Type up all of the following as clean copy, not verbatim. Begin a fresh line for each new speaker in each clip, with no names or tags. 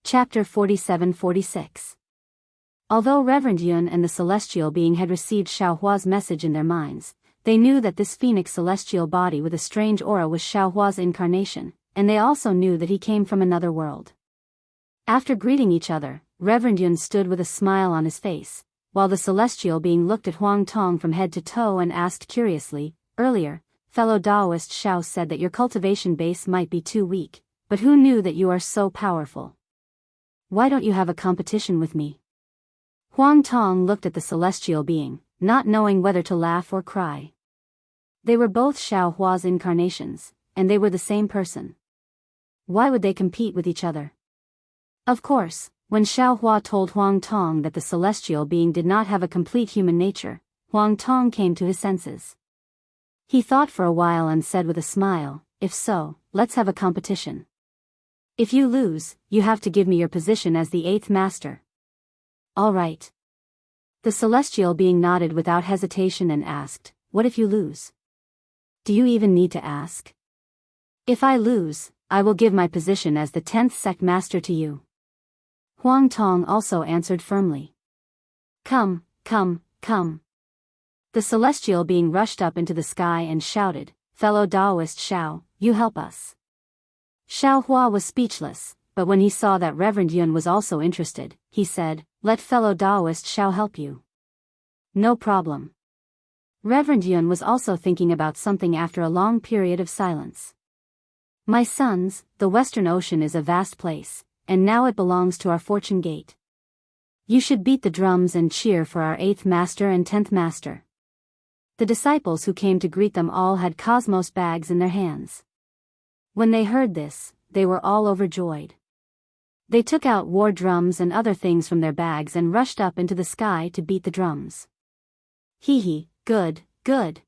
Chapter 47-46. Although Reverend Yun and the celestial being had received Xiaohua's message in their minds, they knew that this phoenix celestial body with a strange aura was Xiaohua's incarnation, and they also knew that he came from another world. After greeting each other, Reverend Yun stood with a smile on his face, while the celestial being looked at Huang Tong from head to toe and asked curiously, "Earlier, fellow Daoist Xiao said that your cultivation base might be too weak, but who knew that you are so powerful? Why don't you have a competition with me?" Huang Tong looked at the celestial being, not knowing whether to laugh or cry. They were both Xiaohua's incarnations, and they were the same person. Why would they compete with each other? Of course, when Xiaohua told Huang Tong that the celestial being did not have a complete human nature, Huang Tong came to his senses. He thought for a while and said with a smile, "If so, let's have a competition. If you lose, you have to give me your position as the 8th master." "All right." The celestial being nodded without hesitation and asked, "What if you lose?" "Do you even need to ask?" "If I lose, I will give my position as the 10th sect master to you." Huang Tong also answered firmly. Come, come, come." The celestial being rushed up into the sky and shouted, "Fellow Daoist Xiao, you help us." Xiaohua was speechless, but when he saw that Reverend Yun was also interested, he said, "Let fellow Daoist Xiao help you." "No problem." Reverend Yun was also thinking about something after a long period of silence. "My sons, the Western Ocean is a vast place, and now it belongs to our Fortune Gate. You should beat the drums and cheer for our 8th master and 10th master." The disciples who came to greet them all had cosmos bags in their hands. When they heard this, they were all overjoyed. They took out war drums and other things from their bags and rushed up into the sky to beat the drums. Hee, good, good.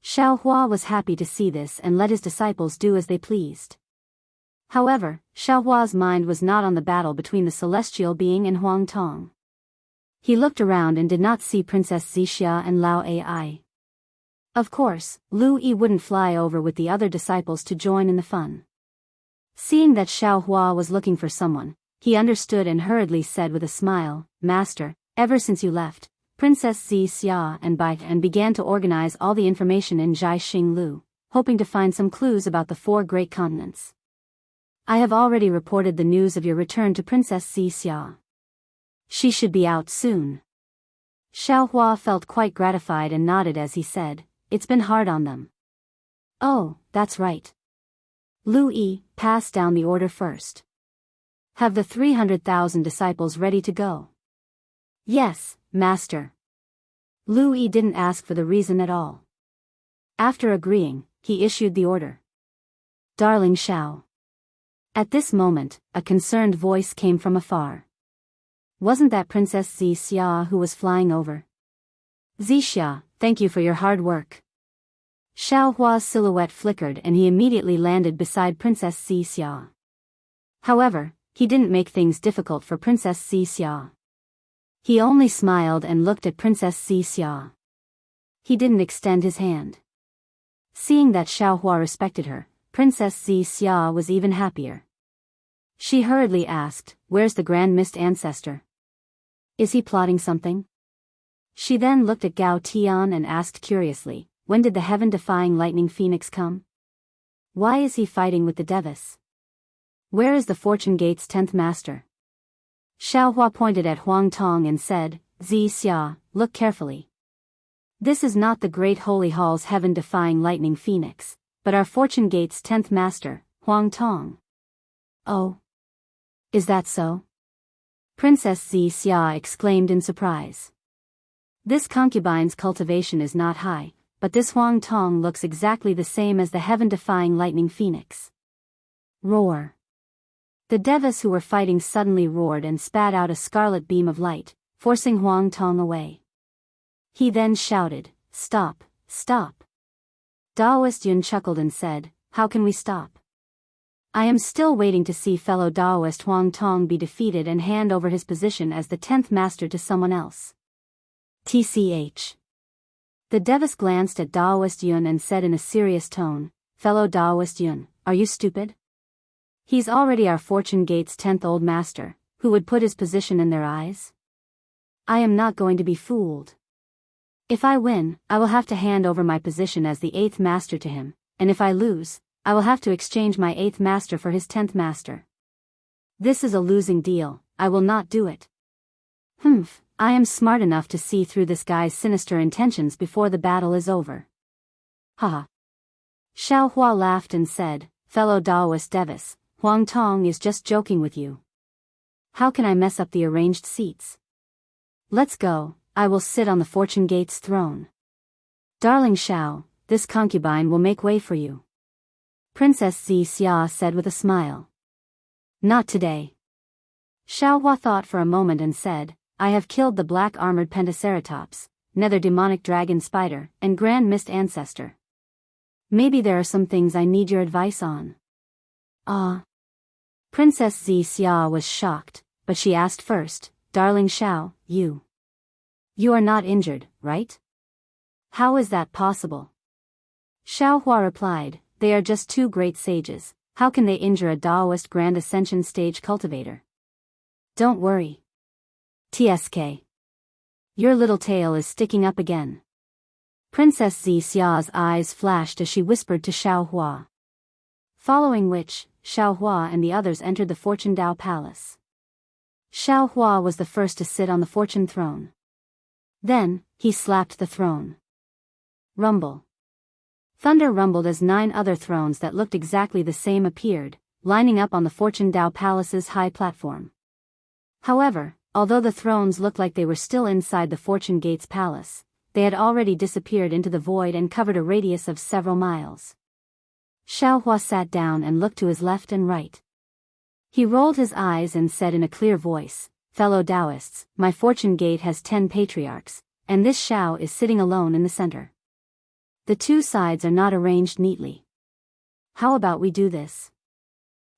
Xiaohua was happy to see this and let his disciples do as they pleased. However, Xiaohua's mind was not on the battle between the celestial being and Huang Tong. He looked around and did not see Princess Xianxia and Lao Ai. Of course, Lu Yi wouldn't fly over with the other disciples to join in the fun. Seeing that Xiaohua was looking for someone, he understood and hurriedly said with a smile, "Master, ever since you left, Princess Xianxia and began to organize all the information in Jai Xing Lu, hoping to find some clues about the 4 great continents. I have already reported the news of your return to Princess Xianxia. She should be out soon." Xiaohua felt quite gratified and nodded as he said, "It's been hard on them." "Oh, that's right. Lu Yi, pass down the order first. Have the 300,000 disciples ready to go." "Yes, master." Lu Yi didn't ask for the reason at all. After agreeing, he issued the order. "Darling Xiao." At this moment, a concerned voice came from afar. Wasn't that Princess Xianxia who was flying over? "Xianxia, thank you for your hard work." Xiaohua's silhouette flickered and he immediately landed beside Princess Xianxia. However, he didn't make things difficult for Princess Xianxia. He only smiled and looked at Princess Xianxia. He didn't extend his hand. Seeing that Xiaohua respected her, Princess Xianxia was even happier. She hurriedly asked, "Where's the Grand Mist Ancestor? Is he plotting something?" She then looked at Gao Tian and asked curiously, "When did the heaven-defying lightning phoenix come? Why is he fighting with the Daoist? Where is the Fortune Gate's 10th master?" Xiaohua pointed at Huang Tong and said, "Xianxia, look carefully. This is not the Great Holy Hall's heaven-defying lightning phoenix, but our Fortune Gate's 10th master, Huang Tong." "Oh? Is that so?" Princess Xianxia exclaimed in surprise. "This concubine's cultivation is not high, but this Huang Tong looks exactly the same as the heaven-defying lightning phoenix." Roar. The devas who were fighting suddenly roared and spat out a scarlet beam of light, forcing Huang Tong away. He then shouted, "Stop, stop." Daoist Yun chuckled and said, "How can we stop? I am still waiting to see fellow Daoist Huang Tong be defeated and hand over his position as the 10th master to someone else." TCH. The Daoist glanced at Daoist Yun and said in a serious tone, "Fellow Daoist Yun, are you stupid? He's already our Fortune Gate's 10th old master, who would put his position in their eyes? I am not going to be fooled. If I win, I will have to hand over my position as the 8th master to him, and if I lose, I will have to exchange my 8th master for his 10th master. This is a losing deal, I will not do it. I am smart enough to see through this guy's sinister intentions before the battle is over. Haha. Xiaohua laughed and said, fellow Daoist Devis, Huang Tong is just joking with you. How can I mess up the arranged seats? Let's go, I will sit on the Fortune Gate's throne. Darling Xiao, this concubine will make way for you. Princess Xianxia said with a smile. Not today. Xiaohua thought for a moment and said, I have killed the black-armored Pentaceratops, nether demonic dragon spider, and grand mist ancestor. Maybe there are some things I need your advice on. Princess Xianxia was shocked, but she asked first, Darling Xiao, you are not injured, right? How is that possible? Xiaohua replied, they are just two great sages, how can they injure a Daoist Grand Ascension stage cultivator? Don't worry. TSK. Your little tail is sticking up again. Princess Xiaoxia's eyes flashed as she whispered to Xiaohua. Following which, Xiaohua and the others entered the Fortune Dao Palace. Xiaohua was the first to sit on the fortune throne. Then, he slapped the throne. Rumble. Thunder rumbled as 9 other thrones that looked exactly the same appeared, lining up on the Fortune Dao Palace's high platform. However, although the thrones looked like they were still inside the Fortune Gate's palace, they had already disappeared into the void and covered a radius of several miles. Xiaohua sat down and looked to his left and right. He rolled his eyes and said in a clear voice, fellow Daoists, my Fortune Gate has 10 patriarchs, and this Xiao is sitting alone in the center. The two sides are not arranged neatly. How about we do this?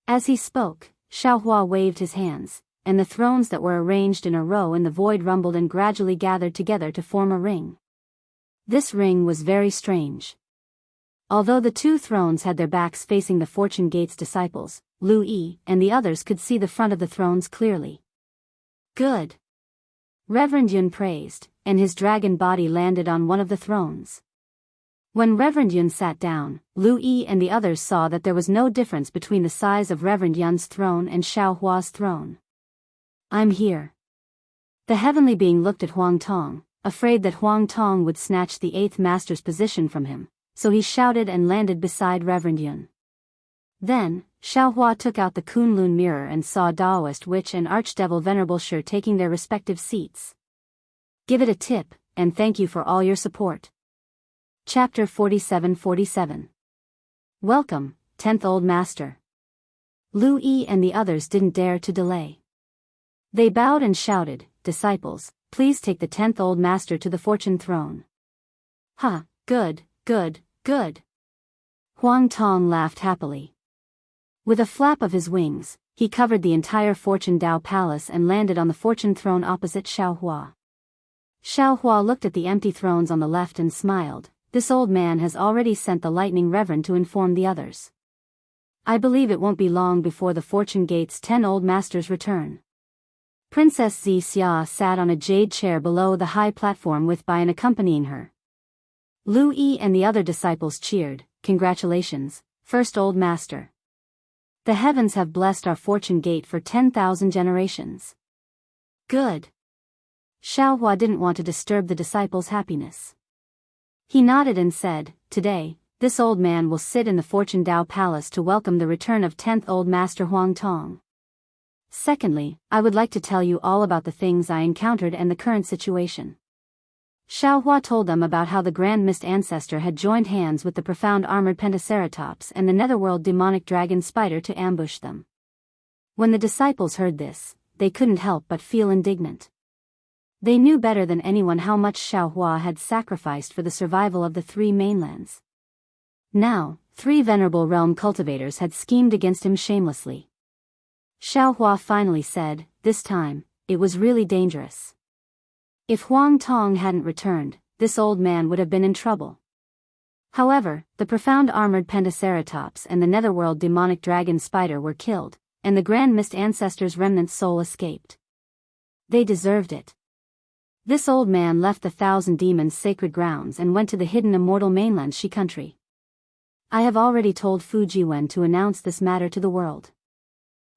As he spoke, Xiaohua waved his hands, and the thrones that were arranged in a row in the void rumbled and gradually gathered together to form a ring. This ring was very strange. Although the 2 thrones had their backs facing the Fortune Gate's disciples, Lu Yi and the others could see the front of the thrones clearly. Good. Reverend Yun praised, and his dragon body landed on one of the thrones. When Reverend Yun sat down, Lu Yi and the others saw that there was no difference between the size of Reverend Yun's throne and Xiaohua's throne. I'm here. The heavenly being looked at Huang Tong, afraid that Huang Tong would snatch the 8th master's position from him, so he shouted and landed beside Reverend Yun. Then, Xiaohua took out the Kunlun mirror and saw Daoist Witch and Archdevil Venerable Shi taking their respective seats. Give it a tip, and thank you for all your support. Chapter 47-47. Welcome, 10th Old Master. Lu Yi and the others didn't dare to delay. They bowed and shouted, disciples, please take the 10th Old Master to the fortune throne. Good, good, good. Huang Tong laughed happily. With a flap of his wings, he covered the entire Fortune Dao Palace and landed on the fortune throne opposite Xiaohua. Xiaohua looked at the empty thrones on the left and smiled. This old man has already sent the lightning reverend to inform the others. I believe it won't be long before the Fortune Gate's 10 old masters return. Princess Xianxia sat on a jade chair below the high platform with Bian accompanying her. Lu Yi and the other disciples cheered, congratulations, first old master. The heavens have blessed our Fortune Gate for 10,000 generations. Good. Xiaohua didn't want to disturb the disciples' happiness. He nodded and said, today, this old man will sit in the Fortune Dao Palace to welcome the return of 10th Old Master Huang Tong. Secondly, I would like to tell you all about the things I encountered and the current situation. Xiaohua told them about how the Grand Mist Ancestor had joined hands with the profound armored Pentaceratops and the netherworld demonic dragon spider to ambush them. When the disciples heard this, they couldn't help but feel indignant. They knew better than anyone how much Xiaohua had sacrificed for the survival of the 3 mainlands. Now, 3 venerable realm cultivators had schemed against him shamelessly. Xiaohua finally said, this time, it was really dangerous. If Huang Tong hadn't returned, this old man would have been in trouble. However, the profound armored Pentaceratops and the netherworld demonic dragon spider were killed, and the Grand Mist Ancestor's remnant soul escaped. They deserved it. This old man left the Thousand Demons' sacred grounds and went to the hidden immortal mainland Shi country. I have already told Fu Jiwen to announce this matter to the world.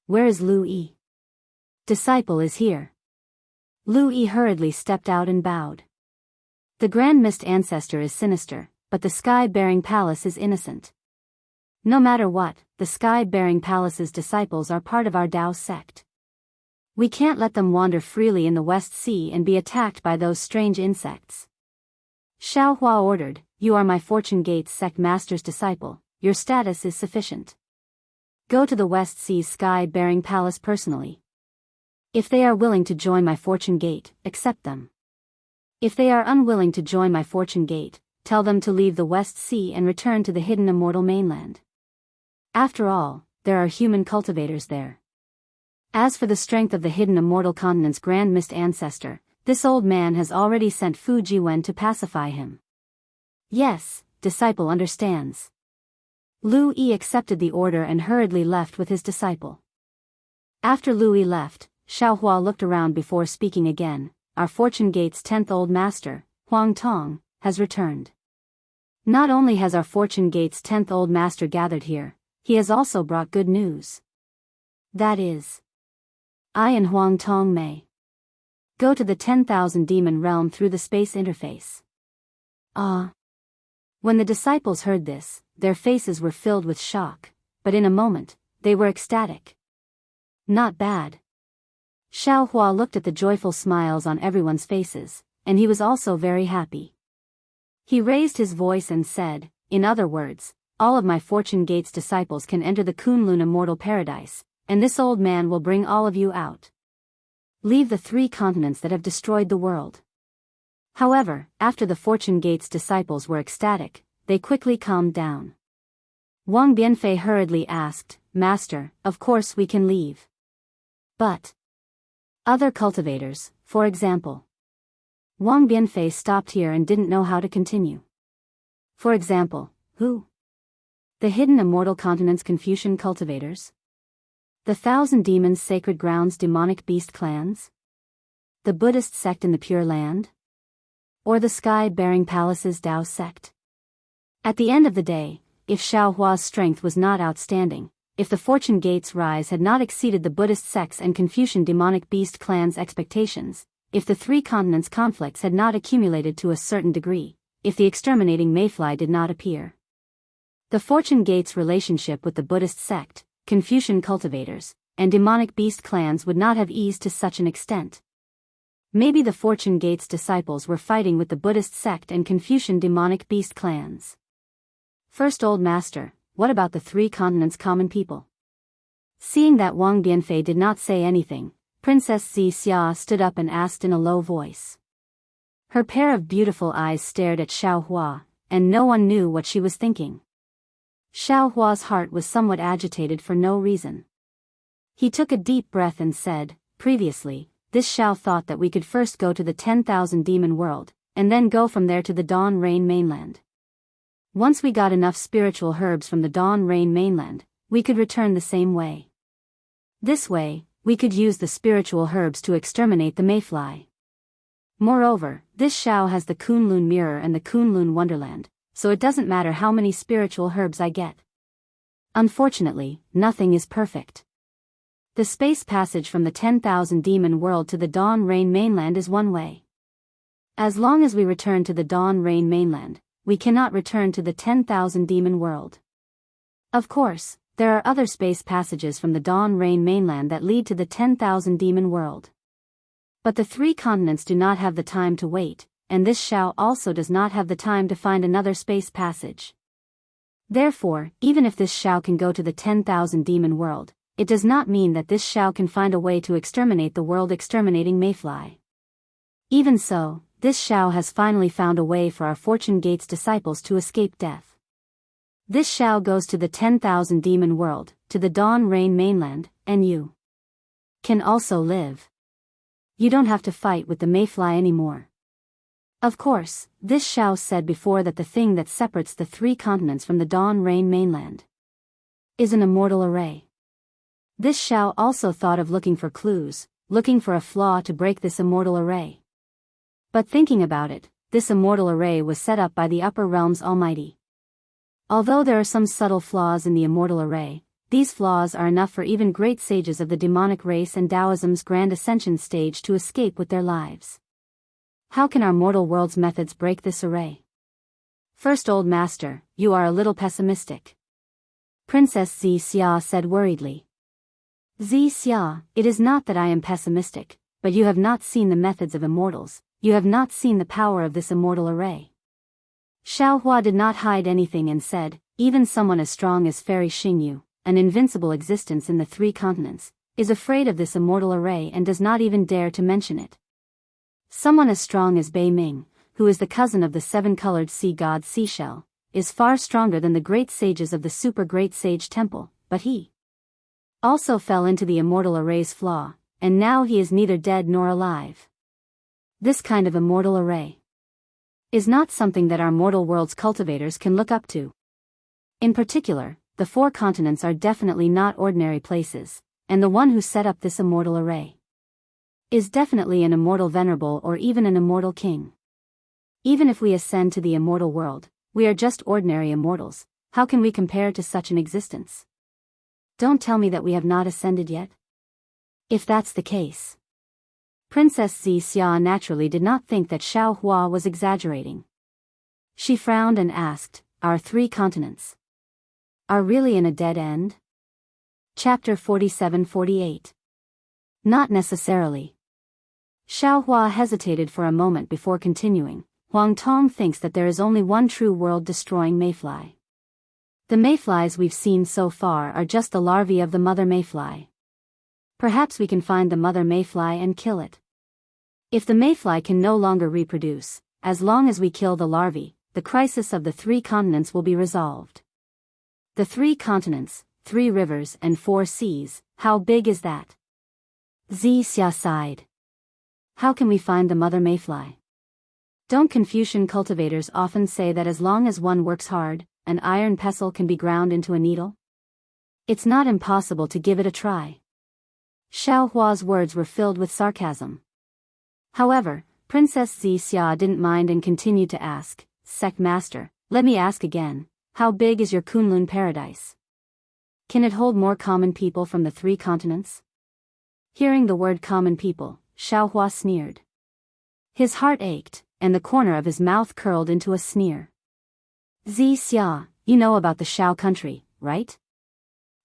Where is Lu Yi? Disciple is here. Lu Yi hurriedly stepped out and bowed. The Grand Mist Ancestor is sinister, but the Sky-Bearing Palace is innocent. No matter what, the Sky-Bearing Palace's disciples are part of our Dao sect. We can't let them wander freely in the West Sea and be attacked by those strange insects. Xiao Hua ordered, "You are my Fortune Gates sect master's disciple, your status is sufficient. Go to the West Sea's Sky-Bearing Palace personally. If they are willing to join my Fortune Gate, accept them. If they are unwilling to join my Fortune Gate, tell them to leave the West Sea and return to the hidden immortal mainland. After all, there are human cultivators there." As for the strength of the hidden immortal continent's Grand Mist Ancestor, this old man has already sent Fu Jiwen to pacify him. Yes, disciple understands. Lu Yi accepted the order and hurriedly left with his disciple. After Lu Yi left, Xiao Hua looked around before speaking again. Our Fortune Gate's 10th old master, Huang Tong, has returned. Not only has our Fortune Gate's 10th old master gathered here, he has also brought good news. That is, I and Huang Tong may go to the 10,000 demon realm through the space interface. When the disciples heard this, their faces were filled with shock, but in a moment, they were ecstatic. Not bad. Xiao Hua looked at the joyful smiles on everyone's faces, and he was also very happy. He raised his voice and said, "In other words, all of my Fortune Gate's disciples can enter the Kunlun immortal paradise, and this old man will bring all of you out. Leave the 3 continents that have destroyed the world." However, after the Fortune Gate's disciples were ecstatic, they quickly calmed down. Wang Bianfei hurriedly asked, "Master, of course we can leave. But other cultivators, for example?" Wang Bianfei stopped here and didn't know how to continue. For example, who? The hidden immortal continent's Confucian cultivators? The Thousand Demons' sacred grounds demonic beast clans? The Buddhist sect in the Pure Land? Or the Sky-Bearing Palace's Dao sect? At the end of the day, if Xiao Hua's strength was not outstanding, if the Fortune Gate's rise had not exceeded the Buddhist sects and Confucian demonic beast clans' expectations, if the 3 continents' conflicts had not accumulated to a certain degree, if the exterminating mayfly did not appear, the Fortune Gate's relationship with the Buddhist sect, Confucian cultivators, and demonic beast clans would not have eased to such an extent. Maybe the Fortune Gate's disciples were fighting with the Buddhist sect and Confucian demonic beast clans. First Old Master, what about the 3 continents' common people? Seeing that Wang Bianfei did not say anything, Princess Xia stood up and asked in a low voice. Her pair of beautiful eyes stared at Xiao Hua, and no one knew what she was thinking. Xiao Hua's heart was somewhat agitated for no reason. He took a deep breath and said, "Previously, this Xiao thought that we could first go to the 10,000 demon world, and then go from there to the Dawn Rain mainland. Once we got enough spiritual herbs from the Dawn Rain mainland, we could return the same way. This way, we could use the spiritual herbs to exterminate the mayfly. Moreover, this Xiao has the Kunlun Mirror and the Kunlun Wonderland, so it doesn't matter how many spiritual herbs I get. Unfortunately, nothing is perfect. The space passage from the 10,000 demon world to the Dawn Rain mainland is one way. As long as we return to the Dawn Rain mainland, we cannot return to the 10,000 demon world. Of course, there are other space passages from the Dawn Rain mainland that lead to the 10,000 demon world. But the 3 continents do not have the time to wait, and this Xiao also does not have the time to find another space passage. Therefore, even if this Xiao can go to the 10,000 demon world, it does not mean that this Xiao can find a way to exterminate the world-exterminating mayfly. Even so, this Xiao has finally found a way for our Fortune Gate's disciples to escape death. This Xiao goes to the 10,000 demon world, to the Dawn Rain mainland, and you can also live. You don't have to fight with the mayfly anymore. Of course, this Xiao said before that the thing that separates the three continents from the Dawn Rain mainland is an immortal array. This Xiao also thought of looking for clues, looking for a flaw to break this immortal array. But thinking about it, this immortal array was set up by the upper realm's Almighty. Although there are some subtle flaws in the immortal array, these flaws are enough for even great sages of the demonic race and Taoism's grand ascension stage to escape with their lives. How can our mortal world's methods break this array? First, old master, you are a little pessimistic. Princess Xianxia said worriedly. Xianxia, it is not that I am pessimistic, but you have not seen the methods of immortals, you have not seen the power of this immortal array. Xiaohua did not hide anything and said, even someone as strong as Fairy Xingyu, an invincible existence in the three continents, is afraid of this immortal array and does not even dare to mention it. Someone as strong as Bei Ming, who is the cousin of the seven-colored sea god Seashell, is far stronger than the great sages of the super great sage temple, but he also fell into the immortal array's flaw, and now he is neither dead nor alive. This kind of immortal array is not something that our mortal world's cultivators can look up to. In particular, the four continents are definitely not ordinary places, and the one who set up this immortal array is definitely an immortal venerable or even an immortal king. Even if we ascend to the immortal world, we are just ordinary immortals. How can we compare to such an existence? Don't tell me that we have not ascended yet. If that's the case. Princess Xianxia naturally did not think that Xiaohua was exaggerating. She frowned and asked, our three continents are really in a dead end? Chapter 47-48. Not necessarily. Xiaohua hesitated for a moment before continuing. Huang Tong thinks that there is only one true world-destroying mayfly. The mayflies we've seen so far are just the larvae of the mother mayfly. Perhaps we can find the mother mayfly and kill it. If the mayfly can no longer reproduce, as long as we kill the larvae, the crisis of the three continents will be resolved. The three continents, 3 rivers and 4 seas, how big is that? Xianxia sighed. How can we find the mother mayfly? Don't Confucian cultivators often say that as long as one works hard, an iron pestle can be ground into a needle? It's not impossible to give it a try. Xiaohua's words were filled with sarcasm. However, Princess Xianxia didn't mind and continued to ask, Sect Master, let me ask again, how big is your Kunlun paradise? Can it hold more common people from the 3 continents? Hearing the word common people, Xiaohua sneered. His heart ached, and the corner of his mouth curled into a sneer. Xianxia, you know about the Xiao country, right?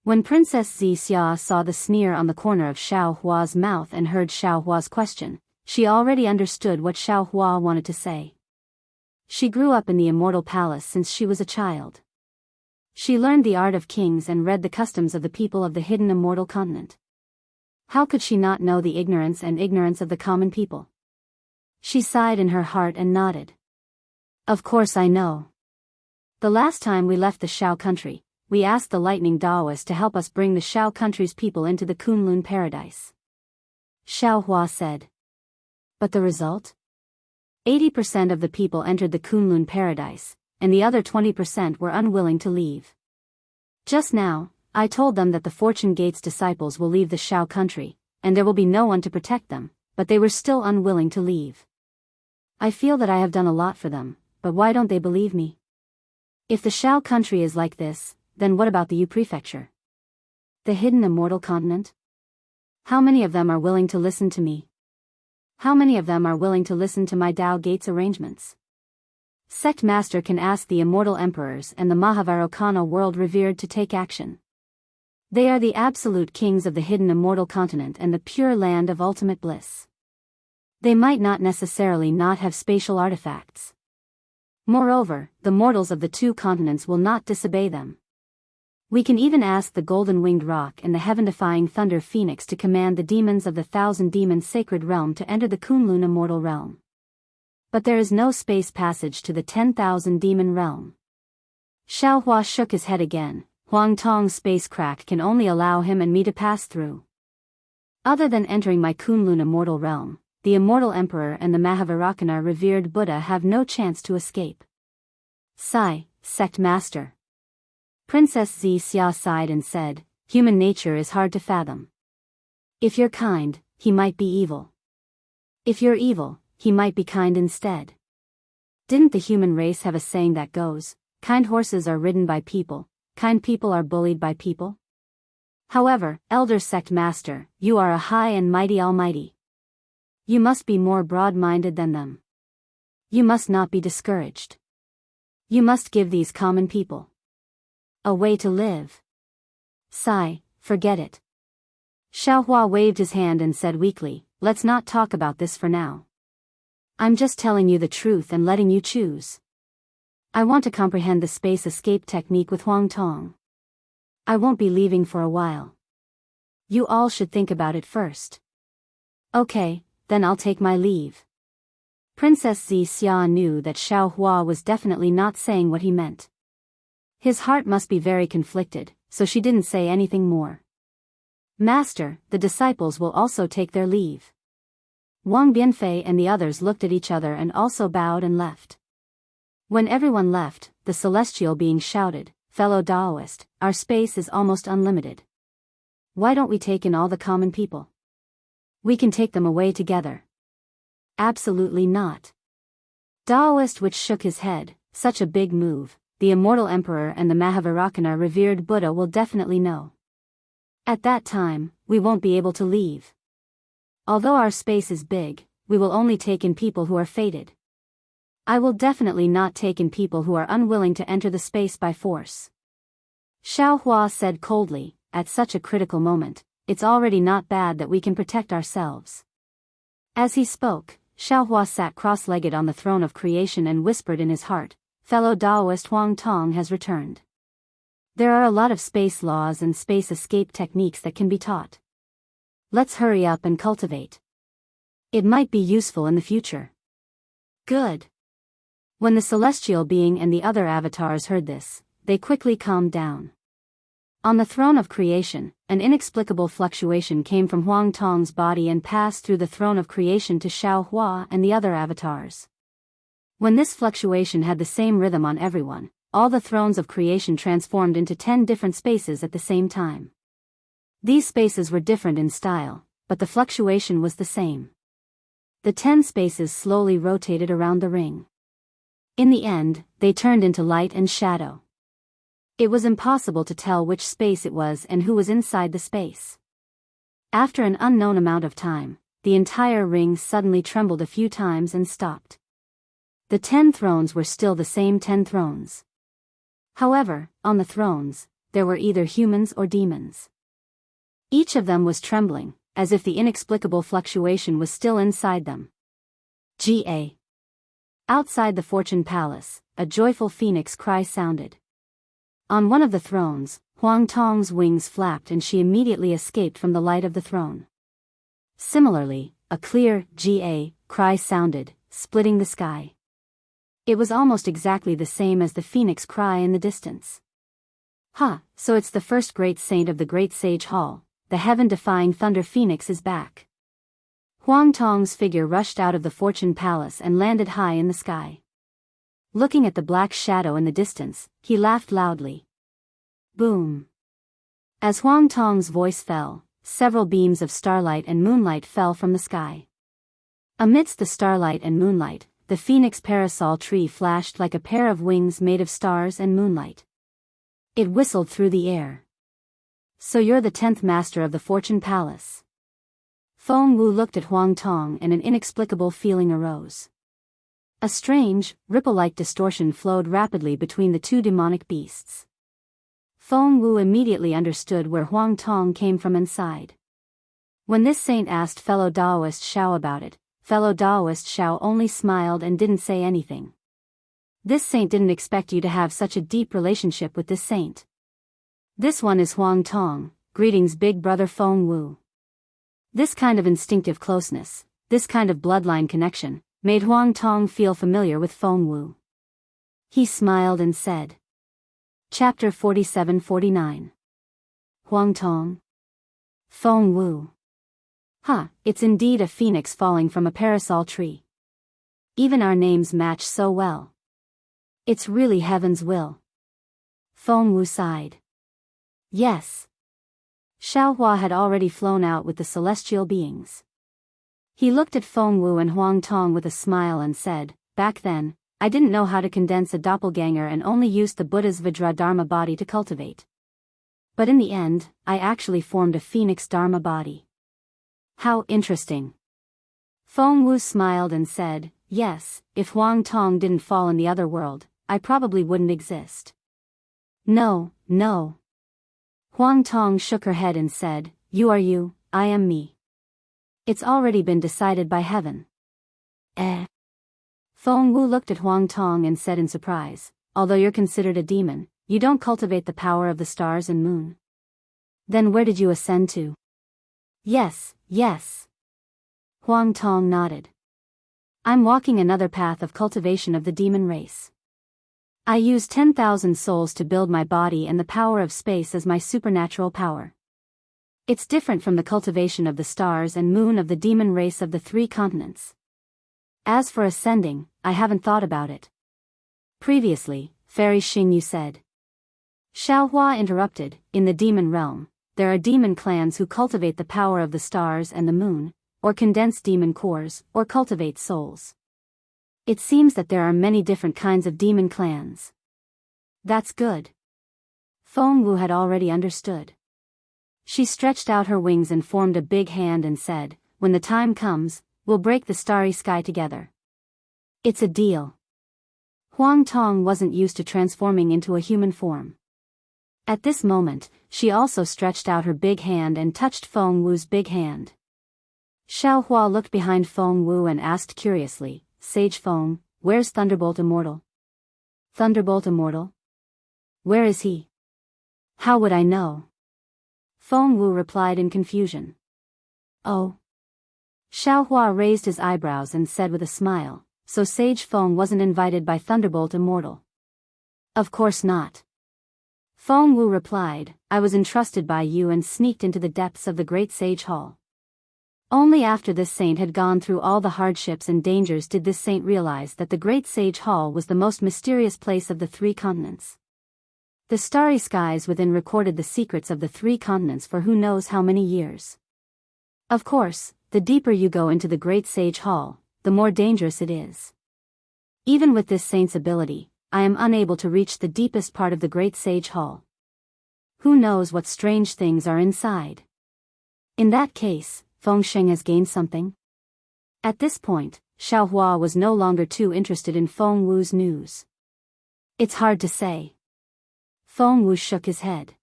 When Princess Xianxia saw the sneer on the corner of Xiaohua's mouth and heard Xiaohua's question, she already understood what Xiaohua wanted to say. She grew up in the immortal palace since she was a child. She learned the art of kings and read the customs of the people of the hidden immortal continent. How could she not know the ignorance of the common people? She sighed in her heart and nodded. Of course I know. The last time we left the Xiao country, we asked the lightning Daoist to help us bring the Xiao country's people into the Kunlun paradise. Xiaohua said. But the result? 80% of the people entered the Kunlun paradise, and the other 20% were unwilling to leave. Just now, I told them that the Fortune Gate's disciples will leave the Xiao country, and there will be no one to protect them, but they were still unwilling to leave. I feel that I have done a lot for them, but why don't they believe me? If the Xiao country is like this, then what about the Yu prefecture? The hidden immortal continent? How many of them are willing to listen to me? How many of them are willing to listen to my Dao Gates arrangements? Sect Master can ask the immortal emperors and the Mahavarokana world revered to take action. They are the absolute kings of the hidden immortal continent and the pure land of ultimate bliss. They might not necessarily not have spatial artifacts. Moreover, the mortals of the 2 continents will not disobey them. We can even ask the golden-winged rock and the heaven-defying thunder phoenix to command the demons of the 1,000-demon sacred realm to enter the Kunlun immortal realm. But there is no space passage to the 10,000-demon realm. Xiaohua shook his head again. Huang Tong's space crack can only allow him and me to pass through. Other than entering my Kunlun immortal realm, the immortal emperor and the Mahavairakana revered Buddha have no chance to escape. Sigh, sect master. Princess Xia sighed and said, human nature is hard to fathom. If you're kind, he might be evil. If you're evil, he might be kind instead. Didn't the human race have a saying that goes, kind horses are ridden by people, kind people are bullied by people? However, elder sect master, you are a high and mighty almighty. You must be more broad-minded than them. You must not be discouraged. You must give these common people a way to live. Sigh, forget it. Xiaohua waved his hand and said weakly, let's not talk about this for now. I'm just telling you the truth and letting you choose. I want to comprehend the space escape technique with Huang Tong. I won't be leaving for a while. You all should think about it first. Okay, then I'll take my leave. Princess Xia knew that Xiaohua was definitely not saying what he meant. His heart must be very conflicted, so she didn't say anything more. Master, the disciples will also take their leave. Wang Bianfei and the others looked at each other and also bowed and left. When everyone left, the celestial being shouted, fellow Daoist, our space is almost unlimited. Why don't we take in all the common people? We can take them away together. Absolutely not. Daoist which shook his head, such a big move, the immortal emperor and the Mahavairakana revered Buddha will definitely know. At that time, we won't be able to leave. Although our space is big, we will only take in people who are fated. I will definitely not take in people who are unwilling to enter the space by force. Xiaohua said coldly, at such a critical moment, it's already not bad that we can protect ourselves. As he spoke, Xiaohua sat cross-legged on the throne of creation and whispered in his heart, fellow Daoist Huang Tong has returned. There are a lot of space laws and space escape techniques that can be taught. Let's hurry up and cultivate. It might be useful in the future. Good. When the celestial being and the other avatars heard this, they quickly calmed down. On the throne of creation, an inexplicable fluctuation came from Huang Tong's body and passed through the throne of creation to Xiaohua and the other avatars. When this fluctuation had the same rhythm on everyone, all the thrones of creation transformed into 10 different spaces at the same time. These spaces were different in style, but the fluctuation was the same. The 10 spaces slowly rotated around the ring. In the end, they turned into light and shadow. It was impossible to tell which space it was and who was inside the space. After an unknown amount of time, the entire ring suddenly trembled a few times and stopped. The 10 thrones were still the same 10 thrones. However, on the thrones, there were either humans or demons. Each of them was trembling, as if the inexplicable fluctuation was still inside them. Ga. Outside the Fortune Palace, a joyful phoenix cry sounded. On one of the thrones, Huang Tong's wings flapped and she immediately escaped from the light of the throne. Similarly, a clear Ga cry sounded, splitting the sky. It was almost exactly the same as the phoenix cry in the distance. So it's the first great saint of the Great Sage Hall, the heaven-defying Thunder Phoenix is back. Huang Tong's figure rushed out of the Fortune Palace and landed high in the sky. Looking at the black shadow in the distance, he laughed loudly. Boom. As Huang Tong's voice fell, several beams of starlight and moonlight fell from the sky. Amidst the starlight and moonlight, the phoenix parasol tree flashed like a pair of wings made of stars and moonlight. It whistled through the air. So you're the 10th master of the Fortune Palace. Feng Wu looked at Huang Tong and an inexplicable feeling arose. A strange, ripple-like distortion flowed rapidly between the two demonic beasts. Feng Wu immediately understood where Huang Tong came from inside. When this saint asked fellow Daoist Xiao about it, fellow Daoist Xiao only smiled and didn't say anything. This saint didn't expect you to have such a deep relationship with this saint. This one is Huang Tong, greetings big brother Feng Wu. This kind of instinctive closeness, this kind of bloodline connection, made Huang Tong feel familiar with Feng Wu. He smiled and said. Chapter 47-49. Huang Tong. Feng Wu. It's indeed a phoenix falling from a parasol tree. Even our names match so well. It's really heaven's will. Feng Wu sighed. Yes. Xiaohua had already flown out with the celestial beings. He looked at Feng Wu and Huang Tong with a smile and said, back then, I didn't know how to condense a doppelganger and only used the Buddha's Vajra Dharma body to cultivate. But in the end, I actually formed a phoenix Dharma body. How interesting. Feng Wu smiled and said, yes, if Huang Tong didn't fall in the other world, I probably wouldn't exist. No. Huang Tong shook her head and said, you are you, I am me. It's already been decided by heaven. Feng Wu looked at Huang Tong and said in surprise, although you're considered a demon, you don't cultivate the power of the stars and moon. Then where did you ascend to? Yes. Huang Tong nodded. I'm walking another path of cultivation of the demon race. I use 10,000 souls to build my body and the power of space as my supernatural power. It's different from the cultivation of the stars and moon of the demon race of the 3 continents. As for ascending, I haven't thought about it. Previously, Fairy Xingyu said. Xiaohua interrupted, in the demon realm, there are demon clans who cultivate the power of the stars and the moon, or condense demon cores, or cultivate souls. It seems that there are many different kinds of demon clans. That's good. Feng Wu had already understood. She stretched out her wings and formed a big hand and said, when the time comes, we'll break the starry sky together. It's a deal. Huang Tong wasn't used to transforming into a human form. At this moment, she also stretched out her big hand and touched Feng Wu's big hand. Xiaohua looked behind Feng Wu and asked curiously, Sage Feng, where's Thunderbolt Immortal? Thunderbolt Immortal? Where is he? How would I know? Feng Wu replied in confusion. Oh. Xiaohua raised his eyebrows and said with a smile, so Sage Feng wasn't invited by Thunderbolt Immortal? Of course not. Feng Wu replied, I was entrusted by you and sneaked into the depths of the Great Sage Hall. Only after this saint had gone through all the hardships and dangers did this saint realize that the Great Sage Hall was the most mysterious place of the 3 continents. The starry skies within recorded the secrets of the 3 continents for who knows how many years. Of course, the deeper you go into the Great Sage Hall, the more dangerous it is. Even with this saint's ability, I am unable to reach the deepest part of the Great Sage Hall. Who knows what strange things are inside? In that case, Feng Sheng has gained something? At this point, Xiaohua was no longer too interested in Feng Wu's news. It's hard to say. Feng Wu shook his head.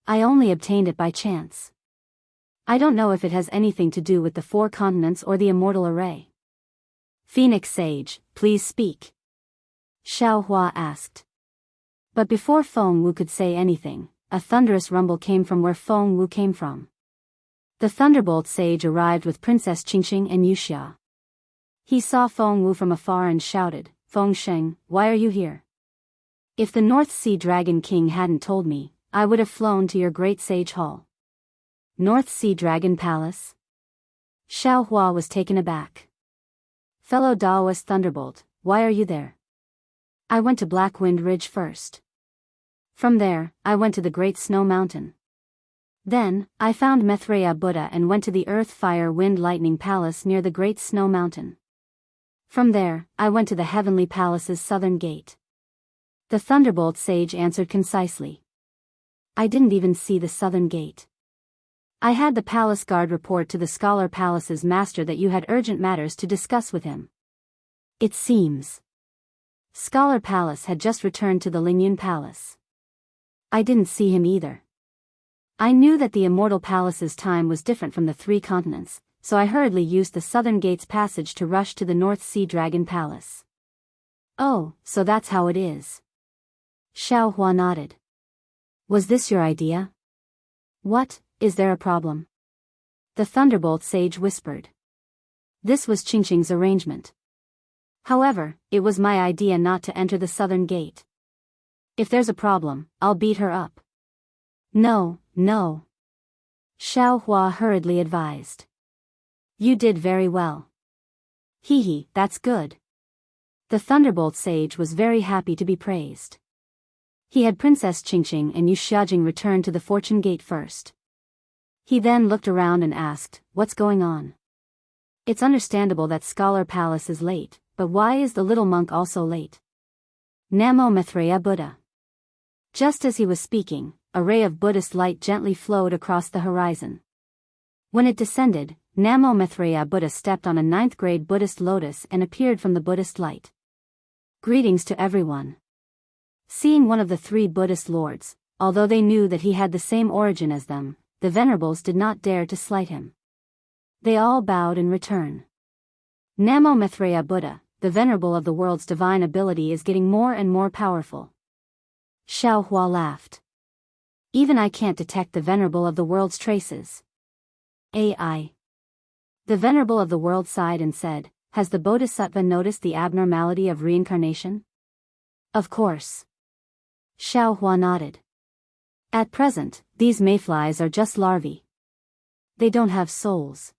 I only obtained it by chance. I don't know if it has anything to do with the 4 continents or the immortal array. Phoenix Sage, please speak. Xiaohua asked. But before Feng Wu could say anything, a thunderous rumble came from where Feng Wu came from. The Thunderbolt Sage arrived with Princess Qingqing and Wuxia. He saw Feng Wu from afar and shouted, Feng Sheng, why are you here? If the North Sea Dragon King hadn't told me, I would have flown to your Great Sage Hall. North Sea Dragon Palace? Xiaohua was taken aback. Fellow Daoist Thunderbolt, why are you there? I went to Blackwind Ridge first. From there, I went to the Great Snow Mountain. Then, I found Maitreya Buddha and went to the Earth Fire Wind Lightning Palace near the Great Snow Mountain. From there, I went to the Heavenly Palace's southern gate. The Thunderbolt Sage answered concisely. I didn't even see the southern gate. I had the palace guard report to the Scholar Palace's master that you had urgent matters to discuss with him. It seems. Scholar Palace had just returned to the Lingyun Palace. I didn't see him either. I knew that the Immortal Palace's time was different from the 3 continents, so I hurriedly used the Southern Gate's passage to rush to the North Sea Dragon Palace. Oh, so that's how it is. Xiaohua nodded. Was this your idea? What, is there a problem? The Thunderbolt Sage whispered. This was Qingqing's arrangement. However, it was my idea not to enter the Southern Gate. If there's a problem, I'll beat her up. No. Xiaohua hurriedly advised. You did very well. Hee, that's good. The Thunderbolt Sage was very happy to be praised. He had Princess Qingqing and Yu Xiaojing return to the Fortune Gate first. He then looked around and asked, what's going on? It's understandable that Scholar Palace is late, but why is the little monk also late? Namo Maitreya Buddha. Just as he was speaking, a ray of Buddhist light gently flowed across the horizon. When it descended, Namo Maitreya Buddha stepped on a 9th grade Buddhist lotus and appeared from the Buddhist light. Greetings to everyone. Seeing one of the 3 Buddhist lords, although they knew that he had the same origin as them, the venerables did not dare to slight him. They all bowed in return. Namo Maitreya Buddha, the venerable of the world's divine ability, is getting more and more powerful. Xiao Hua laughed. Even I can't detect the venerable of the world's traces. AI. The venerable of the world sighed and said, has the Bodhisattva noticed the abnormality of reincarnation? Of course. Xiao Hua nodded. At present, these mayflies are just larvae. They don't have souls.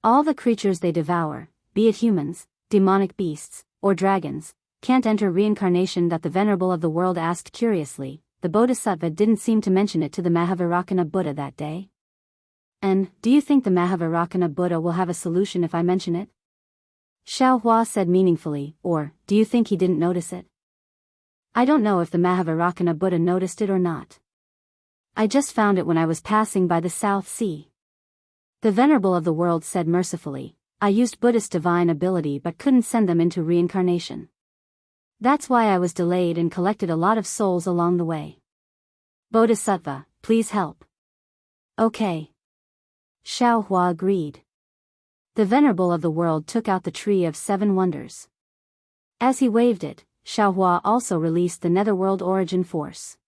All the creatures they devour, be it humans, demonic beasts, or dragons, can't enter reincarnation. That the venerable of the world asked curiously. The Bodhisattva didn't seem to mention it to the Mahavairakana Buddha that day. And, do you think the Mahavairakana Buddha will have a solution if I mention it? Xiao Hua said meaningfully, or, do you think he didn't notice it? I don't know if the Mahavairakana Buddha noticed it or not. I just found it when I was passing by the South Sea. The venerable of the world said mercifully, I used Buddhist divine ability but couldn't send them into reincarnation. That's why I was delayed and collected a lot of souls along the way. Bodhisattva, please help. Okay. Xiao Hua agreed. The venerable of the world took out the Tree of 7 Wonders. As he waved it, Xiao Hua also released the Netherworld Origin Force.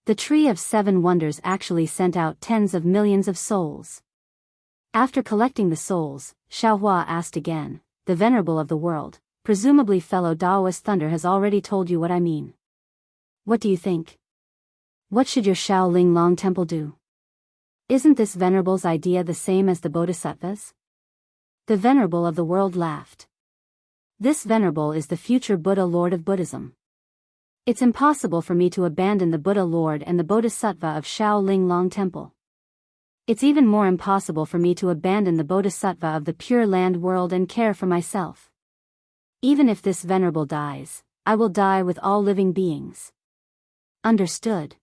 The Tree of 7 Wonders actually sent out tens of millions of souls. After collecting the souls, Xiao Hua asked again, the venerable of the world, presumably fellow Daoist Thunder has already told you what I mean. What do you think? What should your Shaolin Long Temple do? Isn't this venerable's idea the same as the Bodhisattva's? The venerable of the world laughed. This venerable is the future Buddha Lord of Buddhism. It's impossible for me to abandon the Buddha Lord and the Bodhisattva of Shaolin Long Temple. It's even more impossible for me to abandon the Bodhisattva of the Pure Land world and care for myself. Even if this venerable dies, I will die with all living beings. Understood.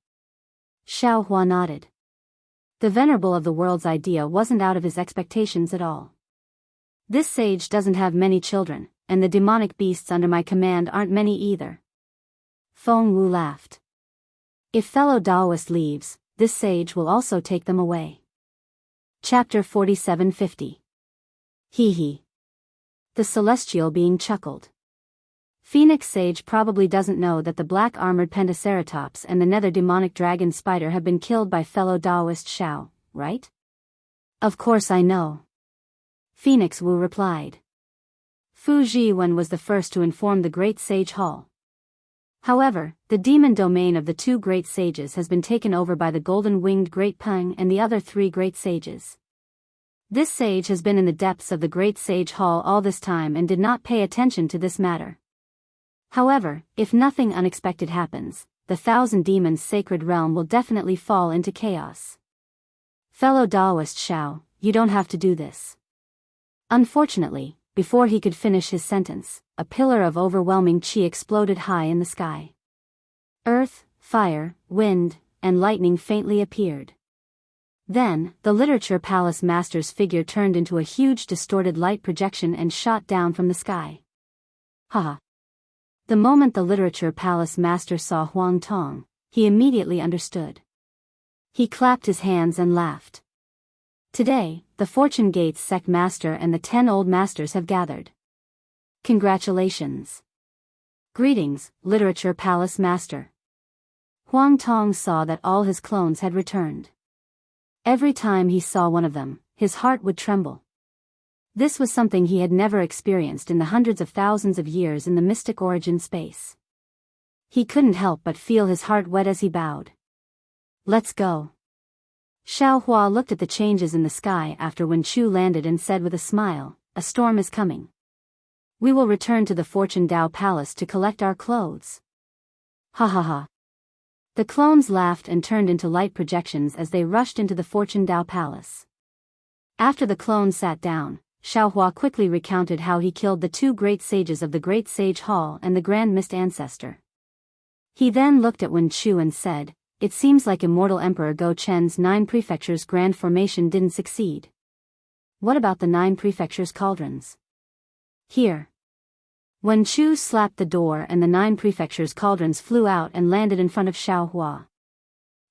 Xiao Hua nodded. The venerable of the world's idea wasn't out of his expectations at all. This sage doesn't have many children, and the demonic beasts under my command aren't many either. Feng Wu laughed. If fellow Daoist leaves, this sage will also take them away. Chapter 4750. Hee. The celestial being chuckled. Phoenix Sage probably doesn't know that the black-armored Pentaceratops and the nether demonic dragon spider have been killed by fellow Daoist Xiao, right? Of course I know. Phoenix Wu replied. Fu Jiwen was the first to inform the Great Sage Hall. However, the demon domain of the 2 great sages has been taken over by the golden-winged Great Peng and the other 3 great sages. This sage has been in the depths of the Great Sage Hall all this time and did not pay attention to this matter. However, if nothing unexpected happens, the 1,000 Demons' sacred realm will definitely fall into chaos. Fellow Daoist Xiao, you don't have to do this. Unfortunately, before he could finish his sentence, a pillar of overwhelming qi exploded high in the sky. Earth, fire, wind, and lightning faintly appeared. Then, the Literature Palace Master's figure turned into a huge distorted light projection and shot down from the sky. Haha. The moment the Literature Palace Master saw Huang Tong, he immediately understood. He clapped his hands and laughed. Today, the Fortune Gates Sect Master and the 10 Old Masters have gathered. Congratulations. Greetings, Literature Palace Master. Huang Tong saw that all his clones had returned. Every time he saw one of them, his heart would tremble. This was something he had never experienced in the hundreds of thousands of years in the mystic origin space. He couldn't help but feel his heart wet as he bowed. Let's go. Xiao Hua looked at the changes in the sky after Wen Chu landed and said with a smile, "A storm is coming. We will return to the Fortune Dao Palace to collect our clothes." Ha ha ha. The clones laughed and turned into light projections as they rushed into the Fortune Dao Palace. After the clones sat down, Xiao Hua quickly recounted how he killed the two great sages of the Great Sage Hall and the Grand Mist Ancestor. He then looked at Wen Chu and said, "It seems like Immortal Emperor Go Chen's 9 prefectures' grand formation didn't succeed. What about the 9 prefectures' cauldrons? Here." Wen Chu slapped the door and the 9 prefectures' cauldrons flew out and landed in front of Xiao Hua.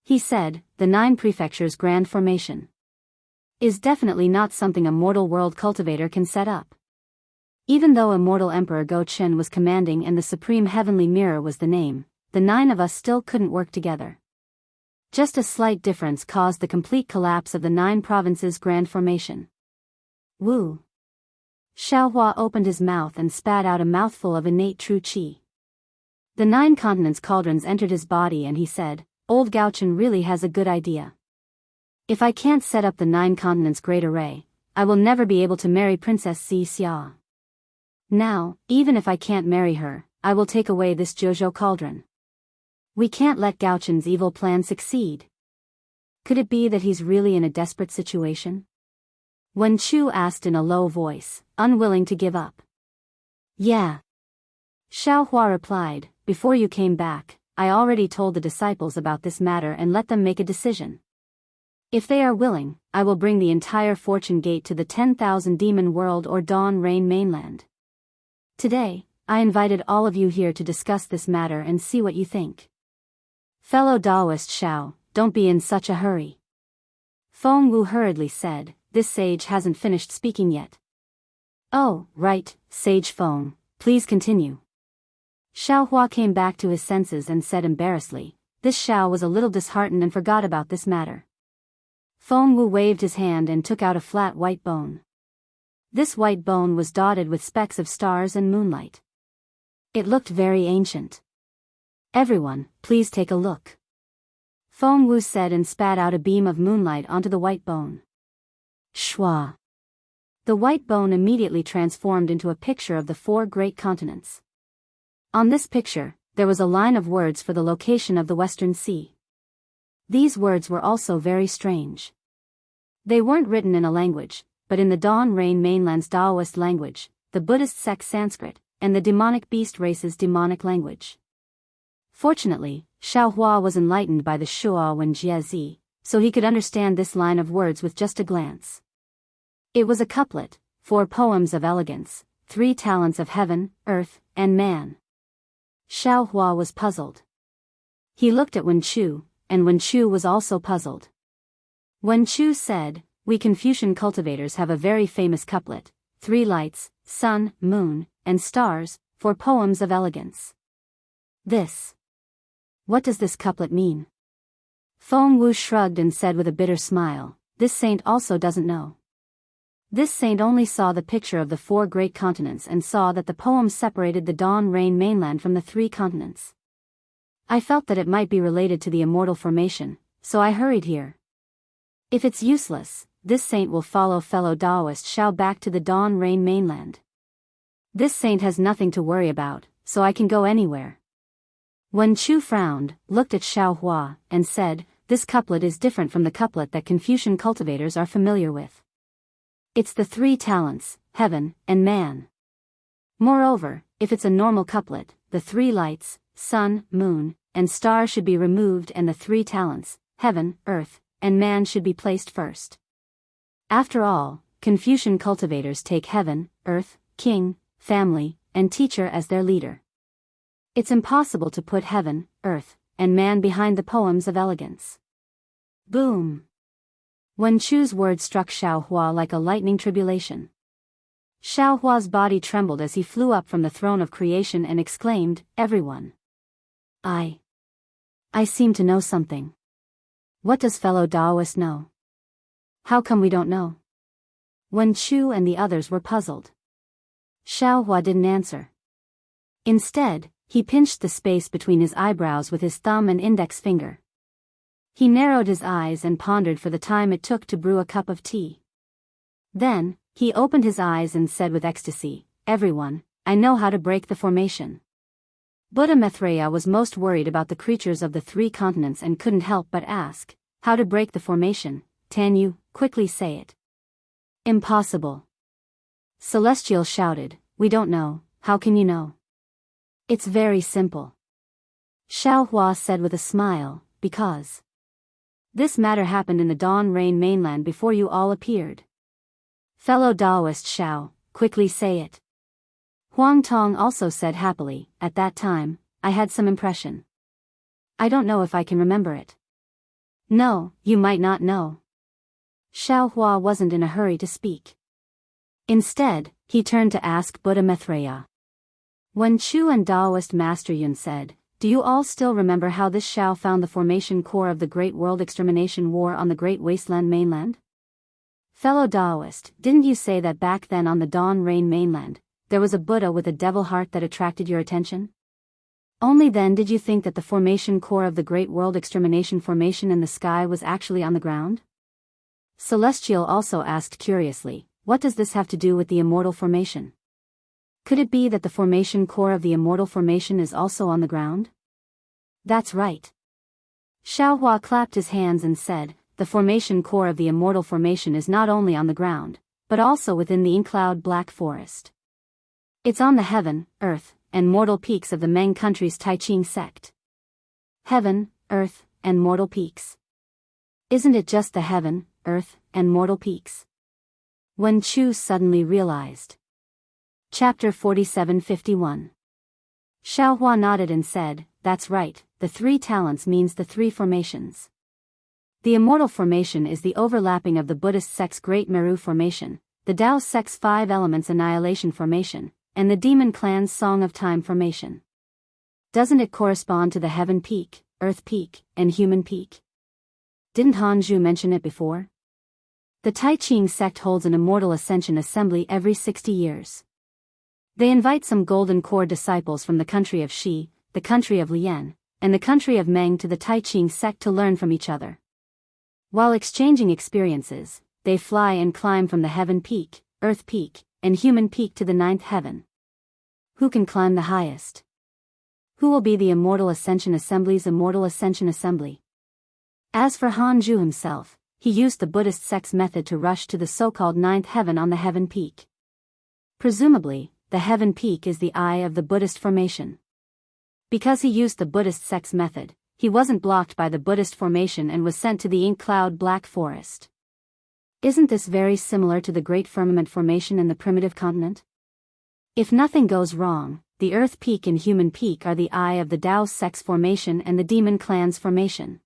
He said, "The 9 prefectures' grand formation is definitely not something a mortal world cultivator can set up. Even though Immortal Emperor Go Chen was commanding and the Supreme Heavenly Mirror was the name, the 9 of us still couldn't work together. Just a slight difference caused the complete collapse of the 9 provinces' grand formation." Wu. Xiao Hua opened his mouth and spat out a mouthful of innate true qi. The 9 continents' cauldrons entered his body and he said, "Old Gao Chen really has a good idea. If I can't set up the 9 continents' great array, I will never be able to marry Princess Xia. Now, even if I can't marry her, I will take away this Jojo cauldron. We can't let Gao Chen's evil plan succeed." Could it be that he's really in a desperate situation? Wen Chu asked in a low voice, unwilling to give up. "Yeah." Xiao Hua replied, "Before you came back, I already told the disciples about this matter and let them make a decision. If they are willing, I will bring the entire Fortune Gate to the 10,000 Demon World or Dawn Rain Mainland. Today, I invited all of you here to discuss this matter and see what you think." "Fellow Daoist Xiao, don't be in such a hurry." Feng Wu hurriedly said, "This sage hasn't finished speaking yet." "Oh, right, Sage Feng, please continue." Xiao Hua came back to his senses and said embarrassedly, "This Xiao was a little disheartened and forgot about this matter." Feng Wu waved his hand and took out a flat white bone. This white bone was dotted with specks of stars and moonlight. It looked very ancient. "Everyone, please take a look." Feng Wu said and spat out a beam of moonlight onto the white bone. Shwa. The white bone immediately transformed into a picture of the 4 great continents. On this picture, there was a line of words for the location of the Western Sea. These words were also very strange. They weren't written in a language, but in the Dawn Rain Mainland's Daoist language, the Buddhist sect Sanskrit, and the demonic beast race's demonic language. Fortunately, Xiao Hua was enlightened by the Shuo Wen Jie, so he could understand this line of words with just a glance. It was a couplet, 4 poems of elegance, 3 talents of heaven, earth, and man. Xiao Hua was puzzled. He looked at Wen Chu, and Wen Chu was also puzzled. Wen Chu said, "We Confucian cultivators have a very famous couplet, 3 lights, sun, moon, and stars, 4 poems of elegance." What does this couplet mean? Feng Wu shrugged and said with a bitter smile, "This saint also doesn't know. This saint only saw the picture of the 4 great continents and saw that the poem separated the Dawn Rain Mainland from the 3 continents. I felt that it might be related to the immortal formation, so I hurried here. If it's useless, this saint will follow fellow Daoist Xiao back to the Dawn Rain Mainland. This saint has nothing to worry about, so I can go anywhere." Wen Chu frowned, looked at Xiao Hua, and said, "This couplet is different from the couplet that Confucian cultivators are familiar with. It's the 3 talents, heaven, and man. Moreover, if it's a normal couplet, the 3 lights, sun, moon, and star should be removed and the 3 talents, heaven, earth, and man should be placed first. After all, Confucian cultivators take heaven, earth, king, family, and teacher as their leader. It's impossible to put heaven, earth, and man behind the poems of elegance." Boom! Wen Chu's words struck Xiao Hua like a lightning tribulation. Xiao Hua's body trembled as he flew up from the throne of creation and exclaimed, "Everyone! I seem to know something. What does fellow Daoist know? How come we don't know?" Wen Chu and the others were puzzled. Xiao Hua didn't answer. Instead, he pinched the space between his eyebrows with his thumb and index finger. He narrowed his eyes and pondered for the time it took to brew a cup of tea. Then, he opened his eyes and said with ecstasy, "Everyone, I know how to break the formation." Buddha Maitreya was most worried about the creatures of the 3 continents and couldn't help but ask, "How to break the formation? Can you quickly say it?" "Impossible." Celestial shouted, "We don't know, how can you know?" "It's very simple." Xiaohua said with a smile, "Because this matter happened in the Dawn Rain mainland before you all appeared." "Fellow Daoist Xiao, quickly say it." Huang Tong also said happily, "At that time, I had some impression. I don't know if I can remember it." "No, you might not know." Xiaohua wasn't in a hurry to speak. Instead, he turned to ask Buddha Maitreya. When Chu and Daoist Master Yun said, "Do you all still remember how this Xiao found the formation core of the Great World Extermination War on the Great Wasteland mainland?" "Fellow Daoist, didn't you say that back then on the Dawn Rain mainland, there was a Buddha with a devil heart that attracted your attention? Only then did you think that the formation core of the Great World Extermination formation in the sky was actually on the ground?" Celestial also asked curiously, "What does this have to do with the immortal formation? Could it be that the formation core of the immortal formation is also on the ground?" "That's right." Xiaohua clapped his hands and said, "The formation core of the immortal formation is not only on the ground, but also within the ink-cloud black forest. It's on the heaven, earth, and mortal peaks of the Meng country's Taiqing sect." Heaven, earth, and mortal peaks. Isn't it just the heaven, earth, and mortal peaks? Wen Chu suddenly realized. Chapter 47:51. Xiaohua nodded and said, "That's right, the 3 talents means the 3 formations. The immortal formation is the overlapping of the Buddhist sect's Great Meru formation, the Tao sect's 5 elements annihilation formation, and the demon clan's Song of Time formation. Doesn't it correspond to the heaven peak, earth peak, and human peak? Didn't Hanzhu mention it before? The Taiqing sect holds an immortal ascension assembly every 60 years. They invite some golden core disciples from the country of Shi, the country of Lian, and the country of Meng to the Taiqing sect to learn from each other. While exchanging experiences, they fly and climb from the heaven peak, earth peak, and human peak to the 9th heaven. Who can climb the highest? Who will be the immortal ascension assembly's immortal ascension assembly?" As for Hanzhu himself, he used the Buddhist sect's method to rush to the so-called 9th heaven on the heaven peak. Presumably, the heaven peak is the eye of the Buddhist formation. Because he used the Buddhist sect's method, he wasn't blocked by the Buddhist formation and was sent to the ink-cloud black forest. Isn't this very similar to the Great Firmament formation in the primitive continent? If nothing goes wrong, the earth peak and human peak are the eye of the Tao sect's formation and the demon clan's formation.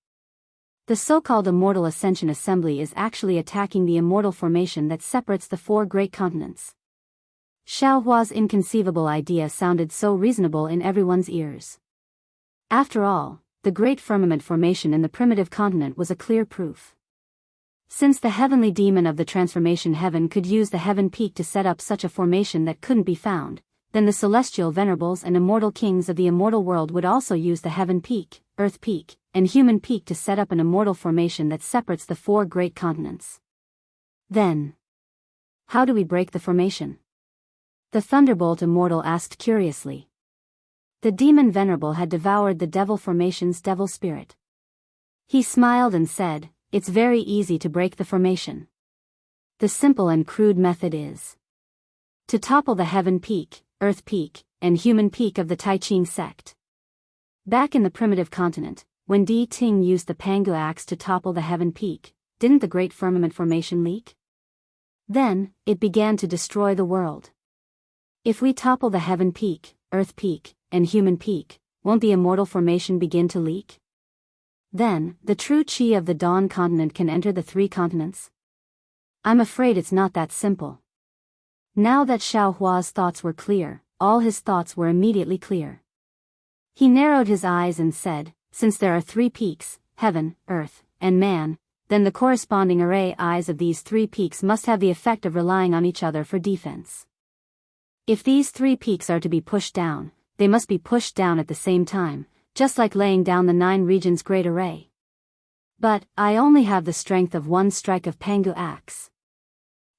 The so-called immortal ascension assembly is actually attacking the immortal formation that separates the 4 great continents. Xiaohua's inconceivable idea sounded so reasonable in everyone's ears. After all, the Great Firmament formation in the primitive continent was a clear proof. Since the heavenly demon of the transformation heaven could use the heaven peak to set up such a formation that couldn't be found, then the celestial venerables and immortal kings of the immortal world would also use the heaven peak, earth peak, and human peak to set up an immortal formation that separates the 4 great continents. Then, how do we break the formation? The Thunderbolt Immortal asked curiously. The demon venerable had devoured the devil formation's devil spirit. He smiled and said, "It's very easy to break the formation. The simple and crude method is to topple the heaven peak, earth peak, and human peak of the Taiqing sect." Back in the primitive continent, when Di Ting used the Pangu axe to topple the heaven peak, didn't the Great Firmament formation leak? Then, it began to destroy the world. If we topple the heaven peak, earth peak, and human peak, won't the immortal formation begin to leak? Then, the true chi of the Dawn continent can enter the 3 continents? I'm afraid it's not that simple. Now that Xiaohua's thoughts were clear, all his thoughts were immediately clear. He narrowed his eyes and said, "Since there are 3 peaks, heaven, earth, and man, then the corresponding array eyes of these 3 peaks must have the effect of relying on each other for defense. If these 3 peaks are to be pushed down, they must be pushed down at the same time, just like laying down the 9 regions great array. But, I only have the strength of one strike of Pangu axe.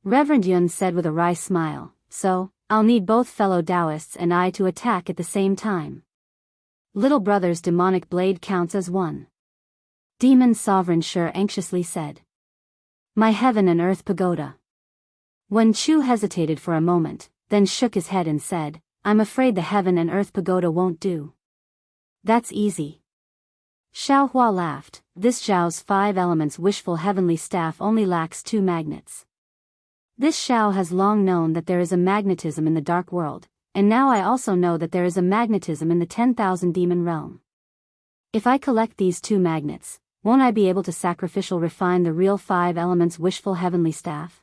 Reverend Yun said with a wry smile, so, I'll need both fellow Daoists and I to attack at the same time. Little brother's demonic blade counts as one. Demon Sovereign Shi anxiously said. My heaven and earth pagoda. Wen Chu hesitated for a moment, then shook his head and said, I'm afraid the heaven and earth pagoda won't do. That's easy. Xiao Hua laughed. This Zhao's 5 elements wishful heavenly staff only lacks 2 magnets. This Xiao has long known that there is a magnetism in the dark world, and now I also know that there is a magnetism in the 10,000 demon realm. If I collect these 2 magnets, won't I be able to sacrificial refine the real 5 elements wishful heavenly staff?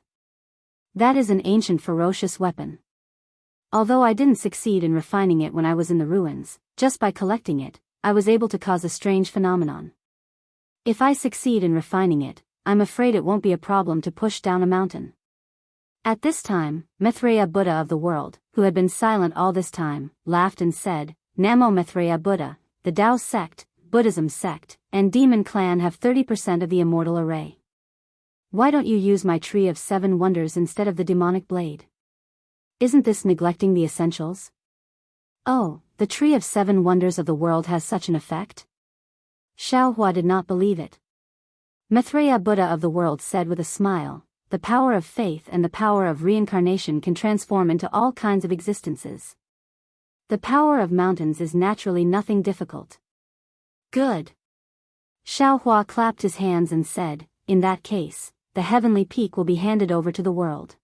That is an ancient ferocious weapon. Although I didn't succeed in refining it when I was in the ruins, just by collecting it, I was able to cause a strange phenomenon. If I succeed in refining it, I'm afraid it won't be a problem to push down a mountain. At this time, Maitreya Buddha of the world, who had been silent all this time, laughed and said, Namo Maitreya Buddha, the Tao sect, Buddhism sect, and Demon clan have 30% of the immortal array. Why don't you use my tree of 7 wonders instead of the demonic blade? Isn't this neglecting the essentials? Oh, the tree of 7 wonders of the world has such an effect? Xiao Hua did not believe it. Maitreya Buddha of the world said with a smile, the power of faith and the power of reincarnation can transform into all kinds of existences. The power of mountains is naturally nothing difficult. Good. Xiao Hua clapped his hands and said, in that case, the heavenly peak will be handed over to the world.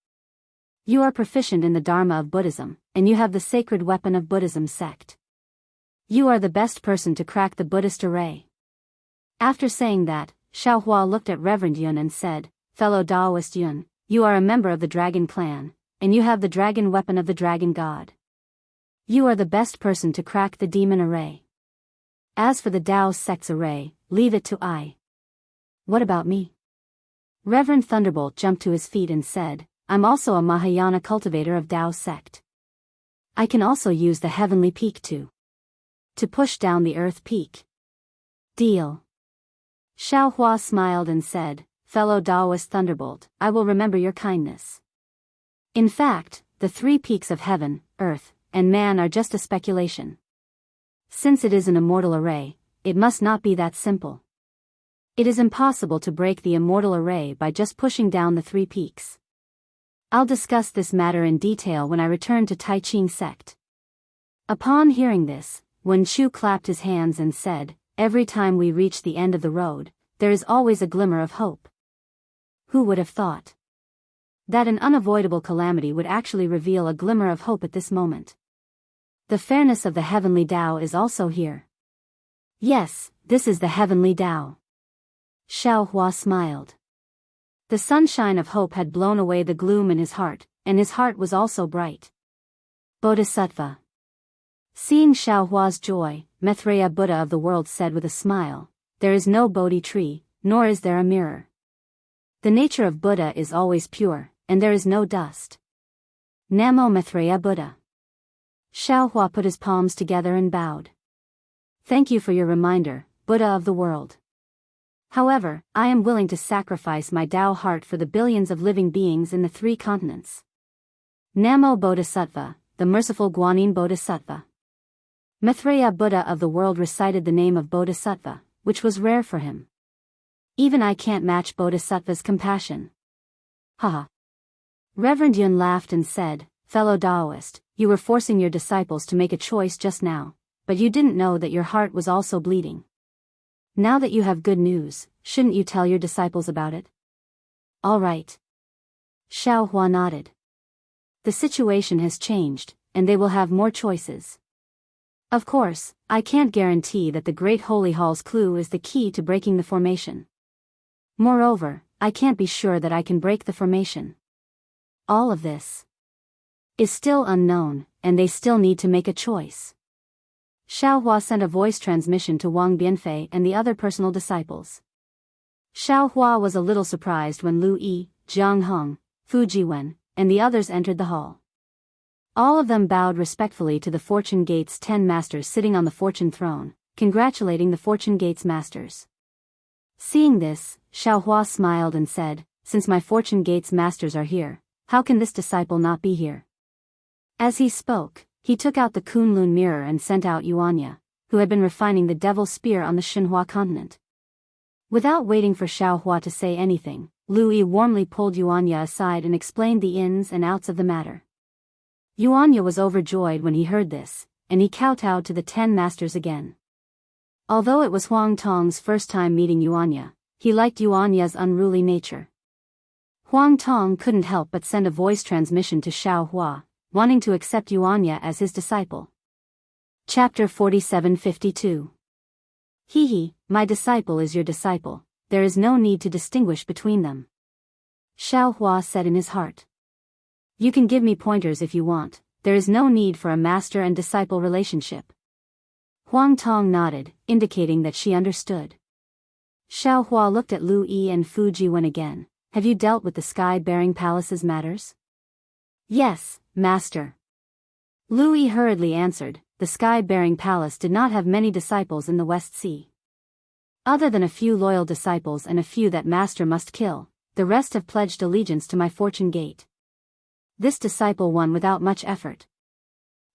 You are proficient in the Dharma of Buddhism, and you have the sacred weapon of Buddhism sect. You are the best person to crack the Buddhist array. After saying that, Xiao Hua looked at Reverend Yun and said, Fellow Daoist Yun, you are a member of the Dragon clan, and you have the dragon weapon of the Dragon God. You are the best person to crack the demon array. As for the Dao sect's array, leave it to I. What about me? Reverend Thunderbolt jumped to his feet and said, I'm also a Mahayana cultivator of Dao sect. I can also use the heavenly peak to push down the earth peak. Deal. Xiao Hua smiled and said, Fellow Daoist Thunderbolt, I will remember your kindness. In fact, the 3 peaks of heaven, earth, and man are just a speculation. Since it is an immortal array, it must not be that simple. It is impossible to break the immortal array by just pushing down the 3 peaks. I'll discuss this matter in detail when I return to Tai Ching sect. Upon hearing this, Wen Chu clapped his hands and said, every time we reach the end of the road, there is always a glimmer of hope. Who would have thought that an unavoidable calamity would actually reveal a glimmer of hope at this moment? The fairness of the heavenly Tao is also here. Yes, this is the heavenly Tao. Xiao Hua smiled. The sunshine of hope had blown away the gloom in his heart, and his heart was also bright. Bodhisattva. Seeing Xiao Hua's joy, Maitreya Buddha of the world said with a smile, there is no Bodhi tree, nor is there a mirror. The nature of Buddha is always pure, and there is no dust. Namo Maitreya Buddha. Xiao Hua put his palms together and bowed. Thank you for your reminder, Buddha of the world. However, I am willing to sacrifice my Tao heart for the billions of living beings in the 3 continents. Namo Bodhisattva, the merciful Guanyin Bodhisattva. Maitreya Buddha of the world recited the name of Bodhisattva, which was rare for him. Even I can't match Bodhisattva's compassion. Haha. Reverend Yun laughed and said, Fellow Daoist, you were forcing your disciples to make a choice just now, but you didn't know that your heart was also bleeding. Now that you have good news, shouldn't you tell your disciples about it? All right. Xiao Hua nodded. The situation has changed, and they will have more choices. Of course, I can't guarantee that the Great Holy Hall's clue is the key to breaking the formation. Moreover, I can't be sure that I can break the formation. All of this is still unknown, and they still need to make a choice. Xiao Hua sent a voice transmission to Wang Bianfei and the other personal disciples. Xiao Hua was a little surprised when Lu Yi, Jiang Hong, Fu Jiwen, and the others entered the hall. All of them bowed respectfully to the Fortune Gate's 10 masters sitting on the Fortune throne, congratulating the Fortune Gate's masters. Seeing this, Xiaohua smiled and said, "Since my fortune gate's masters are here, how can this disciple not be here?" As he spoke, he took out the Kunlun mirror and sent out Yuanya, who had been refining the devil's spear on the Xinhua continent. Without waiting for Xiaohua to say anything, Lu Yi warmly pulled Yuanya aside and explained the ins and outs of the matter. Yuanya was overjoyed when he heard this, and he kowtowed to the 10 masters again. Although it was Huang Tong's first time meeting Yuanya, he liked Yuanya's unruly nature. Huang Tong couldn't help but send a voice transmission to Xiaohua, wanting to accept Yuanya as his disciple. Chapter 47-52. Hehe, my disciple is your disciple, there is no need to distinguish between them. Xiaohua said in his heart. You can give me pointers if you want, there is no need for a master and disciple relationship. Huang Tong nodded, indicating that she understood. Xiaohua looked at Lu Yi and Fu Jiwen again. Have you dealt with the sky-bearing palace's matters? Yes, master. Lu Yi hurriedly answered. The sky-bearing palace did not have many disciples in the West Sea. Other than a few loyal disciples and a few that master must kill, the rest have pledged allegiance to my fortune gate. This disciple won without much effort.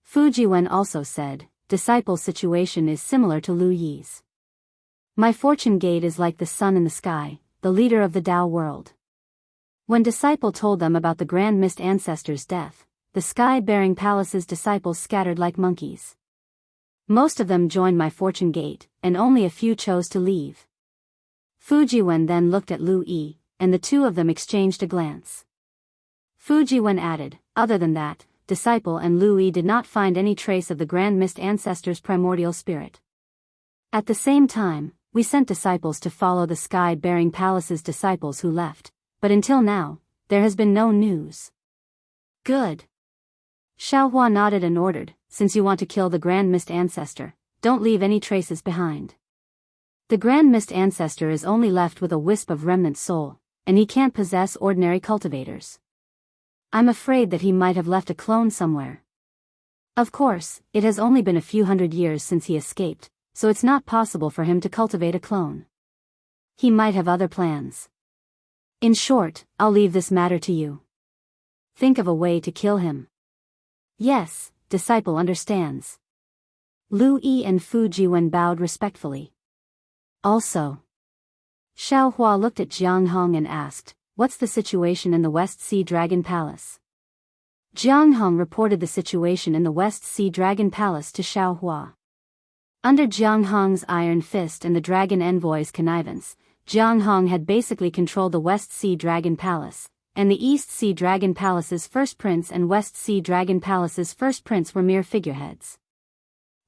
Fu Jiwen also said, disciple's situation is similar to Lu Yi's. My fortune gate is like the sun in the sky, the leader of the Tao world. When disciple told them about the Grand Mist ancestor's death, the sky-bearing palace's disciples scattered like monkeys. Most of them joined my fortune gate, and only a few chose to leave. Fu Jiwen then looked at Lu Yi, and the two of them exchanged a glance. Fu Jiwen added, other than that, disciple and Lu Yi did not find any trace of the Grand Mist ancestor's primordial spirit. At the same time, we sent disciples to follow the sky-bearing palace's disciples who left, but until now, there has been no news. Good. Xiaohua nodded and ordered, since you want to kill the Grand Mist ancestor, don't leave any traces behind. The Grand Mist ancestor is only left with a wisp of remnant soul, and he can't possess ordinary cultivators. I'm afraid that he might have left a clone somewhere. Of course, it has only been a few hundred years since he escaped, so it's not possible for him to cultivate a clone. He might have other plans. In short, I'll leave this matter to you. Think of a way to kill him. Yes, disciple understands. Lu Yi and Fu Jiwen bowed respectfully. Also, Xiaohua looked at Jianghu and asked, what's the situation in the West Sea Dragon Palace? Jianghu reported the situation in the West Sea Dragon Palace to Xiaohua. Under Jianghu's iron fist and the Dragon Envoy's connivance, Jianghu had basically controlled the West Sea Dragon Palace, and the East Sea Dragon Palace's first prince and West Sea Dragon Palace's first prince were mere figureheads.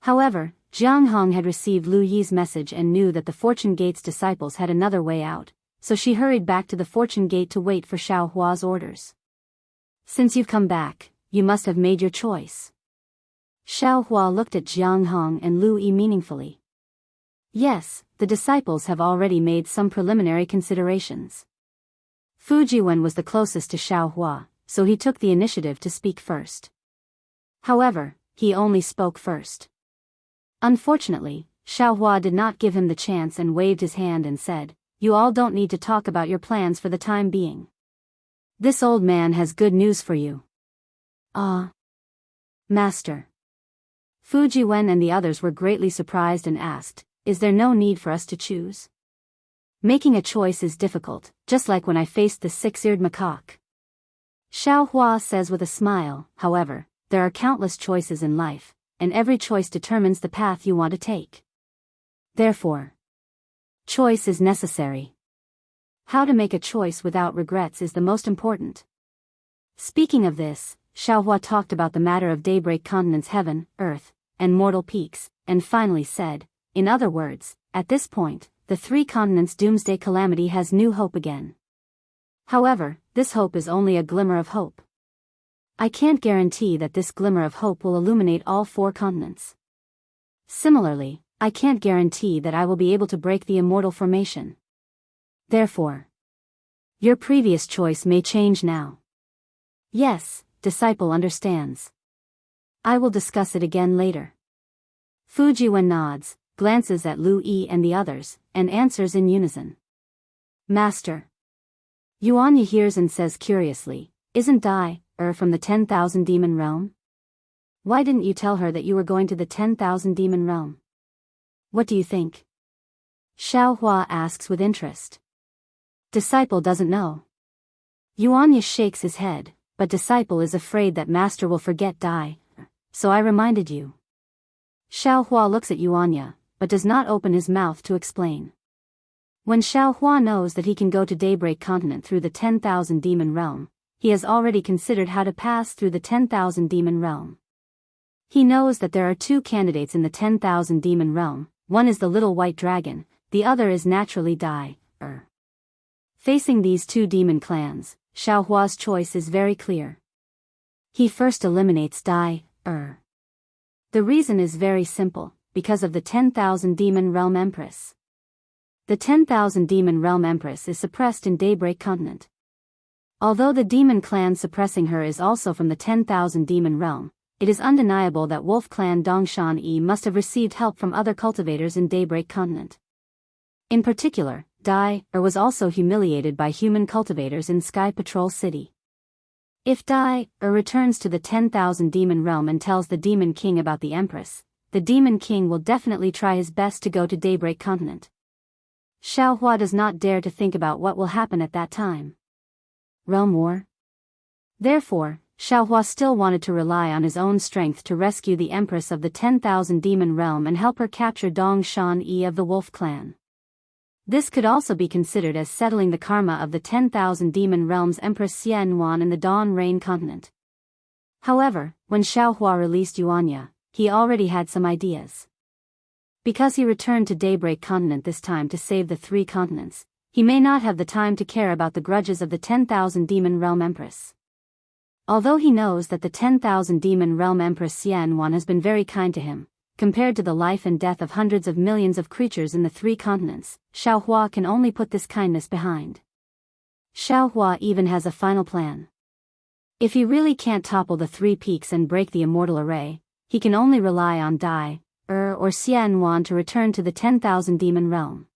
However, Jianghu had received Lu Yi's message and knew that the Fortune Gate's disciples had another way out, so she hurried back to the Fortune Gate to wait for Xiaohua's orders. Since you've come back, you must have made your choice. Xiaohua looked at Jianghu and Lu Yi meaningfully. Yes, the disciples have already made some preliminary considerations. Fu Jiwen was the closest to Xiaohua, so he took the initiative to speak first. However, he only spoke first. Unfortunately, Xiaohua did not give him the chance and waved his hand and said, you all don't need to talk about your plans for the time being. This old man has good news for you. Ah. Master. Fu Jiwen and the others were greatly surprised and asked, is there no need for us to choose? Making a choice is difficult, just like when I faced the six-eared macaque. Xiaohua says with a smile, however, there are countless choices in life, and every choice determines the path you want to take. Therefore, choice is necessary. How to make a choice without regrets is the most important. Speaking of this, Xiaohua talked about the matter of daybreak continents heaven, earth, and mortal peaks, and finally said, in other words, at this point, the 3 continents' doomsday calamity has new hope again. However, this hope is only a glimmer of hope. I can't guarantee that this glimmer of hope will illuminate all 4 continents. Similarly, I can't guarantee that I will be able to break the immortal formation. Therefore, your previous choice may change now. Yes, disciple understands. I will discuss it again later. Fu Jiwen nods, glances at Lu Yi and the others, and answers in unison. Master. Yuanya hears and says curiously, isn't Dai, from the 10,000 demon realm? Why didn't you tell her that you were going to the 10,000 demon realm? What do you think? Xiaohua asks with interest. Disciple doesn't know. Yuanya shakes his head, but Disciple is afraid that Master will forget Dai, so I reminded you. Xiaohua looks at Yuanya, but does not open his mouth to explain. When Xiaohua knows that he can go to Daybreak Continent through the 10,000 demon realm, he has already considered how to pass through the 10,000 demon realm. He knows that there are two candidates in the 10,000 demon realm, one is the little white dragon, the other is naturally Dai. Facing these two demon clans, Xiaohua's choice is very clear. He first eliminates Dai. The reason is very simple, because of the 10,000 demon realm empress. The 10,000 demon realm empress is suppressed in Daybreak Continent. Although the demon clan suppressing her is also from the 10,000 demon realm, it is undeniable that Wolf Clan Dongshan Yi must have received help from other cultivators in Daybreak Continent. In particular, Dai was also humiliated by human cultivators in Sky Patrol City. If Dai returns to the 10,000 demon realm and tells the Demon King about the Empress, the Demon King will definitely try his best to go to Daybreak Continent. Xiaohua does not dare to think about what will happen at that time. Realm war? Therefore, Xiaohua still wanted to rely on his own strength to rescue the Empress of the 10,000 demon realm and help her capture Dongshan Yi of the Wolf Clan. This could also be considered as settling the karma of the 10,000 demon realm's Empress Xianwan in the Dawn Rain continent. However, when Xiaohua released Yuanya, he already had some ideas. Because he returned to Daybreak Continent this time to save the three continents, he may not have the time to care about the grudges of the 10,000 demon realm empress. Although he knows that the 10,000 demon realm empress Xianwan has been very kind to him, compared to the life and death of hundreds of millions of creatures in the three continents, Xiaohua can only put this kindness behind. Xiaohua even has a final plan. If he really can't topple the three peaks and break the immortal array, he can only rely on Dai, or Xianwan to return to the 10,000 demon realm.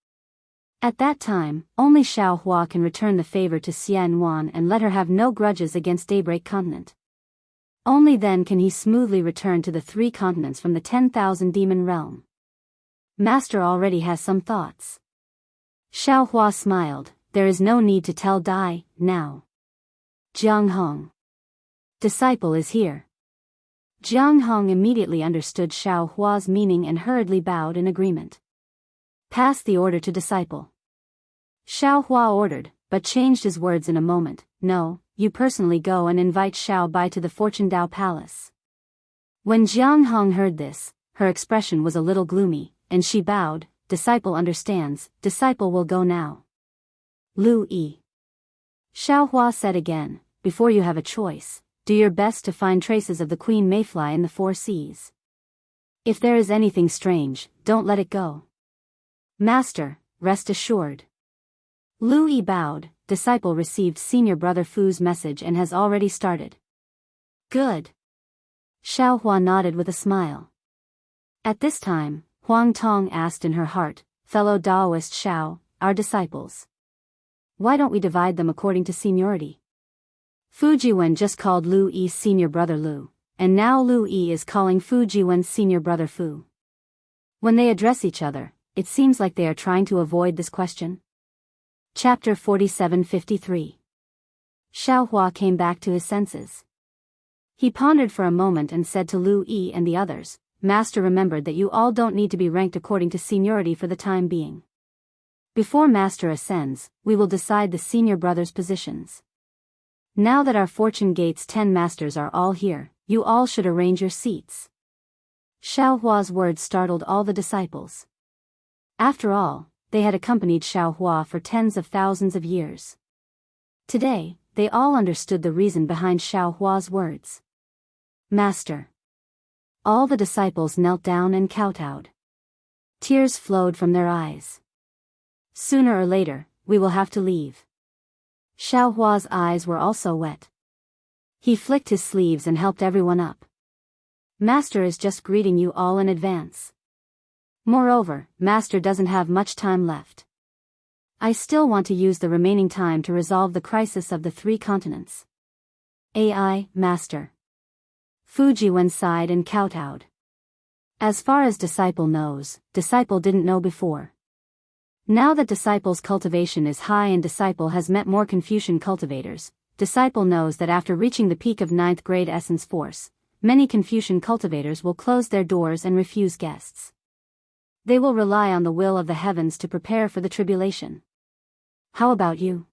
At that time, only Xiaohua can return the favor to Xianwan and let her have no grudges against Daybreak Continent. Only then can he smoothly return to the three continents from the 10,000 demon realm. Master already has some thoughts. Xiaohua smiled, there is no need to tell Dai, now. Jianghu. Disciple is here. Jianghu immediately understood Xiaohua's meaning and hurriedly bowed in agreement. Pass the order to Disciple. Xiaohua ordered, but changed his words in a moment. No, you personally go and invite Xiao Bai to the Fortune Dao Palace. When Jianghu heard this, her expression was a little gloomy, and she bowed. Disciple understands, Disciple will go now. Lu Yi. Xiaohua said again, before you have a choice, do your best to find traces of the Queen Mayfly in the four seas. If there is anything strange, don't let it go. Master, rest assured. Lu Yi bowed. Disciple received Senior Brother Fu's message and has already started. Good. Xiaohua nodded with a smile. At this time, Huang Tong asked in her heart, fellow Daoist Xiao, our disciples. Why don't we divide them according to seniority? Fu Jiwen just called Lu Yi's senior brother Lu, and now Lu Yi is calling Fu Jiwen's senior brother Fu. When they address each other, it seems like they are trying to avoid this question. Chapter 47-53. Xiaohua came back to his senses. He pondered for a moment and said to Lu Yi and the others, Master remembered that you all don't need to be ranked according to seniority for the time being. Before Master ascends, we will decide the senior brothers' positions. Now that our Fortune Gate's 10 masters are all here, you all should arrange your seats. Xiaohua's words startled all the disciples. After all, they had accompanied Xiaohua for tens of thousands of years. Today, they all understood the reason behind Xiaohua's words. Master. All the disciples knelt down and kowtowed. Tears flowed from their eyes. Sooner or later, we will have to leave. Xiaohua's eyes were also wet. He flicked his sleeves and helped everyone up. Master is just greeting you all in advance. Moreover, Master doesn't have much time left. I still want to use the remaining time to resolve the crisis of the 3 continents. AI, Master. Fujiwen sighed and kowtowed. As far as Disciple knows, Disciple didn't know before. Now that Disciple's cultivation is high and Disciple has met more Confucian cultivators, Disciple knows that after reaching the peak of 9th grade essence force, many Confucian cultivators will close their doors and refuse guests. They will rely on the will of the heavens to prepare for the tribulation. How about you?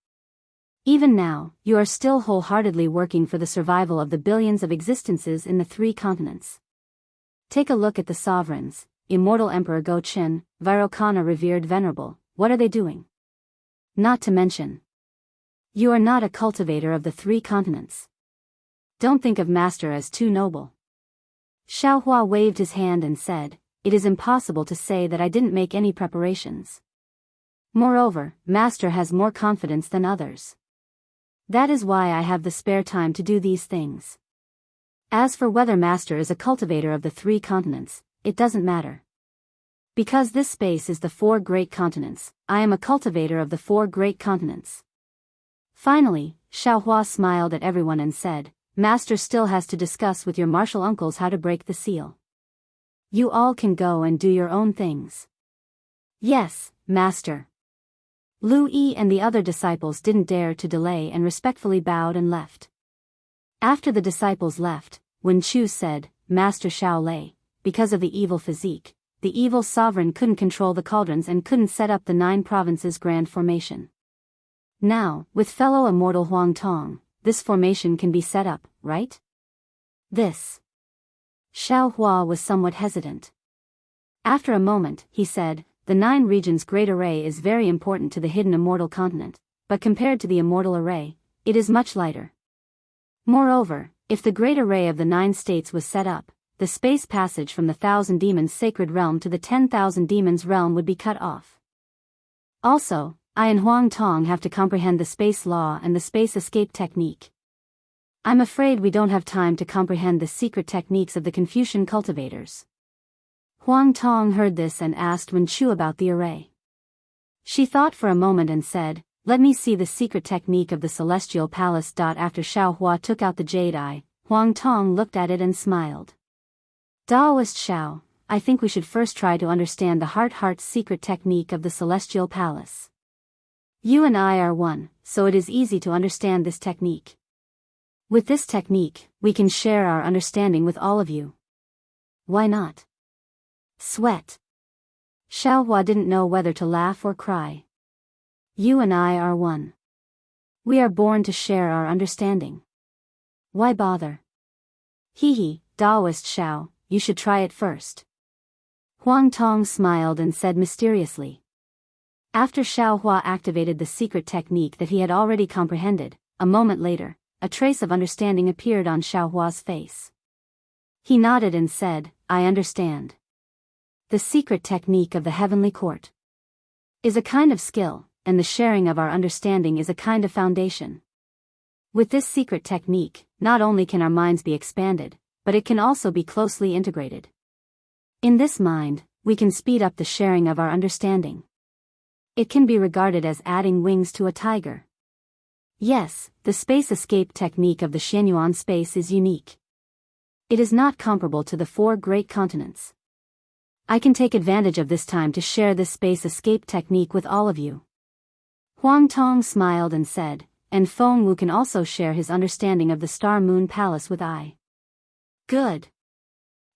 Even now, you are still wholeheartedly working for the survival of the billions of existences in the 3 continents. Take a look at the sovereigns, Immortal Emperor Go Qin, Virokana Revered Venerable, what are they doing? Not to mention, you are not a cultivator of the 3 continents. Don't think of Master as too noble. Xiaohua waved his hand and said, it is impossible to say that I didn't make any preparations. Moreover, Master has more confidence than others. That is why I have the spare time to do these things. As for whether Master is a cultivator of the 3 continents, it doesn't matter. Because this space is the 4 great continents, I am a cultivator of the 4 great continents. Finally, Xiaohua smiled at everyone and said, Master still has to discuss with your martial uncles how to break the seal. You all can go and do your own things. Yes, Master. Lu Yi and the other disciples didn't dare to delay and respectfully bowed and left. After the disciples left, Wen Chu said, Master Shaolei, because of the evil physique, the evil sovereign couldn't control the cauldrons and couldn't set up the 9 provinces grand formation. Now, with fellow immortal Huang Tong, this formation can be set up, right? This. Xiaohua was somewhat hesitant. After a moment, he said, the 9 regions great array is very important to the hidden immortal continent, but compared to the immortal array, it is much lighter. Moreover, if the great array of the 9 states was set up, the space passage from the 1,000 demons sacred realm to the 10,000 demons realm would be cut off. Also, I and Huang Tong have to comprehend the space law and the space escape technique. I'm afraid we don't have time to comprehend the secret techniques of the Confucian cultivators. Huang Tong heard this and asked Wen Chu about the array. She thought for a moment and said, let me see the secret technique of the celestial palace. After Xiaohua took out the jade eye, Huang Tong looked at it and smiled. Daoist Xiao, I think we should first try to understand the heart's secret technique of the celestial palace. You and I are one, so it is easy to understand this technique. With this technique, we can share our understanding with all of you. Why not? Sweat. Xiaohua didn't know whether to laugh or cry. You and I are one. We are born to share our understanding. Why bother? Hee, Daoist Xiao, you should try it first. Huang Tong smiled and said mysteriously. After Xiaohua activated the secret technique that he had already comprehended, a moment later, a trace of understanding appeared on Xiaohua's face. He nodded and said, I understand. The secret technique of the heavenly court is a kind of skill, and the sharing of our understanding is a kind of foundation. With this secret technique, not only can our minds be expanded, but it can also be closely integrated. In this mind, we can speed up the sharing of our understanding. It can be regarded as adding wings to a tiger. Yes, the space escape technique of the Xianyuan space is unique. It is not comparable to the 4 great continents. I can take advantage of this time to share this space escape technique with all of you. Huang Tong smiled and said, and Feng Wu can also share his understanding of the Star Moon Palace with I. Good.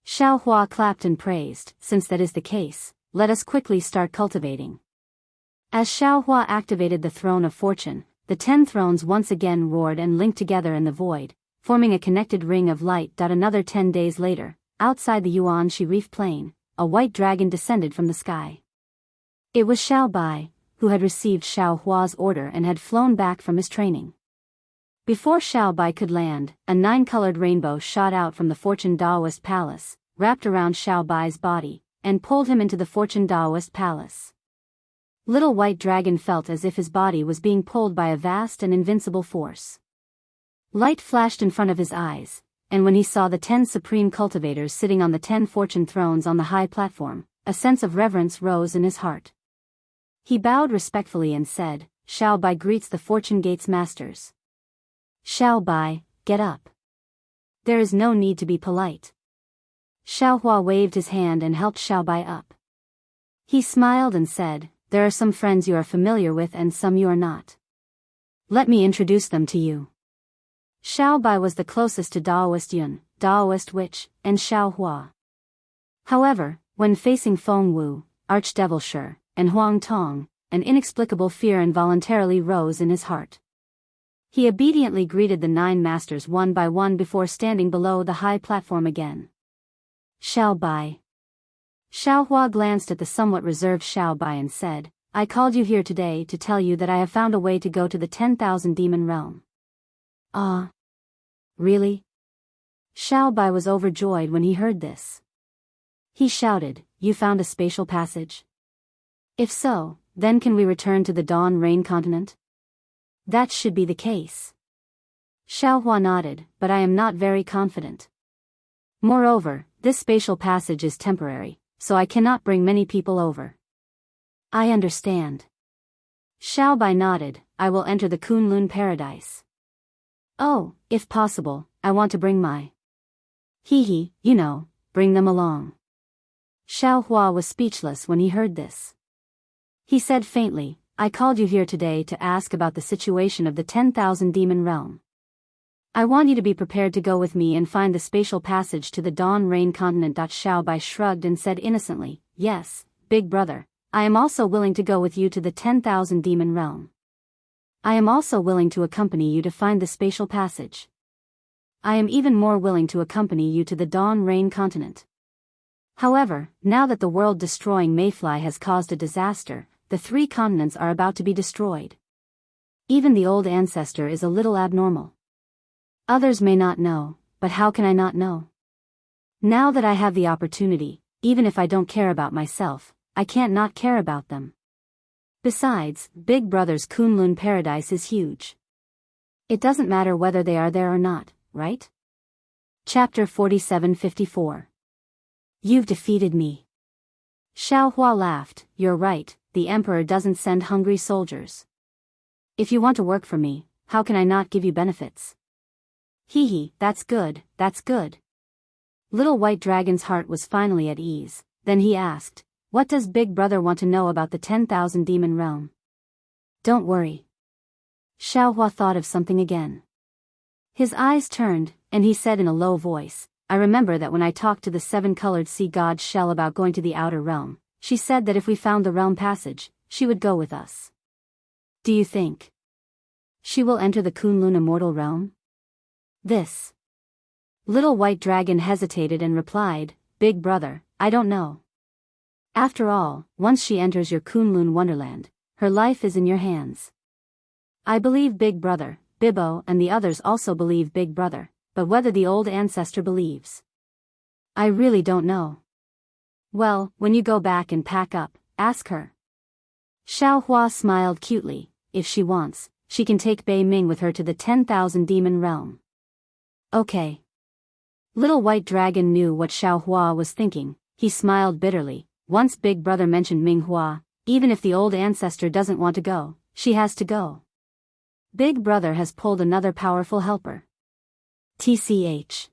Xiaohua clapped and praised, since that is the case, let us quickly start cultivating. As Xiaohua activated the Throne of Fortune, the 10 thrones once again roared and linked together in the void, forming a connected ring of light. Another 10 days later, outside the Yuanxi Reef Plain, a white dragon descended from the sky. It was Xiao Bai, who had received Xiaohua's order and had flown back from his training. Before Xiao Bai could land, a 9-colored rainbow shot out from the Fortune Daoist Palace, wrapped around Xiao Bai's body, and pulled him into the Fortune Daoist Palace. Little White Dragon felt as if his body was being pulled by a vast and invincible force. Light flashed in front of his eyes, and when he saw the 10 supreme cultivators sitting on the 10 fortune thrones on the high platform, a sense of reverence rose in his heart. He bowed respectfully and said, Xiao Bai greets the Fortune Gate's masters. Xiao Bai, get up. There is no need to be polite. Xiao Hua waved his hand and helped Xiao Bai up. He smiled and said, there are some friends you are familiar with and some you are not. Let me introduce them to you. Xiao Bai was the closest to Daoist Yun, Daoist Witch, and Xiao Hua. However, when facing Feng Wu, Archdevil Shi, and Huang Tong, an inexplicable fear involuntarily rose in his heart. He obediently greeted the 9 masters one by one before standing below the high platform again. Xiao Bai. Xiao Hua glanced at the somewhat reserved Xiao Bai and said, I called you here today to tell you that I have found a way to go to the 10,000 demon realm. Ah. Really? Xiao Bai was overjoyed when he heard this. He shouted, you found a spatial passage? If so, then can we return to the Dawn Rain continent? That should be the case. Xiao Hua nodded, but I am not very confident. Moreover, this spatial passage is temporary, so I cannot bring many people over. I understand. Xiao Bai nodded, I will enter the Kunlun paradise. Oh, if possible, I want to bring my... you know, bring them along. Xiao Hua was speechless when he heard this. He said faintly, I called you here today to ask about the situation of the 10,000 demon realm. I want you to be prepared to go with me and find the spatial passage to the Dawn Rain continent. Xiao Bai shrugged and said innocently, yes, big brother, I am also willing to go with you to the 10,000 demon realm. I am also willing to accompany you to find the spatial passage. I am even more willing to accompany you to the Dawn Rain continent. However, now that the world-destroying mayfly has caused a disaster, the 3 continents are about to be destroyed. Even the old ancestor is a little abnormal. Others may not know, but how can I not know? Now that I have the opportunity, even if I don't care about myself, I can't not care about them. Besides, Big Brother's Kunlun paradise is huge. It doesn't matter whether they are there or not, right? Chapter 47-54. You've defeated me. Xiao Hua laughed, you're right, the emperor doesn't send hungry soldiers. If you want to work for me, how can I not give you benefits? That's good, that's good. Little White Dragon's heart was finally at ease, then he asked, what does Big Brother want to know about the 10,000 demon realm? Don't worry. Xiao Hua thought of something again. His eyes turned, and he said in a low voice, I remember that when I talked to the 7-colored sea god Shell about going to the outer realm, she said that if we found the realm passage, she would go with us. Do you think she will enter the Kunlun immortal realm? This. Little White Dragon hesitated and replied, Big Brother, I don't know. After all, once she enters your Kunlun wonderland, her life is in your hands. I believe Big Brother, Bibbo and the others also believe Big Brother, but whether the old ancestor believes, I really don't know. Well, when you go back and pack up, ask her. Xiao Hua smiled cutely, if she wants, she can take Bei Ming with her to the 10,000 demon realm. Okay. Little White Dragon knew what Xiao Hua was thinking, he smiled bitterly, once Big Brother mentioned Ming Hua, even if the old ancestor doesn't want to go, she has to go. Big Brother has pulled another powerful helper. TCH.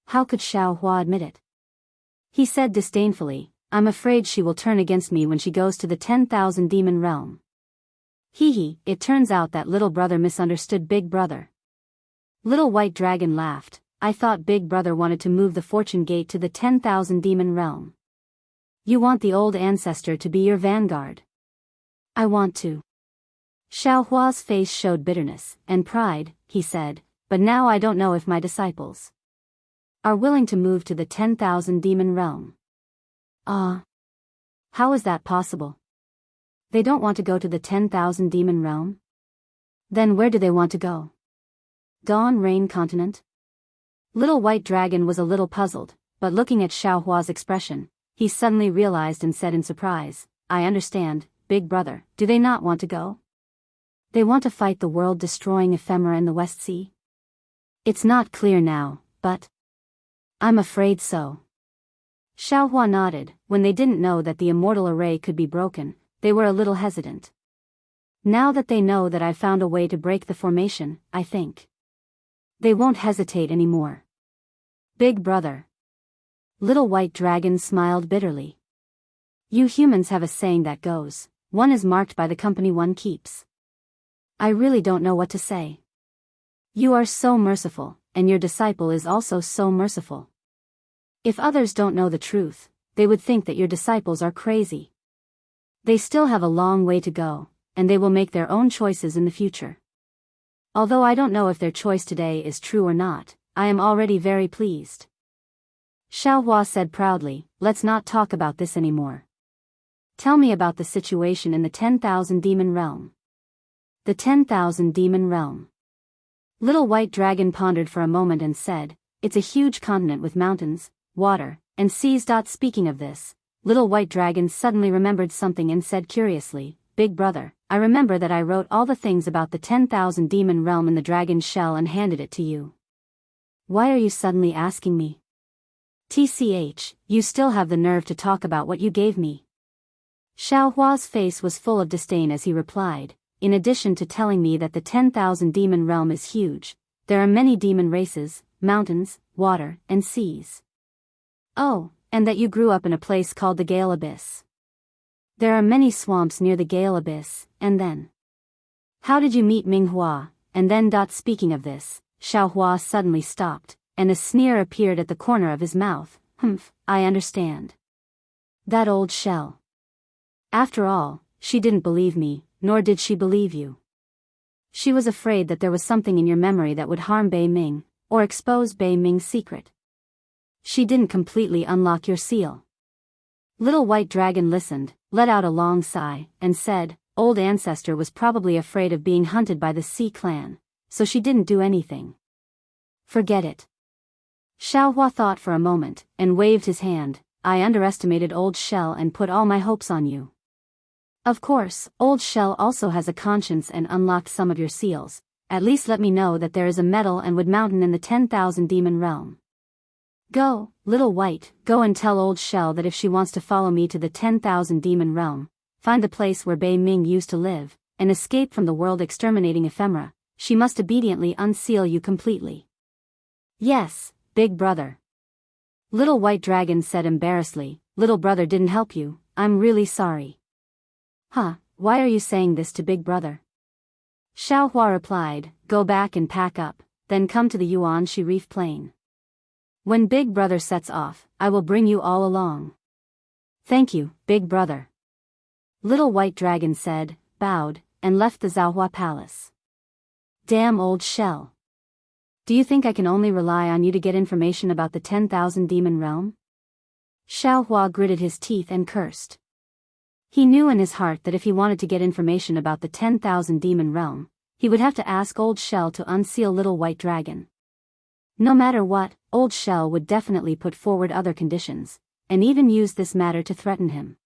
How could Xiao Hua admit it? He said disdainfully, I'm afraid she will turn against me when she goes to the 10,000 demon realm. It turns out that Little Brother misunderstood Big Brother. Little White Dragon laughed, I thought Big Brother wanted to move the fortune gate to the 10,000 demon realm. You want the old ancestor to be your vanguard. I want to. Xiao Hua's face showed bitterness and pride, he said, but now I don't know if my disciples are willing to move to the 10,000 demon realm. How is that possible? They don't want to go to the 10,000 demon realm? Then where do they want to go? Dawn Rain continent? Little White Dragon was a little puzzled, but looking at Xiao Hua's expression, he suddenly realized and said in surprise, I understand, Big Brother, do they not want to go? They want to fight the world-destroying ephemera in the West Sea? It's not clear now, but I'm afraid so. Xiao Hua nodded, when they didn't know that the immortal array could be broken, they were a little hesitant. Now that they know that I've found a way to break the formation, I think they won't hesitate anymore. Big brother. Little White Dragon smiled bitterly. You humans have a saying that goes, one is marked by the company one keeps. I really don't know what to say. You are so merciful, and your disciple is also so merciful. If others don't know the truth, they would think that your disciples are crazy. They still have a long way to go, and they will make their own choices in the future. Although I don't know if their choice today is true or not, I am already very pleased. Xiaohua said proudly, let's not talk about this anymore. Tell me about the situation in the 10,000 Demon Realm. The 10,000 Demon Realm. Little White Dragon pondered for a moment and said, it's a huge continent with mountains, water, and seas. Speaking of this, Little White Dragon suddenly remembered something and said curiously, Big brother, I remember that I wrote all the things about the 10,000 Demon Realm in the dragon's shell and handed it to you. Why are you suddenly asking me? TCH, you still have the nerve to talk about what you gave me. Xiaohua's face was full of disdain as he replied, in addition to telling me that the 10,000 Demon Realm is huge, there are many demon races, mountains, water, and seas. Oh, and that you grew up in a place called the Gale Abyss. There are many swamps near the Gale Abyss, and then? How did you meet Minghua, and then? Speaking of this, Xiaohua suddenly stopped, and a sneer appeared at the corner of his mouth. I understand. That old shell. After all, she didn't believe me, nor did she believe you. She was afraid that there was something in your memory that would harm Bei Ming, or expose Bei Ming's secret. She didn't completely unlock your seal. Little White Dragon listened, let out a long sigh, and said, Old Ancestor was probably afraid of being hunted by the Sea Clan, so she didn't do anything. Forget it. Xiaohua thought for a moment, and waved his hand. I underestimated Old Shell and put all my hopes on you. Of course, Old Shell also has a conscience and unlocked some of your seals. At least let me know that there is a metal and wood mountain in the 10,000 Demon Realm. Go, Little White, go and tell Old Shell that if she wants to follow me to the 10,000 Demon Realm, find the place where Bei Ming used to live, and escape from the world-exterminating ephemera, she must obediently unseal you completely. Yes, Big brother. Little White Dragon said embarrassedly, Little brother didn't help you, I'm really sorry. Why are you saying this to Big brother? Xiaohua replied, go back and pack up, then come to the Yuanshi Reef Plain. When Big brother sets off, I will bring you all along. Thank you, Big brother. Little White Dragon said, bowed, and left the Zhaohua Palace. Damn old shell. Do you think I can only rely on you to get information about the 10,000 Demon Realm? Xiaohua gritted his teeth and cursed. He knew in his heart that if he wanted to get information about the 10,000 Demon Realm, he would have to ask Old Shell to unseal Little White Dragon. No matter what, Old Shell would definitely put forward other conditions, and even use this matter to threaten him.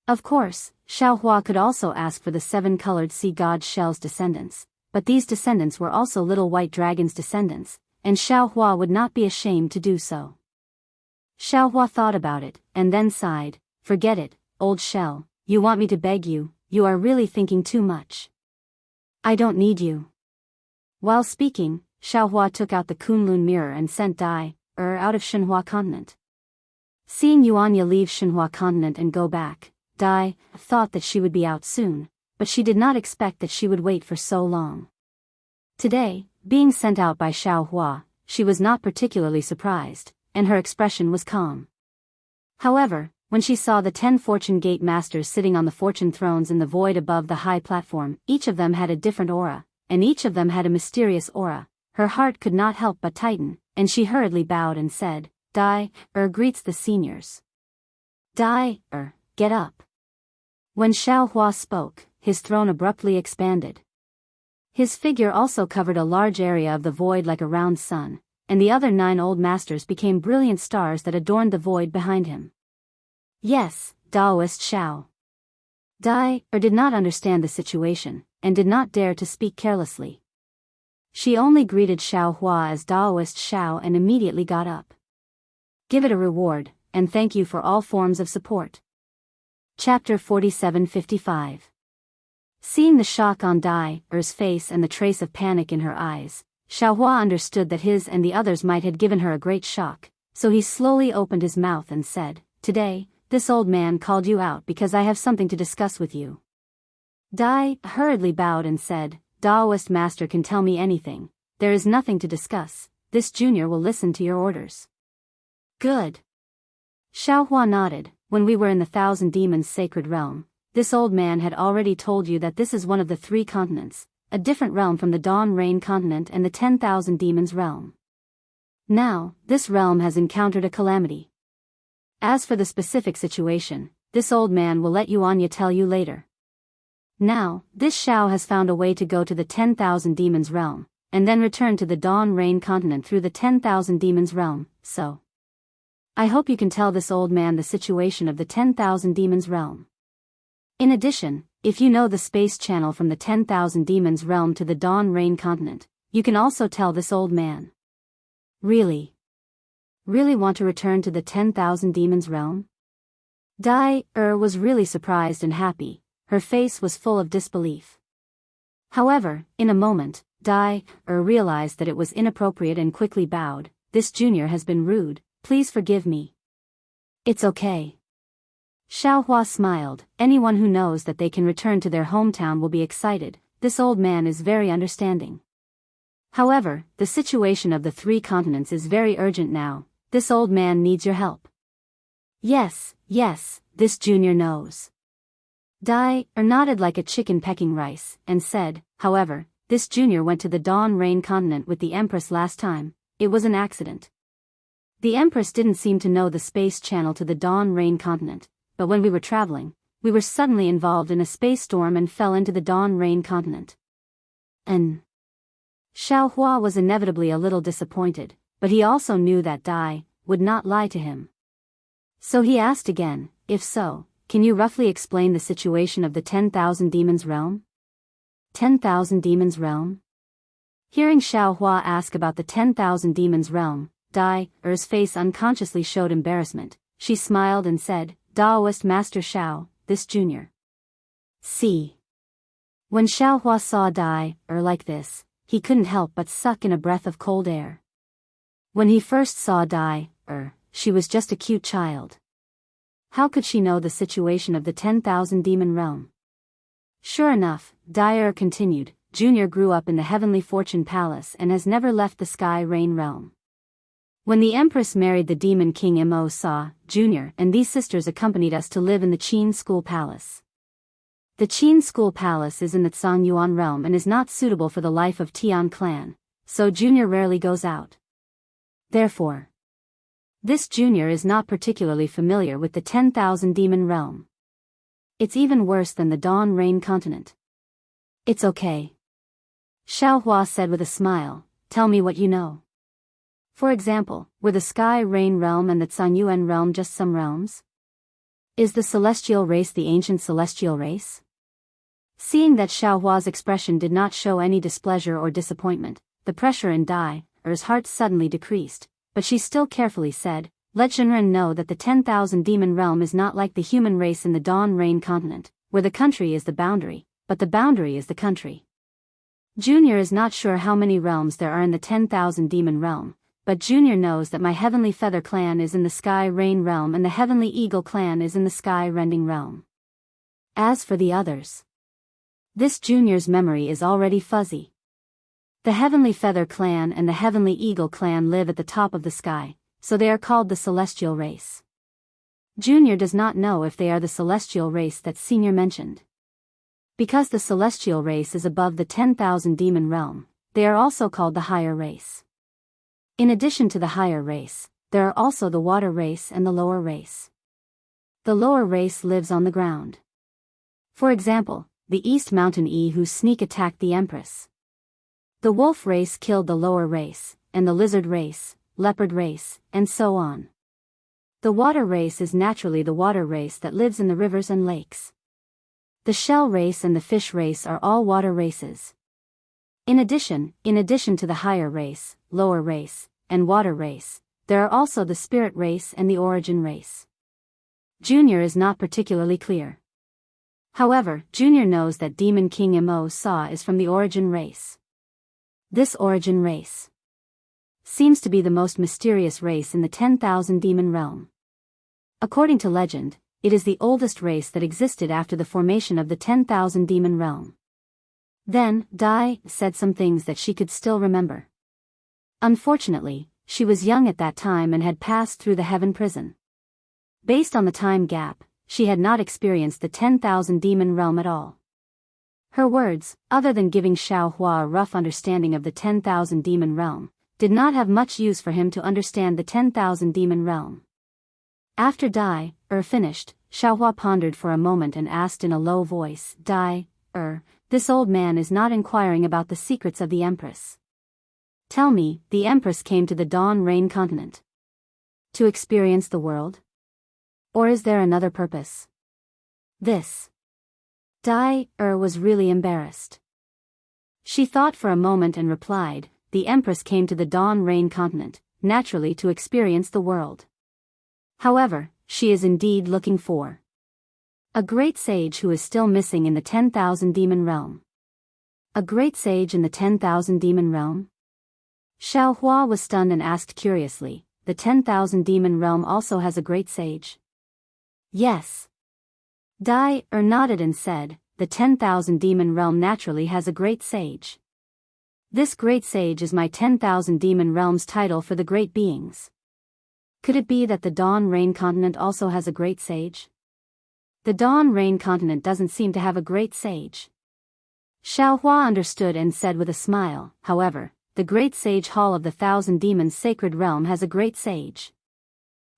Of course, Xiaohua could also ask for the 7-colored sea god Shell's descendants, but these descendants were also Little White Dragon's descendants, and Xiaohua would not be ashamed to do so. Xiaohua thought about it, and then sighed, forget it, Old Shell, you want me to beg you, you are really thinking too much. I don't need you. While speaking, Xiaohua took out the Kunlun mirror and sent Dai out of Shenhua continent. Seeing Yuanya leave Shenhua continent and go back, Dai thought that she would be out soon, but she did not expect that she would wait for so long. Today, being sent out by Xiaohua, she was not particularly surprised, and her expression was calm. However, when she saw the 10 Fortune Gate Masters sitting on the fortune thrones in the void above the high platform, each of them had a different aura, and each of them had a mysterious aura, her heart could not help but tighten, and she hurriedly bowed and said, Dai greets the seniors. Dai get up. When Xiaohua spoke, his throne abruptly expanded. His figure also covered a large area of the void like a round sun, and the other 9 old masters became brilliant stars that adorned the void behind him. Yes, Daoist Xiao. Dai did not understand the situation, and did not dare to speak carelessly. She only greeted Xiaohua as Daoist Xiao and immediately got up. Give it a reward, and thank you for all forms of support. Chapter 47-55. Seeing the shock on Dai's face and the trace of panic in her eyes, Xiaohua understood that his and the others might had given her a great shock, so he slowly opened his mouth and said, "Today, this old man called you out because I have something to discuss with you." Dai hurriedly bowed and said, "Daoist master can tell me anything. There is nothing to discuss. This junior will listen to your orders." "Good." Xiaohua nodded. "When we were in the Thousand Demons sacred realm, this old man had already told you that this is one of the 3 continents, a different realm from the Dawn Rain continent and the 10,000 Demons realm. Now, this realm has encountered a calamity. As for the specific situation, this old man will let Yuanya tell you later. Now, this Xiao has found a way to go to the 10,000 Demons realm, and then return to the Dawn Rain continent through the 10,000 Demons realm, so I hope you can tell this old man the situation of the 10,000 Demons realm. In addition, if you know the space channel from the 10,000 Demons realm to the Dawn Rain continent, you can also tell this old man." Really want to return to the 10,000 Demons realm?" Dai was really surprised and happy. Her face was full of disbelief. However, in a moment, Dai realized that it was inappropriate and quickly bowed. "This junior has been rude. Please forgive me." "It's okay." Xiaohua smiled. "Anyone who knows that they can return to their hometown will be excited. This old man is very understanding. However, the situation of the 3 continents is very urgent now. This old man needs your help." Yes, this junior knows." Dai nodded like a chicken pecking rice, and said, "However, this junior went to the Dawn Rain continent with the Empress last time. It was an accident. The Empress didn't seem to know the space channel to the Dawn Rain continent, but when we were traveling, we were suddenly involved in a space storm and fell into the Dawn Rain continent." And Xiaohua was inevitably a little disappointed, but he also knew that Dai would not lie to him. So he asked again, "If so, can you roughly explain the situation of the 10,000 Demons realm?" 10,000 Demons realm? Hearing Xiaohua ask about the 10,000 Demons realm, Dai's face unconsciously showed embarrassment. She smiled and said, "Daoist Master Xiao, this junior." See. When Xiaohua saw Dai like this, he couldn't help but suck in a breath of cold air. When he first saw Dai she was just a cute child. How could she know the situation of the 10,000 Demon realm? Sure enough, Dai continued, "Junior grew up in the Heavenly Fortune Palace and has never left the Sky Rain realm. When the Empress married the Demon King Mo Sa, Jr. and these sisters accompanied us to live in the Qin School Palace. The Qin School Palace is in the Zhangyuan realm and is not suitable for the life of Tian clan, so Junior rarely goes out. Therefore, this junior is not particularly familiar with the 10,000 Demon realm. It's even worse than the Dawn Rain continent." "It's okay," Xiaohua said with a smile. "Tell me what you know. For example, were the Sky Rain realm and the Zhangyuan realm just some realms? Is the celestial race the ancient celestial race?" Seeing that Xiaohua's expression did not show any displeasure or disappointment, the pressure in Dai's heart suddenly decreased, but she still carefully said, "Let Zhenren know that the 10,000 Demon realm is not like the human race in the Dawn Rain continent, where the country is the boundary, but the boundary is the country. Junior is not sure how many realms there are in the 10,000 Demon realm, but Junior knows that my Heavenly Feather clan is in the Sky Rain realm and the Heavenly Eagle clan is in the Sky Rending realm. As for the others, this Junior's memory is already fuzzy. The Heavenly Feather clan and the Heavenly Eagle clan live at the top of the sky, so they are called the Celestial race. Junior does not know if they are the Celestial race that Senior mentioned. Because the Celestial race is above the 10,000 Demon realm, they are also called the Higher race. In addition to the Higher race, there are also the Water race and the Lower race. The Lower race lives on the ground. For example, the East Mountain whose sneak attacked the Empress. The Wolf race killed the Lower race, and the Lizard race, Leopard race, and so on. The Water race is naturally the water race that lives in the rivers and lakes. The Shell race and the Fish race are all water races. In addition to the Higher race, Lower race, and Water race, there are also the Spirit race and the Origin race. Junior is not particularly clear. However, Junior knows that Demon King Mo Sa is from the origin race. This origin race seems to be the most mysterious race in the 10,000 demon realm. According to legend, it is the oldest race that existed after the formation of the 10,000 demon realm. Then, Dai said some things that she could still remember. Unfortunately, she was young at that time and had passed through the heaven prison. Based on the time gap, she had not experienced the 10,000 demon realm at all. Her words, other than giving Xiao Hua a rough understanding of the 10,000 demon realm, did not have much use for him to understand the 10,000 demon realm. After Dai finished, Xiao Hua pondered for a moment and asked in a low voice, Dai, this old man is not inquiring about the secrets of the Empress. Tell me, the Empress came to the Dawn Rain continent to experience the world? Or is there another purpose? This. Dai was really embarrassed. She thought for a moment and replied, the Empress came to the Dawn Rain continent, naturally to experience the world. However, she is indeed looking for a great sage who is still missing in the 10,000 demon realm. A great sage in the 10,000 demon realm? Xiao Hua was stunned and asked curiously, the 10,000 demon realm also has a great sage? Yes. Dai nodded and said, the 10,000 demon realm naturally has a great sage. This great sage is my 10,000 demon realm's title for the great beings. Could it be that the Dawn Rain continent also has a great sage? The Dawn Rain continent doesn't seem to have a great sage. Xiao Hua understood and said with a smile, however, the great sage hall of the 1,000 demons sacred realm has a great sage.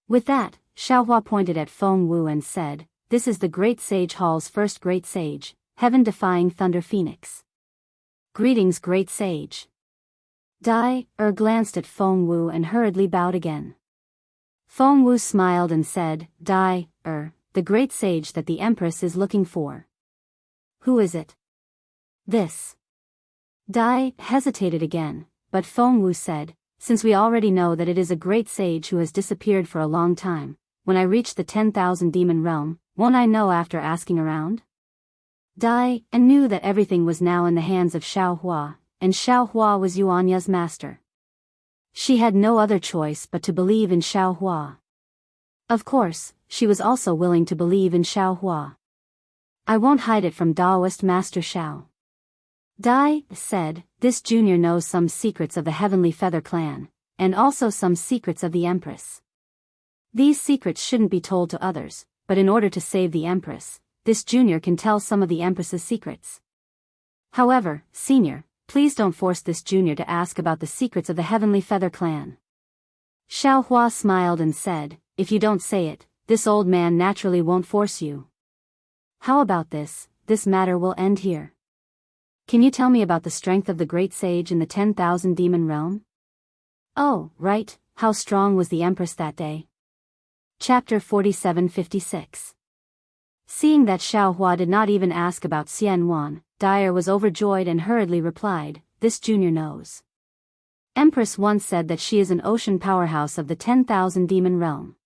With that, Xiao Hua pointed at Feng Wu and said, this is the great sage hall's first great sage, heaven-defying Thunder Phoenix. Greetings, great sage. Dai glanced at Feng Wu and hurriedly bowed again. Feng Wu smiled and said, Dai, the great sage that the Empress is looking for. Who is it? This. Dai hesitated again, but Feng Wu said, since we already know that it is a great sage who has disappeared for a long time, when I reach the 10,000 demon realm, won't I know after asking around? Dai knew that everything was now in the hands of Xiao Hua, and Xiao Hua was Yuanya's master. She had no other choice but to believe in Xiao Hua. Of course, she was also willing to believe in Xiao Hua. I won't hide it from Daoist Master Xiao. Dai said, this junior knows some secrets of the Heavenly Feather Clan, and also some secrets of the Empress. These secrets shouldn't be told to others, but in order to save the Empress, this junior can tell some of the Empress's secrets. However, senior, please don't force this junior to ask about the secrets of the Heavenly Feather Clan. Xiao Hua smiled and said, if you don't say it, this old man naturally won't force you. How about this matter will end here. Can you tell me about the strength of the great sage in the 10,000 demon realm? Oh, right, how strong was the Empress that day? Chapter 47-56. Seeing that Xiao Hua did not even ask about Xian Wan, Dai was overjoyed and hurriedly replied, this junior knows. Empress once said that she is an ocean powerhouse of the 10,000 demon realm.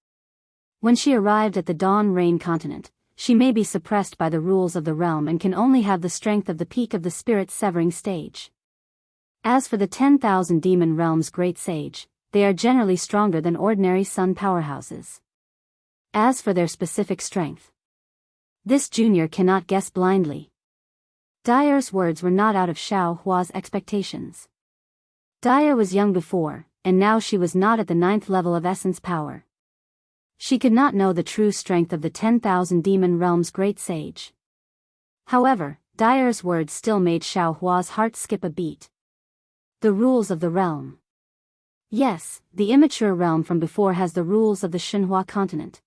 When she arrived at the Dawn Rain continent, she may be suppressed by the rules of the realm and can only have the strength of the peak of the spirit severing stage. As for the 10,000 demon realm's great sage, they are generally stronger than ordinary sun powerhouses. As for their specific strength, this junior cannot guess blindly. Dai's words were not out of Xiao Hua's expectations. Dai was young before, and now she was not at the 9th level of essence power. She could not know the true strength of the 10,000 demon realm's great sage. However, Dai's words still made Xiao Hua's heart skip a beat. The rules of the realm. Yes, the immature realm from before has the rules of the Xinhua continent.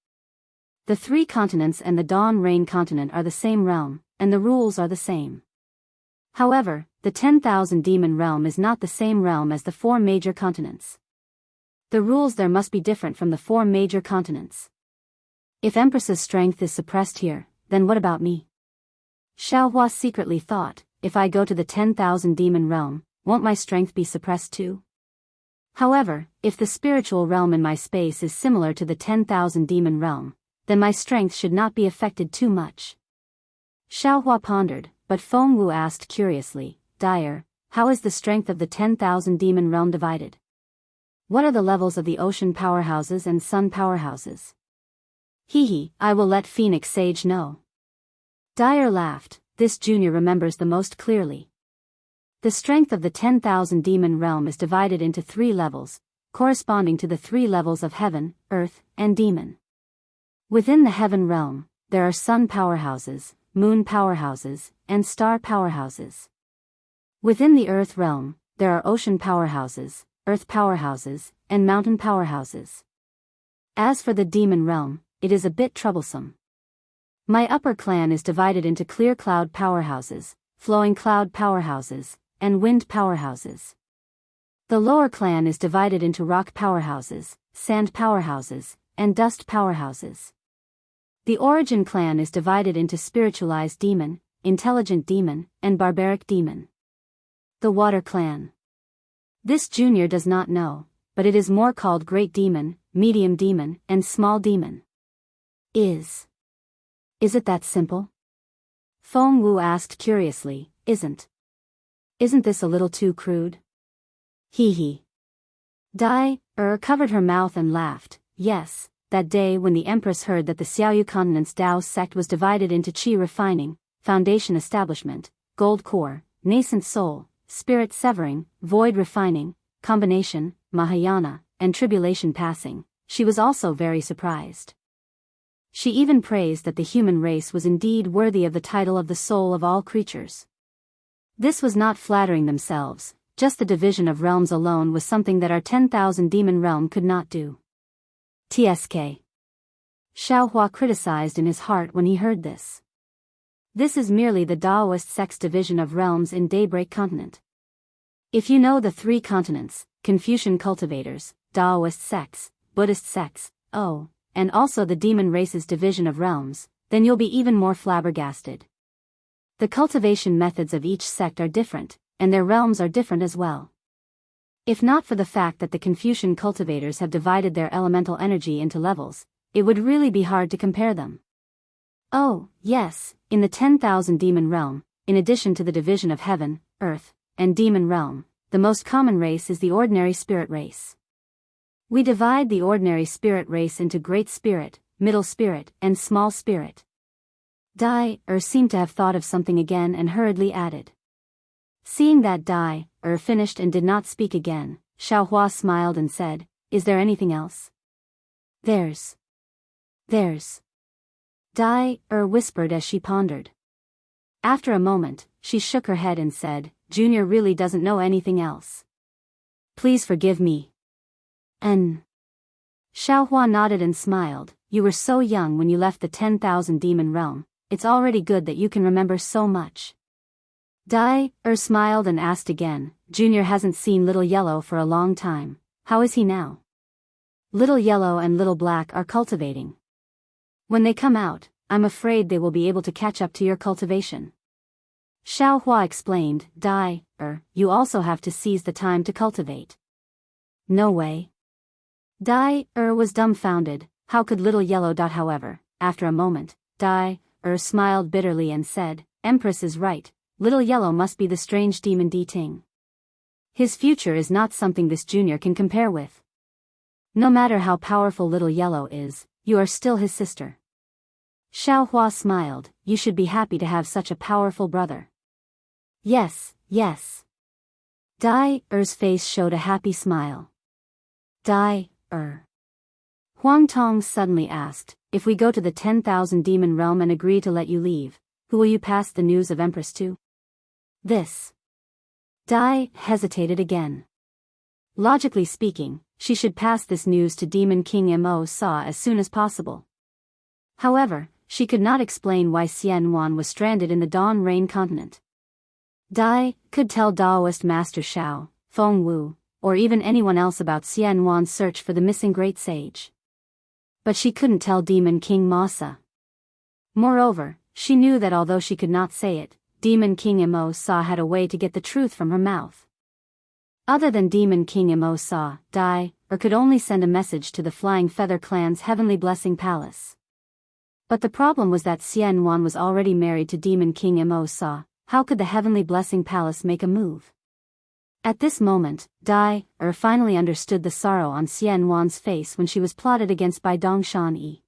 The 3 continents and the Dawn Rain continent are the same realm, and the rules are the same. However, the 10,000 demon realm is not the same realm as the 4 major continents. The rules there must be different from the 4 major continents. If Empress's strength is suppressed here, then what about me? Xiao Hua secretly thought, if I go to the 10,000 demon realm, won't my strength be suppressed too? However, if the spiritual realm in my space is similar to the 10,000 demon realm, then my strength should not be affected too much. Xiaohua pondered, but Feng Wu asked curiously, Dyer, how is the strength of the 10,000 demon realm divided? What are the levels of the ocean powerhouses and sun powerhouses? I will let Phoenix Sage know. Dyer laughed. This junior remembers the most clearly. The strength of the 10,000 demon realm is divided into 3 levels, corresponding to the 3 levels of heaven, earth, and demon. Within the heaven realm, there are sun powerhouses, moon powerhouses, and star powerhouses. Within the earth realm, there are ocean powerhouses, earth powerhouses, and mountain powerhouses. As for the demon realm, it is a bit troublesome. My upper clan is divided into clear cloud powerhouses, flowing cloud powerhouses, and wind powerhouses. The lower clan is divided into rock powerhouses, sand powerhouses, and dust powerhouses. The origin clan is divided into spiritualized demon, intelligent demon, and barbaric demon. The water clan. This junior does not know, but it is more called great demon, medium demon, and small demon. Is it that simple? Feng Wu asked curiously, Isn't this a little too crude? Dai covered her mouth and laughed. Yes, that day when the Empress heard that the Xiaoyu continent's Daoist sect was divided into Qi refining, foundation establishment, gold core, nascent soul, spirit severing, void refining, combination, Mahayana, and tribulation passing, she was also very surprised. She even praised that the human race was indeed worthy of the title of the soul of all creatures. This was not flattering themselves, just the division of realms alone was something that our 10,000 demon realm could not do. TSK. Xiaohua criticized in his heart when he heard this. This is merely the Daoist sect's division of realms in Daybreak Continent. If you know the 3 continents, Confucian cultivators, Daoist sects, Buddhist sects, and also the demon race's division of realms, then you'll be even more flabbergasted. The cultivation methods of each sect are different, and their realms are different as well. If not for the fact that the Confucian cultivators have divided their elemental energy into levels, it would really be hard to compare them. Oh, yes, in the 10,000 demon realm, in addition to the division of heaven, earth, and demon realm, the most common race is the ordinary spirit race. We divide the ordinary spirit race into great spirit, middle spirit, and small spirit. Dai seemed to have thought of something again and hurriedly added. Seeing that Dai finished and did not speak again, Xiaohua smiled and said, Is there anything else? There's. Dai whispered as she pondered. After a moment, she shook her head and said, Junior really doesn't know anything else. Please forgive me. Xiaohua nodded and smiled. You were so young when you left the 10,000 demon realm, it's already good that you can remember so much. Dai smiled and asked again, Junior hasn't seen Little Yellow for a long time, how is he now? Little Yellow and Little Black are cultivating. When they come out, I'm afraid they will be able to catch up to your cultivation. Xiaohua explained, Dai you also have to seize the time to cultivate. No way. Dai was dumbfounded. How could Little Yellow. However, after a moment, Dai smiled bitterly and said, Empress is right, Little Yellow must be the strange demon Di Ting. His future is not something this junior can compare with. No matter how powerful Little Yellow is, you are still his sister. Xiaohua smiled, you should be happy to have such a powerful brother. Yes. Dai's face showed a happy smile. Dai Huang Tong suddenly asked, if we go to the 10,000 demon realm and agree to let you leave, who will you pass the news of Empress to? This. Dai hesitated again. Logically speaking, she should pass this news to Demon King Mo Sa as soon as possible. However, she could not explain why Xian Wan was stranded in the Dawn Rain continent. Dai could tell Daoist Master Shao, Feng Wu, or even anyone else about Xian Wan's search for the missing great sage. But she couldn't tell Demon King Ma Sa. Moreover, she knew that although she could not say it, Demon King Mo Sa had a way to get the truth from her mouth. Other than Demon King Mo Sa, Dai could only send a message to the Flying Feather Clan's Heavenly Blessing Palace. But the problem was that Xian Wan was already married to Demon King Mo Sa. How could the Heavenly Blessing Palace make a move? At this moment, Dai finally understood the sorrow on Xian Wan's face when she was plotted against by Dongshan Yi.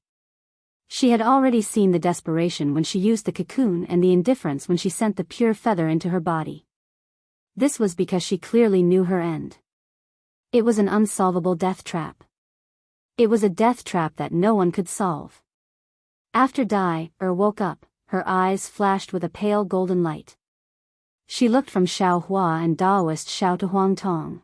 She had already seen the desperation when she used the cocoon and the indifference when she sent the pure feather into her body. This was because she clearly knew her end. It was an unsolvable death trap. It was a death trap that no one could solve. After Dai woke up, her eyes flashed with a pale golden light. She looked from Xiao Hua and Daoist Xiao to Huang Tong.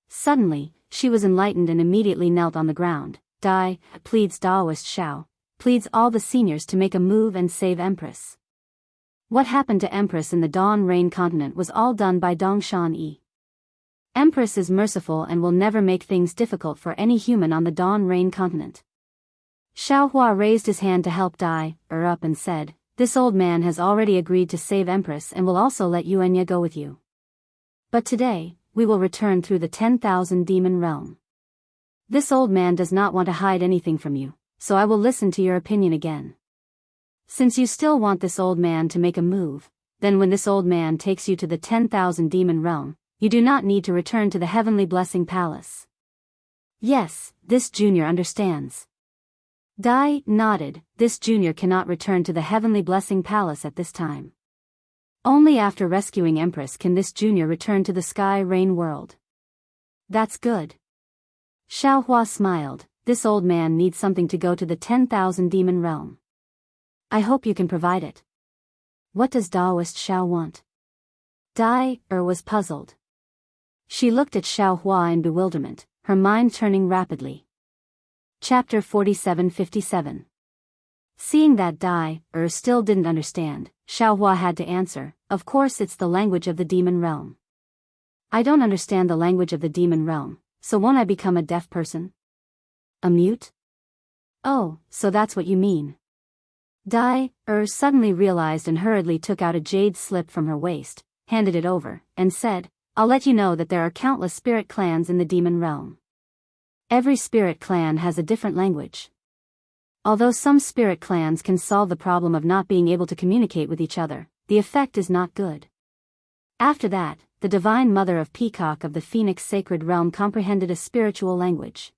Suddenly, she was enlightened and immediately knelt on the ground. Dai pleads Daoist Xiao, pleads all the seniors to make a move and save Empress. What happened to Empress in the Dawn Rain continent was all done by Dongshan Yi. Empress is merciful and will never make things difficult for any human on the Dawn Rain continent. Xiao Hua raised his hand to help Dai up and said, "This old man has already agreed to save Empress and will also let Yuanya go with you. But today, we will return through the 10,000 demon realm. This old man does not want to hide anything from you, so I will listen to your opinion again. Since you still want this old man to make a move, then when this old man takes you to the 10,000 demon realm, you do not need to return to the Heavenly Blessing Palace." Yes, this junior understands. Dai nodded. This junior cannot return to the Heavenly Blessing Palace at this time. Only after rescuing Empress can this junior return to the Sky Rain world. That's good. Xiao Hua smiled. This old man needs something to go to the 10,000 demon realm. I hope you can provide it. What does Daoist Xiao want? Dai was puzzled. She looked at Xiao Hua in bewilderment, her mind turning rapidly. Chapter 47:57. Seeing that Dai still didn't understand, Xiao Hua had to answer, "Of course it's the language of the demon realm. I don't understand the language of the demon realm, so won't I become a deaf person? A mute? Oh, so that's what you mean." Dai suddenly realized and hurriedly took out a jade slip from her waist, handed it over, and said, "I'll let you know that there are countless spirit clans in the demon realm. Every spirit clan has a different language. Although some spirit clans can solve the problem of not being able to communicate with each other, the effect is not good." After that, the Divine Mother of Peacock of the Phoenix Sacred Realm comprehended a spiritual language.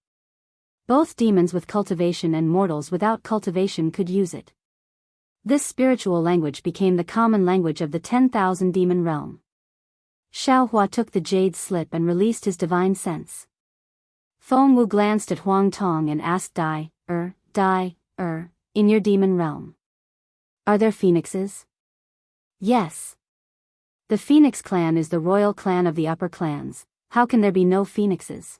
Both demons with cultivation and mortals without cultivation could use it. This spiritual language became the common language of the 10,000 demon realm. Xiao Hua took the jade slip and released his divine sense. Feng Wu glanced at Huang Tong and asked Dai, in your demon realm, are there phoenixes?" "Yes. The Phoenix clan is the royal clan of the upper clans. How can there be no phoenixes?"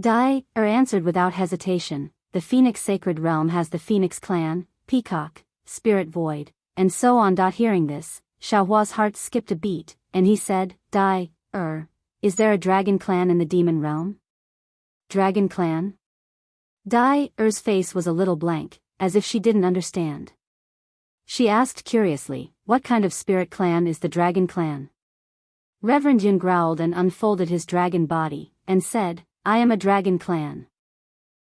Dai answered without hesitation, "The Phoenix Sacred Realm has the Phoenix clan, Peacock, Spirit Void, and so on." Hearing this, Xiao Hua's heart skipped a beat, and he said, "Dai, is there a dragon clan in the demon realm?" "Dragon clan?" Dai's face was a little blank, as if she didn't understand. She asked curiously, "What kind of spirit clan is the dragon clan?" Reverend Yun growled and unfolded his dragon body, and said, "I am a dragon clan.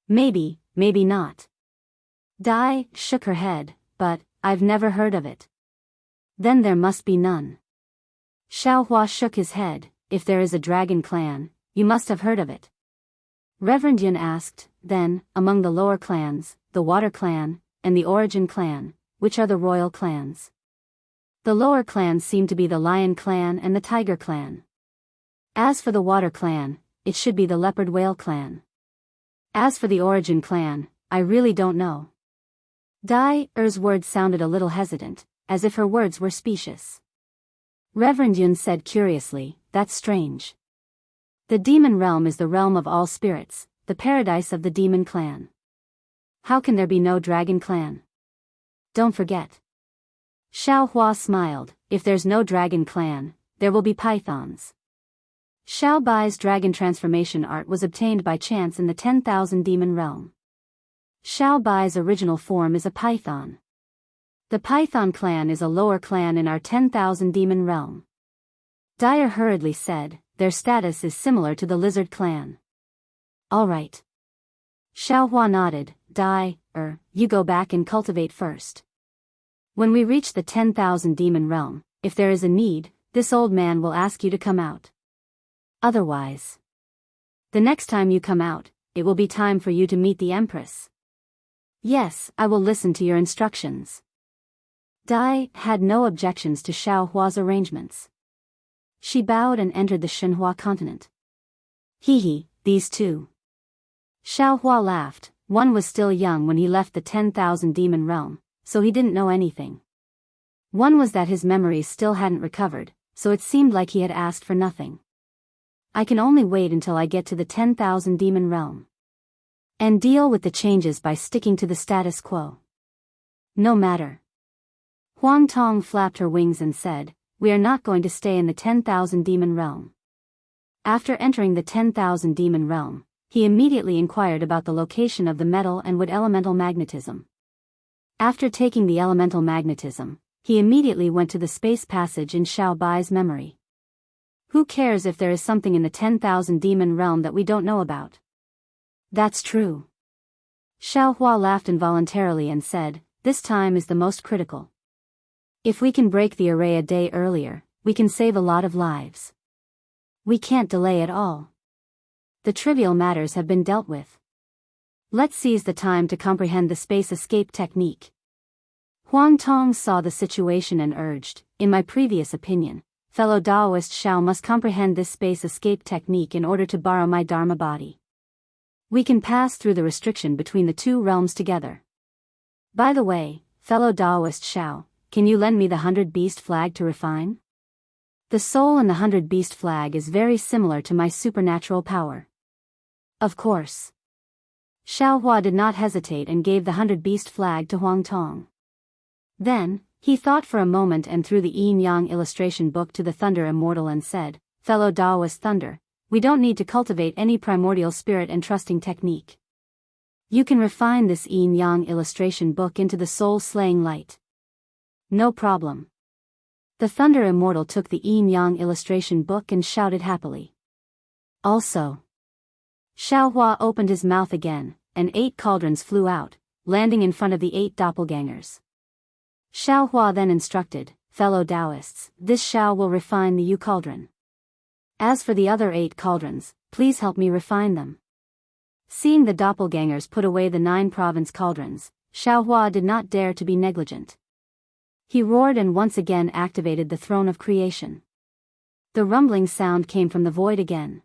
Maybe, maybe not." Dai shook her head, "But, I've never heard of it." "Then there must be none." Xiao Hua shook his head, "If there is a dragon clan, you must have heard of it." Reverend Yun asked, "Then, among the lower clans, the Water Clan, and the Origin Clan, which are the royal clans?" "The lower clans seem to be the Lion Clan and the Tiger Clan. As for the Water Clan, it should be the Leopard Whale Clan. As for the Origin Clan, I really don't know." Dai's words sounded a little hesitant, as if her words were specious. Reverend Yun said curiously, "That's strange. The demon realm is the realm of all spirits, the paradise of the demon clan. How can there be no dragon clan? Don't forget." Xiao Hua smiled, "If there's no dragon clan, there will be pythons." Xiao Bai's dragon transformation art was obtained by chance in the 10,000 demon realm. Xiao Bai's original form is a python. The Python clan is a lower clan in our 10,000 demon realm. Dai hurriedly said, "Their status is similar to the lizard clan." "All right." Xiao Hua nodded. "Dai, You go back and cultivate first. When we reach the 10,000 demon realm, if there is a need, this old man will ask you to come out. Otherwise, the next time you come out, it will be time for you to meet the Empress. Yes, I will listen to your instructions. Dai had no objections to Xiao Hua's arrangements. She bowed and entered the Shenhua continent. Hee, these two. Xiao Hua laughed. One was still young when he left the 10,000 demon realm, so he didn't know anything. One was that his memories still hadn't recovered, so it seemed like he had asked for nothing. I can only wait until I get to the 10,000 demon realm. And deal with the changes by sticking to the status quo. No matter. Huang Tong flapped her wings and said, "We are not going to stay in the 10,000 demon realm." After entering the 10,000 demon realm, he immediately inquired about the location of the metal and wood elemental magnetism. After taking the elemental magnetism, he immediately went to the space passage in Xiao Bai's memory. Who cares if there is something in the 10,000 demon realm that we don't know about? That's true. Xiao Hua laughed involuntarily and said, "This time is the most critical. If we can break the array a day earlier, we can save a lot of lives. We can't delay at all. The trivial matters have been dealt with. Let's seize the time to comprehend the space escape technique." Huang Tong saw the situation and urged, "In my previous opinion, fellow Daoist Xiao must comprehend this space escape technique in order to borrow my Dharma body. We can pass through the restriction between the two realms together. By the way, fellow Daoist Xiao, can you lend me the 100 Beast flag to refine? The soul in the 100 Beast flag is very similar to my supernatural power." Of course. Xiao Hua did not hesitate and gave the 100 Beast flag to Huang Tong. Then, he thought for a moment and threw the yin-yang illustration book to the Thunder Immortal and said, "Fellow Daoist Thunder, we don't need to cultivate any primordial spirit and trusting technique. You can refine this yin-yang illustration book into the soul-slaying light." "No problem." The Thunder Immortal took the yin-yang illustration book and shouted happily. Also. Xiao Hua opened his mouth again, and 8 cauldrons flew out, landing in front of the 8 doppelgangers. Xiao Hua then instructed, "Fellow Daoists, this Xiao will refine the Yu cauldron. As for the other 8 cauldrons, please help me refine them." Seeing the doppelgangers put away the 9 province cauldrons, Xiao Hua did not dare to be negligent. He roared and once again activated the throne of creation. The rumbling sound came from the void again.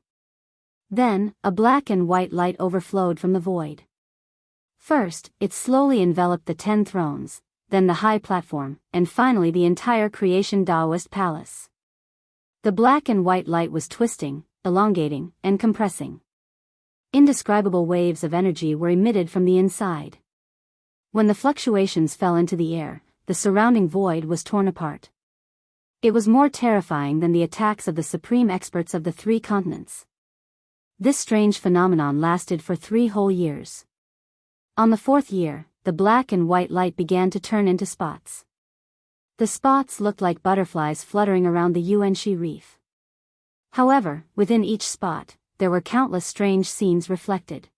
Then, a black and white light overflowed from the void. First, it slowly enveloped the 10 thrones, then the high platform, and finally the entire creation Daoist palace. The black and white light was twisting, elongating, and compressing. Indescribable waves of energy were emitted from the inside. When the fluctuations fell into the air, the surrounding void was torn apart. It was more terrifying than the attacks of the supreme experts of the 3 continents. This strange phenomenon lasted for 3 whole years. On the 4th year, the black and white light began to turn into spots. The spots looked like butterflies fluttering around the Yuanxi reef. However, within each spot, there were countless strange scenes reflected.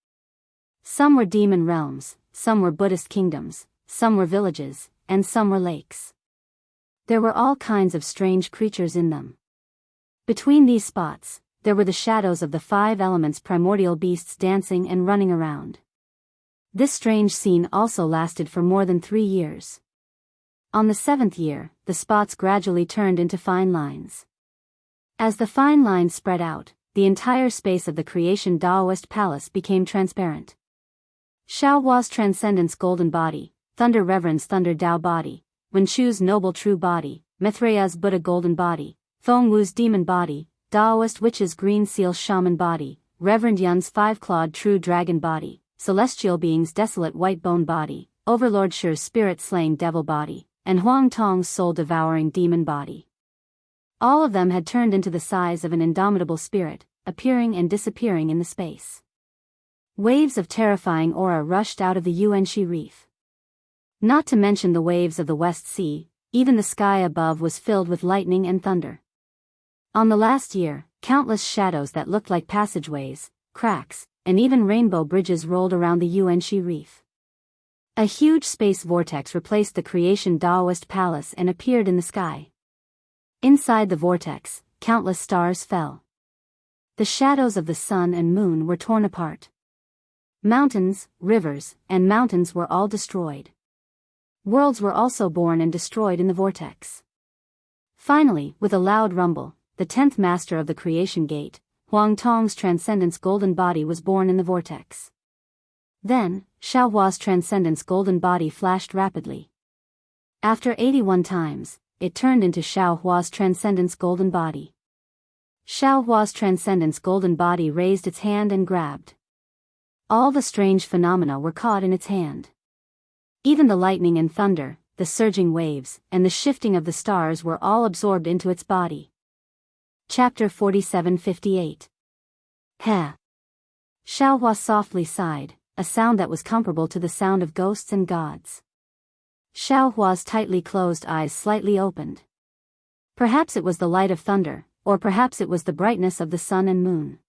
Some were demon realms, some were Buddhist kingdoms, some were villages, and some were lakes. There were all kinds of strange creatures in them. Between these spots, there were the shadows of the 5 elements primordial beasts dancing and running around. This strange scene also lasted for more than 3 years. On the 7th year, the spots gradually turned into fine lines. As the fine lines spread out, the entire space of the creation Daoist palace became transparent. Xiao Hua's transcendence golden body, Thunder Reverend's Thunder Dao body, Wen Chu's noble true body, Maitreya's Buddha golden body, Feng Wu's demon body, Daoist witch's green seal shaman body, Reverend Yun's 5-clawed true dragon body, celestial being's desolate white bone body, Overlord Shi's spirit-slaying devil body, and Huang Tong's soul-devouring demon body. All of them had turned into the size of an indomitable spirit, appearing and disappearing in the space. Waves of terrifying aura rushed out of the Yuanxi reef. Not to mention the waves of the West Sea, even the sky above was filled with lightning and thunder. On the last year, countless shadows that looked like passageways, cracks, and even rainbow bridges rolled around the Yuanxi reef. A huge space vortex replaced the creation Daoist palace and appeared in the sky. Inside the vortex, countless stars fell. The shadows of the sun and moon were torn apart. Mountains, rivers, and mountains were all destroyed. Worlds were also born and destroyed in the vortex. Finally, with a loud rumble, the 10th master of the creation gate, Huang Tong's transcendence golden body was born in the vortex. Then, Xiaohua's transcendence golden body flashed rapidly. After 81 times, it turned into Xiaohua's transcendence golden body. Xiaohua's transcendence golden body raised its hand and grabbed. All the strange phenomena were caught in its hand. Even the lightning and thunder, the surging waves, and the shifting of the stars were all absorbed into its body. Chapter 47:58. Heh. Xiaohua softly sighed, a sound that was comparable to the sound of ghosts and gods. Xiaohua's tightly closed eyes slightly opened. Perhaps it was the light of thunder, or perhaps it was the brightness of the sun and moon.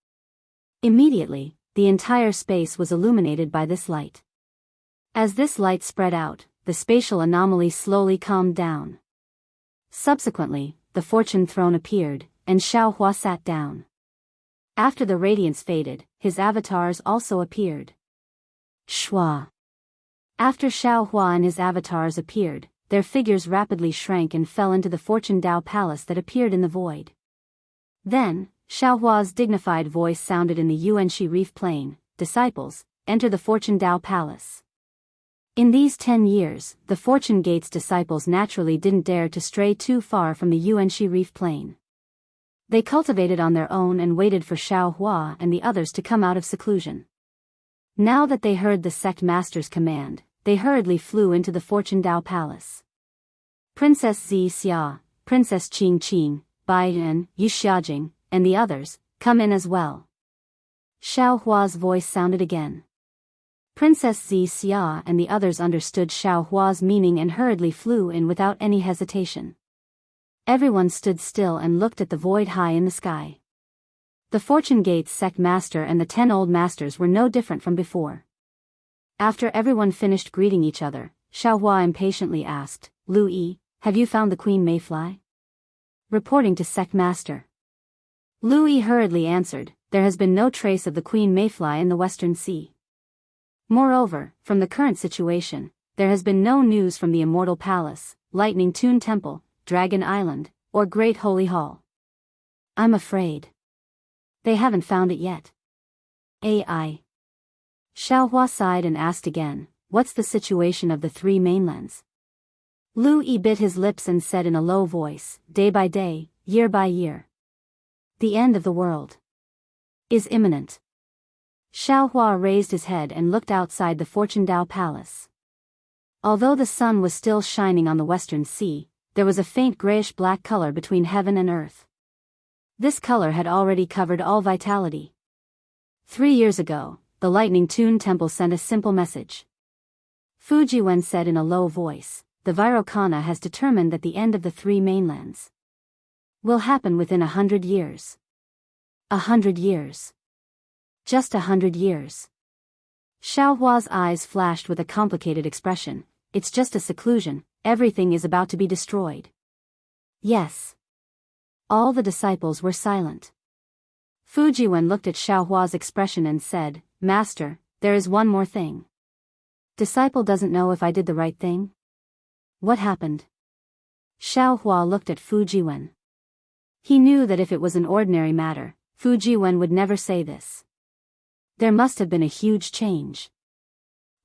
Immediately, the entire space was illuminated by this light. As this light spread out, the spatial anomaly slowly calmed down. Subsequently, the fortune throne appeared, and Xiaohua sat down. After the radiance faded, his avatars also appeared. Shua. After Xiaohua and his avatars appeared, their figures rapidly shrank and fell into the Fortune Dao Palace that appeared in the void. Then, Xiaohua's dignified voice sounded in the Yuanxi Reef Plain, "Disciples, enter the Fortune Dao Palace." In these 10 years, the Fortune Gate's disciples naturally didn't dare to stray too far from the Yuanxi Reef Plain. They cultivated on their own and waited for Xiaohua and the others to come out of seclusion. Now that they heard the sect master's command, they hurriedly flew into the Fortune Dao Palace. Princess Xia, Princess Qing, Bai Yan, Yu Xiajing, and the others, come in as well. Xiaohua's voice sounded again. Princess Xia and the others understood Xiaohua's meaning and hurriedly flew in without any hesitation. Everyone stood still and looked at the void high in the sky. The Fortune Gate's sect master and the 10 old masters were no different from before. After everyone finished greeting each other, Xiaohua impatiently asked, "Lu Yi, have you found the Queen Mayfly?" Reporting to sect master. Lu Yi hurriedly answered, "There has been no trace of the Queen Mayfly in the Western Sea. Moreover, from the current situation, there has been no news from the Immortal Palace, Lightning Tune Temple, Dragon Island, or Great Holy Hall. I'm afraid they haven't found it yet." AI. Xiaohua sighed and asked again, "What's the situation of the 3 mainlands?" Lu Yi bit his lips and said in a low voice, "Day by day, year by year. The end of the world is imminent." Xiaohua raised his head and looked outside the Fortune Dao Palace. Although the sun was still shining on the Western Sea, there was a faint grayish-black color between heaven and earth. This color had already covered all vitality. 3 years ago, the Lightning Tune Temple sent a simple message. Fujiwen said in a low voice, "The Virokana has determined that the end of the 3 mainlands will happen within 100 years. 100 years. Just 100 years. Xiaohua's eyes flashed with a complicated expression. It's just a seclusion, everything is about to be destroyed. Yes. All the disciples were silent. Fujiwen looked at Xiaohua's expression and said, "Master, there is one more thing. Disciple doesn't know if I did the right thing." What happened? Xiaohua looked at Fujiwen. He knew that if it was an ordinary matter, Fujiwen would never say this. There must have been a huge change.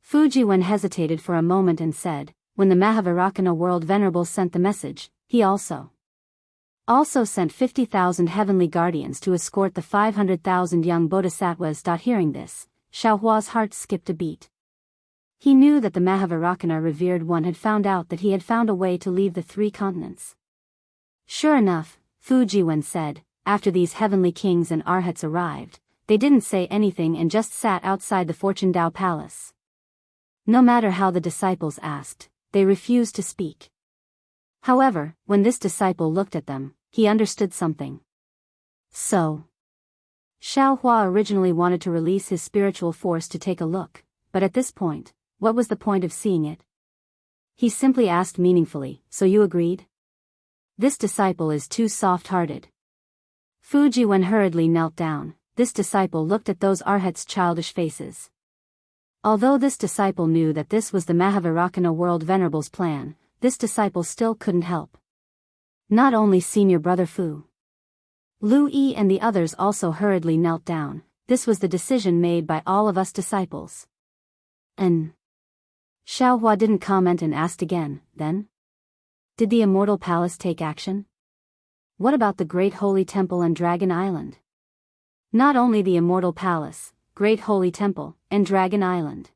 Fujiwen hesitated for a moment and said, "When the Mahavairakana world venerable sent the message, he also sent 50,000 heavenly guardians to escort the 500,000 young bodhisattvas." Hearing this, Xiaohua's heart skipped a beat. He knew that the Mahavairakana revered one had found out that he had found a way to leave the 3 continents. Sure enough, Fujiwen said, after these heavenly kings and arhats arrived, they didn't say anything and just sat outside the Fortune Dao Palace. No matter how the disciples asked, they refused to speak. However, when this disciple looked at them, he understood something. So, Xiaohua originally wanted to release his spiritual force to take a look, but at this point, what was the point of seeing it? He simply asked meaningfully, so you agreed? This disciple is too soft-hearted. Fu Jiwen hurriedly knelt down. This disciple looked at those arhats' childish faces. Although this disciple knew that this was the Mahavirakana World Venerable's plan, this disciple still couldn't help. Not only senior brother Fu Lu Yi and the others also hurriedly knelt down. This was the decision made by all of us disciples. And Xiaohua didn't comment and asked again, then? Did the Immortal Palace take action? What about the Great Holy Temple and Dragon Island? Not only the Immortal Palace, Great Holy Temple, and Dragon Island.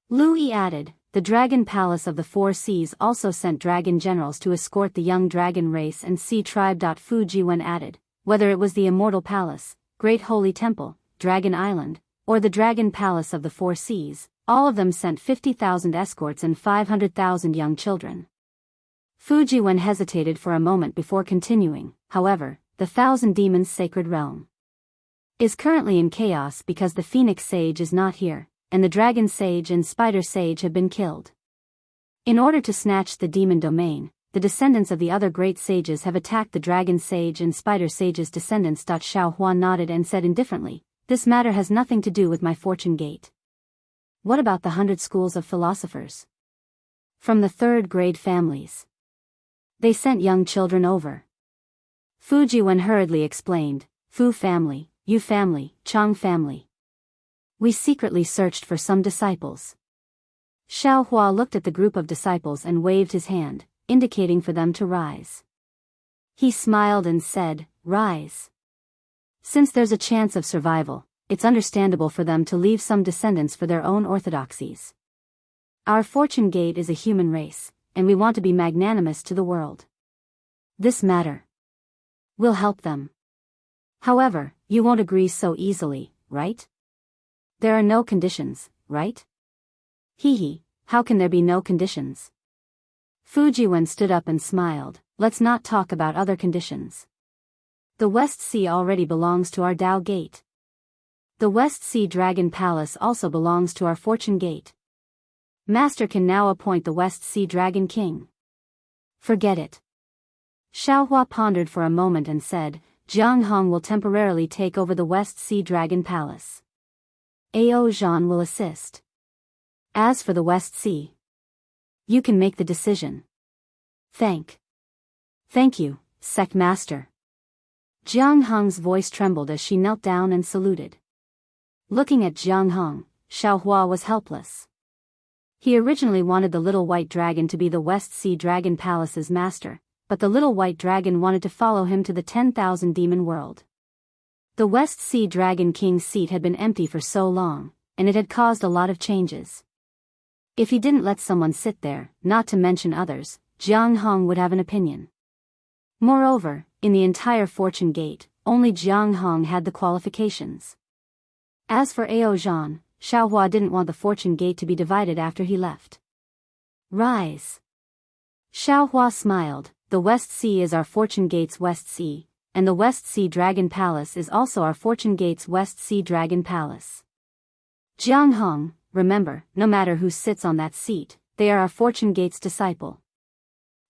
Lu Yi added, the Dragon Palace of the Four Seas also sent dragon generals to escort the young dragon race and sea tribe. Fu Jiwen added, whether it was the Immortal Palace, Great Holy Temple, Dragon Island, or the Dragon Palace of the Four Seas, all of them sent 50,000 escorts and 500,000 young children. Fu Jiwen hesitated for a moment before continuing, however, the Thousand Demons Sacred Realm is currently in chaos because the Phoenix Sage is not here, and the Dragon Sage and Spider Sage have been killed. In order to snatch the demon domain, the descendants of the other great sages have attacked the Dragon Sage and Spider Sage's descendants. Xiaohua nodded and said indifferently, this matter has nothing to do with my fortune gate. What about the 100 schools of philosophers? From the third grade families. They sent young children over. Fu Jiwen hurriedly explained, Fu family, Yu family, Chang family. We secretly searched for some disciples. Xiaohua looked at the group of disciples and waved his hand, indicating for them to rise. He smiled and said, rise. Since there's a chance of survival, it's understandable for them to leave some descendants for their own orthodoxies. Our fortune gate is a human race, and we want to be magnanimous to the world. This matter will help them. However, you won't agree so easily, right? There are no conditions, right? Hee, how can there be no conditions? Fu Jiwen stood up and smiled, let's not talk about other conditions. The West Sea already belongs to our Dao Gate. The West Sea Dragon Palace also belongs to our Fortune Gate. Master can now appoint the West Sea Dragon King. Forget it. Xiaohua pondered for a moment and said, Jianghu will temporarily take over the West Sea Dragon Palace. Ao Zhan will assist. As for the West Sea, you can make the decision. Thank you, Sect Master. Jianghu's voice trembled as she knelt down and saluted. Looking at Jianghu, Xiaohua was helpless. He originally wanted the Little White Dragon to be the West Sea Dragon Palace's master, but the Little White Dragon wanted to follow him to the 10,000 demon world. The West Sea Dragon King's seat had been empty for so long, and it had caused a lot of changes. If he didn't let someone sit there, not to mention others, Jianghu would have an opinion. Moreover, in the entire Fortune Gate, only Jianghu had the qualifications. As for Ao Zhan, Xiaohua didn't want the Fortune Gate to be divided after he left. Rise. Xiaohua smiled, the West Sea is our Fortune Gate's West Sea, and the West Sea Dragon Palace is also our Fortune Gate's West Sea Dragon Palace. Jianghu, remember, no matter who sits on that seat, they are our Fortune Gate's disciple.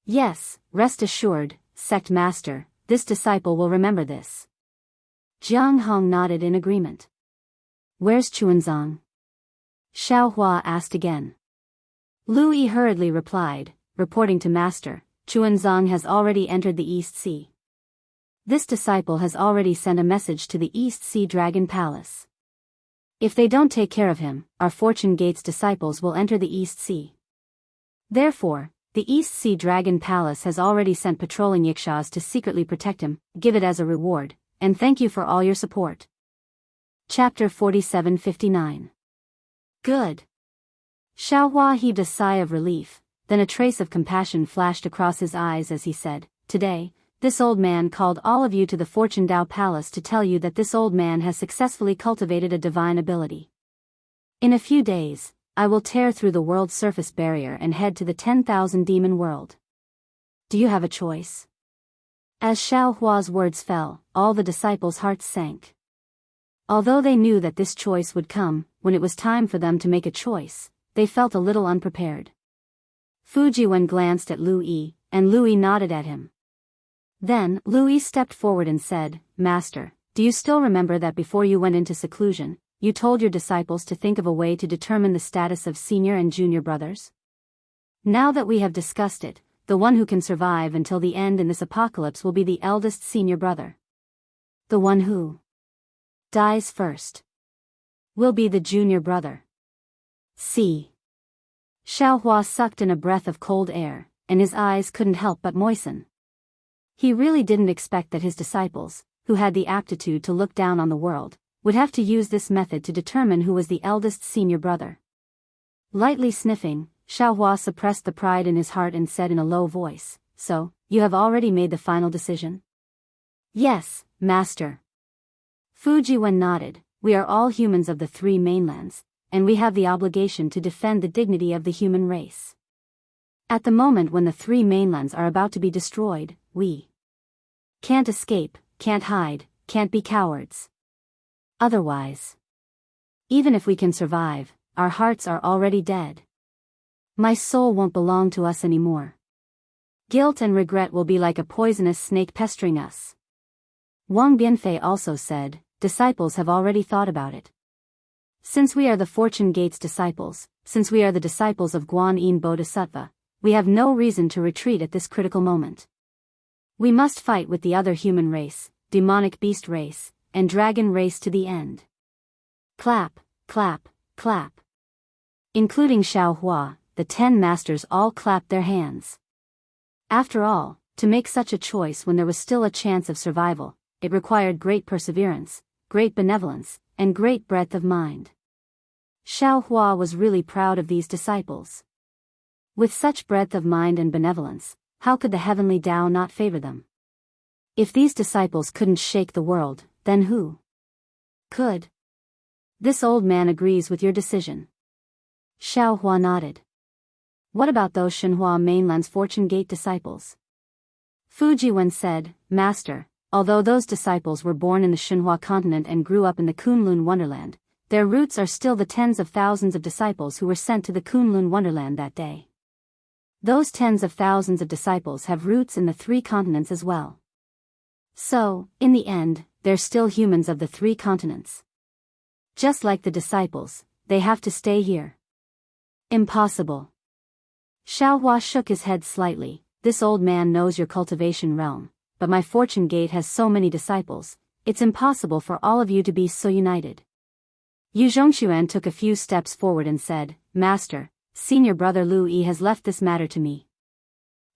Yes, rest assured, Sect Master, this disciple will remember this. Jianghu nodded in agreement. Where's Chuanzang? Xiaohua asked again. Lu Yi hurriedly replied, reporting to Master, Chuanzang has already entered the East Sea. This disciple has already sent a message to the East Sea Dragon Palace. If they don't take care of him, our Fortune Gate's disciples will enter the East Sea. Therefore, the East Sea Dragon Palace has already sent patrolling Yikshaws to secretly protect him, give it as a reward, and thank you for all your support. Chapter 4759. Good. Xiaohua heaved a sigh of relief, then a trace of compassion flashed across his eyes as he said, today, this old man called all of you to the Fortune Dao Palace to tell you that this old man has successfully cultivated a divine ability. In a few days, I will tear through the world's surface barrier and head to the 10,000 demon world. Do you have a choice? As Xiaohua's words fell, all the disciples' hearts sank. Although they knew that this choice would come, when it was time for them to make a choice, they felt a little unprepared. Fu Jiwen glanced at Lu Yi, and Lu Yi nodded at him. Then, Lu Yi stepped forward and said, Master, do you still remember that before you went into seclusion, you told your disciples to think of a way to determine the status of senior and junior brothers? Now that we have discussed it, the one who can survive until the end in this apocalypse will be the eldest senior brother. The one who dies first will be the junior brother. See. Xiaohua sucked in a breath of cold air, and his eyes couldn't help but moisten. He really didn't expect that his disciples, who had the aptitude to look down on the world, would have to use this method to determine who was the eldest senior brother. Lightly sniffing, Xiaohua suppressed the pride in his heart and said in a low voice, So, you have already made the final decision? Yes, Master. Fu Jiwen nodded. We are all humans of the three mainlands, and we have the obligation to defend the dignity of the human race. At the moment when the three mainlands are about to be destroyed, we can't escape, can't hide, can't be cowards. Otherwise, even if we can survive, our hearts are already dead. My soul won't belong to us anymore. Guilt and regret will be like a poisonous snake pestering us. Wang Bianfei also said, Disciples have already thought about it. Since we are the Fortune Gate's disciples, since we are the disciples of Guan Yin Bodhisattva, we have no reason to retreat at this critical moment. We must fight with the other human race, demonic beast race, and dragon race to the end. Clap, clap, clap. Including Xiaohua, the 10 masters all clapped their hands. After all, to make such a choice when there was still a chance of survival, it required great perseverance, great benevolence, and great breadth of mind. Xiaohua was really proud of these disciples. With such breadth of mind and benevolence, how could the heavenly Tao not favor them? If these disciples couldn't shake the world, then who could? This old man agrees with your decision. Xiaohua nodded. What about those Shenhua mainland's Fortune Gate disciples? Fu Jiwen said, Master, although those disciples were born in the Shenhua continent and grew up in the Kunlun Wonderland, their roots are still the tens of thousands of disciples who were sent to the Kunlun Wonderland that day. Those tens of thousands of disciples have roots in the three continents as well. So, in the end, they're still humans of the three continents. Just like the disciples, they have to stay here. Impossible. Xiaohua shook his head slightly. This old man knows your cultivation realm, but my Fortune Gate has so many disciples, it's impossible for all of you to be so united. Yu Zhongxuan took a few steps forward and said, Master, senior brother Lu Yi has left this matter to me.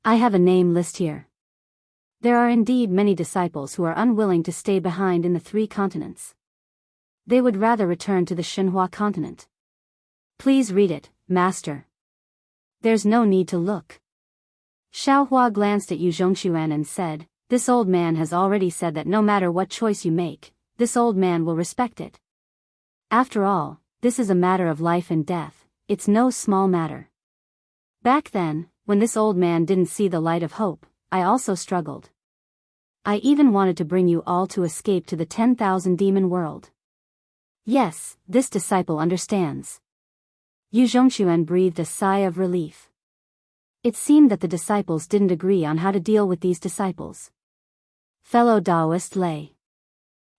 I have a name list here. There are indeed many disciples who are unwilling to stay behind in the three continents. They would rather return to the Shenhua continent. Please read it, Master. There's no need to look. Xiaohua glanced at Yu Zhongxuan and said, This old man has already said that no matter what choice you make, this old man will respect it. After all, this is a matter of life and death, it's no small matter. Back then, when this old man didn't see the light of hope, I also struggled. I even wanted to bring you all to escape to the 10,000 demon world. Yes, this disciple understands. Yu Zhongxuan breathed a sigh of relief. It seemed that the disciples didn't agree on how to deal with these disciples. Fellow Daoist lay.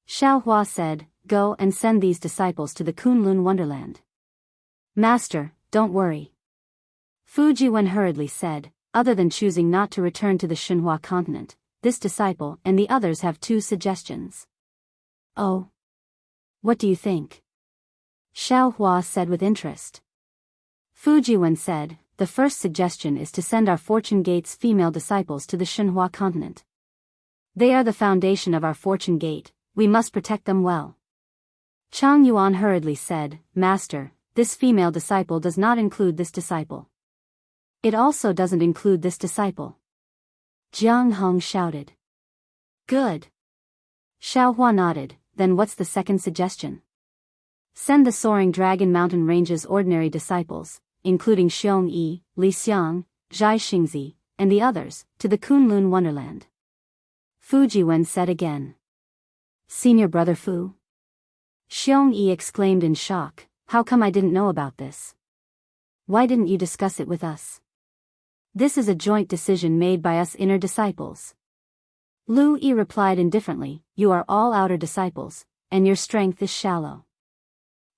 Xiaohua said, Go and send these disciples to the Kunlun Wonderland. Master, don't worry. Fu Jiwen hurriedly said, Other than choosing not to return to the Shenhua continent, this disciple and the others have 2 suggestions. Oh. What do you think? Xiaohua said with interest. Fu Jiwen said, The first suggestion is to send our Fortune Gate's female disciples to the Shenhua continent. They are the foundation of our Fortune Gate, we must protect them well. Chang Yuan hurriedly said, Master, this female disciple does not include this disciple. It also doesn't include this disciple. Jianghu shouted. Good. Xiaohua nodded, then what's the second suggestion? Send the Soaring Dragon Mountain Range's ordinary disciples, including Xiong Yi, Li Xiang, Zhai Xingzi, and the others, to the Kunlun Wonderland. Fu Jiwen said again. Senior brother Fu? Xiong Yi exclaimed in shock, How come I didn't know about this? Why didn't you discuss it with us? This is a joint decision made by us inner disciples. Lu Yi replied indifferently, you are all outer disciples, and your strength is shallow.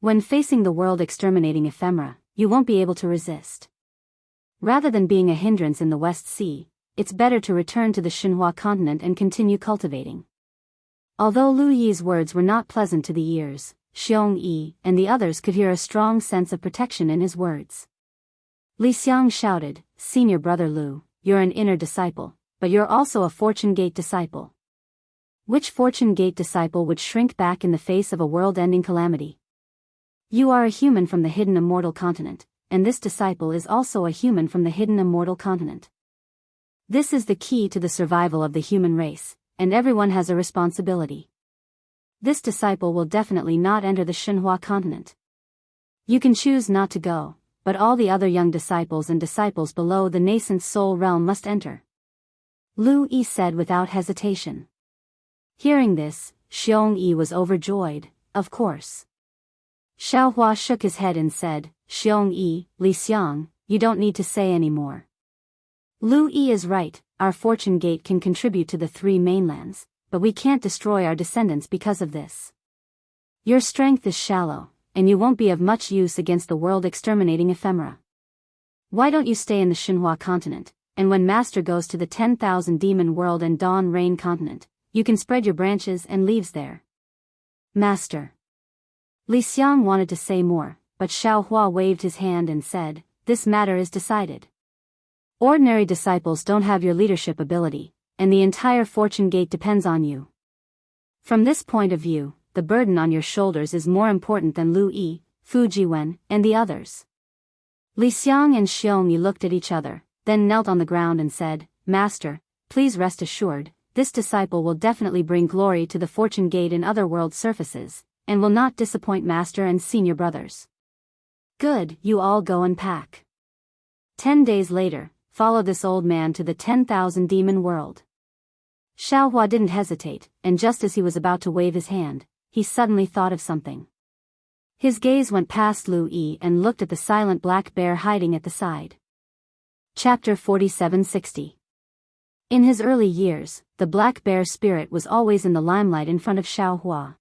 When facing the world exterminating ephemera, you won't be able to resist. Rather than being a hindrance in the West Sea, it's better to return to the Xinhua continent and continue cultivating. Although Lu Yi's words were not pleasant to the ears, Xiong Yi and the others could hear a strong sense of protection in his words. Li Xiang shouted, Senior brother Lu, you're an inner disciple, but you're also a Fortune Gate disciple. Which Fortune Gate disciple would shrink back in the face of a world-ending calamity? You are a human from the hidden immortal continent, and this disciple is also a human from the hidden immortal continent. This is the key to the survival of the human race, and everyone has a responsibility. This disciple will definitely not enter the Xinhua continent. You can choose not to go, but all the other young disciples and disciples below the nascent soul realm must enter. Lu Yi said without hesitation. Hearing this, Xiong Yi was overjoyed, of course. Xiaohua shook his head and said, Xiong Yi, Li Xiang, you don't need to say any more. Lu Yi is right, our Fortune Gate can contribute to the 3 mainlands, but we can't destroy our descendants because of this. Your strength is shallow, and you won't be of much use against the world-exterminating ephemera. Why don't you stay in the Xinhua continent, and when Master goes to the 10,000 demon world and Dawn Rain continent, you can spread your branches and leaves there. Master. Li Xiang wanted to say more, but Xiaohua waved his hand and said, this matter is decided. Ordinary disciples don't have your leadership ability, and the entire Fortune Gate depends on you. From this point of view, the burden on your shoulders is more important than Lu Yi, Fu Jiwen, and the others. Li Xiang and Xiong Yi looked at each other, then knelt on the ground and said, Master, please rest assured, this disciple will definitely bring glory to the Fortune Gate in other world surfaces, and will not disappoint Master and senior brothers. Good, you all go and pack. 10 days later, follow this old man to the 10,000 demon world. Xiaohua didn't hesitate, and just as he was about to wave his hand, he suddenly thought of something. His gaze went past Lu Yi and looked at the silent black bear hiding at the side. Chapter 4760. In his early years, the black bear spirit was always in the limelight in front of Xiaohua.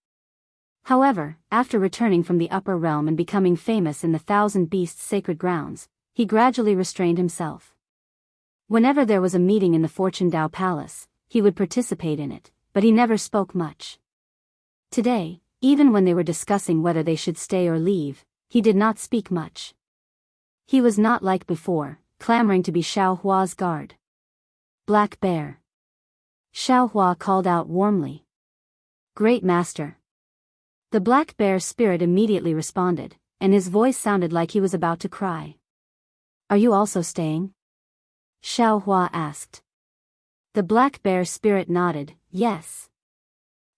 However, after returning from the upper realm and becoming famous in the Thousand Beasts sacred grounds, he gradually restrained himself. Whenever there was a meeting in the Fortune Dao Palace, he would participate in it, but he never spoke much. Today, even when they were discussing whether they should stay or leave, he did not speak much. He was not like before, clamoring to be Xiaohua's guard. Black Bear. Xiaohua called out warmly. Great Master. The black bear spirit immediately responded, and his voice sounded like he was about to cry. Are you also staying? Xiaohua asked. The black bear spirit nodded, yes.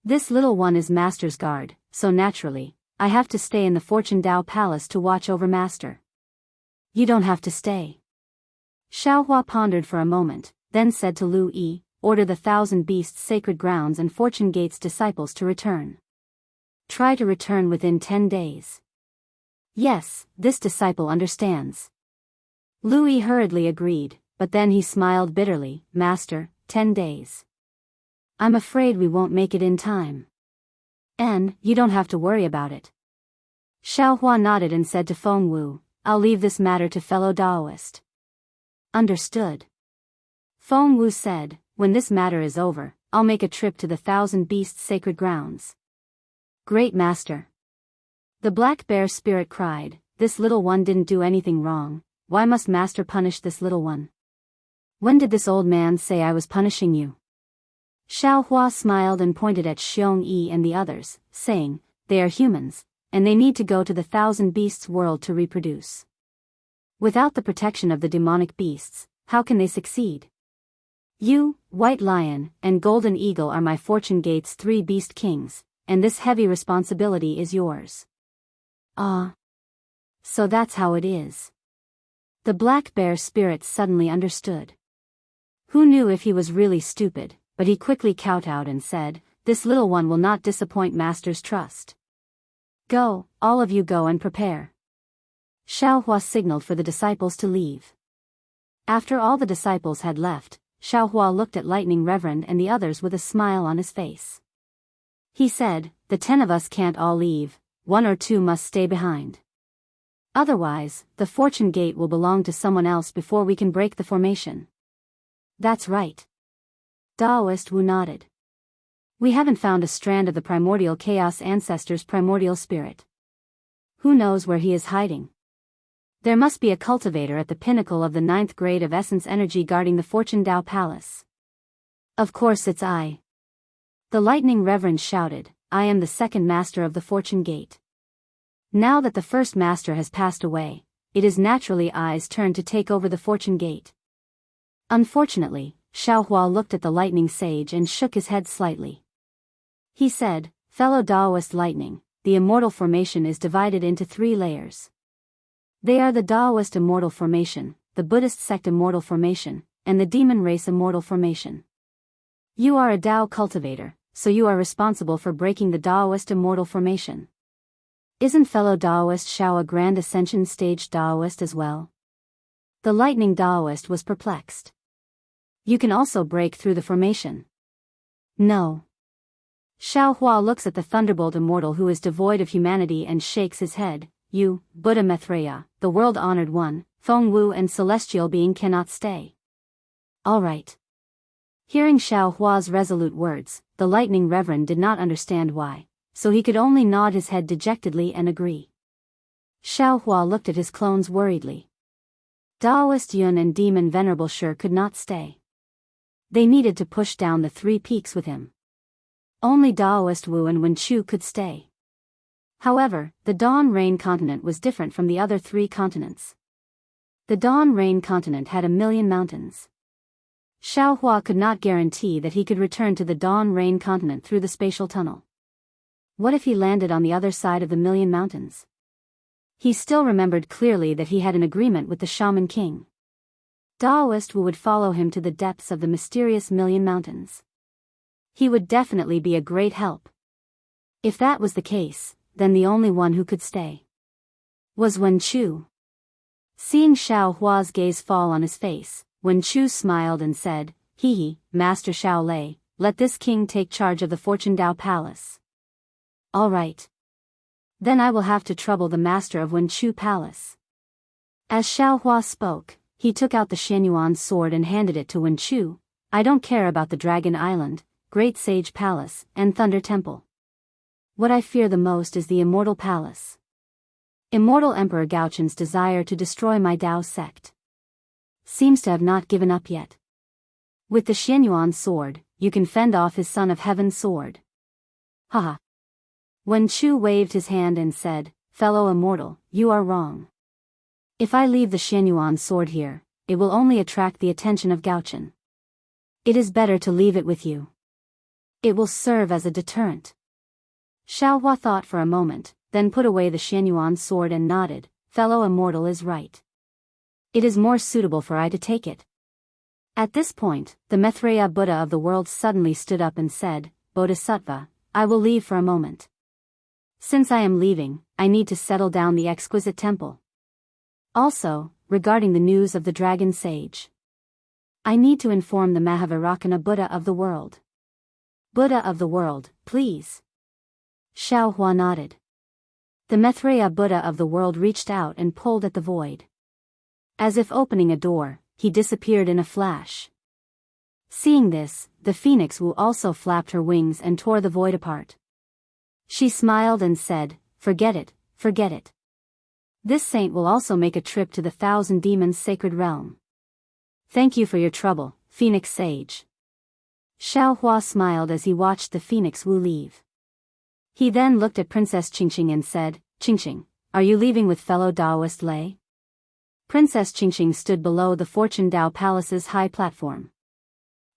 This little one is Master's guard, so naturally, I have to stay in the Fortune Dao Palace to watch over Master. You don't have to stay. Xiaohua pondered for a moment, then said to Lu Yi, order the Thousand Beasts sacred grounds and Fortune Gate's disciples to return. Try to return within 10 days. Yes, this disciple understands. Lu Yi hurriedly agreed, but then he smiled bitterly, Master, 10 days. I'm afraid we won't make it in time. And, you don't have to worry about it. Xiaohua nodded and said to Feng Wu, I'll leave this matter to fellow Daoist. Understood. Feng Wu said, when this matter is over, I'll make a trip to the Thousand Beasts sacred grounds. Great Master. The black bear spirit cried, this little one didn't do anything wrong, why must Master punish this little one? When did this old man say I was punishing you? Xiaohua smiled and pointed at Xiong Yi and the others, saying, they are humans, and they need to go to the Thousand Beasts world to reproduce. Without the protection of the demonic beasts, how can they succeed? You, White Lion, and Golden Eagle are my Fortune Gate's 3 beast kings, and this heavy responsibility is yours. Ah. So that's how it is. The black bear spirit suddenly understood. Who knew if he was really stupid, but he quickly kowtowed and said, this little one will not disappoint Master's trust. Go, all of you go and prepare. Xiaohua signaled for the disciples to leave. After all the disciples had left, Xiaohua looked at Lightning Reverend and the others with a smile on his face. He said, "The 10 of us can't all leave, 1 or 2 must stay behind. Otherwise, the fortune gate will belong to someone else before we can break the formation." "That's right." Daoist Wu nodded. "We haven't found a strand of the primordial chaos ancestor's primordial spirit. Who knows where he is hiding? There must be a cultivator at the pinnacle of the 9th grade of essence energy guarding the Fortune Dao Palace." "Of course it's I." The Lightning Reverend shouted, "I am the second master of the Fortune Gate. Now that the first master has passed away, it is naturally I's turn to take over the Fortune Gate." Unfortunately, Xiaohua looked at the Lightning Sage and shook his head slightly. He said, "Fellow Daoist Lightning, the immortal formation is divided into 3 layers. They are the Daoist Immortal Formation, the Buddhist Sect Immortal Formation, and the Demon Race Immortal Formation. You are a Dao cultivator, so you are responsible for breaking the Daoist Immortal Formation. Isn't fellow Daoist Xiao a Grand Ascension Stage Daoist as well?" The Lightning Daoist was perplexed. "You can also break through the formation." "No." Xiaohua looks at the Thunderbolt Immortal who is devoid of humanity and shakes his head. "You, Buddha Maitreya, the world-honored one, Feng Wu and celestial being cannot stay." "All right." Hearing Xiaohua's resolute words, the Lightning Reverend did not understand why, so he could only nod his head dejectedly and agree. Xiaohua looked at his clones worriedly. Daoist Yun and Demon Venerable sure could not stay. They needed to push down the 3 peaks with him. Only Daoist Wu and Wen Chu could stay. However, the Dawn Rain continent was different from the other 3 continents. The Dawn Rain continent had 1,000,000 mountains. Xiaohua could not guarantee that he could return to the Dawn Rain continent through the spatial tunnel. What if he landed on the other side of the 1,000,000 mountains? He still remembered clearly that he had an agreement with the Shaman King. Daoist Wu would follow him to the depths of the mysterious 1,000,000 mountains. He would definitely be a great help. If that was the case, then the only one who could stay was Wen Chu. Seeing Xiaohua's gaze fall on his face, Wen Chu smiled and said, "Hee, Master Xiao Lei, let this king take charge of the Fortune Dao Palace." "All right. Then I will have to trouble the master of Wen Chu Palace." As Xiaohua spoke, he took out the Xianyuan sword and handed it to Wen Chu. "I don't care about the Dragon Island, Great Sage Palace, and Thunder Temple. What I fear the most is the Immortal Palace. Immortal Emperor Gaochun's desire to destroy my Dao sect seems to have not given up yet. With the Xianyuan sword, you can fend off his Son of Heaven sword." "Haha." Wen Chu waved his hand and said, "Fellow Immortal, you are wrong. If I leave the Xianyuan sword here, it will only attract the attention of Gaochun. It is better to leave it with you. It will serve as a deterrent." Xiaohua thought for a moment, then put away the Xianyuan sword and nodded. "Fellow Immortal is right. It is more suitable for I to take it." At this point, the Maitreya Buddha of the world suddenly stood up and said, "Bodhisattva, I will leave for a moment. Since I am leaving, I need to settle down the exquisite temple. Also, regarding the news of the Dragon Sage, I need to inform the Mahavirakana Buddha of the world." "Buddha of the world, please." Xiaohua nodded. The Maitreya Buddha of the world reached out and pulled at the void. As if opening a door, he disappeared in a flash. Seeing this, the Phoenix Wu also flapped her wings and tore the void apart. She smiled and said, forget it. This saint will also make a trip to the 1,000 Demons' sacred realm. Thank you for your trouble, Phoenix Sage." Xiaohua smiled as he watched the Phoenix Wu leave. He then looked at Princess Qingqing and said, "Qingqing, are you leaving with fellow Daoist Lei?" Princess Qingqing stood below the Fortune Dao Palace's high platform.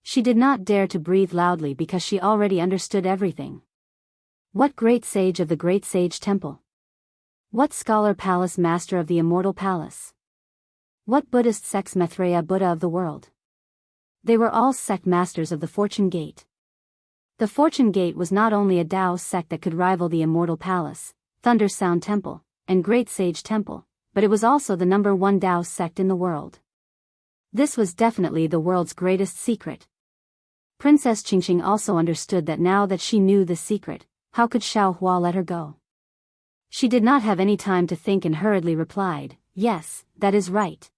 She did not dare to breathe loudly because she already understood everything. What great sage of the Great Sage Temple? What scholar palace master of the Immortal Palace? What Buddhist sect's Maitreya Buddha of the world? They were all sect masters of the Fortune Gate. The Fortune Gate was not only a Dao sect that could rival the Immortal Palace, Thunder Sound Temple, and Great Sage Temple, but it was also the #1 Daoist sect in the world. This was definitely the world's greatest secret. Princess Qingqing also understood that now that she knew the secret, how could Xiaohua let her go? She did not have any time to think and hurriedly replied, "Yes, that is right.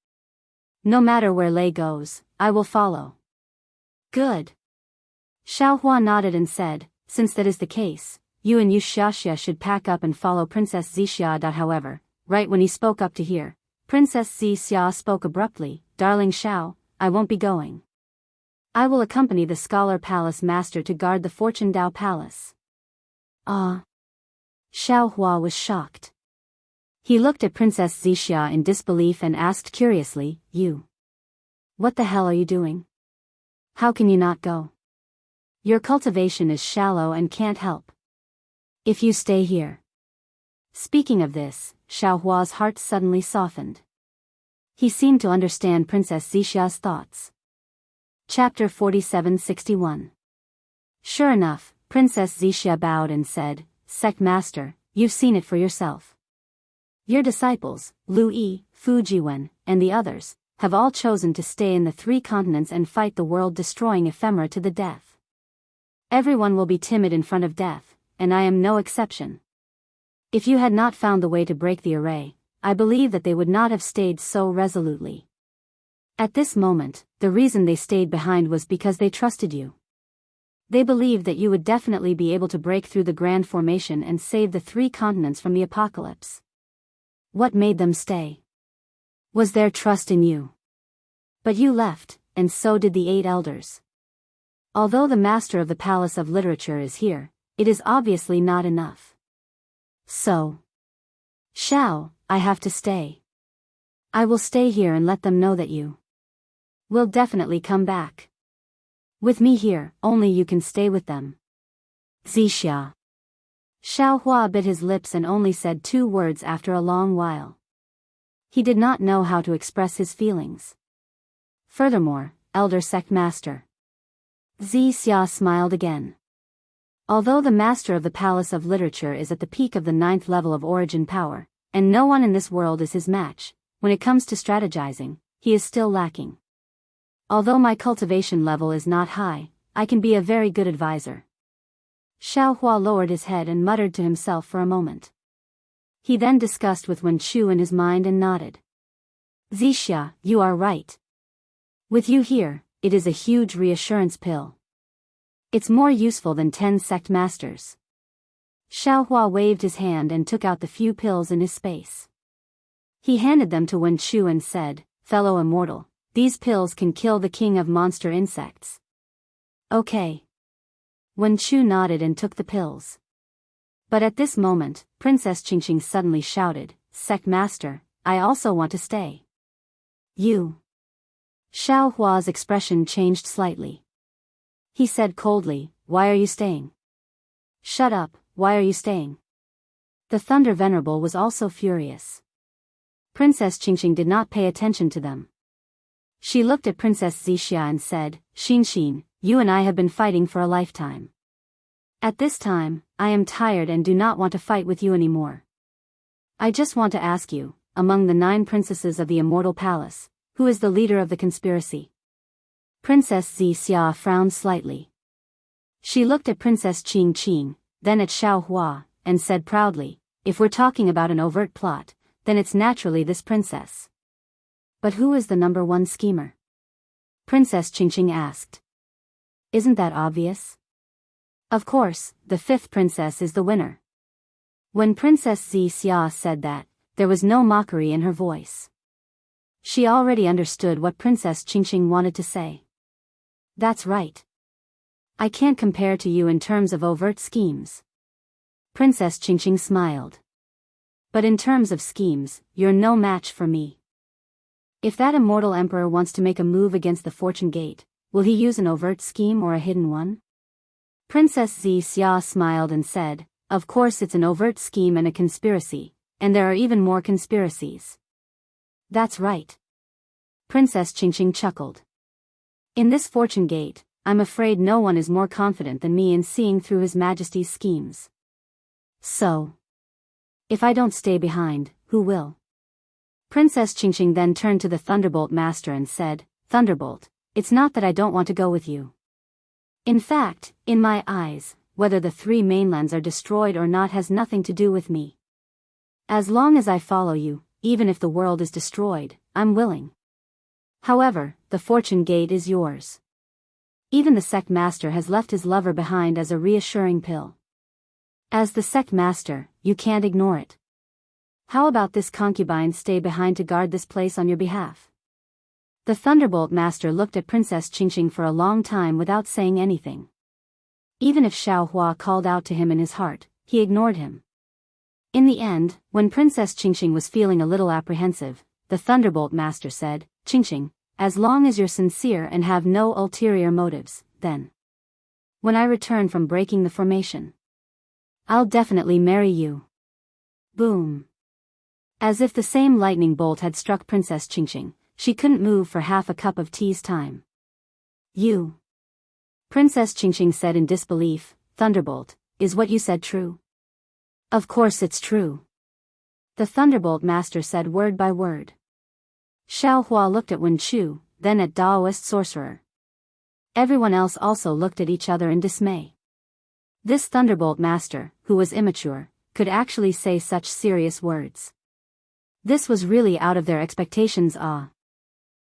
No matter where Lei goes, I will follow." "Good." Xiaohua nodded and said, "Since that is the case, you and Wuxia Xianxia should pack up and follow Princess Xixia." However, right when he spoke up to hear, Princess Xixia spoke abruptly, "Darling Xiao, I won't be going. I will accompany the Scholar Palace Master to guard the Fortune Dao Palace." Ah. Xiaohua was shocked. He looked at Princess Xixia in disbelief and asked curiously, "You? What the hell are you doing? How can you not go? Your cultivation is shallow and can't help. If you stay here." Speaking of this, Xiaohua's heart suddenly softened. He seemed to understand Princess Xixia's thoughts. Chapter 47-61. Sure enough, Princess Xixia bowed and said, "Sect Master, you've seen it for yourself. Your disciples, Lu Yi, Fu Jiwen, and the others, have all chosen to stay in the 3 continents and fight the world-destroying ephemera to the death. Everyone will be timid in front of death, and I am no exception. If you had not found the way to break the array, I believe that they would not have stayed so resolutely. At this moment, the reason they stayed behind was because they trusted you. They believed that you would definitely be able to break through the Grand Formation and save the 3 continents from the apocalypse. What made them stay? Was their trust in you. But you left, and so did the 8 elders. Although the master of the Palace of Literature is here, it is obviously not enough. So, Xiao, I have to stay. I will stay here and let them know that you will definitely come back. With me here, only you can stay with them. Xixia." Xiaohua bit his lips and only said 2 words after a long while. He did not know how to express his feelings. Furthermore, Elder Sect Master. Xixia smiled again. Although the master of the Palace of Literature is at the peak of the 9th level of origin power, and no one in this world is his match, when it comes to strategizing, he is still lacking. Although my cultivation level is not high, I can be a very good advisor. Xiaohua lowered his head and muttered to himself for a moment. He then discussed with Wen Chu in his mind and nodded. "Xixia, you are right. With you here, it is a huge reassurance pill. It's more useful than 10 sect masters." Xiaohua waved his hand and took out the few pills in his space. He handed them to Wen Chu and said, "Fellow immortal, these pills can kill the king of monster insects." "Okay." Wen Chu nodded and took the pills. But at this moment, Princess Qingqing suddenly shouted, "Sect Master, I also want to stay." "You?" Xiaohua's expression changed slightly. He said coldly, "Why are you staying?" "Shut up, why are you staying?" The Thunder Venerable was also furious. Princess Qingqing did not pay attention to them. She looked at Princess Xixia and said, "Xinxin, you and I have been fighting for a lifetime. At this time, I am tired and do not want to fight with you anymore. I just want to ask you, among the 9 princesses of the Immortal Palace, who is the leader of the conspiracy?" Princess Xixia frowned slightly. She looked at Princess Qingqing, then at Xiaohua, and said proudly, "If we're talking about an overt plot, then it's naturally this princess." "But who is the #1 schemer?" Princess Qingqing asked. "Isn't that obvious? Of course, the 5th princess is the winner." When Princess Xixia said that, there was no mockery in her voice. She already understood what Princess Qingqing wanted to say. "That's right. I can't compare to you in terms of overt schemes." Princess Qingqing smiled. "But in terms of schemes, you're no match for me. If that immortal emperor wants to make a move against the Fortune Gate, will he use an overt scheme or a hidden one?" Princess Xixia smiled and said, "Of course it's an overt scheme and a conspiracy, and there are even more conspiracies." "That's right." Princess Qingqing chuckled. "In this Fortune Gate, I'm afraid no one is more confident than me in seeing through His Majesty's schemes. So, if I don't stay behind, who will?" Princess Qingqing then turned to the Thunderbolt Master and said, Thunderbolt, it's not that I don't want to go with you. In fact, in my eyes, whether the 3 mainlands are destroyed or not has nothing to do with me. As long as I follow you, even if the world is destroyed, I'm willing. However, the fortune gate is yours. Even the sect master has left his lover behind as a reassuring pill. As the sect master, you can't ignore it. How about this concubine stay behind to guard this place on your behalf? The Thunderbolt Master looked at Princess Qingqing for a long time without saying anything. Even if Xiaohua called out to him in his heart, he ignored him. In the end, when Princess Qingqing was feeling a little apprehensive, the Thunderbolt Master said, Qingqing, as long as you're sincere and have no ulterior motives, then. When I return from breaking the formation, I'll definitely marry you. Boom. As if the same lightning bolt had struck Princess Qingqing, she couldn't move for half a cup of tea's time. You. Princess Qingqing said in disbelief, Thunderbolt, is what you said true? Of course it's true. The Thunderbolt Master said word by word. Xiaohua looked at Wen Chu, then at Daoist sorcerer. Everyone else also looked at each other in dismay. This Thunderbolt Master, who was immature, could actually say such serious words. This was really out of their expectations.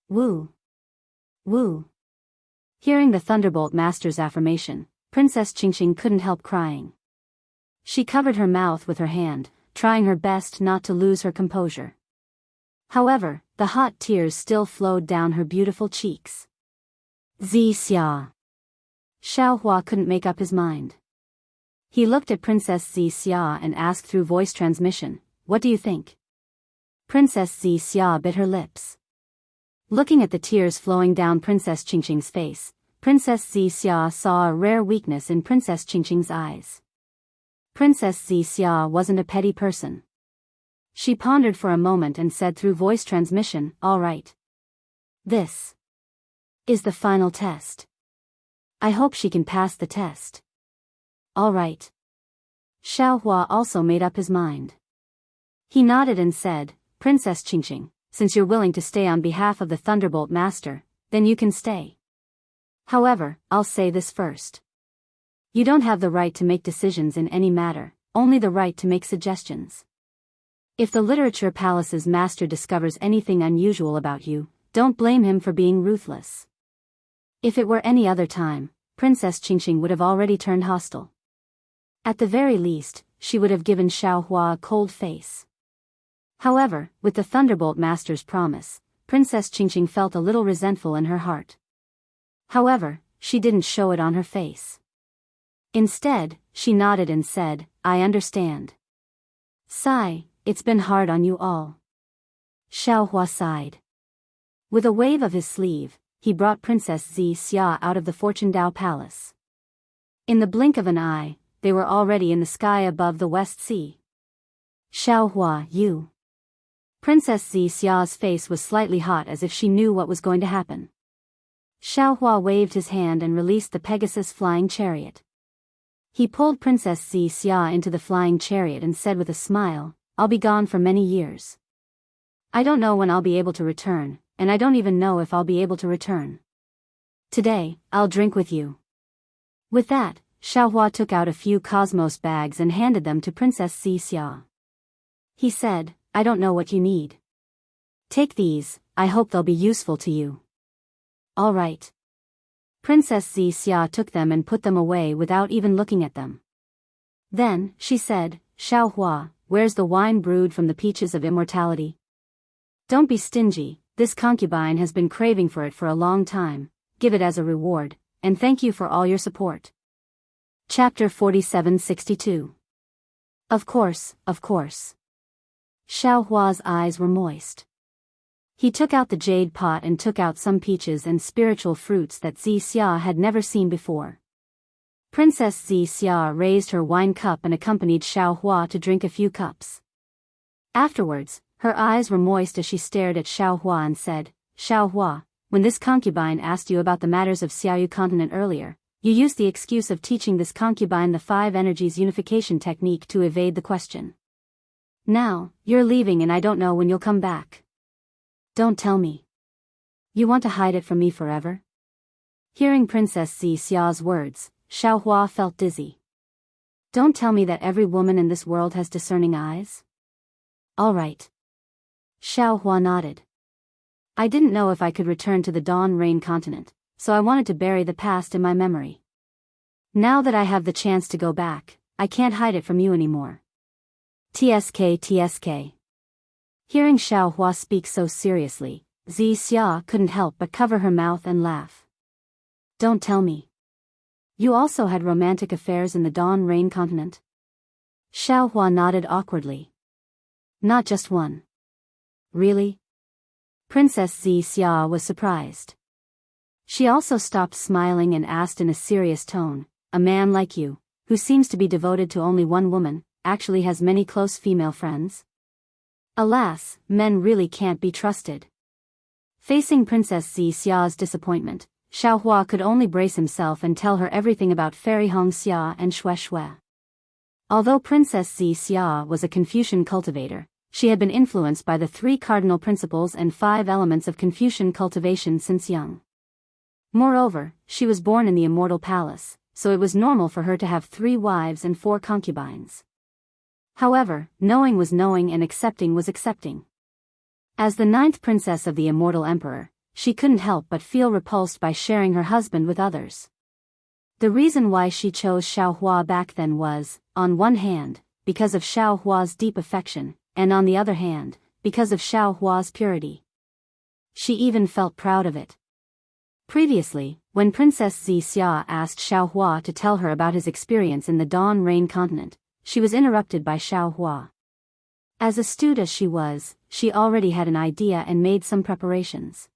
Woo. Woo. Hearing the Thunderbolt Master's affirmation, Princess Qingqing couldn't help crying. She covered her mouth with her hand, trying her best not to lose her composure. However, the hot tears still flowed down her beautiful cheeks. Xia. Xiaohua couldn't make up his mind. He looked at Princess Xia and asked through voice transmission, what do you think? Princess Xia bit her lips. Looking at the tears flowing down Princess Qingqing's face, Princess Xia saw a rare weakness in Princess Qingqing's eyes. Princess Xia wasn't a petty person. She pondered for a moment and said through voice transmission, all right. This is the final test. I hope she can pass the test. All right. Xiaohua also made up his mind. He nodded and said, Princess Qingqing, since you're willing to stay on behalf of the Thunderbolt Master, then you can stay. However, I'll say this first. You don't have the right to make decisions in any matter, only the right to make suggestions. If the Literature Palace's master discovers anything unusual about you, don't blame him for being ruthless. If it were any other time, Princess Qingqing would have already turned hostile. At the very least, she would have given Xiaohua a cold face. However, with the Thunderbolt Master's promise, Princess Qingqing felt a little resentful in her heart. However, she didn't show it on her face. Instead, she nodded and said, I understand. Sigh, it's been hard on you all. Xiaohua sighed. With a wave of his sleeve, he brought Princess Xia out of the Fortune Dao Palace. In the blink of an eye, they were already in the sky above the West Sea. Xiaohua, you. Princess Xia's face was slightly hot as if she knew what was going to happen. Xiaohua waved his hand and released the Pegasus flying chariot. He pulled Princess Xia into the flying chariot and said with a smile, I'll be gone for many years. I don't know when I'll be able to return, and I don't even know if I'll be able to return. Today, I'll drink with you. With that, Xiaohua took out a few cosmos bags and handed them to Princess Xia. He said, I don't know what you need. Take these, I hope they'll be useful to you. All right. Princess Xia took them and put them away without even looking at them. Then, she said, Xiaohua, where's the wine brewed from the peaches of immortality? Don't be stingy, this concubine has been craving for it for a long time, give it as a reward, and thank you for all your support. Chapter 4762. Of course, of course. Xiaohua's eyes were moist. He took out the jade pot and took out some peaches and spiritual fruits that Xia had never seen before. Princess Xia raised her wine cup and accompanied Xiaohua to drink a few cups. Afterwards, her eyes were moist as she stared at Xiaohua and said, Xiaohua, when this concubine asked you about the matters of Xiaoyu continent earlier, you used the excuse of teaching this concubine the 5 energies unification technique to evade the question. Now, you're leaving and I don't know when you'll come back. Don't tell me. You want to hide it from me forever? Hearing Princess Xia's words, Xiaohua felt dizzy. Don't tell me that every woman in this world has discerning eyes? All right. Xiaohua nodded. I didn't know if I could return to the Dawn Rain continent, so I wanted to bury the past in my memory. Now that I have the chance to go back, I can't hide it from you anymore. TSK. Hearing Xiaohua speak so seriously, Xia couldn't help but cover her mouth and laugh. Don't tell me. You also had romantic affairs in the Dawn Rain continent? Xiaohua nodded awkwardly. Not just one. Really? Princess Xia was surprised. She also stopped smiling and asked in a serious tone, a man like you, who seems to be devoted to only one woman, actually has many close female friends? Alas, men really can't be trusted. Facing Princess Xia's disappointment, Xiaohua could only brace himself and tell her everything about Fairy Hongxia and Shui. Although Princess Xia was a Confucian cultivator, she had been influenced by the 3 cardinal principles and 5 elements of Confucian cultivation since young. Moreover, she was born in the immortal palace, so it was normal for her to have 3 wives and 4 concubines. However, knowing was knowing and accepting was accepting. As the 9th princess of the immortal emperor, she couldn't help but feel repulsed by sharing her husband with others. The reason why she chose Xiaohua back then was, on one hand, because of Xiaohua's deep affection, and on the other hand, because of Xiaohua's purity. She even felt proud of it. Previously, when Princess Xia asked Xiaohua to tell her about his experience in the Dawn Rain continent, she was interrupted by Xiaohua. As astute as she was, she already had an idea and made some preparations.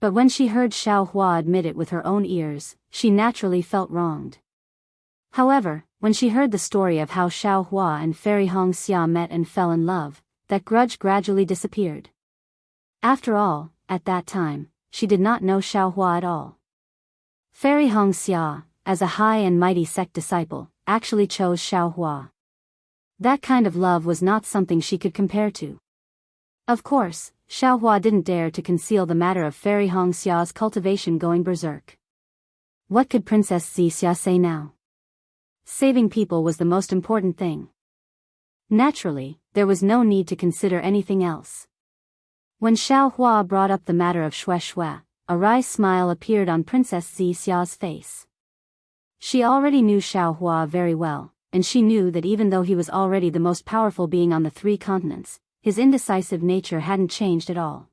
But when she heard Xiaohua admit it with her own ears, she naturally felt wronged. However, when she heard the story of how Xiaohua and Fairy Hongxia met and fell in love, that grudge gradually disappeared. After all, at that time, she did not know Xiaohua at all. Fairy Hongxia, as a high and mighty sect disciple, actually chose Xiaohua. That kind of love was not something she could compare to. Of course, Xiaohua didn't dare to conceal the matter of Fairy Hongxia's cultivation going berserk. What could Princess Xia say now? Saving people was the most important thing. Naturally, there was no need to consider anything else. When Xiaohua brought up the matter of Shui, a wry smile appeared on Princess Xia's face. She already knew Xiaohua very well, and she knew that even though he was already the most powerful being on the 3 continents, his indecisive nature hadn't changed at all.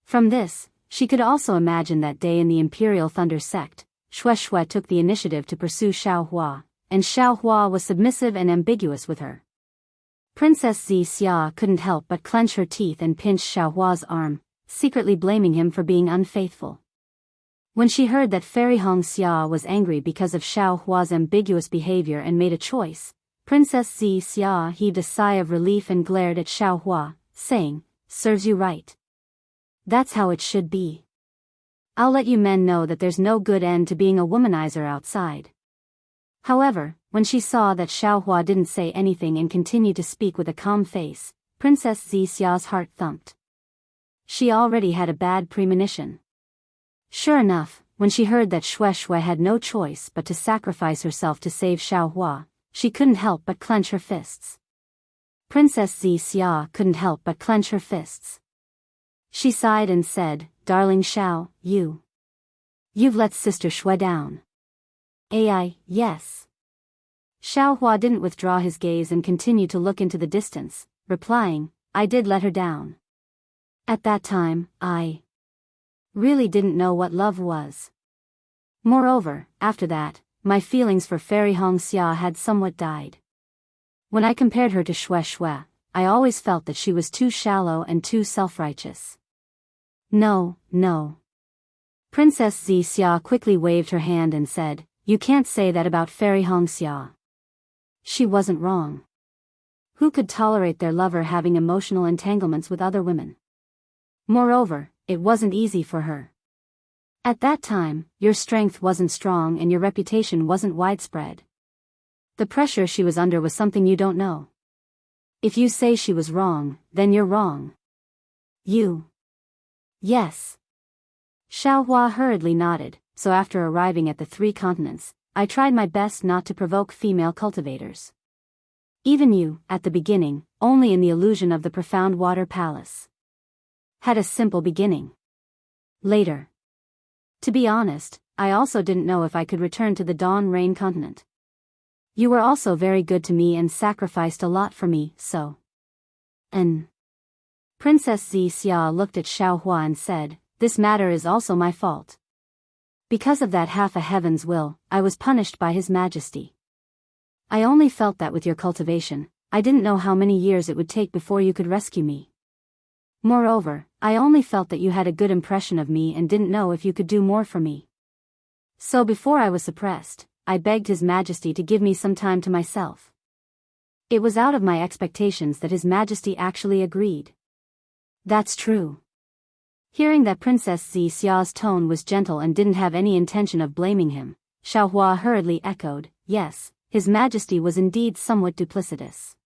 From this, she could also imagine that day in the Imperial Thunder sect, Shui took the initiative to pursue Xiaohua, and Xiaohua was submissive and ambiguous with her. Princess Xia couldn't help but clench her teeth and pinch Xiaohua's arm, secretly blaming him for being unfaithful. When she heard that Fairy Hongxia was angry because of Xiaohua's ambiguous behavior and made a choice, Princess Xia heaved a sigh of relief and glared at Xiaohua, saying, "Serves you right. That's how it should be. I'll let you men know that there's no good end to being a womanizer outside." However, when she saw that Xiaohua didn't say anything and continued to speak with a calm face, Princess Xia's heart thumped. She already had a bad premonition. Sure enough, when she heard that Shui had no choice but to sacrifice herself to save Xiaohua, she couldn't help but clench her fists. Princess Xia couldn't help but clench her fists. She sighed and said, "Darling Xiao, you've let Sister Shui down." Yes. Xiaohua didn't withdraw his gaze and continued to look into the distance, replying, "I did let her down. At that time, I really didn't know what love was. Moreover, after that, my feelings for Fairy Hongxia had somewhat died. When I compared her to Shui, I always felt that she was too shallow and too self-righteous." No. Princess Xia quickly waved her hand and said, "You can't say that about Fairy Hongxia. She wasn't wrong. Who could tolerate their lover having emotional entanglements with other women? Moreover, it wasn't easy for her. At that time, your strength wasn't strong and your reputation wasn't widespread. The pressure she was under was something you don't know. If you say she was wrong, then you're wrong. You Yes. Xiaohua hurriedly nodded, so after arriving at the 3 continents, I tried my best not to provoke female cultivators. Even you, at the beginning, only in the illusion of the profound water palace, had a simple beginning. Later. To be honest, I also didn't know if I could return to the Dawn Rain continent. You were also very good to me and sacrificed a lot for me, so. Princess Xianxia looked at Xiaohua and said, "This matter is also my fault. Because of that half a heaven's will, I was punished by His Majesty. I only felt that with your cultivation, I didn't know how many years it would take before you could rescue me. Moreover, I only felt that you had a good impression of me and didn't know if you could do more for me. So before I was suppressed, I begged His Majesty to give me some time to myself. It was out of my expectations that His Majesty actually agreed." "That's true." Hearing that Princess Xiao's tone was gentle and didn't have any intention of blaming him, Xiaohua hurriedly echoed, "Yes, His Majesty was indeed somewhat duplicitous.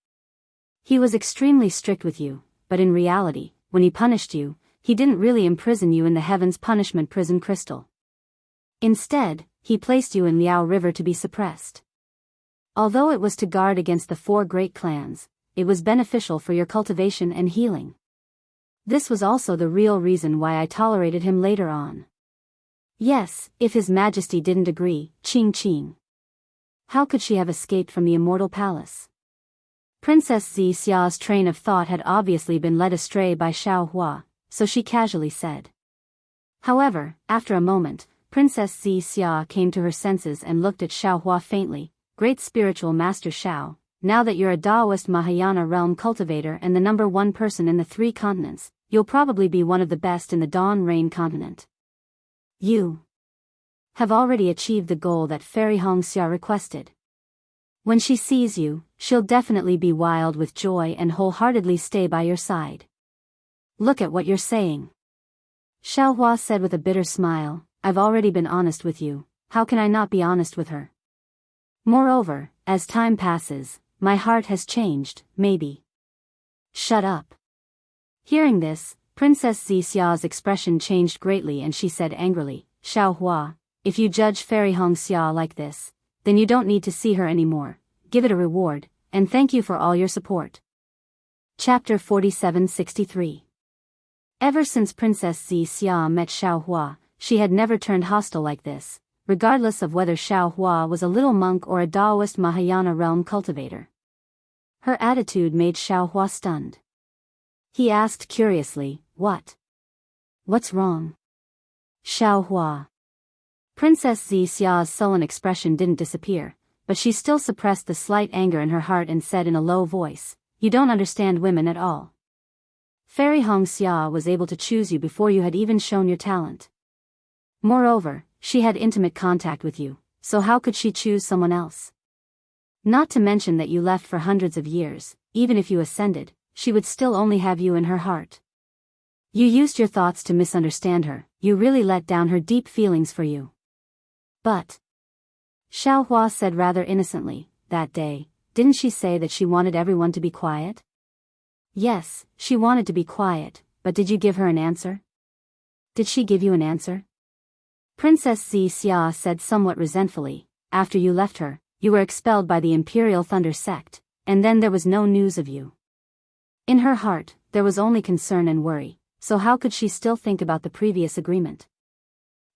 He was extremely strict with you, but in reality, when He punished you, He didn't really imprison you in the Heaven's Punishment Prison Crystal. Instead, He placed you in Liao River to be suppressed. Although it was to guard against the 4 great clans, it was beneficial for your cultivation and healing. This was also the real reason why I tolerated him later on. Yes, if His Majesty didn't agree, Qing. How could she have escaped from the immortal palace?" Princess Xiao's train of thought had obviously been led astray by Xiaohua, so she casually said. However, after a moment, Princess Xiao came to her senses and looked at Xiaohua faintly. "Great spiritual master Xiao, now that you're a Daoist Mahayana realm cultivator and the number 1 person in the 3 continents, you'll probably be one of the best in the Dawn Rain continent. You have already achieved the goal that Fairy Xianxia requested. When she sees you, she'll definitely be wild with joy and wholeheartedly stay by your side." "Look at what you're saying," Xiaohua said with a bitter smile. "I've already been honest with you, how can I not be honest with her? Moreover, as time passes, my heart has changed, maybe." "Shut up." Hearing this, Princess Xiao's expression changed greatly and she said angrily, "Xiaohua, if you judge Fairy Xianxia like this, then you don't need to see her anymore. Give it a reward, and thank you for all your support." Chapter 4763. Ever since Princess Xia met Xiaohua, she had never turned hostile like this, regardless of whether Xiaohua was a little monk or a Daoist Mahayana realm cultivator. Her attitude made Xiaohua stunned. He asked curiously, "What's wrong?" "Xiaohua." Princess Xia's sullen expression didn't disappear, but she still suppressed the slight anger in her heart and said in a low voice, "You don't understand women at all. Fairy Xianxia was able to choose you before you had even shown your talent. Moreover, she had intimate contact with you, so how could she choose someone else? Not to mention that you left for hundreds of years, even if you ascended, she would still only have you in her heart. You used your thoughts to misunderstand her, you really let down her deep feelings for you." "But," Xiaohua said rather innocently, "that day, didn't she say that she wanted everyone to be quiet?" "Yes, she wanted to be quiet, but did you give her an answer? Did she give you an answer?" Princess Xia said somewhat resentfully, "After you left her, you were expelled by the Imperial Thunder sect, and then there was no news of you." In her heart, there was only concern and worry, so how could she still think about the previous agreement?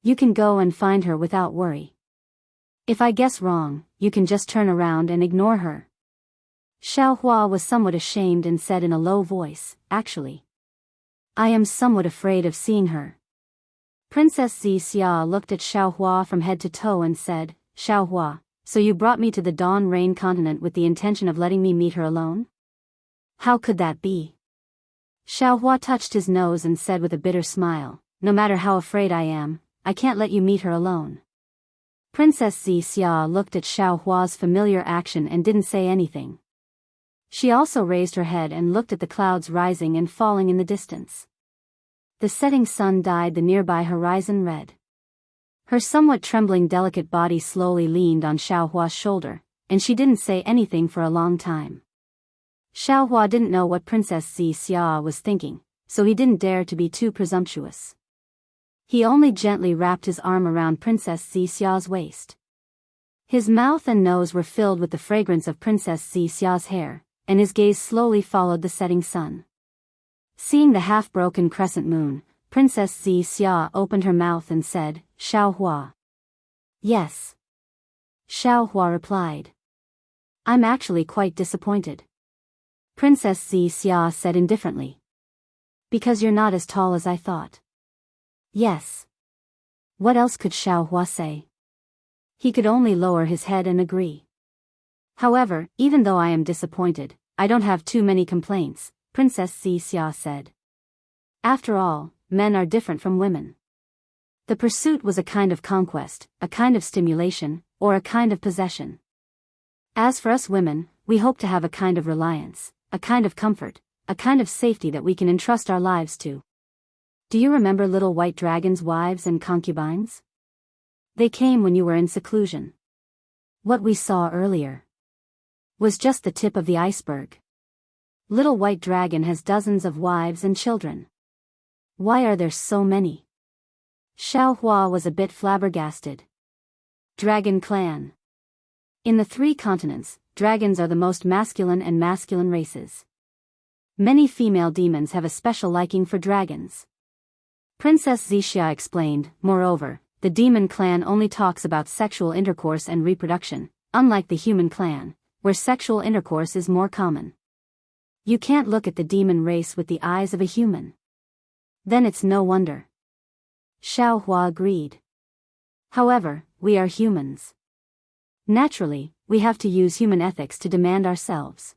"You can go and find her without worry. If I guess wrong, you can just turn around and ignore her." Xiaohua was somewhat ashamed and said in a low voice, "Actually, I am somewhat afraid of seeing her." Princess Xia looked at Xiaohua from head to toe and said, "Xiaohua, so you brought me to the Dawn Rain continent with the intention of letting me meet her alone? How could that be?" Xiaohua touched his nose and said with a bitter smile, "No matter how afraid I am, I can't let you meet her alone." Princess Xia looked at Xiaohua's familiar action and didn't say anything. She also raised her head and looked at the clouds rising and falling in the distance. The setting sun dyed the nearby horizon red. Her somewhat trembling delicate body slowly leaned on Xiaohua's shoulder, and she didn't say anything for a long time. Xiaohua didn't know what Princess Xia was thinking, so he didn't dare to be too presumptuous. He only gently wrapped his arm around Princess Xixia's waist. His mouth and nose were filled with the fragrance of Princess Xixia's hair, and his gaze slowly followed the setting sun. Seeing the half-broken crescent moon, Princess Xiixia opened her mouth and said, "Xiaohua." "Yes." Xiaohua replied. "I'm actually quite disappointed." Princess Xiixia said indifferently. "Because you're not as tall as I thought." "Yes." What else could Xiaohua say? He could only lower his head and agree. "However, even though I am disappointed, I don't have too many complaints," Princess Xiixia said. "After all, men are different from women. The pursuit was a kind of conquest, a kind of stimulation, or a kind of possession. As for us women, we hope to have a kind of reliance, a kind of comfort, a kind of safety that we can entrust our lives to. Do you remember little white dragons' wives and concubines? They came when you were in seclusion. What we saw earlier was just the tip of the iceberg. Little White Dragon has dozens of wives and children. Why are there so many?" Xiaohua was a bit flabbergasted. Dragon Clan. In the 3 continents, dragons are the most masculine and masculine races. Many female demons have a special liking for dragons. Princess Xiixia explained, moreover, the demon clan only talks about sexual intercourse and reproduction, unlike the human clan, where sexual intercourse is more common. You can't look at the demon race with the eyes of a human. Then it's no wonder. Xiaohua agreed. However, we are humans. Naturally, we have to use human ethics to demand ourselves.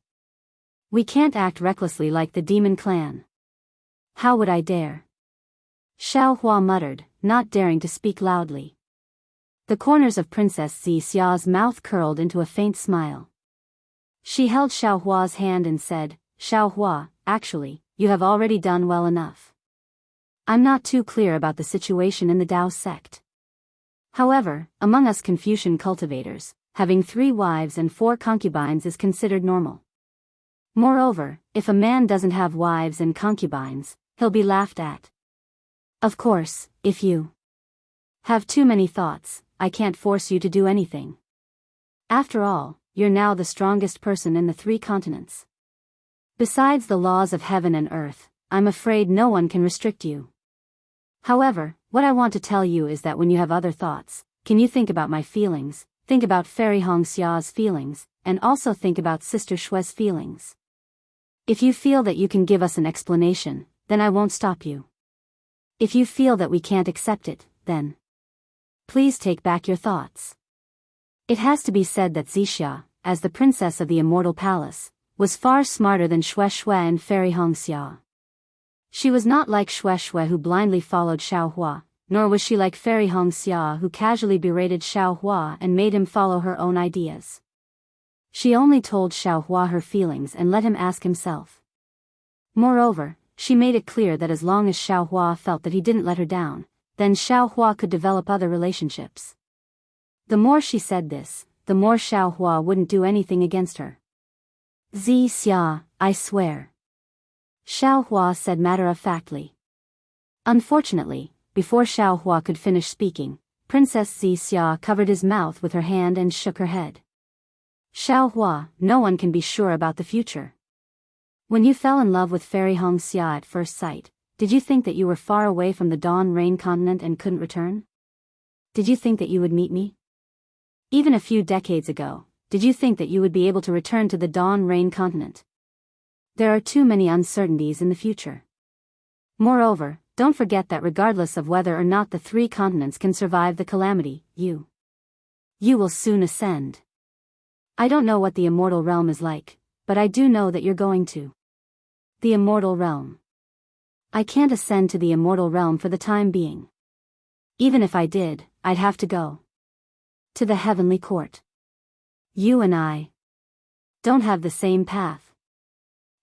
We can't act recklessly like the demon clan. How would I dare? Xiaohua muttered, not daring to speak loudly. The corners of Princess Xixia's mouth curled into a faint smile. She held Xiaohua's hand and said, "Xiaohua, actually, you have already done well enough. I'm not too clear about the situation in the Dao sect. However, among us Confucian cultivators, having 3 wives and 4 concubines is considered normal. Moreover, if a man doesn't have wives and concubines, he'll be laughed at. Of course, if you have too many thoughts, I can't force you to do anything. After all, you're now the strongest person in the 3 continents. Besides the laws of heaven and earth, I'm afraid no one can restrict you. However, what I want to tell you is that when you have other thoughts, can you think about my feelings, think about Fairy Hongxia's feelings, and also think about Sister Shue's feelings? If you feel that you can give us an explanation, then I won't stop you. If you feel that we can't accept it, then please take back your thoughts." It has to be said that Xiixia, as the princess of the Immortal Palace, was far smarter than Shue and Fairy Hongxia. She was not like Shue who blindly followed Xiaohua, nor was she like Fairy Hongxia who casually berated Xiaohua and made him follow her own ideas. She only told Xiaohua her feelings and let him ask himself. Moreover, she made it clear that as long as Xiaohua felt that he didn't let her down, then Xiaohua could develop other relationships. The more she said this, the more Xiaohua wouldn't do anything against her. "Xixia, I swear," Xiaohua said matter-of-factly. Unfortunately, before Xiaohua could finish speaking, Princess Xixia covered his mouth with her hand and shook her head. "Xiaohua, no one can be sure about the future. When you fell in love with Fairy Hongxia at first sight, did you think that you were far away from the Dawn Rain continent and couldn't return? Did you think that you would meet me? Even a few decades ago, did you think that you would be able to return to the Dawn Rain continent? There are too many uncertainties in the future. Moreover, don't forget that regardless of whether or not the 3 continents can survive the calamity, you will soon ascend. I don't know what the immortal realm is like, but I do know that you're going to the immortal realm. I can't ascend to the immortal realm for the time being. Even if I did, I'd have to go to the heavenly court. You and I don't have the same path.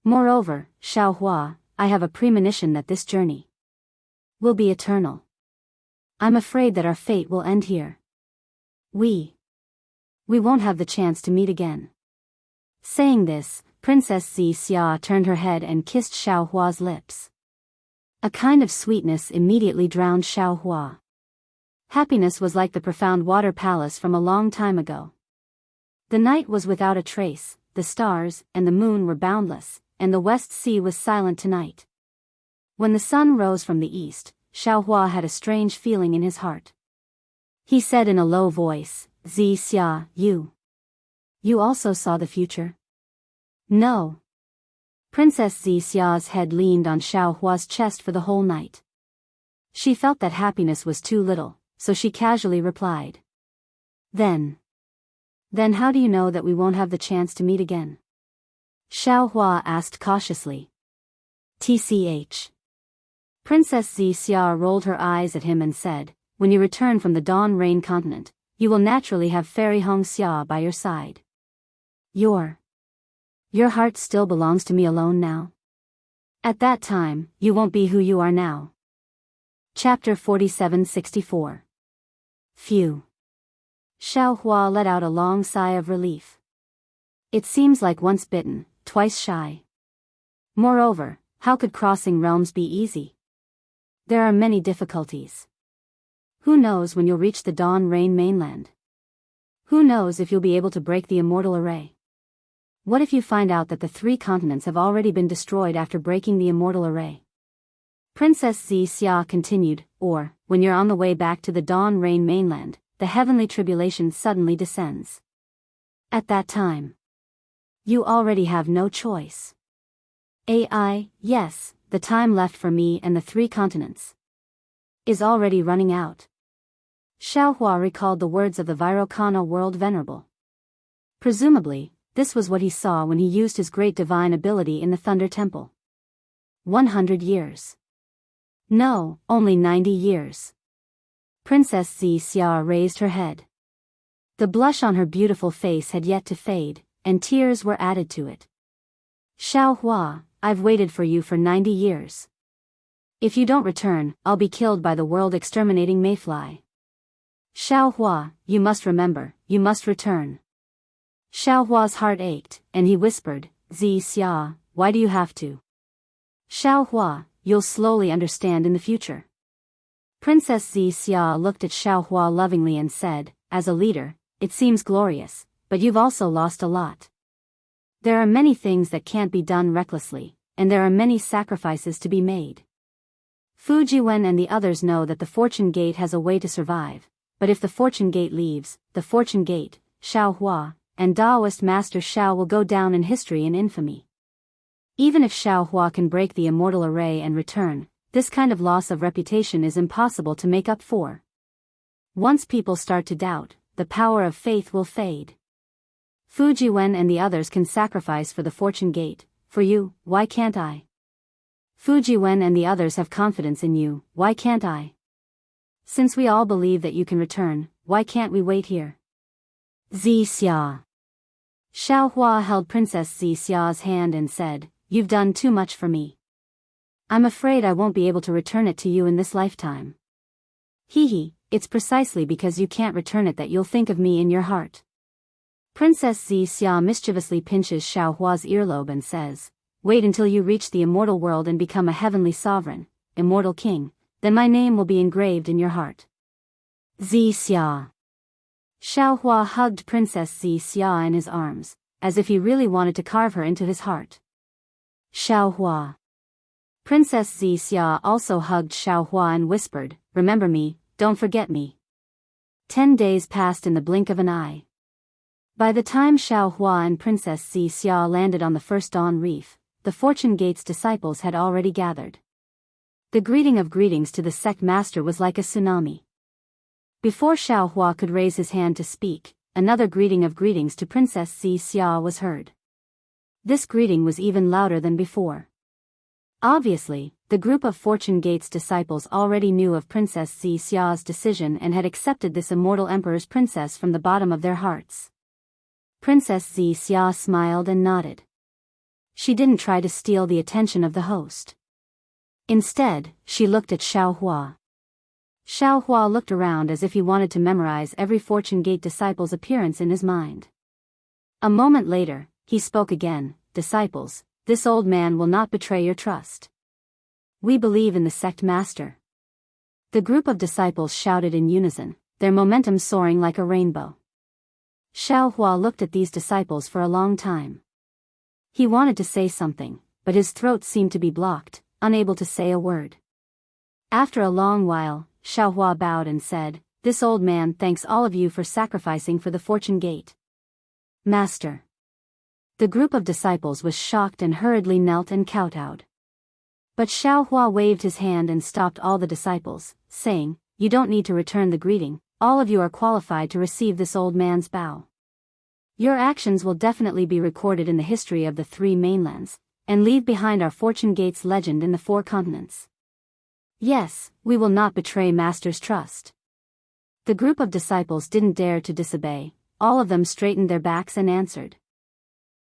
Moreover, Xiaohua, I have a premonition that this journey will be eternal. I'm afraid that our fate will end here. We won't have the chance to meet again." Saying this, Princess Xixia turned her head and kissed Xiaohua's lips. A kind of sweetness immediately drowned Xiaohua. Happiness was like the profound water palace from a long time ago. The night was without a trace, the stars and the moon were boundless, and the West Sea was silent tonight. When the sun rose from the east, Xiaohua had a strange feeling in his heart. He said in a low voice, Xianxia, you also saw the future? No. Princess Xianxia's head leaned on Xiaohua's chest for the whole night. She felt that happiness was too little, so she casually replied. Then how do you know that we won't have the chance to meet again? Xiaohua asked cautiously. Tch. Princess Xianxia rolled her eyes at him and said, when you return from the Dawn Rain continent, you will naturally have Fairy Hongxia by your side. Your heart still belongs to me alone now. At that time, you won't be who you are now. Chapter 47-64. Phew. Xiaohua let out a long sigh of relief. It seems like once bitten, twice shy. Moreover, how could crossing realms be easy? There are many difficulties. Who knows when you'll reach the Dawn Rain mainland? Who knows if you'll be able to break the immortal array? What if you find out that the 3 continents have already been destroyed after breaking the immortal array? Princess Xianxia continued, or, when you're on the way back to the Dawn Rain mainland, the heavenly tribulation suddenly descends. At that time, you already have no choice. Yes, the time left for me and the 3 continents is already running out. Xiaohua recalled the words of the Virokana World Venerable. Presumably, this was what he saw when he used his great divine ability in the Thunder Temple. 100 years. No, only 90 years. Princess Xianxia raised her head. The blush on her beautiful face had yet to fade, and tears were added to it. Xiaohua, I've waited for you for 90 years. If you don't return, I'll be killed by the world-exterminating mayfly. Xiaohua, you must remember, you must return. Xiaohua's heart ached, and he whispered, Xianxia, why do you have to? Xiaohua, you'll slowly understand in the future. Princess Xianxia looked at Xiaohua lovingly and said, as a leader, it seems glorious, but you've also lost a lot. There are many things that can't be done recklessly, and there are many sacrifices to be made. Fujiwen and the others know that the Fortune Gate has a way to survive, but if the Fortune Gate leaves, the Fortune Gate, Xiaohua, and Daoist Master Xiao will go down in history in infamy. Even if Xiaohua can break the immortal array and return, this kind of loss of reputation is impossible to make up for. Once people start to doubt, the power of faith will fade. Fujiwen and the others can sacrifice for the Fortune Gate. For you, why can't I? Fujiwen and the others have confidence in you, why can't I? Since we all believe that you can return, why can't we wait here? Xianxia. Xiaohua held Princess Xianxia's hand and said, you've done too much for me. I'm afraid I won't be able to return it to you in this lifetime. It's precisely because you can't return it that you'll think of me in your heart. Princess Xianxia mischievously pinches Xiaohua's earlobe and says, wait until you reach the immortal world and become a heavenly sovereign, immortal king, then my name will be engraved in your heart. Xianxia. Xiaohua hugged Princess Xianxia in his arms, as if he really wanted to carve her into his heart. Xiaohua. Princess Xianxia also hugged Xiaohua and whispered, remember me, don't forget me. 10 days passed in the blink of an eye. By the time Xiaohua and Princess Xianxia landed on the first dawn reef, the Fortune Gate's disciples had already gathered. The greeting of greetings to the sect master was like a tsunami. Before Xiaohua could raise his hand to speak, another greeting of greetings to Princess Xianxia was heard. This greeting was even louder than before. Obviously, the group of Fortune Gate's disciples already knew of Princess Xianxia's decision and had accepted this immortal emperor's princess from the bottom of their hearts. Princess Xianxia smiled and nodded. She didn't try to steal the attention of the host. Instead, she looked at Xiaohua. Xiaohua looked around as if he wanted to memorize every Fortune Gate disciple's appearance in his mind. A moment later, he spoke again, disciples, this old man will not betray your trust. We believe in the sect master. The group of disciples shouted in unison, their momentum soaring like a rainbow. Xiaohua looked at these disciples for a long time. He wanted to say something, but his throat seemed to be blocked, unable to say a word. After a long while, Xiaohua bowed and said, "This old man thanks all of you for sacrificing for the fortune gate." Master. The group of disciples was shocked and hurriedly knelt and kowtowed. But Xiaohua waved his hand and stopped all the disciples, saying, "You don't need to return the greeting, all of you are qualified to receive this old man's bow. Your actions will definitely be recorded in the history of the three mainlands, and leave behind our fortune gate's legend in the four continents. Yes, we will not betray Master's trust." The group of disciples didn't dare to disobey, all of them straightened their backs and answered.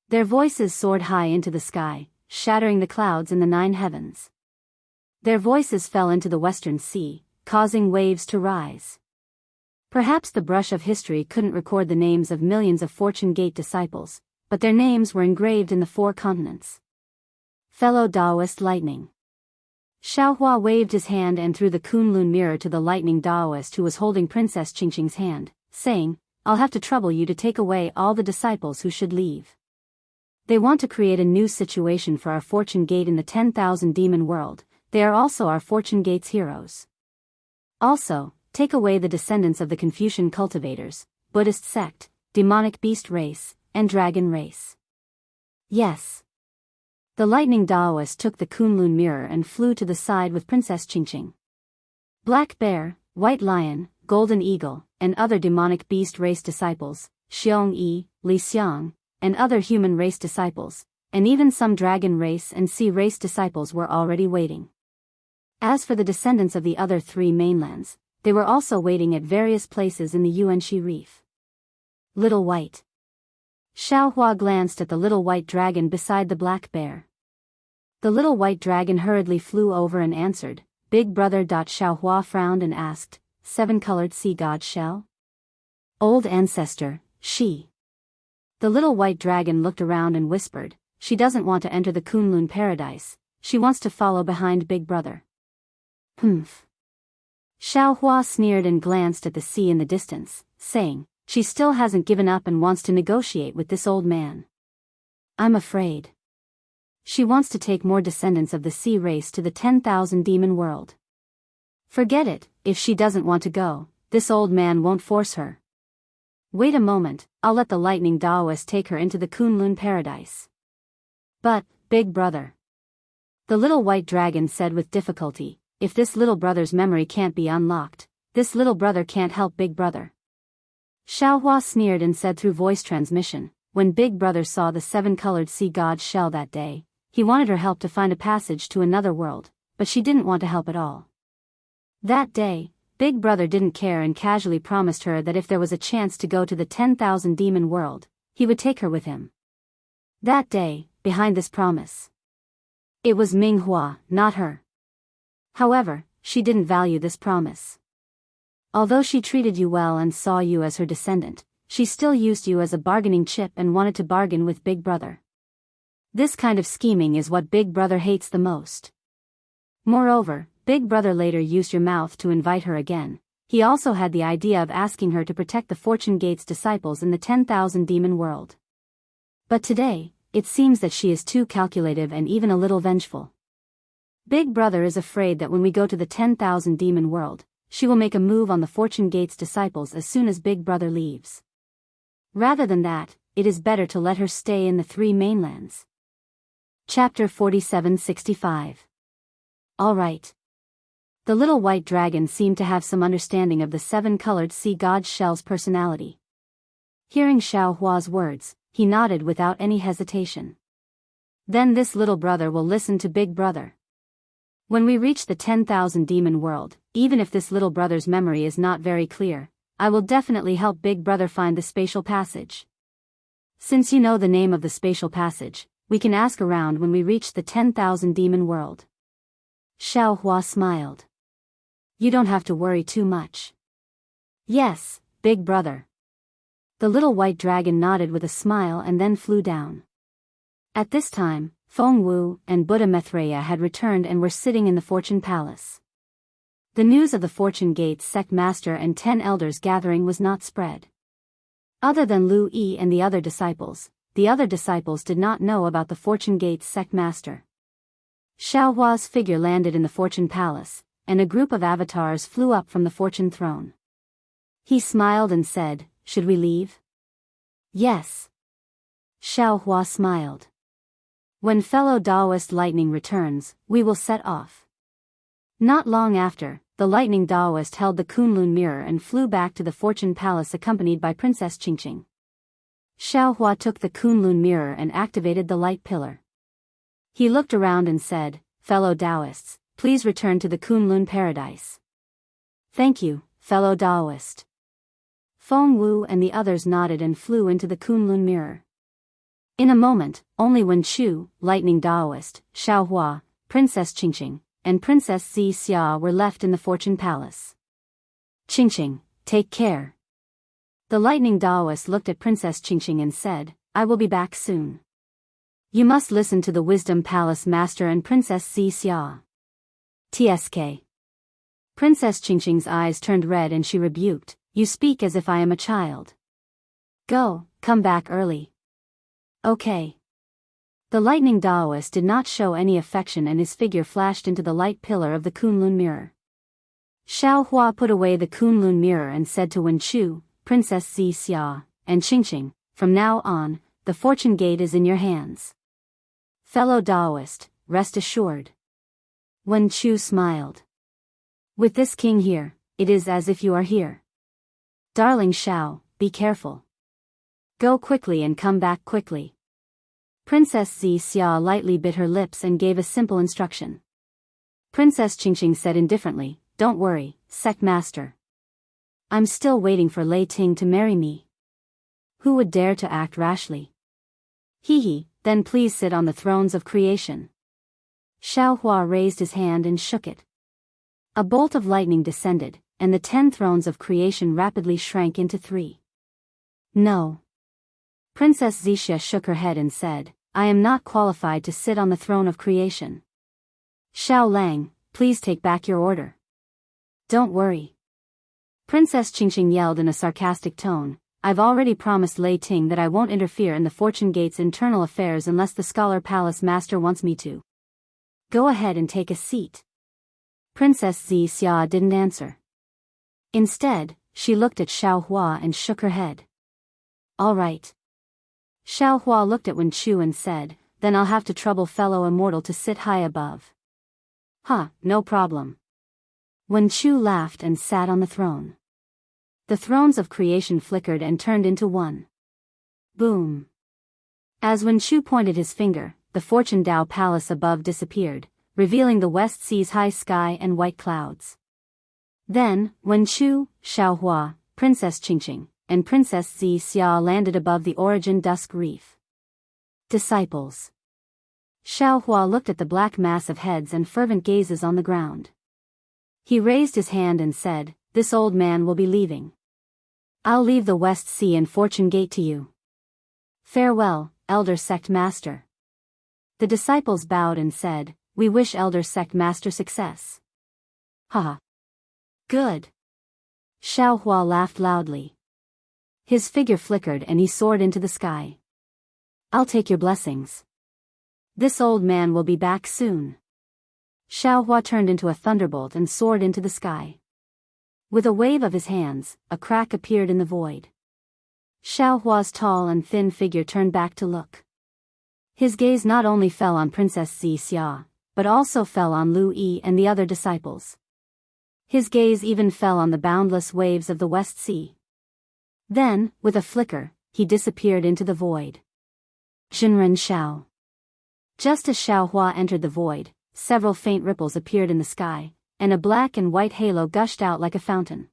Their voices soared high into the sky, shattering the clouds in the 9 heavens. Their voices fell into the western sea, causing waves to rise. Perhaps the brush of history couldn't record the names of millions of Fortune Gate disciples, but their names were engraved in the 4 continents. Fellow Daoist lightning. Xiaohua waved his hand and threw the Kunlun mirror to the lightning Daoist who was holding Princess Qingqing's hand, saying, "I'll have to trouble you to take away all the disciples who should leave. They want to create a new situation for our Fortune Gate in the 10,000 demon world. They are also our Fortune Gate's heroes. Also, take away the descendants of the Confucian cultivators, Buddhist sect, demonic beast race, and dragon race." Yes. The lightning Daoist took the Kunlun mirror and flew to the side with Princess Qingqing. Black bear, white lion, golden eagle, and other demonic beast race disciples, Xiongyi, Li Xiang, and other human race disciples, and even some dragon race and sea race disciples were already waiting. As for the descendants of the other 3 mainlands, they were also waiting at various places in the Yuanxi Reef. Little White. Xiaohua glanced at the little white dragon beside the black bear. The little white dragon hurriedly flew over and answered, "Big brother." Xiaohua frowned and asked, "7-colored sea god shell?" "Old ancestor, she." The little white dragon looked around and whispered, "She doesn't want to enter the Kunlun paradise, she wants to follow behind Big Brother." Humph. Xiaohua sneered and glanced at the sea in the distance, saying, "She still hasn't given up and wants to negotiate with this old man. I'm afraid she wants to take more descendants of the sea race to the 10,000 demon world. Forget it, if she doesn't want to go, this old man won't force her. Wait a moment, I'll let the lightning Daoist take her into the Kunlun paradise." "But, Big Brother," the little white dragon said with difficulty, "if this little brother's memory can't be unlocked, this little brother can't help Big Brother." Xiaohua sneered and said through voice transmission, "When Big Brother saw the 7-colored sea god shell that day, he wanted her help to find a passage to another world, but she didn't want to help at all. That day, Big Brother didn't care and casually promised her that if there was a chance to go to the 10,000 demon world, he would take her with him. That day, behind this promise, it was Minghua, not her. However, she didn't value this promise. Although she treated you well and saw you as her descendant, she still used you as a bargaining chip and wanted to bargain with Big Brother. This kind of scheming is what Big Brother hates the most. Moreover, Big Brother later used your mouth to invite her again. He also had the idea of asking her to protect the Fortune Gate's disciples in the 10,000 demon world. But today, it seems that she is too calculative and even a little vengeful. Big Brother is afraid that when we go to the 10,000 demon world, she will make a move on the Fortune Gate's disciples as soon as Big Brother leaves. Rather than that, it is better to let her stay in the 3 mainlands. Chapter 4765. All right. The little white dragon seemed to have some understanding of the 7-colored sea god shell's personality. Hearing Xiaohua's words, he nodded without any hesitation. Then this little brother will listen to Big Brother. When we reach the 10,000 demon world, even if this little brother's memory is not very clear, I will definitely help Big Brother find the spatial passage. Since you know the name of the spatial passage, we can ask around when we reach the 10,000 demon world. Xiaohua smiled. You don't have to worry too much. Yes, Big Brother. The little white dragon nodded with a smile and then flew down. At this time, Feng Wu and Buddha Maitreya had returned and were sitting in the Fortune Palace. The news of the Fortune Gate's sect master and 10 elders gathering was not spread. Other than Lu Yi and the other disciples did not know about the Fortune Gate's sect master. Xiao Hua's figure landed in the Fortune Palace, and a group of avatars flew up from the Fortune Throne. He smiled and said, "Should we leave?" "Yes." Xiao Hua smiled. "When fellow Daoist lightning returns, we will set off." Not long after, the lightning Daoist held the Kunlun mirror and flew back to the Fortune Palace accompanied by Princess Qingqing. Xiao Hua took the Kunlun mirror and activated the light pillar. He looked around and said, "Fellow Daoists, please return to the Kunlun paradise." "Thank you, fellow Daoist." Feng Wu and the others nodded and flew into the Kunlun mirror. In a moment, only Wen Chu, lightning Daoist, Xiao Hua, Princess Qingqing, and Princess Xianxia were left in the Fortune Palace. "Qingqing, take care." The lightning Daoist looked at Princess Qingqing and said, "I will be back soon. You must listen to the Wisdom Palace Master and Princess Xianxia." "TSK." Princess Qingqing's eyes turned red and she rebuked, "You speak as if I am a child. Come back early." "Okay." The lightning Daoist did not show any affection and his figure flashed into the light pillar of the Kunlun mirror. Xiao Hua put away the Kunlun mirror and said to Wen Chu, Princess Xianxia, and Qingqing, "From now on, the Fortune Gate is in your hands. Fellow Daoist, rest assured." Wen Chu smiled. "With this king here, it is as if you are here. Darling Xiao, be careful. Go quickly and come back quickly." Princess Xianxia lightly bit her lips and gave a simple instruction. Princess Qingqing said indifferently, "Don't worry, sect master. I'm still waiting for Lei Ting to marry me. Who would dare to act rashly? He, then please sit on the thrones of creation." Xiao Hua raised his hand and shook it. A bolt of lightning descended, and the 10 thrones of creation rapidly shrank into 3. "No." Princess Xianxia shook her head and said, "I am not qualified to sit on the throne of creation. Xiao Lang, please take back your order." "Don't worry." Princess Qingqing yelled in a sarcastic tone, "I've already promised Lei Ting that I won't interfere in the Fortune Gate's internal affairs unless the Scholar Palace Master wants me to. Go ahead and take a seat." Princess Xianxia didn't answer. Instead, she looked at Xiao Hua and shook her head. "All right." Xiao Hua looked at Wen Chu and said, "Then I'll have to trouble fellow immortal to sit high above." No problem." Wen Chu laughed and sat on the throne. The thrones of creation flickered and turned into one. Boom. As Wen Chu pointed his finger, the Fortune Dao Palace above disappeared, revealing the West Sea's high sky and white clouds. Then, Wen Chu, Xiao Hua, Princess Qingqing, and Princess Xianxia landed above the Origin Dusk Reef. Disciples. Xiao Hua looked at the black mass of heads and fervent gazes on the ground. He raised his hand and said, "This old man will be leaving. I'll leave the West Sea and Fortune Gate to you. Farewell, Elder Sect Master." The disciples bowed and said, "We wish Elder Sect Master success." "Ha! Good." Xiao Hua laughed loudly. His figure flickered and he soared into the sky. "I'll take your blessings. This old man will be back soon." Xiao Hua turned into a thunderbolt and soared into the sky. With a wave of his hands, a crack appeared in the void. Xiao Hua's tall and thin figure turned back to look. His gaze not only fell on Princess Xianxia, but also fell on Lu Yi and the other disciples. His gaze even fell on the boundless waves of the West Sea. Then, with a flicker, he disappeared into the void. Jinren Shao. Just as Xiao Hua entered the void, several faint ripples appeared in the sky, and a black and white halo gushed out like a fountain.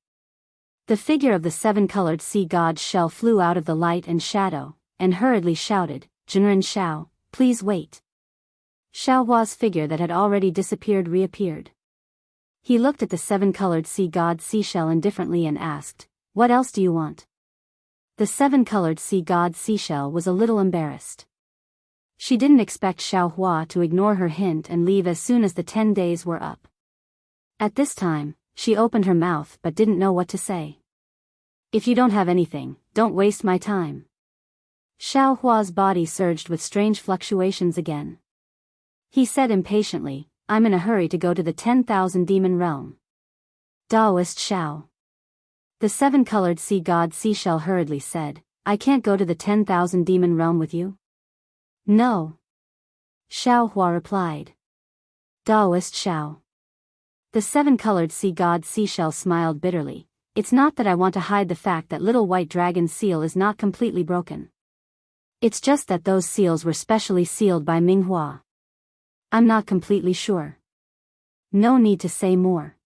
The figure of the 7-colored sea god's shell flew out of the light and shadow, and hurriedly shouted, "Jinren Shao, please wait." Xiao Hua's figure that had already disappeared reappeared. He looked at the 7-colored sea god's seashell indifferently and asked, "What else do you want?" The 7-colored sea god's seashell was a little embarrassed. She didn't expect Xiaohua to ignore her hint and leave as soon as the 10 days were up. At this time, she opened her mouth but didn't know what to say. If you don't have anything, don't waste my time. Xiaohua's body surged with strange fluctuations again. He said impatiently, I'm in a hurry to go to the 10,000 demon realm. Daoist Xiao. The seven-colored sea god Seashell hurriedly said, I can't go to the 10,000 demon realm with you. No. Xiaohua replied. Daoist Xiao. The seven-colored sea god Seashell smiled bitterly. It's not that I want to hide the fact that little white dragon's seal is not completely broken. It's just that those seals were specially sealed by Minghua. I'm not completely sure. No need to say more.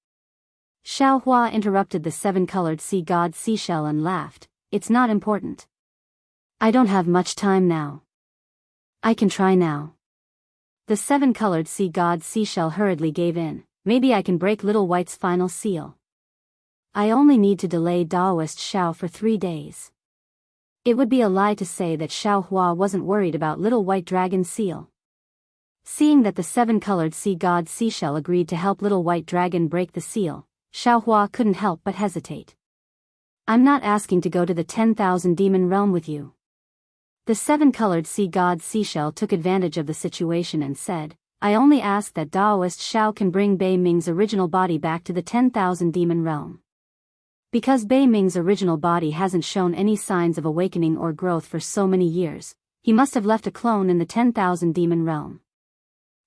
Xiaohua interrupted the seven-colored sea god Seashell and laughed. It's not important. I don't have much time now. I can try now. The seven-colored sea god Seashell hurriedly gave in. Maybe I can break Little White's final seal. I only need to delay Daoist Xiao for 3 days. It would be a lie to say that Xiaohua wasn't worried about Little White Dragon's seal. Seeing that the seven-colored sea god Seashell agreed to help Little White Dragon break the seal, Xiaohua couldn't help but hesitate. I'm not asking to go to the 10,000 demon realm with you. The seven-colored sea god Seashell took advantage of the situation and said, I only ask that Daoist Xiao can bring Bei Ming's original body back to the 10,000 demon realm. Because Bei Ming's original body hasn't shown any signs of awakening or growth for so many years, he must have left a clone in the 10,000 demon realm.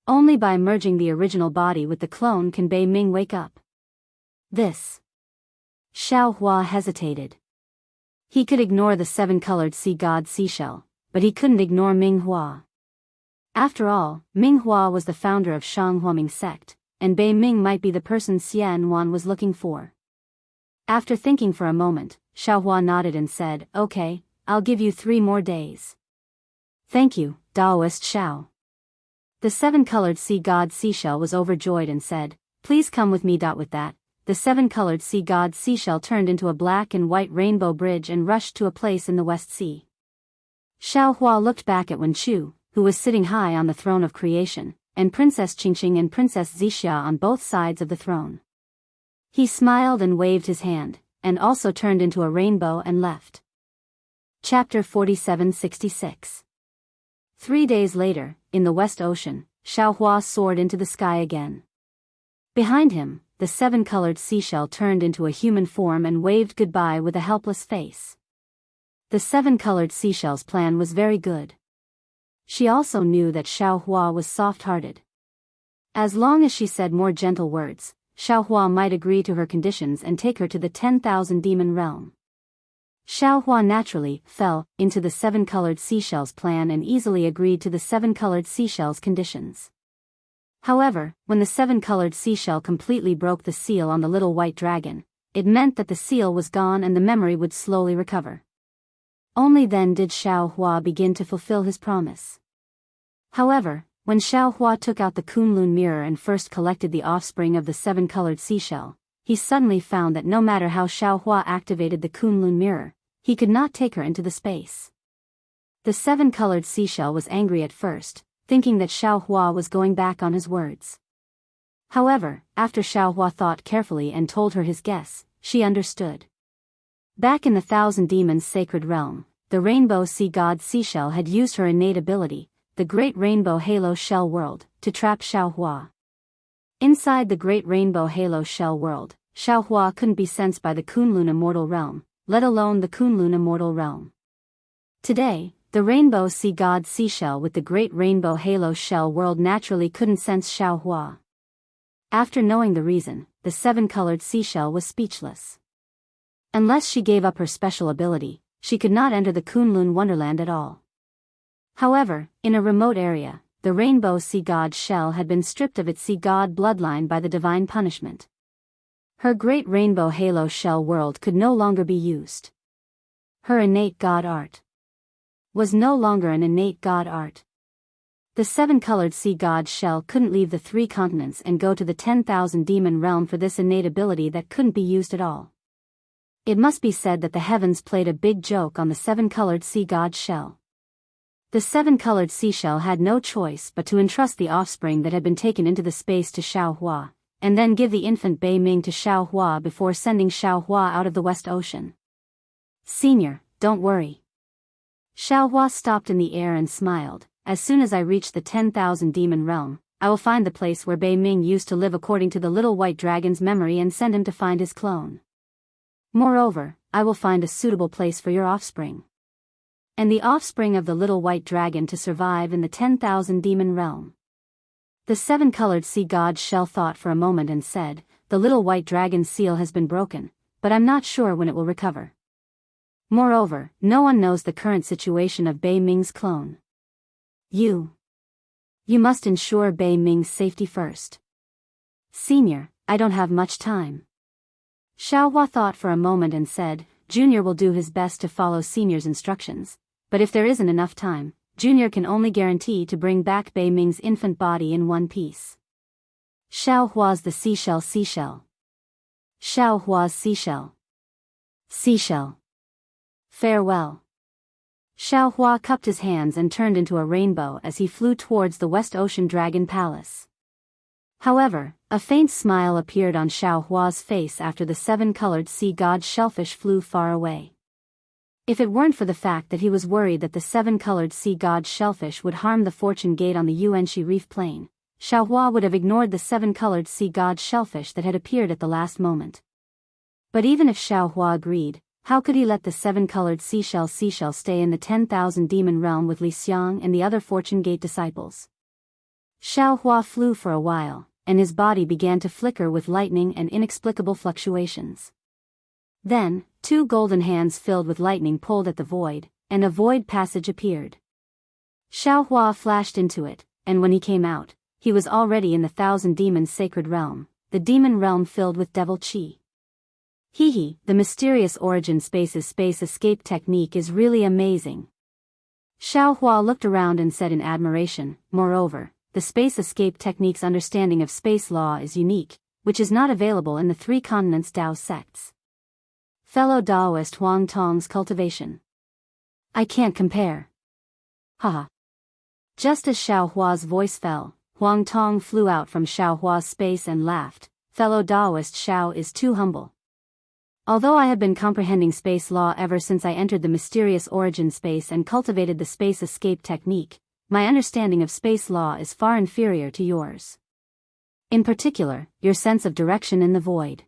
Only by merging the original body with the clone can Bei Ming wake up. This. Xiaohua hesitated. He could ignore the seven-colored sea god Seashell, but he couldn't ignore Minghua. After all, Minghua was the founder of Shanghuaming sect, and Bei Ming might be the person Xian Wan was looking for. After thinking for a moment, Xiaohua nodded and said, Okay, I'll give you 3 more days. Thank you, Daoist Xiao. The seven-colored sea god Seashell was overjoyed and said, Please come with me. With that, the seven-colored sea god Seashell turned into a black and white rainbow bridge and rushed to a place in the West Sea. Xiaohua looked back at Wen Chu, who was sitting high on the throne of creation, and Princess Qingqing and Princess Zixia on both sides of the throne. He smiled and waved his hand, and also turned into a rainbow and left. Chapter 4766. 3 days later, in the West Ocean, Xiaohua soared into the sky again. Behind him, the seven-colored seashell turned into a human form and waved goodbye with a helpless face. The seven-colored seashell's plan was very good. She also knew that Xiaohua was soft-hearted. As long as she said more gentle words, Xiaohua might agree to her conditions and take her to the 10,000 demon realm. Xiaohua naturally fell into the seven-colored seashell's plan and easily agreed to the seven-colored seashell's conditions. However, when the seven-colored seashell completely broke the seal on the little white dragon, it meant that the seal was gone and the memory would slowly recover. Only then did Xiaohua begin to fulfill his promise. However, when Xiaohua took out the Kunlun mirror and first collected the offspring of the seven-colored seashell, he suddenly found that no matter how Xiaohua activated the Kunlun mirror, he could not take her into the space. The seven-colored seashell was angry at first, thinking that Xiaohua was going back on his words. However, after Xiaohua thought carefully and told her his guess, she understood. Back in the Thousand Demons' sacred realm, the rainbow sea god Seashell had used her innate ability, the Great Rainbow Halo Shell World, to trap Xiaohua. Inside the Great Rainbow Halo Shell World, Xiaohua couldn't be sensed by the Kunlun Immortal Realm, let alone the Kunlun Immortal Realm. Today, the rainbow sea god Seashell with the Great Rainbow Halo Shell World naturally couldn't sense Xiaohua. After knowing the reason, the seven-colored seashell was speechless. Unless she gave up her special ability, she could not enter the Kunlun Wonderland at all. However, in a remote area, the rainbow sea god shell had been stripped of its sea god bloodline by the divine punishment. Her Great Rainbow Halo Shell World could no longer be used. Her innate god art was no longer an innate god art. The seven-colored sea god shell couldn't leave the 3 continents and go to the 10,000 demon realm for this innate ability that couldn't be used at all. It must be said that the heavens played a big joke on the seven-colored sea god shell. The seven-colored seashell had no choice but to entrust the offspring that had been taken into the space to Xiaohua, and then give the infant Bei Ming to Xiaohua before sending Xiaohua out of the West Ocean. Senior, don't worry. Xiaohua stopped in the air and smiled. As soon as I reach the 10,000 demon realm, I will find the place where Bei Ming used to live according to the little white dragon's memory and send him to find his clone. Moreover, I will find a suitable place for your offspring and the offspring of the little white dragon to survive in the 10,000 demon realm. The seven-colored sea god shell thought for a moment and said, the little white dragon's seal has been broken, but I'm not sure when it will recover. Moreover, no one knows the current situation of Bei Ming's clone. You must ensure Bei Ming's safety first. Senior, I don't have much time. Xiaohua thought for a moment and said, Junior will do his best to follow Senior's instructions, but if there isn't enough time, Junior can only guarantee to bring back Bei Ming's infant body in one piece. Xiaohua's the seashell. Xiaohua's seashell. Farewell. Xiaohua cupped his hands and turned into a rainbow as he flew towards the West Ocean Dragon Palace. However, a faint smile appeared on Xiaohua's face after the seven-colored sea god shellfish flew far away. If it weren't for the fact that he was worried that the seven-colored sea god shellfish would harm the fortune gate on the Yuanxi Reef Plain, Xiaohua would have ignored the seven-colored sea god shellfish that had appeared at the last moment. But even if Xiaohua agreed, how could he let the seven-colored seashell stay in the 10,000 demon realm with Li Xiang and the other fortune gate disciples? Xiaohua flew for a while, and his body began to flicker with lightning and inexplicable fluctuations. Then, two golden hands filled with lightning pulled at the void, and a void passage appeared. Xiaohua flashed into it, and when he came out, he was already in the 1,000 demons sacred realm, the demon realm filled with devil qi. The mysterious origin space escape technique is really amazing. Xiaohua looked around and said in admiration, moreover, the space escape technique's understanding of space law is unique, which is not available in the three continents Dao sects. Fellow Daoist Huang Tong's cultivation. I can't compare. Haha. Just as Xiaohua's voice fell, Huang Tong flew out from Xiaohua's space and laughed. Fellow Daoist Xiao is too humble. Although I have been comprehending space law ever since I entered the mysterious origin space and cultivated the space escape technique, my understanding of space law is far inferior to yours. In particular, your sense of direction in the void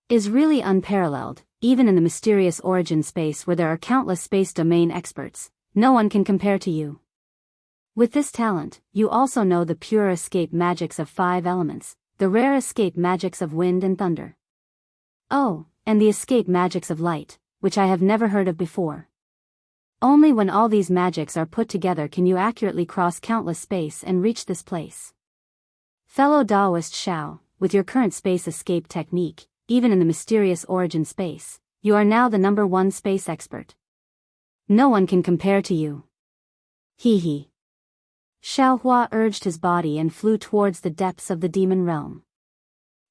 is really unparalleled. Even in the mysterious origin space where there are countless space domain experts, no one can compare to you. With this talent, you also know the pure escape magics of 5 elements, the rare escape magics of wind and thunder. Oh, and the escape magics of light, which I have never heard of before. Only when all these magics are put together can you accurately cross countless space and reach this place. Fellow Daoist Xiao, with your current space escape technique, even in the mysterious origin space, you are now the #1 space expert. No one can compare to you. Xiaohua urged his body and flew towards the depths of the demon realm.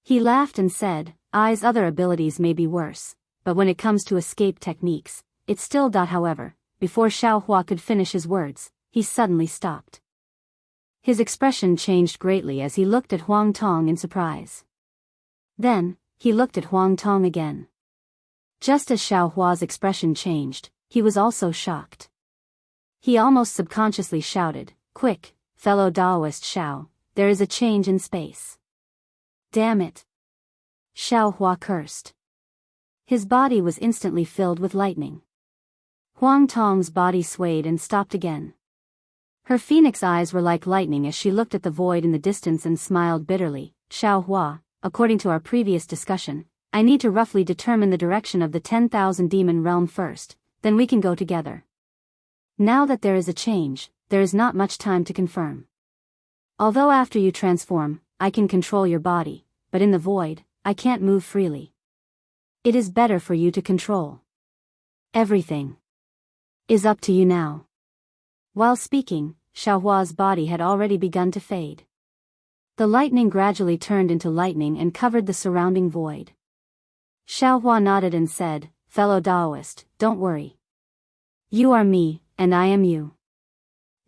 He laughed and said, I's other abilities may be worse, but when it comes to escape techniques, it's still. However, before Xiaohua could finish his words, he suddenly stopped. His expression changed greatly as he looked at Huang Tong in surprise. Then, he looked at Huang Tong again. Just as Xiaohua's expression changed, he was also shocked. He almost subconsciously shouted, Quick, fellow Daoist Xiao, there is a change in space. Damn it! Xiaohua cursed. His body was instantly filled with lightning. Huang Tong's body swayed and stopped again. Her phoenix eyes were like lightning as she looked at the void in the distance and smiled bitterly. Xiaohua, according to our previous discussion, I need to roughly determine the direction of the 10,000 demon realm first, then we can go together. Now that there is a change, there is not much time to confirm. Although after you transform, I can control your body, but in the void, I can't move freely. It is better for you to control. Everything is up to you now. While speaking, Xiaohua's body had already begun to fade. The lightning gradually turned into lightning and covered the surrounding void. Xiaohua nodded and said, Fellow Daoist, don't worry. You are me, and I am you.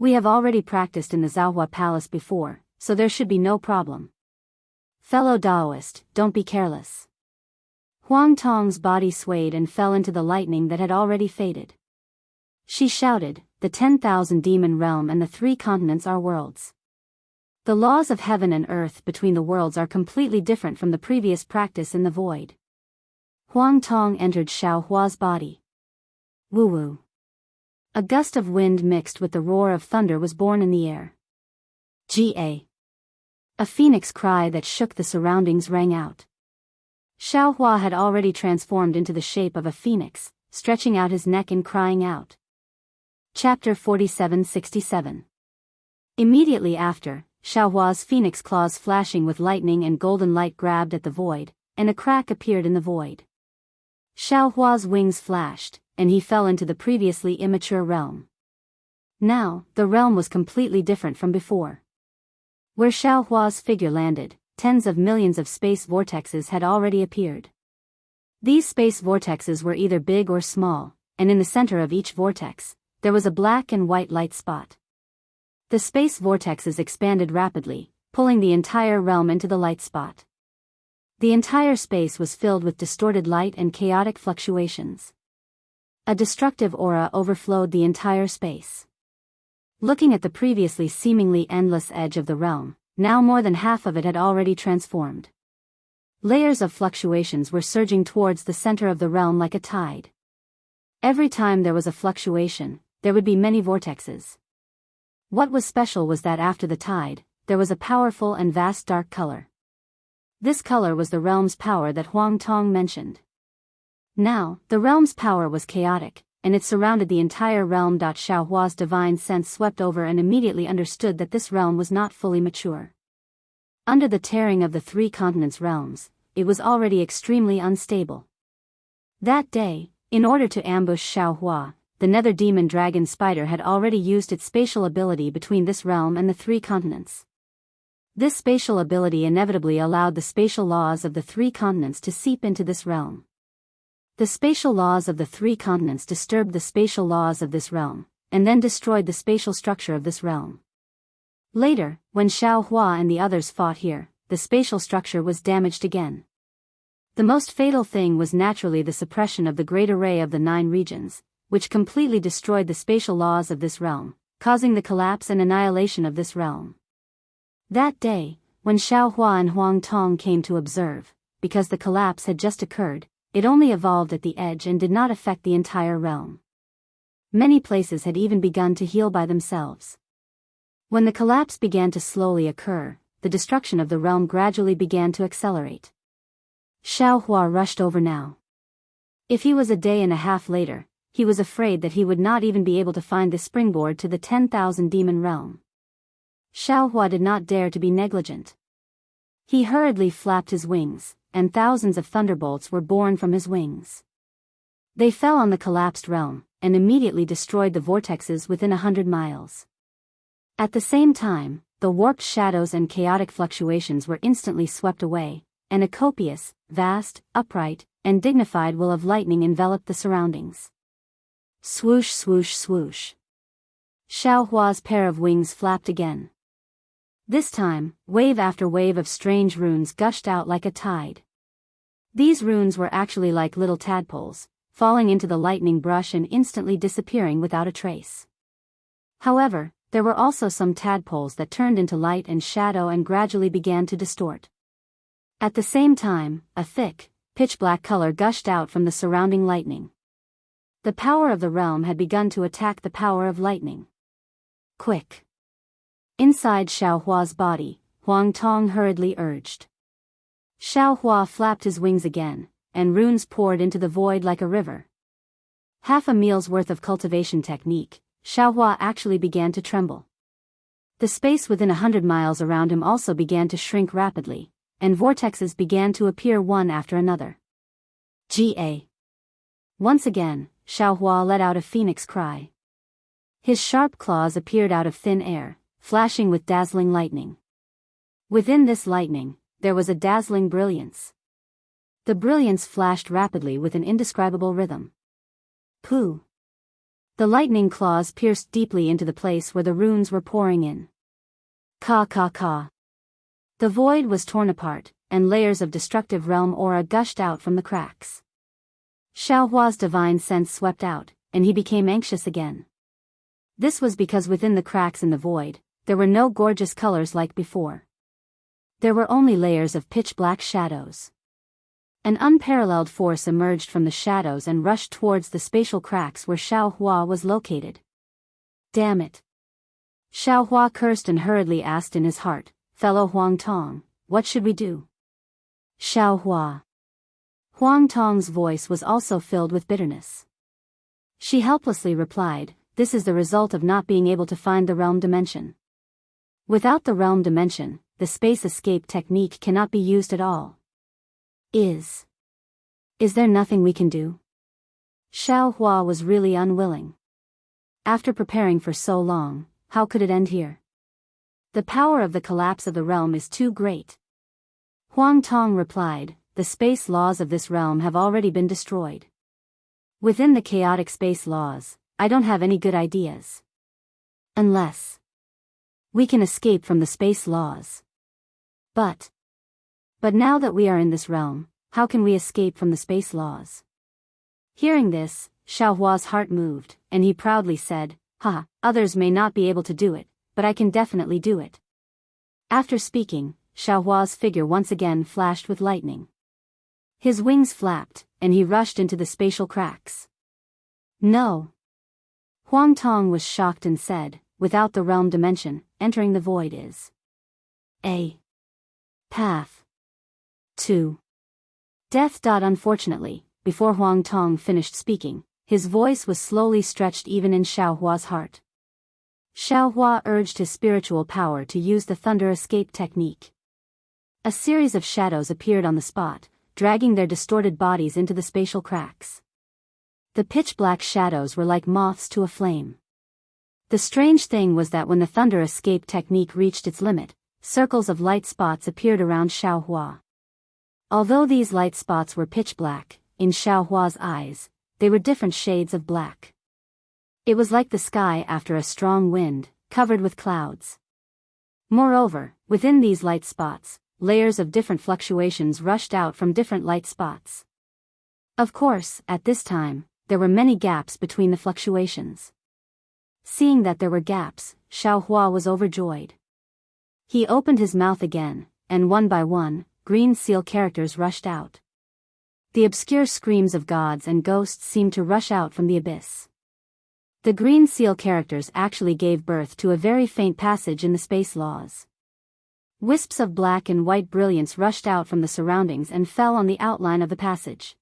We have already practiced in the Zhaohua Palace before, so there should be no problem. Fellow Daoist, don't be careless. Huang Tong's body swayed and fell into the lightning that had already faded. She shouted, the 10,000 demon realm and the 3 continents are worlds. The laws of heaven and earth between the worlds are completely different from the previous practice in the void. Huang Tong entered Xiaohua's body. Woo-woo. A gust of wind mixed with the roar of thunder was born in the air. Ga. A phoenix cry that shook the surroundings rang out. Xiaohua had already transformed into the shape of a phoenix, stretching out his neck and crying out. Chapter 47-67. Immediately after, Xiaohua's phoenix claws flashing with lightning and golden light grabbed at the void, and a crack appeared in the void. Xiaohua's wings flashed, and he fell into the previously immature realm. Now, the realm was completely different from before. Where Xiaohua's figure landed, tens of millions of space vortexes had already appeared. These space vortexes were either big or small, and in the center of each vortex, there was a black and white light spot. The space vortexes expanded rapidly, pulling the entire realm into the light spot. The entire space was filled with distorted light and chaotic fluctuations. A destructive aura overflowed the entire space. Looking at the previously seemingly endless edge of the realm, now more than half of it had already transformed. Layers of fluctuations were surging towards the center of the realm like a tide. Every time there was a fluctuation, there would be many vortexes. What was special was that after the tide, there was a powerful and vast dark color. This color was the realm's power that Huang Tong mentioned. Now, the realm's power was chaotic, and it surrounded the entire realm. Xiaohua's divine sense swept over and immediately understood that this realm was not fully mature. Under the tearing of the 3 continents' realms, it was already extremely unstable. That day, in order to ambush Xiaohua, the nether demon dragon spider had already used its spatial ability between this realm and the 3 continents. This spatial ability inevitably allowed the spatial laws of the 3 continents to seep into this realm. The spatial laws of the 3 continents disturbed the spatial laws of this realm, and then destroyed the spatial structure of this realm. Later, when Xiaohua and the others fought here, the spatial structure was damaged again. The most fatal thing was naturally the suppression of the great array of the 9 regions, which completely destroyed the spatial laws of this realm, causing the collapse and annihilation of this realm. That day, when Xiaohua and Huang Tong came to observe, because the collapse had just occurred, it only evolved at the edge and did not affect the entire realm. Many places had even begun to heal by themselves. When the collapse began to slowly occur, the destruction of the realm gradually began to accelerate. Xiaohua rushed over now. If he was a day and a half later, he was afraid that he would not even be able to find the springboard to the 10,000 demon realm. Xiaohua did not dare to be negligent. He hurriedly flapped his wings, and thousands of thunderbolts were born from his wings. They fell on the collapsed realm, and immediately destroyed the vortexes within 100 miles. At the same time, the warped shadows and chaotic fluctuations were instantly swept away, and a copious, vast, upright, and dignified will of lightning enveloped the surroundings. Swoosh swoosh swoosh. Xiaohua's pair of wings flapped again. This time, wave after wave of strange runes gushed out like a tide. These runes were actually like little tadpoles, falling into the lightning brush and instantly disappearing without a trace. However, there were also some tadpoles that turned into light and shadow and gradually began to distort. At the same time, a thick, pitch-black color gushed out from the surrounding lightning. The power of the realm had begun to attack the power of lightning. Quick! Inside Xiaohua's body, Huang Tong hurriedly urged. Xiaohua flapped his wings again, and runes poured into the void like a river. Half a meal's worth of cultivation technique, Xiaohua actually began to tremble. The space within 100 miles around him also began to shrink rapidly, and vortexes began to appear one after another. Ga. Once again, Xiaohua let out a phoenix cry. His sharp claws appeared out of thin air, flashing with dazzling lightning. Within this lightning, there was a dazzling brilliance. The brilliance flashed rapidly with an indescribable rhythm. Pooh! The lightning claws pierced deeply into the place where the runes were pouring in. Ka ka ka. The void was torn apart, and layers of destructive realm aura gushed out from the cracks. Xiaohua's divine sense swept out, and he became anxious again. This was because within the cracks in the void, there were no gorgeous colors like before. There were only layers of pitch-black shadows. An unparalleled force emerged from the shadows and rushed towards the spatial cracks where Xiaohua was located. Damn it! Xiaohua cursed and hurriedly asked in his heart, "Fellow Huang Tong, what should we do?" Xiaohua. Huang Tong's voice was also filled with bitterness. She helplessly replied, "This is the result of not being able to find the realm dimension. Without the realm dimension, the space escape technique cannot be used at all. Is there nothing we can do?" Xiaohua was really unwilling. After preparing for so long, how could it end here? The power of the collapse of the realm is too great. Huang Tong replied, "The space laws of this realm have already been destroyed. Within the chaotic space laws, I don't have any good ideas. Unless we can escape from the space laws. But now that we are in this realm, how can we escape from the space laws?" Hearing this, Xiaohua's heart moved, and he proudly said, "Ha, others may not be able to do it, but I can definitely do it." After speaking, Xiaohua's figure once again flashed with lightning. His wings flapped, and he rushed into the spatial cracks. "No!" Huang Tong was shocked and said, "Without the realm dimension, entering the void is a path to death." Unfortunately, before Huang Tong finished speaking, his voice was slowly stretched even in Xiaohua's heart. Xiaohua urged his spiritual power to use the thunder escape technique. A series of shadows appeared on the spot, dragging their distorted bodies into the spatial cracks. The pitch-black shadows were like moths to a flame. The strange thing was that when the thunder escape technique reached its limit, circles of light spots appeared around Xiaohua. Although these light spots were pitch-black, in Xiaohua's eyes, they were different shades of black. It was like the sky after a strong wind, covered with clouds. Moreover, within these light spots, layers of different fluctuations rushed out from different light spots. Of course, at this time, there were many gaps between the fluctuations. Seeing that there were gaps, Xiaohua was overjoyed. He opened his mouth again, and one by one, green seal characters rushed out. The obscure screams of gods and ghosts seemed to rush out from the abyss. The green seal characters actually gave birth to a very faint passage in the space laws. Wisps of black and white brilliance rushed out from the surroundings and fell on the outline of the passage.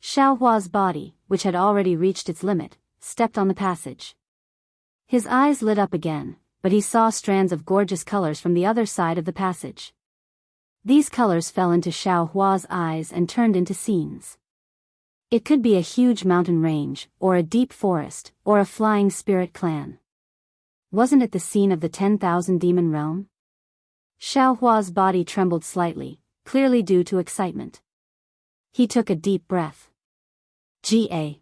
Xiaohua's body, which had already reached its limit, stepped on the passage. His eyes lit up again, but he saw strands of gorgeous colors from the other side of the passage. These colors fell into Xiaohua's eyes and turned into scenes. It could be a huge mountain range, or a deep forest, or a flying spirit clan. Wasn't it the scene of the 10,000 demon realm? Xiaohua's body trembled slightly, clearly due to excitement. He took a deep breath. Ga.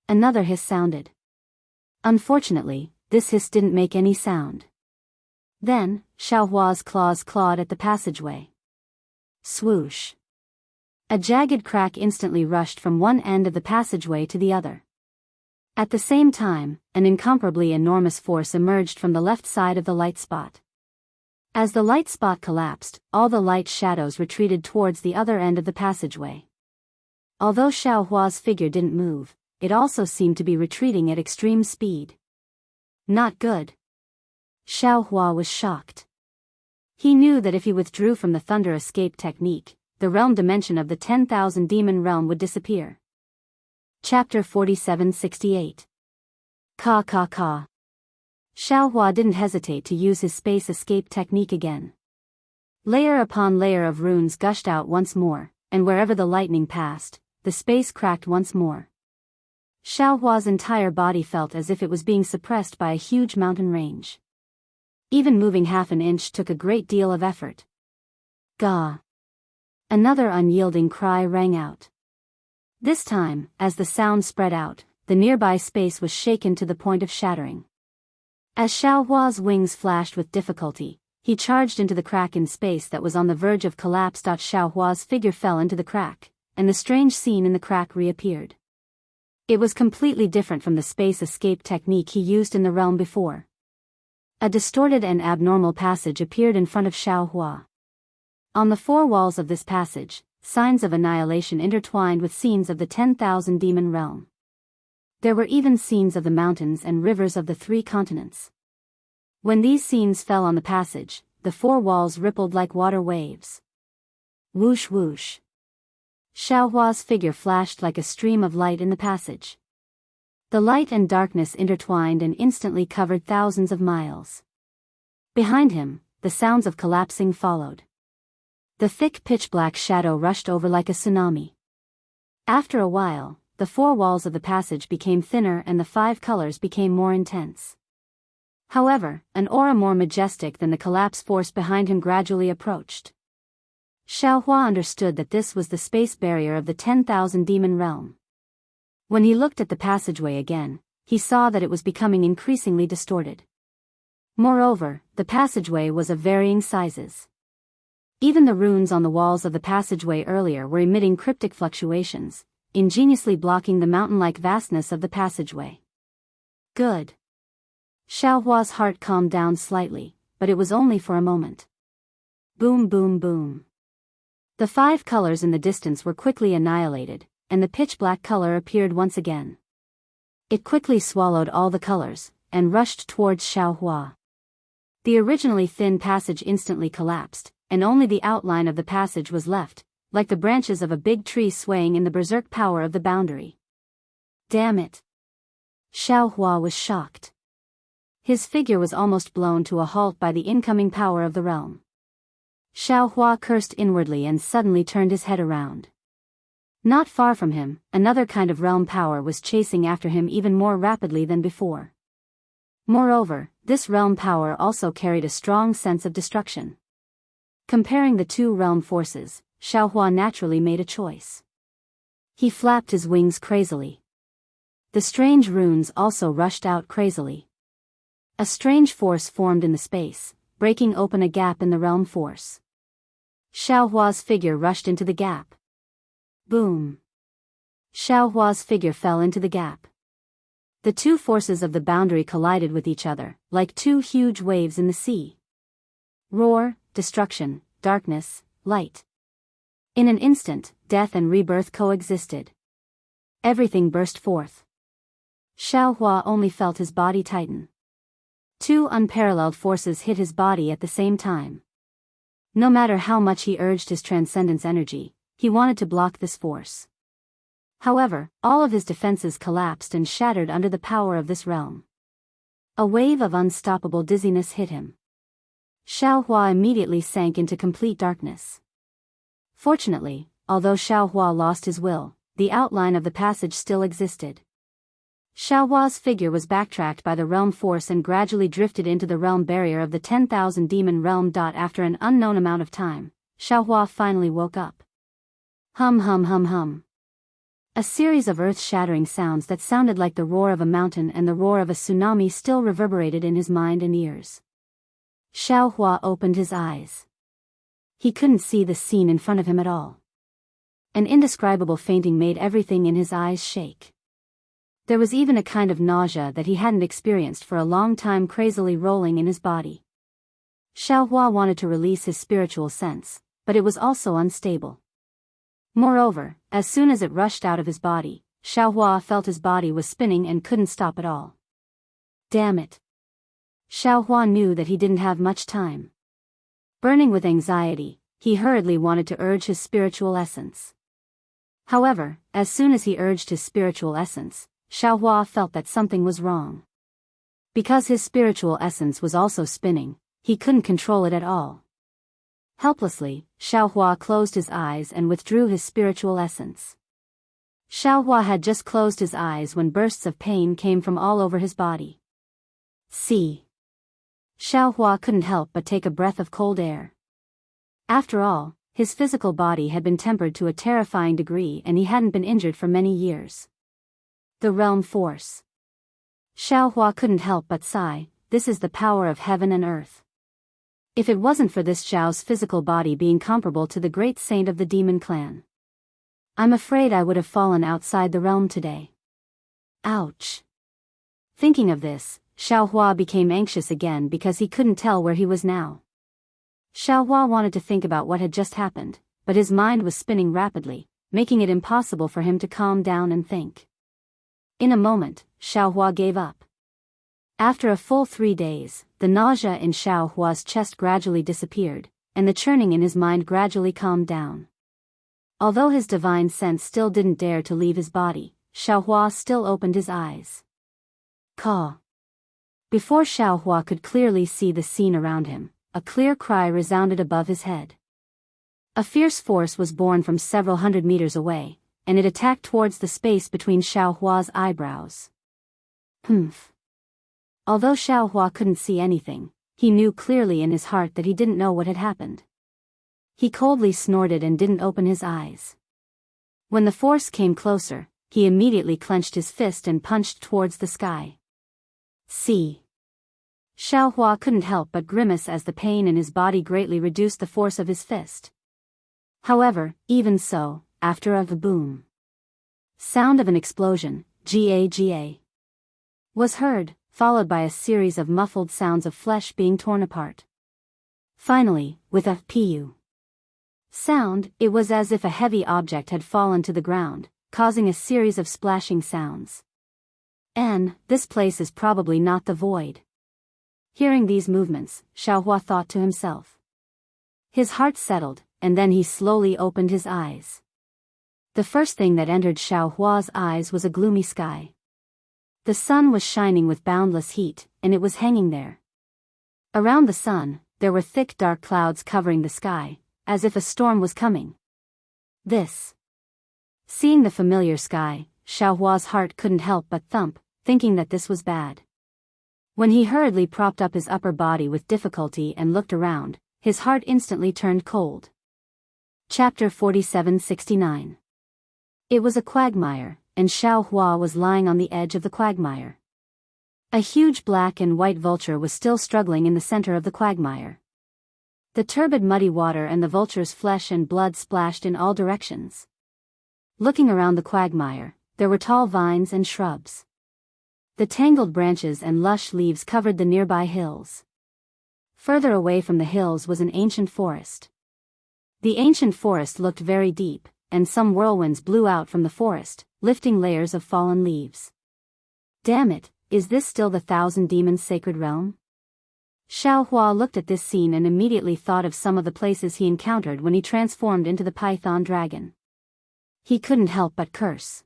Another hiss sounded. Unfortunately, this hiss didn't make any sound. Then, Xiaohua's claws clawed at the passageway. Swoosh. A jagged crack instantly rushed from one end of the passageway to the other. At the same time, an incomparably enormous force emerged from the left side of the light spot. As the light spot collapsed, all the light shadows retreated towards the other end of the passageway. Although Xiaohua's figure didn't move, it also seemed to be retreating at extreme speed. Not good. Xiaohua was shocked. He knew that if he withdrew from the thunder escape technique, the realm dimension of the 10,000 demon realm would disappear. Chapter 4768. Ka ka ka. Xiaohua didn't hesitate to use his space escape technique again. Layer upon layer of runes gushed out once more, and wherever the lightning passed, the space cracked once more. Xiaohua's entire body felt as if it was being suppressed by a huge mountain range. Even moving half an inch took a great deal of effort. Gah! Another unyielding cry rang out. This time, as the sound spread out, the nearby space was shaken to the point of shattering. As Xiaohua's wings flashed with difficulty, he charged into the crack in space that was on the verge of collapse. Xiaohua's figure fell into the crack, and the strange scene in the crack reappeared. It was completely different from the space escape technique he used in the realm before. A distorted and abnormal passage appeared in front of Xiaohua. On the four walls of this passage, signs of annihilation intertwined with scenes of the 10,000 demon realm. There were even scenes of the mountains and rivers of the 3 continents. When these scenes fell on the passage, the 4 walls rippled like water waves. Whoosh whoosh. Xiaohua's figure flashed like a stream of light in the passage. The light and darkness intertwined and instantly covered thousands of miles. Behind him, the sounds of collapsing followed. The thick pitch-black shadow rushed over like a tsunami. After a while, the 4 walls of the passage became thinner and the 5 colors became more intense. However, an aura more majestic than the collapse force behind him gradually approached. Xiaohua understood that this was the space barrier of the 10,000 demon realm. When he looked at the passageway again, he saw that it was becoming increasingly distorted. Moreover, the passageway was of varying sizes. Even the runes on the walls of the passageway earlier were emitting cryptic fluctuations, ingeniously blocking the mountain-like vastness of the passageway. Good. Xiaohua's heart calmed down slightly, but it was only for a moment. Boom boom boom. The 5 colors in the distance were quickly annihilated, and the pitch-black color appeared once again. It quickly swallowed all the colors, and rushed towards Xiaohua. The originally thin passage instantly collapsed, and only the outline of the passage was left, like the branches of a big tree swaying in the berserk power of the boundary. Damn it! Xiaohua was shocked. His figure was almost blown to a halt by the incoming power of the realm. Xiaohua cursed inwardly and suddenly turned his head around. Not far from him, another kind of realm power was chasing after him even more rapidly than before. Moreover, this realm power also carried a strong sense of destruction. Comparing the 2 realm forces, Xiaohua naturally made a choice. He flapped his wings crazily. The strange runes also rushed out crazily. A strange force formed in the space, breaking open a gap in the realm force. Xiaohua's figure rushed into the gap. Boom. Xiaohua's figure fell into the gap. The 2 forces of the boundary collided with each other, like 2 huge waves in the sea. Roar, destruction, darkness, light. In an instant, death and rebirth coexisted. Everything burst forth. Xiaohua only felt his body tighten. 2 unparalleled forces hit his body at the same time. No matter how much he urged his transcendence energy, he wanted to block this force. However, all of his defenses collapsed and shattered under the power of this realm. A wave of unstoppable dizziness hit him. Xiaohua immediately sank into complete darkness. Fortunately, although Xiaohua lost his will, the outline of the passage still existed. Xiaohua's figure was backtracked by the realm force and gradually drifted into the realm barrier of the 10,000 demon realm. After an unknown amount of time, Xiaohua finally woke up. Hum hum hum hum. A series of earth-shattering sounds that sounded like the roar of a mountain and the roar of a tsunami still reverberated in his mind and ears. Xiaohua opened his eyes. He couldn't see the scene in front of him at all. An indescribable fainting made everything in his eyes shake. There was even a kind of nausea that he hadn't experienced for a long time crazily rolling in his body. Xiaohua wanted to release his spiritual sense, but it was also unstable. Moreover, as soon as it rushed out of his body, Xiaohua felt his body was spinning and couldn't stop at all. Damn it! Xiaohua knew that he didn't have much time. Burning with anxiety, he hurriedly wanted to urge his spiritual essence. However, as soon as he urged his spiritual essence, Xiaohua felt that something was wrong. Because his spiritual essence was also spinning, he couldn't control it at all. Helplessly, Xiaohua closed his eyes and withdrew his spiritual essence. Xiaohua had just closed his eyes when bursts of pain came from all over his body. See. Xiaohua couldn't help but take a breath of cold air. After all, his physical body had been tempered to a terrifying degree and he hadn't been injured for many years. The realm force. Xiaohua couldn't help but sigh, this is the power of heaven and earth. If it wasn't for this Zhao's physical body being comparable to the great saint of the demon clan, I'm afraid I would have fallen outside the realm today. Ouch. Thinking of this, Xiaohua became anxious again because he couldn't tell where he was now. Xiaohua wanted to think about what had just happened, but his mind was spinning rapidly, making it impossible for him to calm down and think. In a moment, Xiaohua gave up. After a full 3 days, the nausea in Xiaohua's chest gradually disappeared, and the churning in his mind gradually calmed down. Although his divine sense still didn't dare to leave his body, Xiaohua still opened his eyes. Caw. Before Xiaohua could clearly see the scene around him, a clear cry resounded above his head. A fierce force was born from several hundred meters away, and it attacked towards the space between Xiaohua's eyebrows. Humph. Although Xiaohua couldn't see anything, he knew clearly in his heart that he didn't know what had happened. He coldly snorted and didn't open his eyes. When the force came closer, he immediately clenched his fist and punched towards the sky. See. Xiaohua couldn't help but grimace as the pain in his body greatly reduced the force of his fist. However, even so, after a boom, sound of an explosion, Ga, was heard, followed by a series of muffled sounds of flesh being torn apart. Finally, with a pu sound, it was as if a heavy object had fallen to the ground, causing a series of splashing sounds. This place is probably not the void. Hearing these movements, Xiaohua thought to himself. His heart settled, and then he slowly opened his eyes. The first thing that entered Xiaohua's eyes was a gloomy sky. The sun was shining with boundless heat, and it was hanging there. Around the sun, there were thick dark clouds covering the sky, as if a storm was coming. Seeing the familiar sky, Xiaohua's heart couldn't help but thump, thinking that this was bad. When he hurriedly propped up his upper body with difficulty and looked around, his heart instantly turned cold. Chapter 4769. It was a quagmire, and Xiaohua was lying on the edge of the quagmire. A huge black and white vulture was still struggling in the center of the quagmire. The turbid muddy water and the vulture's flesh and blood splashed in all directions. Looking around the quagmire, there were tall vines and shrubs. The tangled branches and lush leaves covered the nearby hills. Further away from the hills was an ancient forest. The ancient forest looked very deep, and some whirlwinds blew out from the forest, lifting layers of fallen leaves. Damn it, is this still the Thousand Demons' sacred realm? Xiaohua looked at this scene and immediately thought of some of the places he encountered when he transformed into the python dragon. He couldn't help but curse.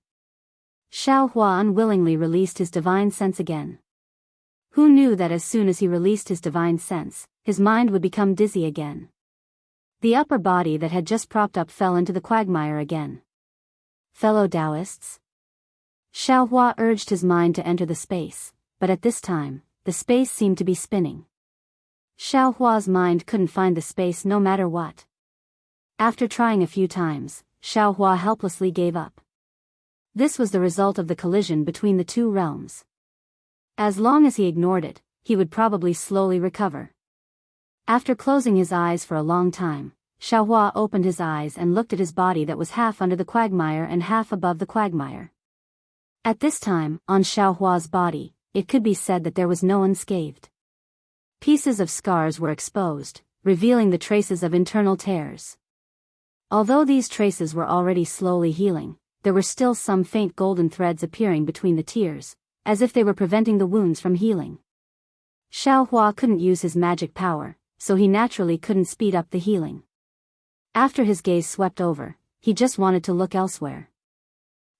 Xiaohua unwillingly released his divine sense again. Who knew that as soon as he released his divine sense, his mind would become dizzy again? The upper body that had just propped up fell into the quagmire again. Fellow Daoists? Xiaohua urged his mind to enter the space, but at this time, the space seemed to be spinning. Xiaohua's mind couldn't find the space no matter what. After trying a few times, Xiaohua helplessly gave up. This was the result of the collision between the two realms. As long as he ignored it, he would probably slowly recover. After closing his eyes for a long time, Xiaohua opened his eyes and looked at his body that was half under the quagmire and half above the quagmire. At this time, on Xiaohua's body, it could be said that there was no unscathed. Pieces of scars were exposed, revealing the traces of internal tears. Although these traces were already slowly healing, there were still some faint golden threads appearing between the tears, as if they were preventing the wounds from healing. Xiaohua couldn't use his magic power, so he naturally couldn't speed up the healing. After his gaze swept over, he just wanted to look elsewhere.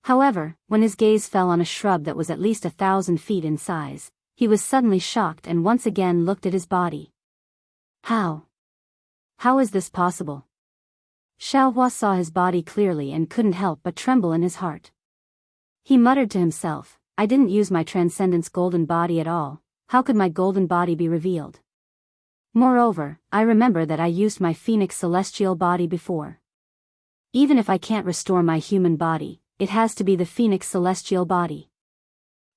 However, when his gaze fell on a shrub that was at least 1,000 feet in size, he was suddenly shocked and once again looked at his body. How? How is this possible? Xiaohua saw his body clearly and couldn't help but tremble in his heart. He muttered to himself, I didn't use my transcendence golden body at all, how could my golden body be revealed? Moreover, I remember that I used my phoenix celestial body before. Even if I can't restore my human body, it has to be the phoenix celestial body.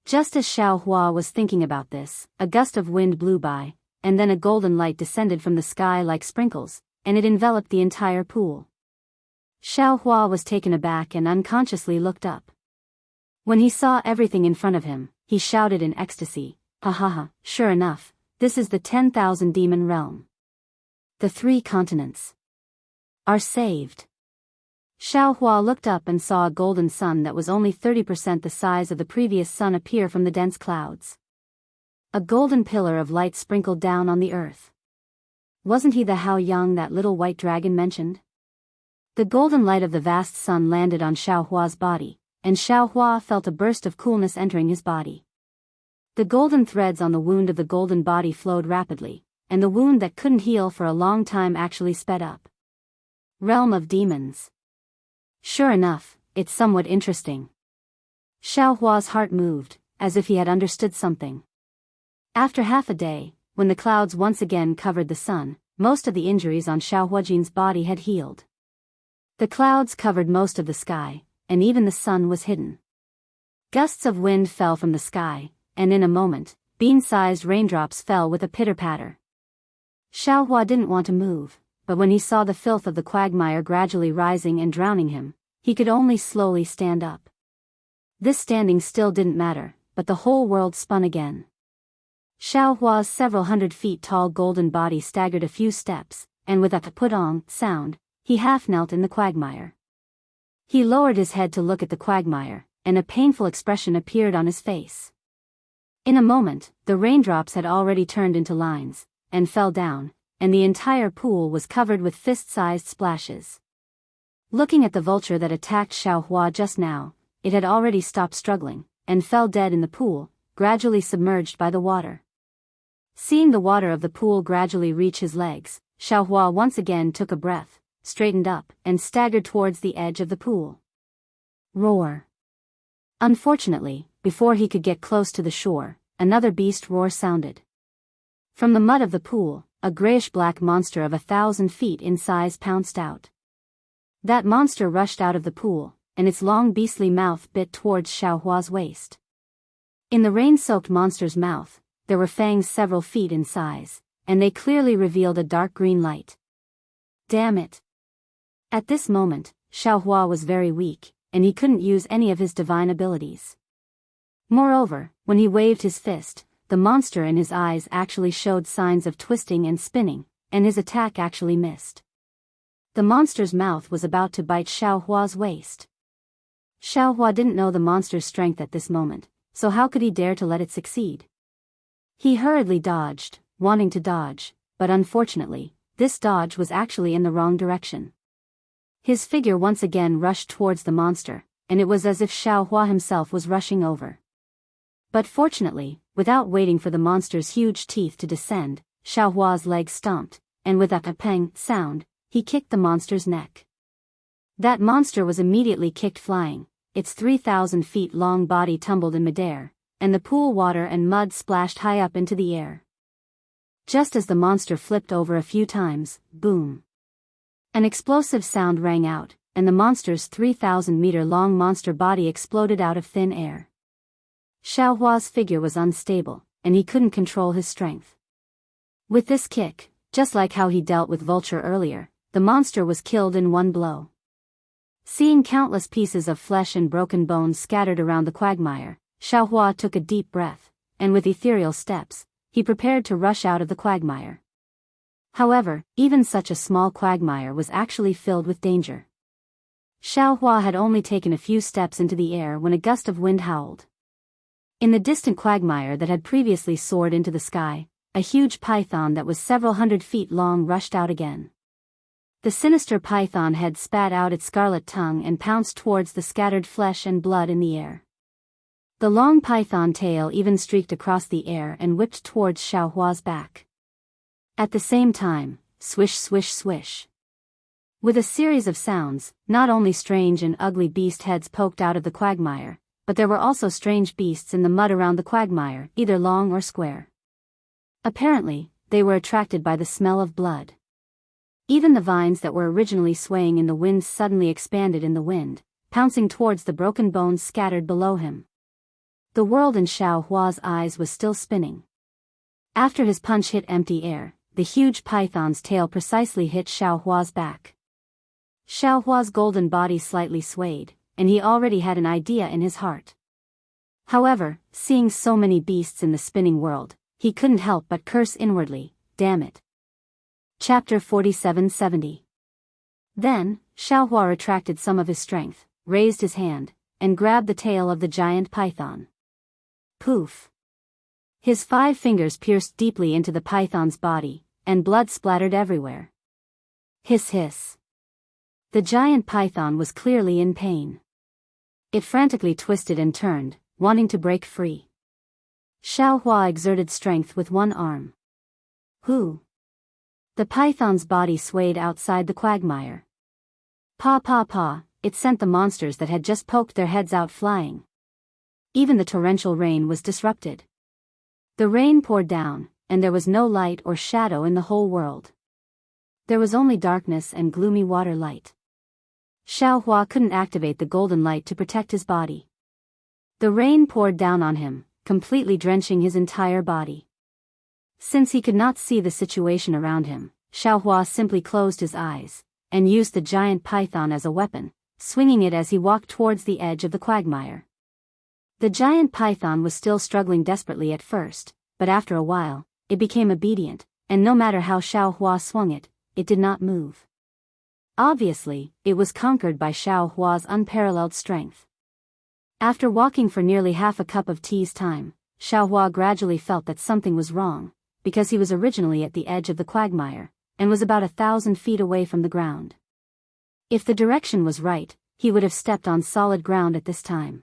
Just as Xiao Hua was thinking about this, a gust of wind blew by, and then a golden light descended from the sky like sprinkles, and it enveloped the entire pool. Xiao Hua was taken aback and unconsciously looked up. When he saw everything in front of him, he shouted in ecstasy, "Ha ha ha, sure enough, this is the 10,000 demon realm. The 3 continents are saved." Xiao Hua looked up and saw a golden sun that was only 30% the size of the previous sun appear from the dense clouds. A golden pillar of light sprinkled down on the earth. Wasn't he the Hao Yang that little white dragon mentioned? The golden light of the vast sun landed on Xiao Hua's body, and Xiao Hua felt a burst of coolness entering his body. The golden threads on the wound of the golden body flowed rapidly, and the wound that couldn't heal for a long time actually sped up. Realm of demons. Sure enough, it's somewhat interesting. Xiao Hua's heart moved, as if he had understood something. After half a day, when the clouds once again covered the sun, most of the injuries on Xiao Huajin's body had healed. The clouds covered most of the sky, and even the sun was hidden. Gusts of wind fell from the sky, and in a moment, bean-sized raindrops fell with a pitter-patter. Xiao Hua didn't want to move, but when he saw the filth of the quagmire gradually rising and drowning him, he could only slowly stand up. This standing still didn't matter, but the whole world spun again. Xiao Hua's several hundred feet tall golden body staggered a few steps, and with a put-on sound, he half-knelt in the quagmire. He lowered his head to look at the quagmire, and a painful expression appeared on his face. In a moment, the raindrops had already turned into lines, and fell down, and the entire pool was covered with fist-sized splashes. Looking at the vulture that attacked Xiao Hua just now, it had already stopped struggling, and fell dead in the pool, gradually submerged by the water. Seeing the water of the pool gradually reach his legs, Xiao Hua once again took a breath, straightened up, and staggered towards the edge of the pool. Roar. Unfortunately, before he could get close to the shore, another beast roar sounded. From the mud of the pool, a grayish-black monster of 1,000 feet in size pounced out. That monster rushed out of the pool, and its long beastly mouth bit towards Xiao Hua's waist. In the rain-soaked monster's mouth, there were fangs several feet in size, and they clearly revealed a dark green light. Damn it! At this moment, Xiao Hua was very weak, and he couldn't use any of his divine abilities. Moreover, when he waved his fist, the monster in his eyes actually showed signs of twisting and spinning, and his attack actually missed. The monster's mouth was about to bite Xiao Hua's waist. Xiao Hua didn't know the monster's strength at this moment, so how could he dare to let it succeed? He hurriedly dodged, wanting to dodge, but unfortunately, this dodge was actually in the wrong direction. His figure once again rushed towards the monster, and it was as if Xiao Hua himself was rushing over. But fortunately, without waiting for the monster's huge teeth to descend, Xiao Hua's leg stomped, and with a pang sound, he kicked the monster's neck. That monster was immediately kicked flying, its 3,000 feet long body tumbled in midair, and the pool water and mud splashed high up into the air. Just as the monster flipped over a few times, boom! An explosive sound rang out, and the monster's 3,000-meter-long monster body exploded out of thin air. Xiao Hua's figure was unstable, and he couldn't control his strength. With this kick, just like how he dealt with Vulture earlier, the monster was killed in one blow. Seeing countless pieces of flesh and broken bones scattered around the quagmire, Xiao Hua took a deep breath, and with ethereal steps, he prepared to rush out of the quagmire. However, even such a small quagmire was actually filled with danger. Xiao Hua had only taken a few steps into the air when a gust of wind howled. In the distant quagmire that had previously soared into the sky, a huge python that was several hundred feet long rushed out again. The sinister python head spat out its scarlet tongue and pounced towards the scattered flesh and blood in the air. The long python tail even streaked across the air and whipped towards Xiao Hua's back. At the same time, swish swish swish. With a series of sounds, not only strange and ugly beast heads poked out of the quagmire, but there were also strange beasts in the mud around the quagmire, either long or square. Apparently, they were attracted by the smell of blood. Even the vines that were originally swaying in the wind suddenly expanded in the wind, pouncing towards the broken bones scattered below him. The world in Xiao Hua's eyes was still spinning. After his punch hit empty air, the huge python's tail precisely hit Xiao Hua's back. Xiao Hua's golden body slightly swayed, and he already had an idea in his heart. However, seeing so many beasts in the spinning world, he couldn't help but curse inwardly, damn it. Chapter 4770. Then, Xiao Hua retracted some of his strength, raised his hand, and grabbed the tail of the giant python. Poof! His 5 fingers pierced deeply into the python's body, and blood splattered everywhere. Hiss hiss. The giant python was clearly in pain. It frantically twisted and turned, wanting to break free. Xiao Hua exerted strength with one arm. Hoo! The python's body swayed outside the quagmire. Pa pa pa, it sent the monsters that had just poked their heads out flying. Even the torrential rain was disrupted. The rain poured down, and there was no light or shadow in the whole world. There was only darkness and gloomy water light. Xiao Hua couldn't activate the golden light to protect his body. The rain poured down on him, completely drenching his entire body. Since he could not see the situation around him, Xiao Hua simply closed his eyes, and used the giant python as a weapon, swinging it as he walked towards the edge of the quagmire. The giant python was still struggling desperately at first, but after a while, it became obedient, and no matter how Xiao Hua swung it, it did not move. Obviously, it was conquered by Xiao Hua's unparalleled strength. After walking for nearly half a cup of tea's time, Xiao Hua gradually felt that something was wrong, because he was originally at the edge of the quagmire, and was about 1,000 feet away from the ground. If the direction was right, he would have stepped on solid ground at this time.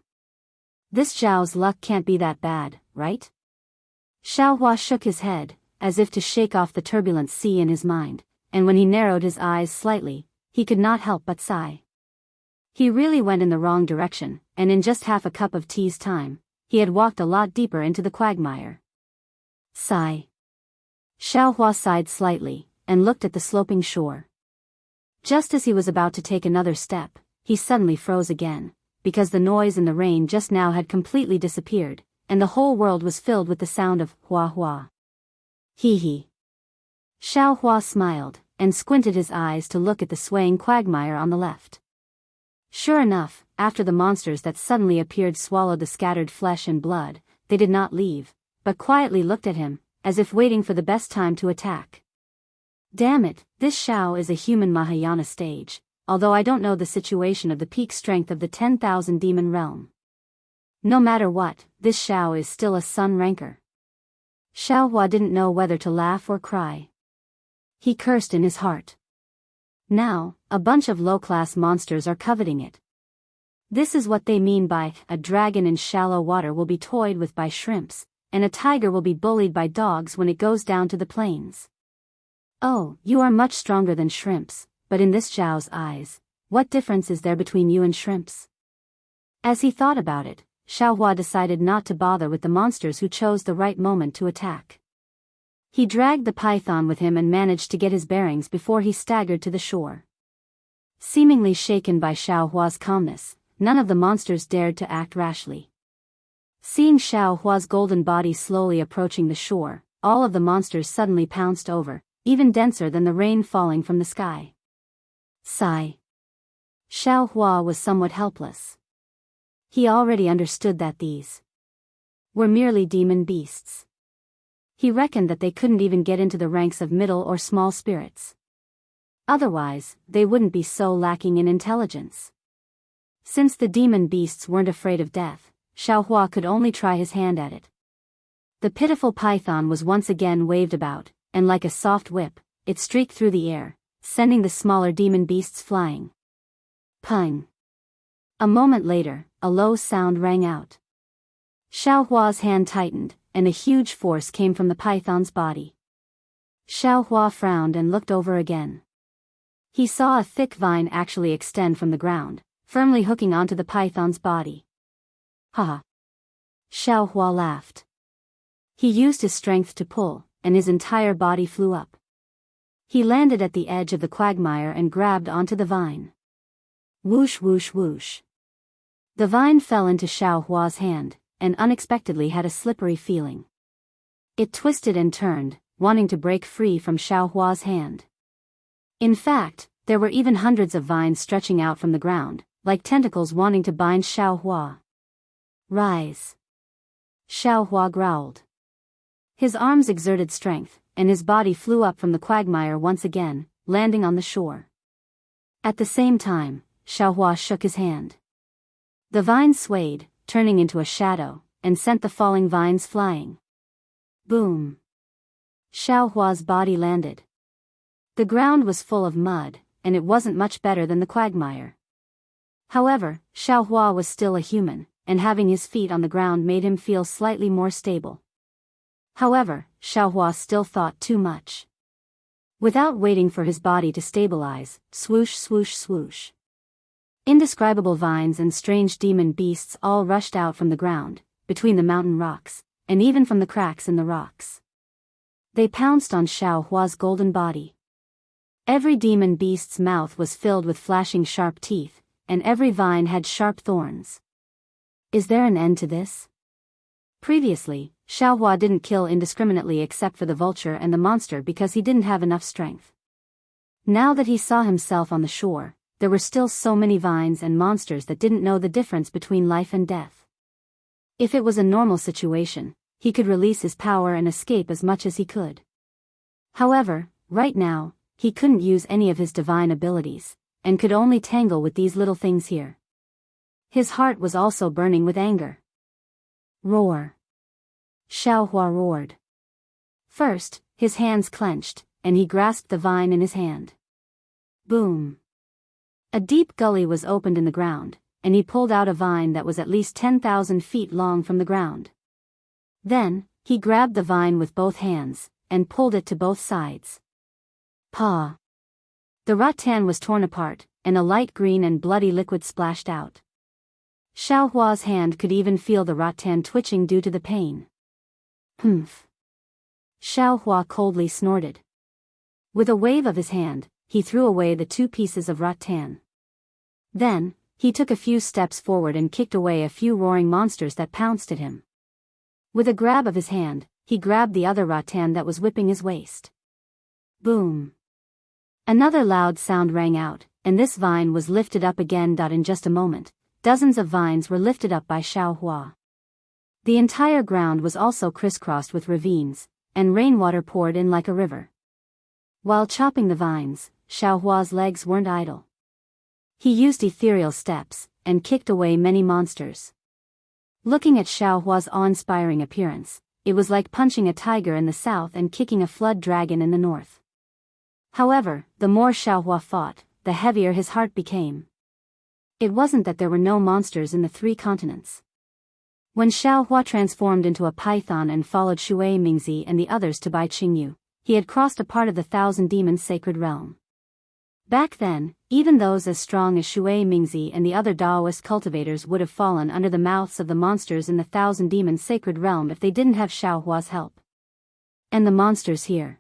This Zhao's luck can't be that bad, right? Xiao Hua shook his head, as if to shake off the turbulent sea in his mind, and when he narrowed his eyes slightly, he could not help but sigh. He really went in the wrong direction, and in just half a cup of tea's time, he had walked a lot deeper into the quagmire. Sigh. Xiao Hua sighed slightly, and looked at the sloping shore. Just as he was about to take another step, he suddenly froze again, because the noise and the rain just now had completely disappeared, and the whole world was filled with the sound of hua hua. Hee hee. Xiao Hua smiled, and squinted his eyes to look at the swaying quagmire on the left. Sure enough, after the monsters that suddenly appeared swallowed the scattered flesh and blood, they did not leave, but quietly looked at him, as if waiting for the best time to attack. Damn it, this Xiao is a human Mahayana stage, although I don't know the situation of the peak strength of the 10,000 demon realm. No matter what, this Xiao is still a sun ranker. Xiao Hua didn't know whether to laugh or cry. He cursed in his heart. Now, a bunch of low-class monsters are coveting it. This is what they mean by, a dragon in shallow water will be toyed with by shrimps, and a tiger will be bullied by dogs when it goes down to the plains. Oh, you are much stronger than shrimps, but in this Zhao's eyes, what difference is there between you and shrimps? As he thought about it, Xiao Hua decided not to bother with the monsters who chose the right moment to attack. He dragged the python with him and managed to get his bearings before he staggered to the shore. Seemingly shaken by Xiao Hua's calmness, none of the monsters dared to act rashly. Seeing Xiao Hua's golden body slowly approaching the shore, all of the monsters suddenly pounced over, even denser than the rain falling from the sky. Sigh. Xiao Hua was somewhat helpless. He already understood that these were merely demon beasts. He reckoned that they couldn't even get into the ranks of middle or small spirits. Otherwise, they wouldn't be so lacking in intelligence. Since the demon beasts weren't afraid of death, Xiao Hua could only try his hand at it. The pitiful python was once again waved about, and like a soft whip, it streaked through the air, sending the smaller demon beasts flying. Pung. A moment later, a low sound rang out. Xiao Hua's hand tightened, and a huge force came from the python's body. Xiao Hua frowned and looked over again. He saw a thick vine actually extend from the ground, firmly hooking onto the python's body. Ha! Xiao Hua laughed. He used his strength to pull, and his entire body flew up. He landed at the edge of the quagmire and grabbed onto the vine. Whoosh whoosh whoosh. The vine fell into Xiao Hua's hand, and unexpectedly had a slippery feeling. It twisted and turned, wanting to break free from Xiaohua's hand. In fact, there were even hundreds of vines stretching out from the ground, like tentacles wanting to bind Xiaohua. Rise! Xiaohua growled. His arms exerted strength, and his body flew up from the quagmire once again, landing on the shore. At the same time, Xiaohua shook his hand. The vines swayed, turning into a shadow, and sent the falling vines flying. Boom! Xiaohua's body landed. The ground was full of mud, and it wasn't much better than the quagmire. However, Xiaohua was still a human, and having his feet on the ground made him feel slightly more stable. However, Xiaohua still thought too much. Without waiting for his body to stabilize, swoosh swoosh swoosh. Indescribable vines and strange demon beasts all rushed out from the ground, between the mountain rocks, and even from the cracks in the rocks. They pounced on Xiaohua's golden body. Every demon beast's mouth was filled with flashing sharp teeth, and every vine had sharp thorns. Is there an end to this? Previously, Xiaohua didn't kill indiscriminately except for the vulture and the monster because he didn't have enough strength. Now that he saw himself on the shore, there were still so many vines and monsters that didn't know the difference between life and death. If it was a normal situation, he could release his power and escape as much as he could. However, right now, he couldn't use any of his divine abilities, and could only tangle with these little things here. His heart was also burning with anger. Roar! Xiaohua roared. First, his hands clenched, and he grasped the vine in his hand. Boom! A deep gully was opened in the ground, and he pulled out a vine that was at least 10,000 feet long from the ground. Then, he grabbed the vine with both hands, and pulled it to both sides. Paw! The rattan was torn apart, and a light green and bloody liquid splashed out. Xiaohua's hand could even feel the rattan twitching due to the pain. Humph! Xiaohua coldly snorted. With a wave of his hand, he threw away the 2 pieces of rattan. Then, he took a few steps forward and kicked away a few roaring monsters that pounced at him. With a grab of his hand, he grabbed the other rattan that was whipping his waist. Boom! Another loud sound rang out, and this vine was lifted up again. In just a moment, dozens of vines were lifted up by Xiaohua. The entire ground was also crisscrossed with ravines, and rainwater poured in like a river. While chopping the vines, Xiaohua's legs weren't idle. He used ethereal steps, and kicked away many monsters. Looking at Xiaohua's awe-inspiring appearance, it was like punching a tiger in the south and kicking a flood dragon in the north. However, the more Xiaohua fought, the heavier his heart became. It wasn't that there were no monsters in the 3 continents. When Xiaohua transformed into a python and followed Shui Mingzi and the others to Bai Qingyu, he had crossed a part of the 1,000 Demons' sacred realm. Back then, even those as strong as Shui Mingzi and the other Daoist cultivators would have fallen under the mouths of the monsters in the 1,000 Demons' sacred realm if they didn't have Xiaohua's help. And the monsters here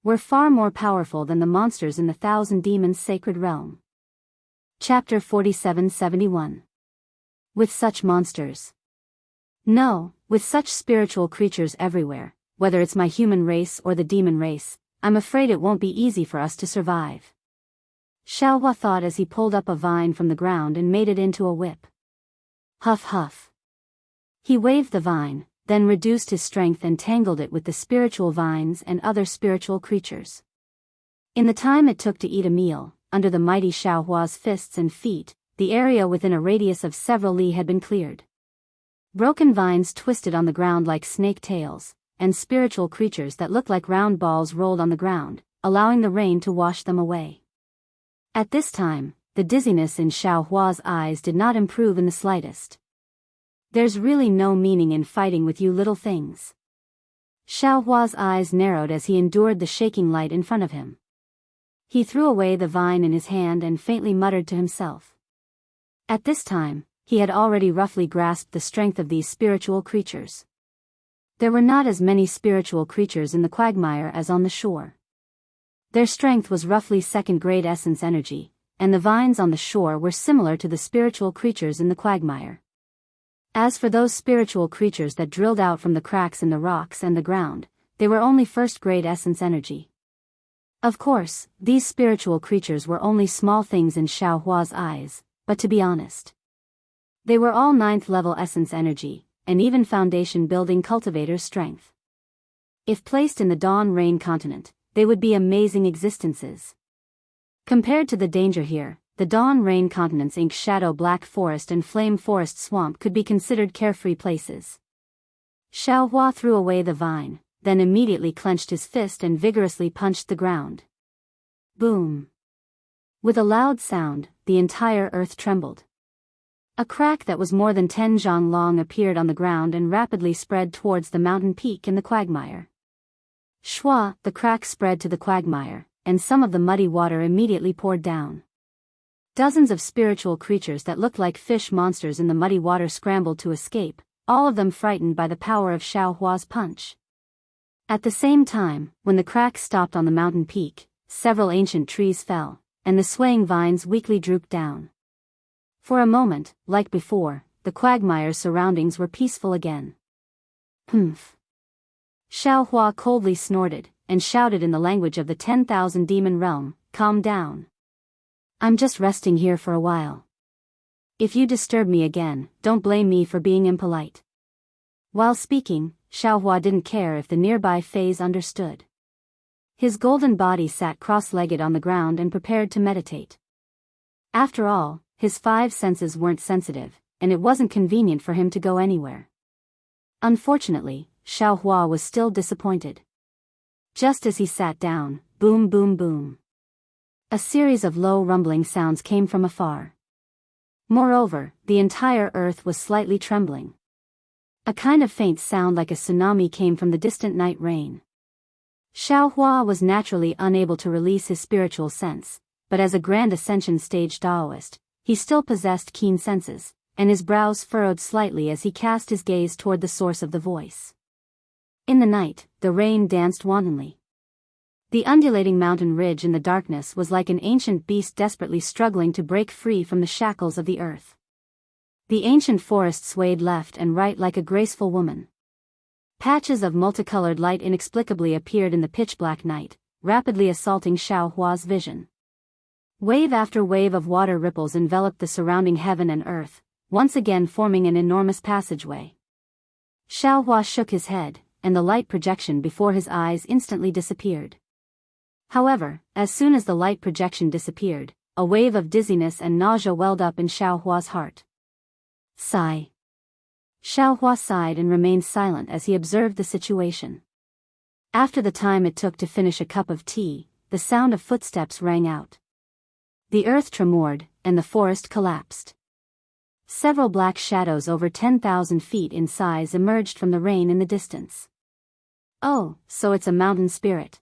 were far more powerful than the monsters in the 1,000 Demons' sacred realm. Chapter 4771. With such monsters. No, with such spiritual creatures everywhere, whether it's my human race or the demon race, I'm afraid it won't be easy for us to survive. Xiaohua thought as he pulled up a vine from the ground and made it into a whip. Huff huff. He waved the vine, then reduced his strength and tangled it with the spiritual vines and other spiritual creatures. In the time it took to eat a meal, under the mighty Xiaohua's fists and feet, the area within a radius of several li had been cleared. Broken vines twisted on the ground like snake tails, and spiritual creatures that looked like round balls rolled on the ground, allowing the rain to wash them away. At this time, the dizziness in Xiaohua's eyes did not improve in the slightest. There's really no meaning in fighting with you little things. Xiaohua's eyes narrowed as he endured the shaking light in front of him. He threw away the vine in his hand and faintly muttered to himself. At this time, he had already roughly grasped the strength of these spiritual creatures. There were not as many spiritual creatures in the quagmire as on the shore. Their strength was roughly second-grade essence energy, and the vines on the shore were similar to the spiritual creatures in the quagmire. As for those spiritual creatures that drilled out from the cracks in the rocks and the ground, they were only first-grade essence energy. Of course, these spiritual creatures were only small things in Xiaohua's eyes, but to be honest, they were all 9th-level essence energy, and even foundation-building cultivator strength. If placed in the Dawn Rain continent, they would be amazing existences. Compared to the danger here, the Dawn Rain continent's ink shadow black forest and flame forest swamp could be considered carefree places. Xiaohua threw away the vine, then immediately clenched his fist and vigorously punched the ground. Boom! With a loud sound, the entire earth trembled. A crack that was more than 10 zhang long appeared on the ground and rapidly spread towards the mountain peak in the quagmire. Shua, the crack spread to the quagmire, and some of the muddy water immediately poured down. Dozens of spiritual creatures that looked like fish monsters in the muddy water scrambled to escape, all of them frightened by the power of Xiaohua's punch. At the same time, when the crack stopped on the mountain peak, several ancient trees fell, and the swaying vines weakly drooped down. For a moment, like before, the quagmire's surroundings were peaceful again. Humph! Xiaohua coldly snorted, and shouted in the language of the 10,000 demon realm, "Calm down. I'm just resting here for a while. If you disturb me again, don't blame me for being impolite." While speaking, Xiaohua didn't care if the nearby Fays understood. His golden body sat cross-legged on the ground and prepared to meditate. After all, his 5 senses weren't sensitive, and it wasn't convenient for him to go anywhere. Unfortunately, Xiaohua was still disappointed. Just as he sat down, boom boom boom. A series of low rumbling sounds came from afar. Moreover, the entire earth was slightly trembling. A kind of faint sound like a tsunami came from the distant night rain. Xiaohua was naturally unable to release his spiritual sense, but as a grand ascension stage Daoist, he still possessed keen senses, and his brows furrowed slightly as he cast his gaze toward the source of the voice. In the night, the rain danced wantonly. The undulating mountain ridge in the darkness was like an ancient beast desperately struggling to break free from the shackles of the earth. The ancient forest swayed left and right like a graceful woman. Patches of multicolored light inexplicably appeared in the pitch-black night, rapidly assaulting Xiaohua's vision. Wave after wave of water ripples enveloped the surrounding heaven and earth, once again forming an enormous passageway. Xiaohua shook his head, and the light projection before his eyes instantly disappeared. However, as soon as the light projection disappeared, a wave of dizziness and nausea welled up in Xiaohua's heart. Sigh. Xiaohua sighed and remained silent as he observed the situation. After the time it took to finish a cup of tea, the sound of footsteps rang out. The earth tremored, and the forest collapsed. Several black shadows over 10,000 feet in size emerged from the rain in the distance. Oh, so it's a mountain spirit.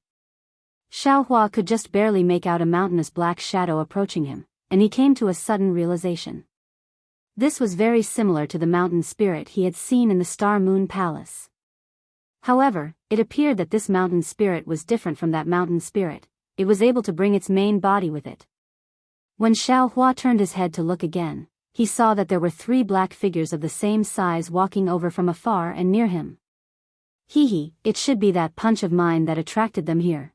Xiaohua could just barely make out a mountainous black shadow approaching him, and he came to a sudden realization. This was very similar to the mountain spirit he had seen in the Star Moon Palace. However, it appeared that this mountain spirit was different from that mountain spirit. It was able to bring its main body with it. When Xiaohua turned his head to look again, he saw that there were 3 black figures of the same size walking over from afar and near him. Hee, it should be that punch of mine that attracted them here.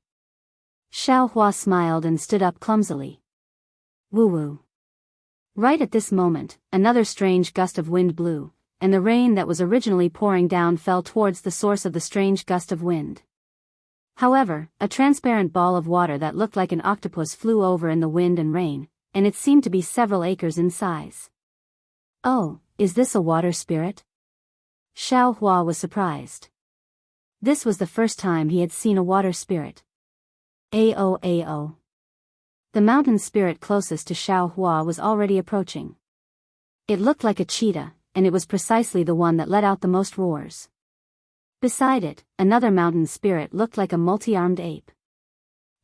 Xiaohua smiled and stood up clumsily. Woo-woo. Right at this moment, another strange gust of wind blew, and the rain that was originally pouring down fell towards the source of the strange gust of wind. However, a transparent ball of water that looked like an octopus flew over in the wind and rain, and it seemed to be several acres in size. Oh, is this a water spirit? Xiaohua was surprised. This was the first time he had seen a water spirit. Ao. The mountain spirit closest to Xiaohua was already approaching. It looked like a cheetah, and it was precisely the one that let out the most roars. Beside it, another mountain spirit looked like a multi-armed ape.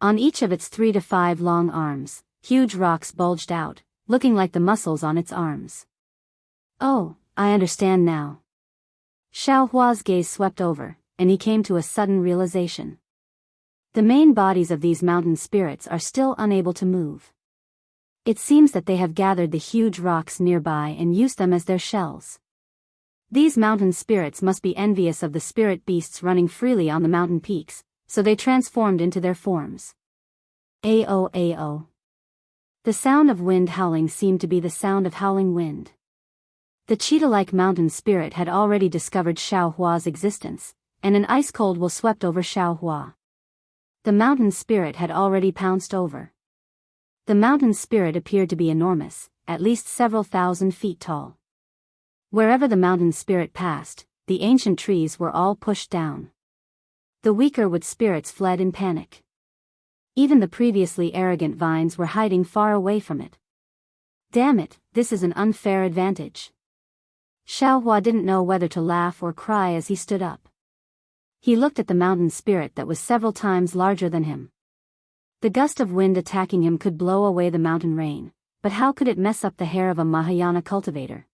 On each of its 3 to 5 long arms, huge rocks bulged out, looking like the muscles on its arms. Oh, I understand now. Xiaohua's gaze swept over, and he came to a sudden realization. The main bodies of these mountain spirits are still unable to move. It seems that they have gathered the huge rocks nearby and used them as their shells. These mountain spirits must be envious of the spirit beasts running freely on the mountain peaks, so they transformed into their forms. Ao ao. The sound of wind howling seemed to be the sound of howling wind. The cheetah-like mountain spirit had already discovered Xiaohua's existence, and an ice-cold will swept over Xiaohua. The mountain spirit had already pounced over. The mountain spirit appeared to be enormous, at least several thousand feet tall. Wherever the mountain spirit passed, the ancient trees were all pushed down. The weaker wood spirits fled in panic. Even the previously arrogant vines were hiding far away from it. Damn it, this is an unfair advantage. Xiaohua didn't know whether to laugh or cry as he stood up. He looked at the mountain spirit that was several times larger than him. The gust of wind attacking him could blow away the mountain rain, but how could it mess up the hair of a Mahayana cultivator?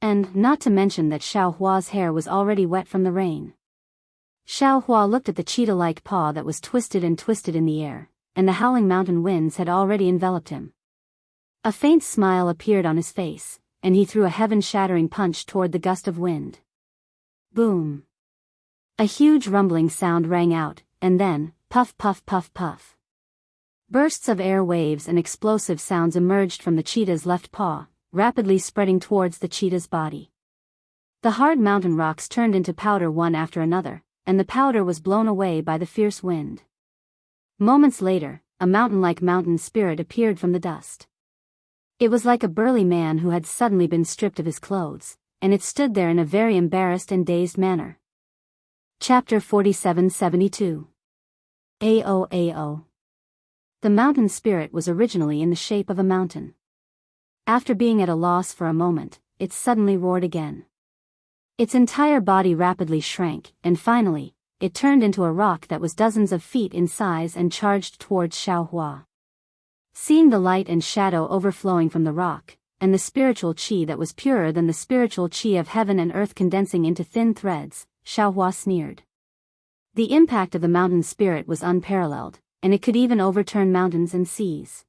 And, not to mention that Xiaohua's hair was already wet from the rain. Xiaohua looked at the cheetah-like paw that was twisted and twisted in the air, and the howling mountain winds had already enveloped him. A faint smile appeared on his face, and he threw a heaven-shattering punch toward the gust of wind. Boom! A huge rumbling sound rang out, and then, puff puff puff puff. Bursts of air waves and explosive sounds emerged from the cheetah's left paw, rapidly spreading towards the cheetah's body. The hard mountain rocks turned into powder one after another, and the powder was blown away by the fierce wind. Moments later, a mountain-like mountain spirit appeared from the dust. It was like a burly man who had suddenly been stripped of his clothes, and it stood there in a very embarrassed and dazed manner. Chapter 4772. Ao Ao. The mountain spirit was originally in the shape of a mountain. After being at a loss for a moment, it suddenly roared again. Its entire body rapidly shrank, and finally, it turned into a rock that was dozens of feet in size and charged towards Xiaohua. Seeing the light and shadow overflowing from the rock, and the spiritual qi that was purer than the spiritual qi of heaven and earth condensing into thin threads, Xiaohua sneered. The impact of the mountain spirit was unparalleled, and it could even overturn mountains and seas.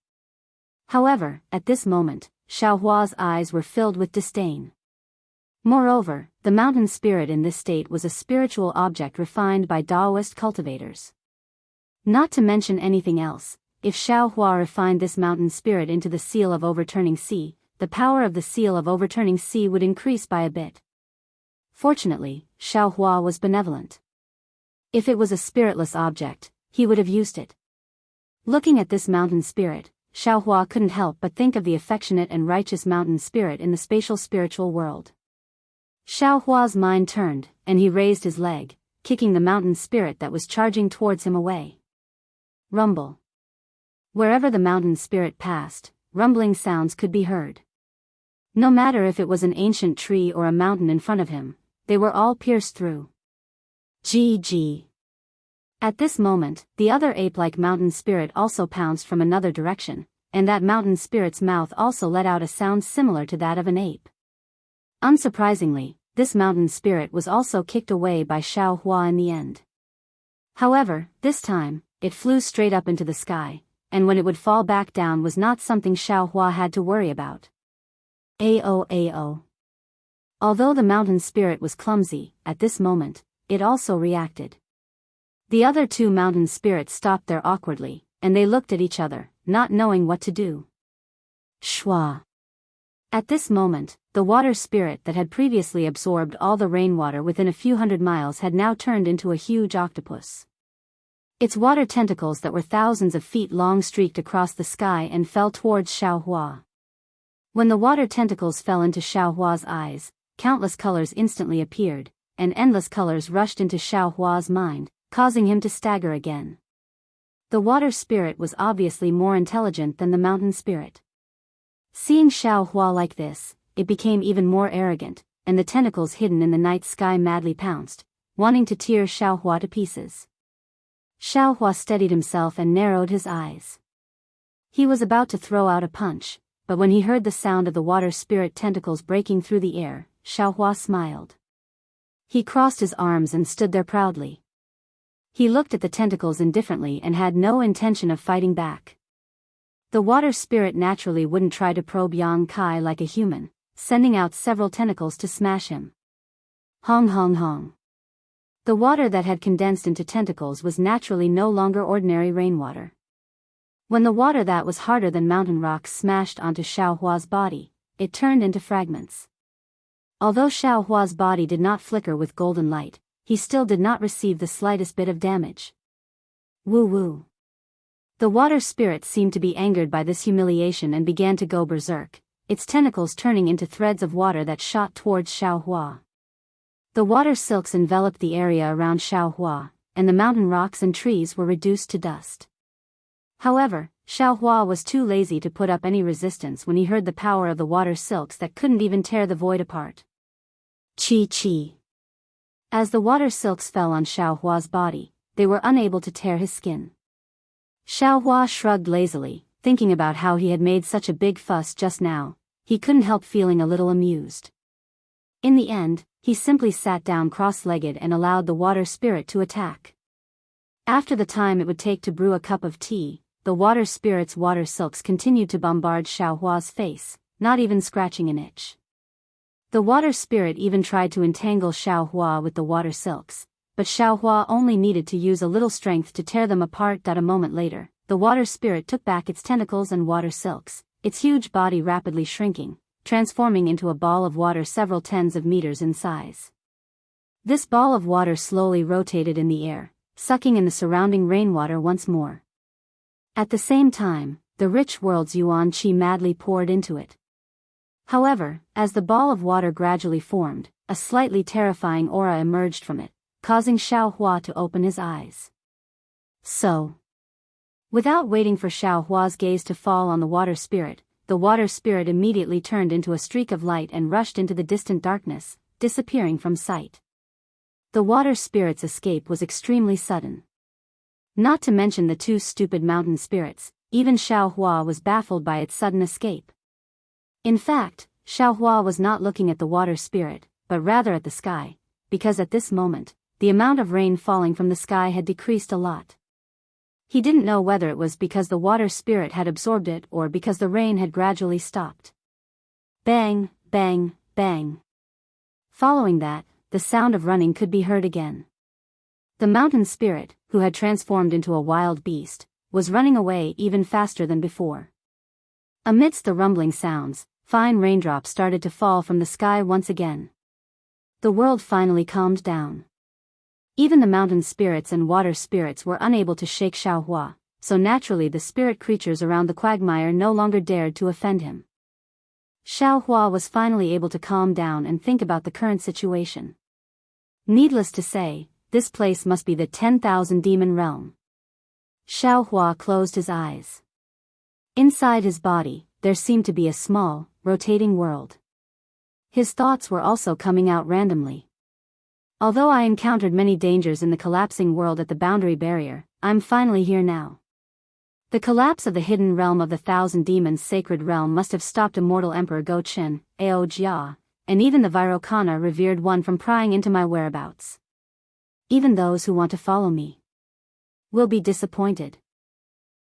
However, at this moment, Xiaohua's eyes were filled with disdain. Moreover, the mountain spirit in this state was a spiritual object refined by Daoist cultivators. Not to mention anything else, if Xiaohua refined this mountain spirit into the seal of overturning sea, the power of the seal of overturning sea would increase by a bit. Fortunately, Xiaohua was benevolent. If it was a spiritless object, he would have used it. Looking at this mountain spirit, Xiaohua couldn't help but think of the affectionate and righteous mountain spirit in the spatial spiritual world. Xiaohua's mind turned, and he raised his leg, kicking the mountain spirit that was charging towards him away. Rumble. Wherever the mountain spirit passed, rumbling sounds could be heard. No matter if it was an ancient tree or a mountain in front of him, they were all pierced through. GG. At this moment, the other ape-like mountain spirit also pounced from another direction, and that mountain spirit's mouth also let out a sound similar to that of an ape. Unsurprisingly, this mountain spirit was also kicked away by Xiaohua in the end. However, this time, it flew straight up into the sky, and when it would fall back down was not something Xiaohua had to worry about. Ao Ao. Although the mountain spirit was clumsy, at this moment, it also reacted. The other two mountain spirits stopped there awkwardly, and they looked at each other, not knowing what to do. Shwa. At this moment, the water spirit that had previously absorbed all the rainwater within a few hundred miles had now turned into a huge octopus. Its water tentacles that were thousands of feet long streaked across the sky and fell towards Xiaohua. When the water tentacles fell into Xiaohua's eyes, countless colors instantly appeared, and endless colors rushed into Xiaohua's mind, causing him to stagger again. The water spirit was obviously more intelligent than the mountain spirit. Seeing Xiaohua like this, it became even more arrogant, and the tentacles hidden in the night sky madly pounced, wanting to tear Xiaohua to pieces. Xiaohua steadied himself and narrowed his eyes. He was about to throw out a punch, but when he heard the sound of the water spirit tentacles breaking through the air, Xiaohua smiled. He crossed his arms and stood there proudly. He looked at the tentacles indifferently and had no intention of fighting back. The water spirit naturally wouldn't try to probe Yang Kai like a human, sending out several tentacles to smash him. Hong hong hong. The water that had condensed into tentacles was naturally no longer ordinary rainwater. When the water that was harder than mountain rocks smashed onto Xiaohua's body, it turned into fragments. Although Xiaohua's body did not flicker with golden light, he still did not receive the slightest bit of damage. Woo woo. The water spirit seemed to be angered by this humiliation and began to go berserk, its tentacles turning into threads of water that shot towards Xiaohua. The water silks enveloped the area around Xiaohua, and the mountain rocks and trees were reduced to dust. However, Xiaohua was too lazy to put up any resistance when he heard the power of the water silks that couldn't even tear the void apart. Chi chi. As the water silks fell on Xiaohua's body, they were unable to tear his skin. Xiaohua shrugged lazily, thinking about how he had made such a big fuss just now. He couldn't help feeling a little amused. In the end, he simply sat down cross-legged and allowed the water spirit to attack. After the time it would take to brew a cup of tea, the water spirit's water silks continued to bombard Xiaohua's face, not even scratching an itch. The water spirit even tried to entangle Xiaohua with the water silks, but Xiaohua only needed to use a little strength to tear them apart. A moment later, the water spirit took back its tentacles and water silks, its huge body rapidly shrinking, transforming into a ball of water several tens of meters in size. This ball of water slowly rotated in the air, sucking in the surrounding rainwater once more. At the same time, the rich world's yuan qi madly poured into it. However, as the ball of water gradually formed, a slightly terrifying aura emerged from it, causing Xiaohua to open his eyes. So, without waiting for Xiaohua's gaze to fall on the water spirit immediately turned into a streak of light and rushed into the distant darkness, disappearing from sight. The water spirit's escape was extremely sudden. Not to mention the two stupid mountain spirits, even Xiaohua was baffled by its sudden escape. In fact, Xiaohua was not looking at the water spirit, but rather at the sky, because at this moment, the amount of rain falling from the sky had decreased a lot. He didn't know whether it was because the water spirit had absorbed it or because the rain had gradually stopped. Bang, bang, bang. Following that, the sound of running could be heard again. The mountain spirit, who had transformed into a wild beast, was running away even faster than before. Amidst the rumbling sounds, fine raindrops started to fall from the sky once again. The world finally calmed down. Even the mountain spirits and water spirits were unable to shake Xiaohua, so naturally the spirit creatures around the quagmire no longer dared to offend him. Xiaohua was finally able to calm down and think about the current situation. Needless to say, this place must be the 10,000 demon realm. Xiaohua closed his eyes. Inside his body, there seemed to be a small, rotating world. His thoughts were also coming out randomly. Although I encountered many dangers in the collapsing world at the boundary barrier, I'm finally here now. The collapse of the hidden realm of the Thousand Demons sacred realm must have stopped immortal Emperor Go Qin, Ao Jia, and even the Virokana revered one from prying into my whereabouts. Even those who want to follow me will be disappointed.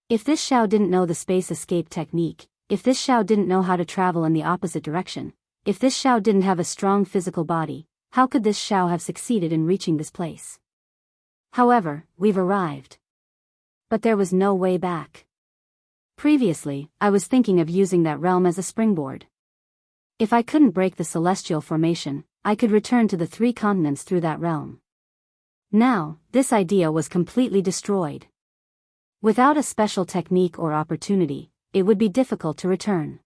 If this Xiao didn't know the space escape technique, if this Xiao didn't know how to travel in the opposite direction, if this Xiao didn't have a strong physical body, how could this Xiao have succeeded in reaching this place? However, we've arrived. But there was no way back. Previously, I was thinking of using that realm as a springboard. If I couldn't break the celestial formation, I could return to the three continents through that realm. Now, this idea was completely destroyed. Without a special technique or opportunity, it would be difficult to return.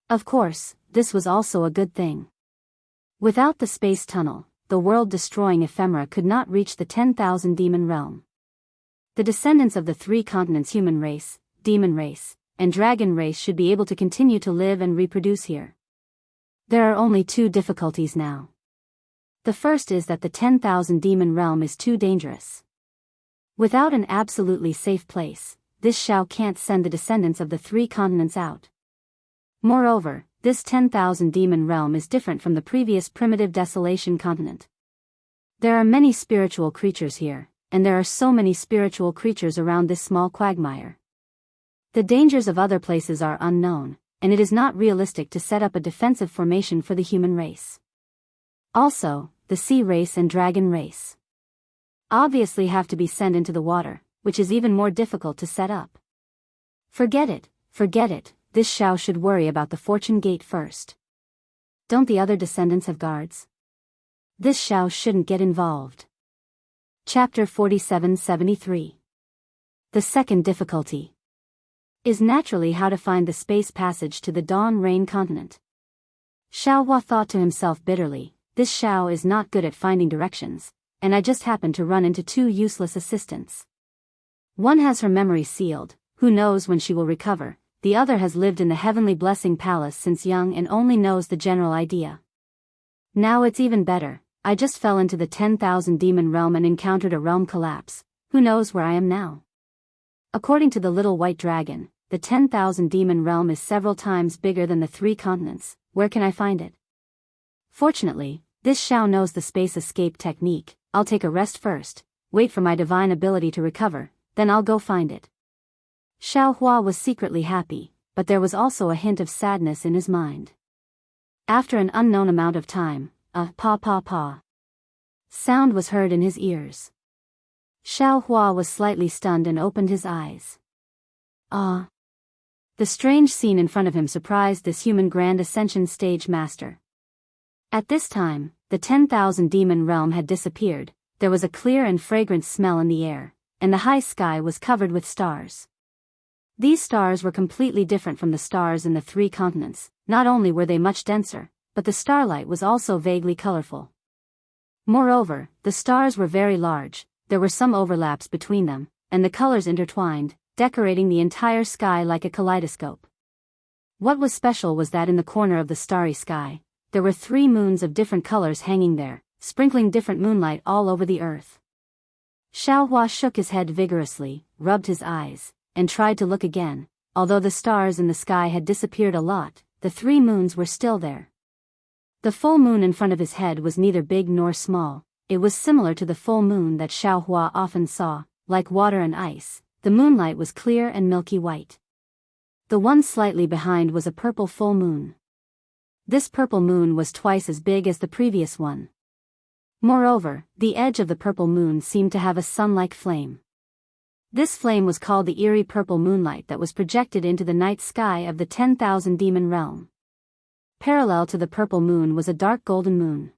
Of course, this was also a good thing. Without the space tunnel, the world-destroying ephemera could not reach the 10,000 demon realm. The descendants of the three continents human race, demon race, and dragon race should be able to continue to live and reproduce here. There are only two difficulties now. The first is that the 10,000 demon realm is too dangerous. Without an absolutely safe place, this Xiao can't send the descendants of the three continents out. Moreover, this 10,000 demon realm is different from the previous primitive desolation continent. There are many spiritual creatures here, and there are so many spiritual creatures around this small quagmire. The dangers of other places are unknown, and it is not realistic to set up a defensive formation for the human race. Also, the sea race and dragon race. Obviously have to be sent into the water, which is even more difficult to set up. Forget it, this Xiao should worry about the fortune gate first. Don't the other descendants have guards? This Xiao shouldn't get involved. Chapter 4773. The second difficulty is naturally how to find the space passage to the Dawn Rain continent. Xiao Hua thought to himself bitterly, this Xiao is not good at finding directions, and I just happened to run into two useless assistants. One has her memory sealed, who knows when she will recover, the other has lived in the Heavenly Blessing Palace since young and only knows the general idea. Now it's even better, I just fell into the 10,000 demon realm and encountered a realm collapse, who knows where I am now. According to the little white dragon, the 10,000 demon realm is several times bigger than the 3 continents, where can I find it? Fortunately, this Xiao knows the space escape technique, I'll take a rest first, wait for my divine ability to recover, then I'll go find it. Xiao Hua was secretly happy, but there was also a hint of sadness in his mind. After an unknown amount of time, a pa sound was heard in his ears. Xiao Hua was slightly stunned and opened his eyes. Ah! The strange scene in front of him surprised this human Grand Ascension stage master. At this time, the 10,000 demon realm had disappeared, there was a clear and fragrant smell in the air, and the high sky was covered with stars. These stars were completely different from the stars in the 3 continents, not only were they much denser, but the starlight was also vaguely colorful. Moreover, the stars were very large, there were some overlaps between them, and the colors intertwined, decorating the entire sky like a kaleidoscope. What was special was that in the corner of the starry sky, there were 3 moons of different colors hanging there, sprinkling different moonlight all over the earth. Xiao Hua shook his head vigorously, rubbed his eyes, and tried to look again. Although the stars in the sky had disappeared a lot, the 3 moons were still there. The full moon in front of his head was neither big nor small, it was similar to the full moon that Xiao Hua often saw, like water and ice, the moonlight was clear and milky white. The one slightly behind was a purple full moon. This purple moon was twice as big as the previous one. Moreover, the edge of the purple moon seemed to have a sun-like flame. This flame was called the eerie purple moonlight that was projected into the night sky of the 10,000 demon realm. Parallel to the purple moon was a dark golden moon.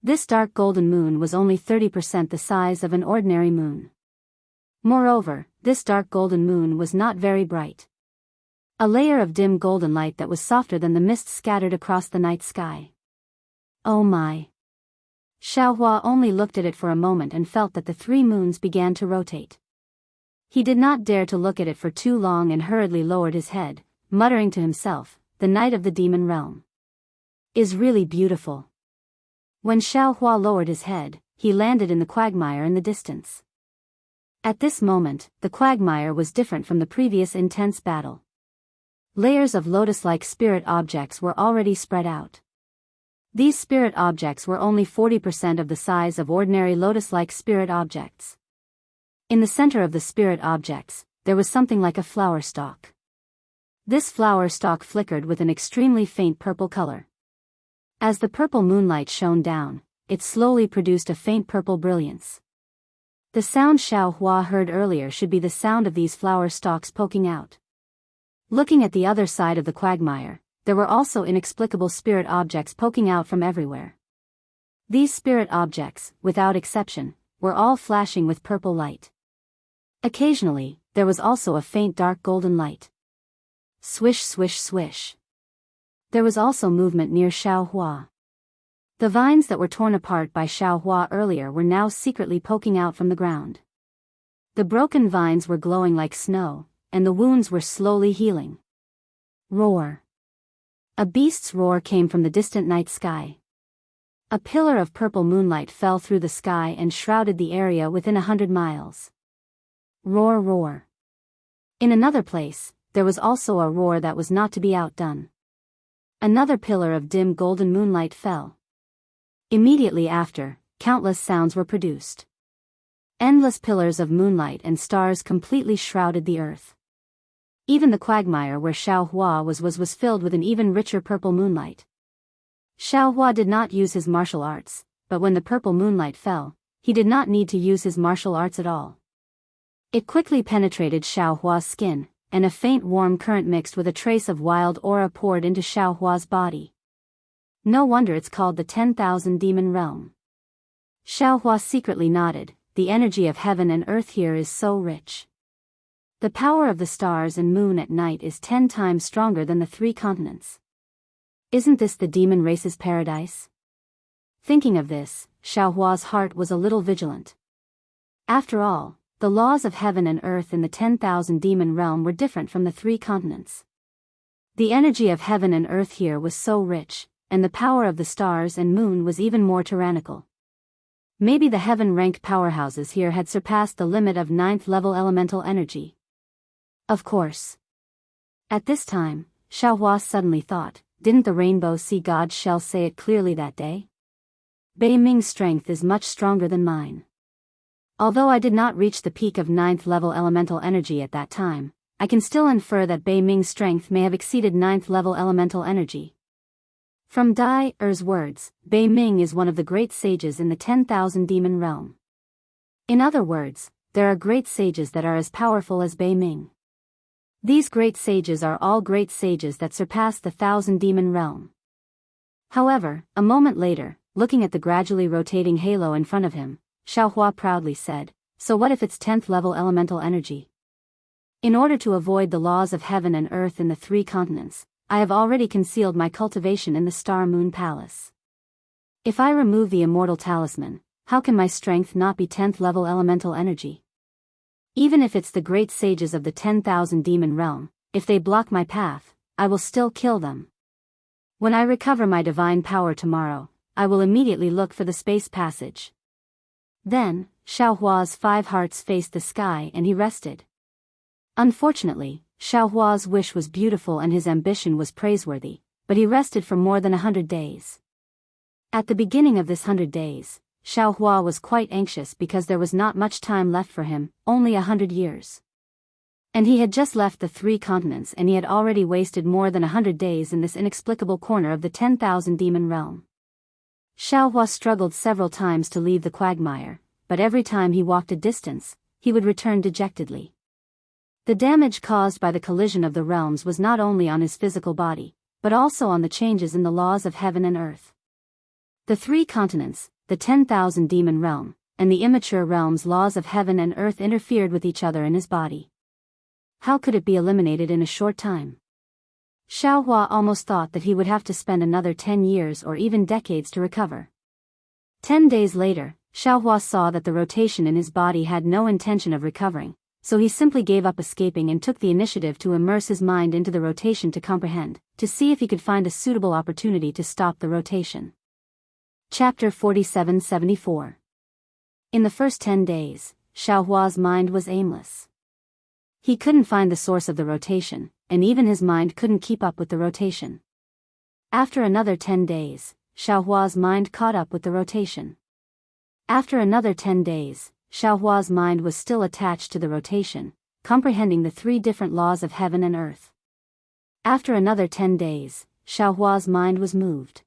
This dark golden moon was only 30% the size of an ordinary moon. Moreover, this dark golden moon was not very bright. A layer of dim golden light that was softer than the mist scattered across the night sky. Oh my! Xiao Hua only looked at it for a moment and felt that the 3 moons began to rotate. He did not dare to look at it for too long and hurriedly lowered his head, muttering to himself, the night of the demon realm is really beautiful. When Xiao Hua lowered his head, he landed in the quagmire in the distance. At this moment, the quagmire was different from the previous intense battle. Layers of lotus-like spirit objects were already spread out. These spirit objects were only 40% of the size of ordinary lotus-like spirit objects. In the center of the spirit objects, there was something like a flower stalk. This flower stalk flickered with an extremely faint purple color. As the purple moonlight shone down, it slowly produced a faint purple brilliance. The sound Xiao Hua heard earlier should be the sound of these flower stalks poking out. Looking at the other side of the quagmire, there were also inexplicable spirit objects poking out from everywhere. These spirit objects, without exception, were all flashing with purple light. Occasionally, there was also a faint dark golden light. Swish swish swish. There was also movement near Xiao Hua. The vines that were torn apart by Xiao Hua earlier were now secretly poking out from the ground. The broken vines were glowing like snow, and the wounds were slowly healing. Roar. A beast's roar came from the distant night sky. A pillar of purple moonlight fell through the sky and shrouded the area within 100 miles. Roar roar. In another place, there was also a roar that was not to be outdone. Another pillar of dim golden moonlight fell. Immediately after, countless sounds were produced. Endless pillars of moonlight and stars completely shrouded the earth. Even the quagmire where Xiao Hua was filled with an even richer purple moonlight. Xiao Hua did not use his martial arts, but when the purple moonlight fell, he did not need to use his martial arts at all. It quickly penetrated Xiaohua's skin, and a faint warm current mixed with a trace of wild aura poured into Xiaohua's body. No wonder it's called the 10,000 Demon Realm. Xiaohua secretly nodded. The energy of heaven and earth here is so rich. The power of the stars and moon at night is 10 times stronger than the 3 continents. Isn't this the demon race's paradise? Thinking of this, Xiaohua's heart was a little vigilant. After all, the laws of heaven and earth in the 10,000 demon realm were different from the 3 continents. The energy of heaven and earth here was so rich, and the power of the stars and moon was even more tyrannical. Maybe the heaven-ranked powerhouses here had surpassed the limit of 9th level elemental energy. Of course. At this time, Xiaohua suddenly thought, didn't the Rainbow Sea God Shell say it clearly that day? Bei Ming's strength is much stronger than mine. Although I did not reach the peak of 9th level elemental energy at that time, I can still infer that Bei Ming's strength may have exceeded 9th level elemental energy. From Dai Er's words, Bei Ming is one of the great sages in the 10,000 demon realm. In other words, there are great sages that are as powerful as Bei Ming. These great sages are all great sages that surpass the 1,000 demon realm. However, a moment later, looking at the gradually rotating halo in front of him, Xiaohua proudly said, so what if it's 10th level elemental energy? In order to avoid the laws of heaven and earth in the 3 continents, I have already concealed my cultivation in the Star Moon Palace. If I remove the immortal talisman, how can my strength not be 10th level elemental energy? Even if it's the great sages of the 10,000 demon realm, if they block my path, I will still kill them. When I recover my divine power tomorrow, I will immediately look for the space passage. Then, Xiaohua's 5 hearts faced the sky and he rested. Unfortunately, Xiaohua's wish was beautiful and his ambition was praiseworthy, but he rested for more than 100 days. At the beginning of this 100 days, Xiaohua was quite anxious because there was not much time left for him, only 100 years. And he had just left the 3 continents and he had already wasted more than 100 days in this inexplicable corner of the 10,000 demon realm. Xiaohua struggled several times to leave the quagmire, but every time he walked a distance, he would return dejectedly. The damage caused by the collision of the realms was not only on his physical body, but also on the changes in the laws of heaven and earth. The 3 continents, the 10,000 demon realm, and the immature realm's laws of heaven and earth interfered with each other in his body. How could it be eliminated in a short time? Xiaohua almost thought that he would have to spend another 10 years or even decades to recover. 10 days later, Xiaohua saw that the rotation in his body had no intention of recovering, so he simply gave up escaping and took the initiative to immerse his mind into the rotation to comprehend, to see if he could find a suitable opportunity to stop the rotation. Chapter 4774. In the first 10 days, Xiaohua's mind was aimless. He couldn't find the source of the rotation, and even his mind couldn't keep up with the rotation. After another 10 days, Xiaohua's mind caught up with the rotation. After another 10 days, Xiaohua's mind was still attached to the rotation, comprehending the 3 different laws of heaven and earth. After another 10 days, Xiaohua's mind was moved.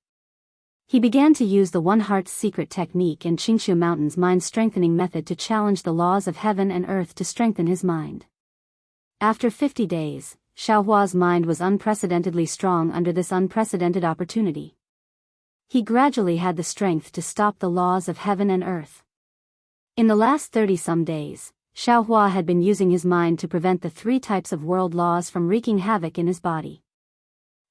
He began to use the One Heart's secret technique and Qingshu Mountain's mind-strengthening method to challenge the laws of heaven and earth to strengthen his mind. After 50 days, Xiaohua's mind was unprecedentedly strong under this unprecedented opportunity. He gradually had the strength to stop the laws of heaven and earth. In the last 30-some days, Xiaohua had been using his mind to prevent the 3 types of world laws from wreaking havoc in his body.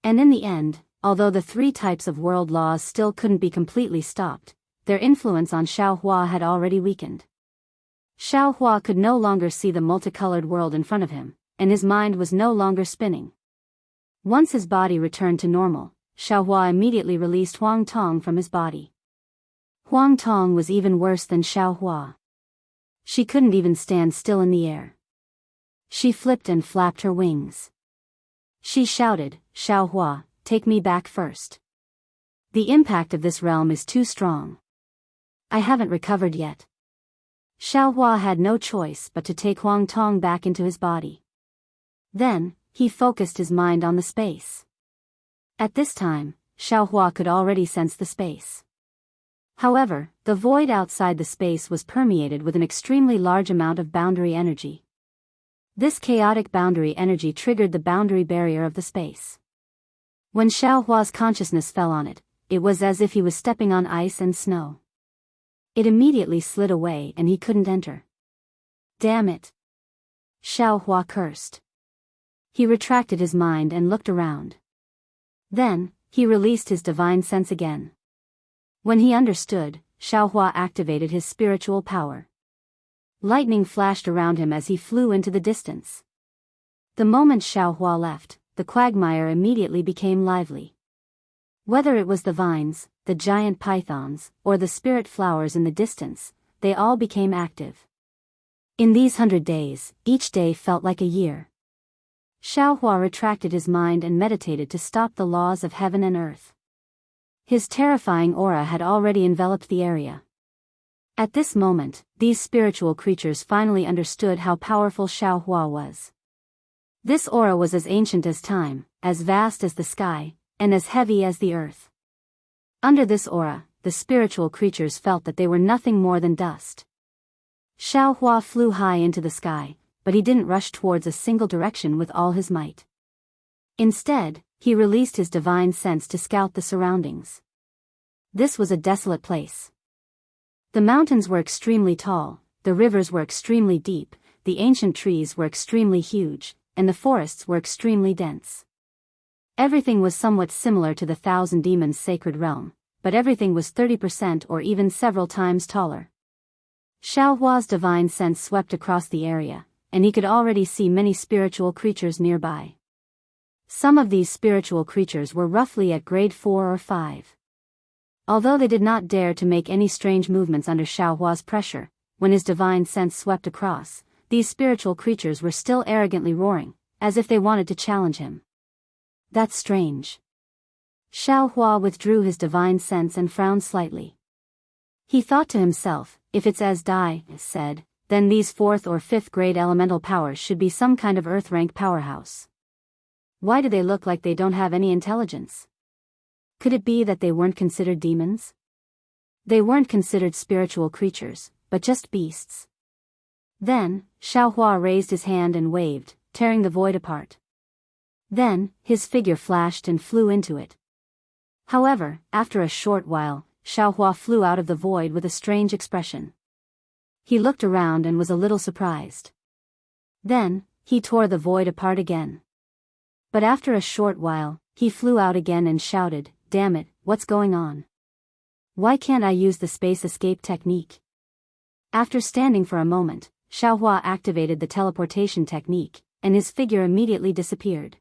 And in the end, although the 3 types of world laws still couldn't be completely stopped, their influence on Xiaohua had already weakened. Xiaohua could no longer see the multicolored world in front of him, and his mind was no longer spinning. Once his body returned to normal, Xiaohua immediately released Huang Tong from his body. Huang Tong was even worse than Xiaohua. She couldn't even stand still in the air. She flipped and flapped her wings. She shouted, "Xiaohua, take me back first. The impact of this realm is too strong. I haven't recovered yet." Xiaohua had no choice but to take Huang Tong back into his body. Then, he focused his mind on the space. At this time, Xiaohua could already sense the space. However, the void outside the space was permeated with an extremely large amount of boundary energy. This chaotic boundary energy triggered the boundary barrier of the space. When Xiaohua's consciousness fell on it, it was as if he was stepping on ice and snow. It immediately slid away and he couldn't enter. Damn it! Xiaohua cursed. He retracted his mind and looked around. Then, he released his divine sense again. When he understood, Xiaohua activated his spiritual power. Lightning flashed around him as he flew into the distance. The moment Xiaohua left, the quagmire immediately became lively. Whether it was the vines, the giant pythons, or the spirit flowers in the distance, they all became active. In these 100 days, each day felt like a year. Xiaohua retracted his mind and meditated to stop the laws of heaven and earth. His terrifying aura had already enveloped the area. At this moment, these spiritual creatures finally understood how powerful Xiaohua was. This aura was as ancient as time, as vast as the sky, and as heavy as the earth. Under this aura, the spiritual creatures felt that they were nothing more than dust. Xiaohua flew high into the sky, but he didn't rush towards a single direction with all his might. Instead, he released his divine sense to scout the surroundings. This was a desolate place. The mountains were extremely tall, the rivers were extremely deep, the ancient trees were extremely huge, and the forests were extremely dense. Everything was somewhat similar to the Thousand Demons' sacred realm, but everything was 30% or even several times taller. Xiaohua's divine sense swept across the area, and he could already see many spiritual creatures nearby. Some of these spiritual creatures were roughly at grade 4 or 5. Although they did not dare to make any strange movements under Xiaohua's pressure, when his divine sense swept across, these spiritual creatures were still arrogantly roaring, as if they wanted to challenge him. That's strange. Xiaohua withdrew his divine sense and frowned slightly. He thought to himself, if it's as Dai said, then these 4th or 5th grade elemental powers should be some kind of earth rank powerhouse. Why do they look like they don't have any intelligence? Could it be that they weren't considered demons? They weren't considered spiritual creatures, but just beasts. Then, Xiaohua raised his hand and waved, tearing the void apart. Then, his figure flashed and flew into it. However, after a short while, Xiaohua flew out of the void with a strange expression. He looked around and was a little surprised. Then, he tore the void apart again. But after a short while, he flew out again and shouted, "Damn it, what's going on? Why can't I use the space escape technique?" After standing for a moment, Xiaohua activated the teleportation technique, and his figure immediately disappeared.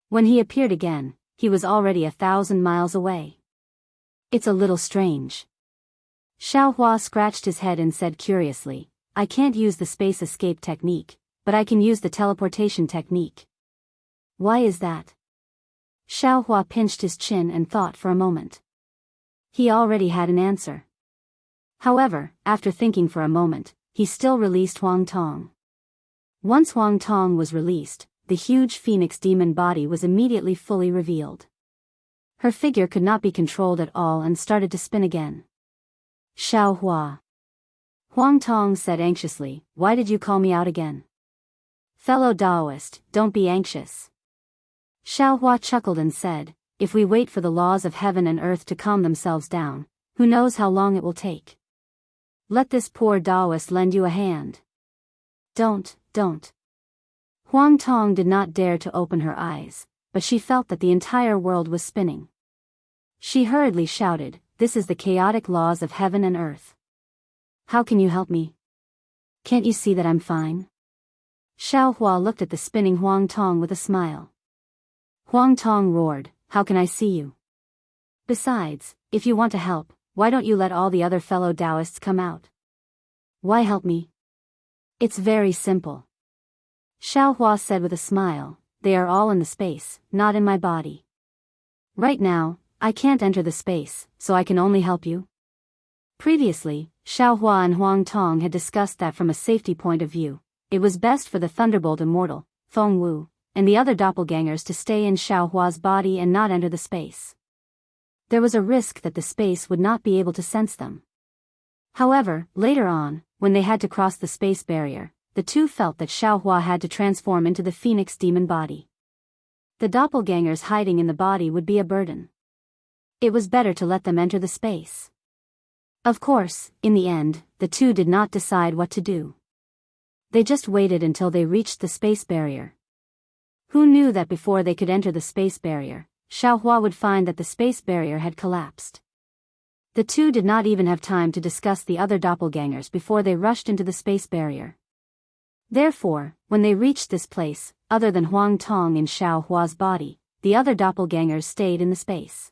When he appeared again, he was already 1,000 miles away. It's a little strange. Xiaohua scratched his head and said curiously, "I can't use the space escape technique, but I can use the teleportation technique." Why is that? Xiaohua pinched his chin and thought for a moment. He already had an answer. However, after thinking for a moment, he still released Huang Tong. Once Huang Tong was released, the huge phoenix demon body was immediately fully revealed. Her figure could not be controlled at all and started to spin again. Xiaohua. Huang Tong said anxiously, "Why did you call me out again?" "Fellow Daoist, don't be anxious." Xiaohua chuckled and said, "If we wait for the laws of heaven and earth to calm themselves down, who knows how long it will take? Let this poor Daoist lend you a hand." Don't. Huang Tong did not dare to open her eyes, but she felt that the entire world was spinning. She hurriedly shouted, "This is the chaotic laws of heaven and earth. How can you help me? Can't you see that I'm fine?" Xiaohua looked at the spinning Huang Tong with a smile. Huang Tong roared, "How can I see you? Besides, if you want to help, why don't you let all the other fellow Daoists come out?" "Why help me?" "It's very simple." Xiaohua said with a smile, "They are all in the space, not in my body. Right now, I can't enter the space, so I can only help you." Previously, Xiaohua and Huang Tong had discussed that from a safety point of view, it was best for the Thunderbolt Immortal, Feng Wu, and the other doppelgangers to stay in Xiaohua's body and not enter the space. there was a risk that the space would not be able to sense them. However, later on, when they had to cross the space barrier, the two felt that Xiaohua had to transform into the phoenix demon body. The doppelgangers hiding in the body would be a burden. It was better to let them enter the space. Of course, in the end, the two did not decide what to do. They just waited until they reached the space barrier. Who knew that before they could enter the space barrier, Xiaohua would find that the space barrier had collapsed. The two did not even have time to discuss the other doppelgangers before they rushed into the space barrier. Therefore, when they reached this place, other than Huang Tong in Xiaohua's body, the other doppelgangers stayed in the space.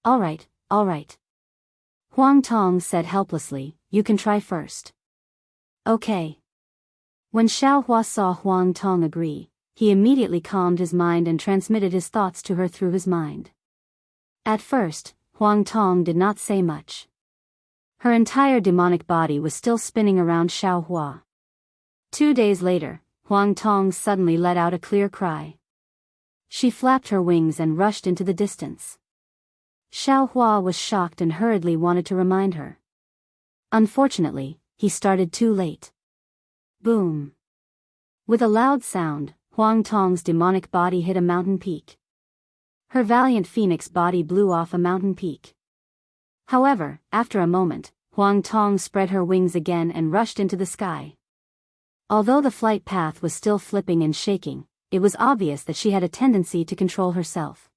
All right. Huang Tong said helplessly, you can try first. Okay. When Xiaohua saw Huang Tong agree, he immediately calmed his mind and transmitted his thoughts to her through his mind. At first, Huang Tong did not say much. Her entire demonic body was still spinning around Xiaohua. 2 days later, Huang Tong suddenly let out a clear cry. She flapped her wings and rushed into the distance. Xiaohua was shocked and hurriedly wanted to remind her. Unfortunately, he started too late. Boom. With a loud sound, Huang Tong's demonic body hit a mountain peak. Her valiant phoenix body blew off a mountain peak. However, after a moment, Huang Tong spread her wings again and rushed into the sky. Although the flight path was still flipping and shaking, it was obvious that she had a tendency to control herself.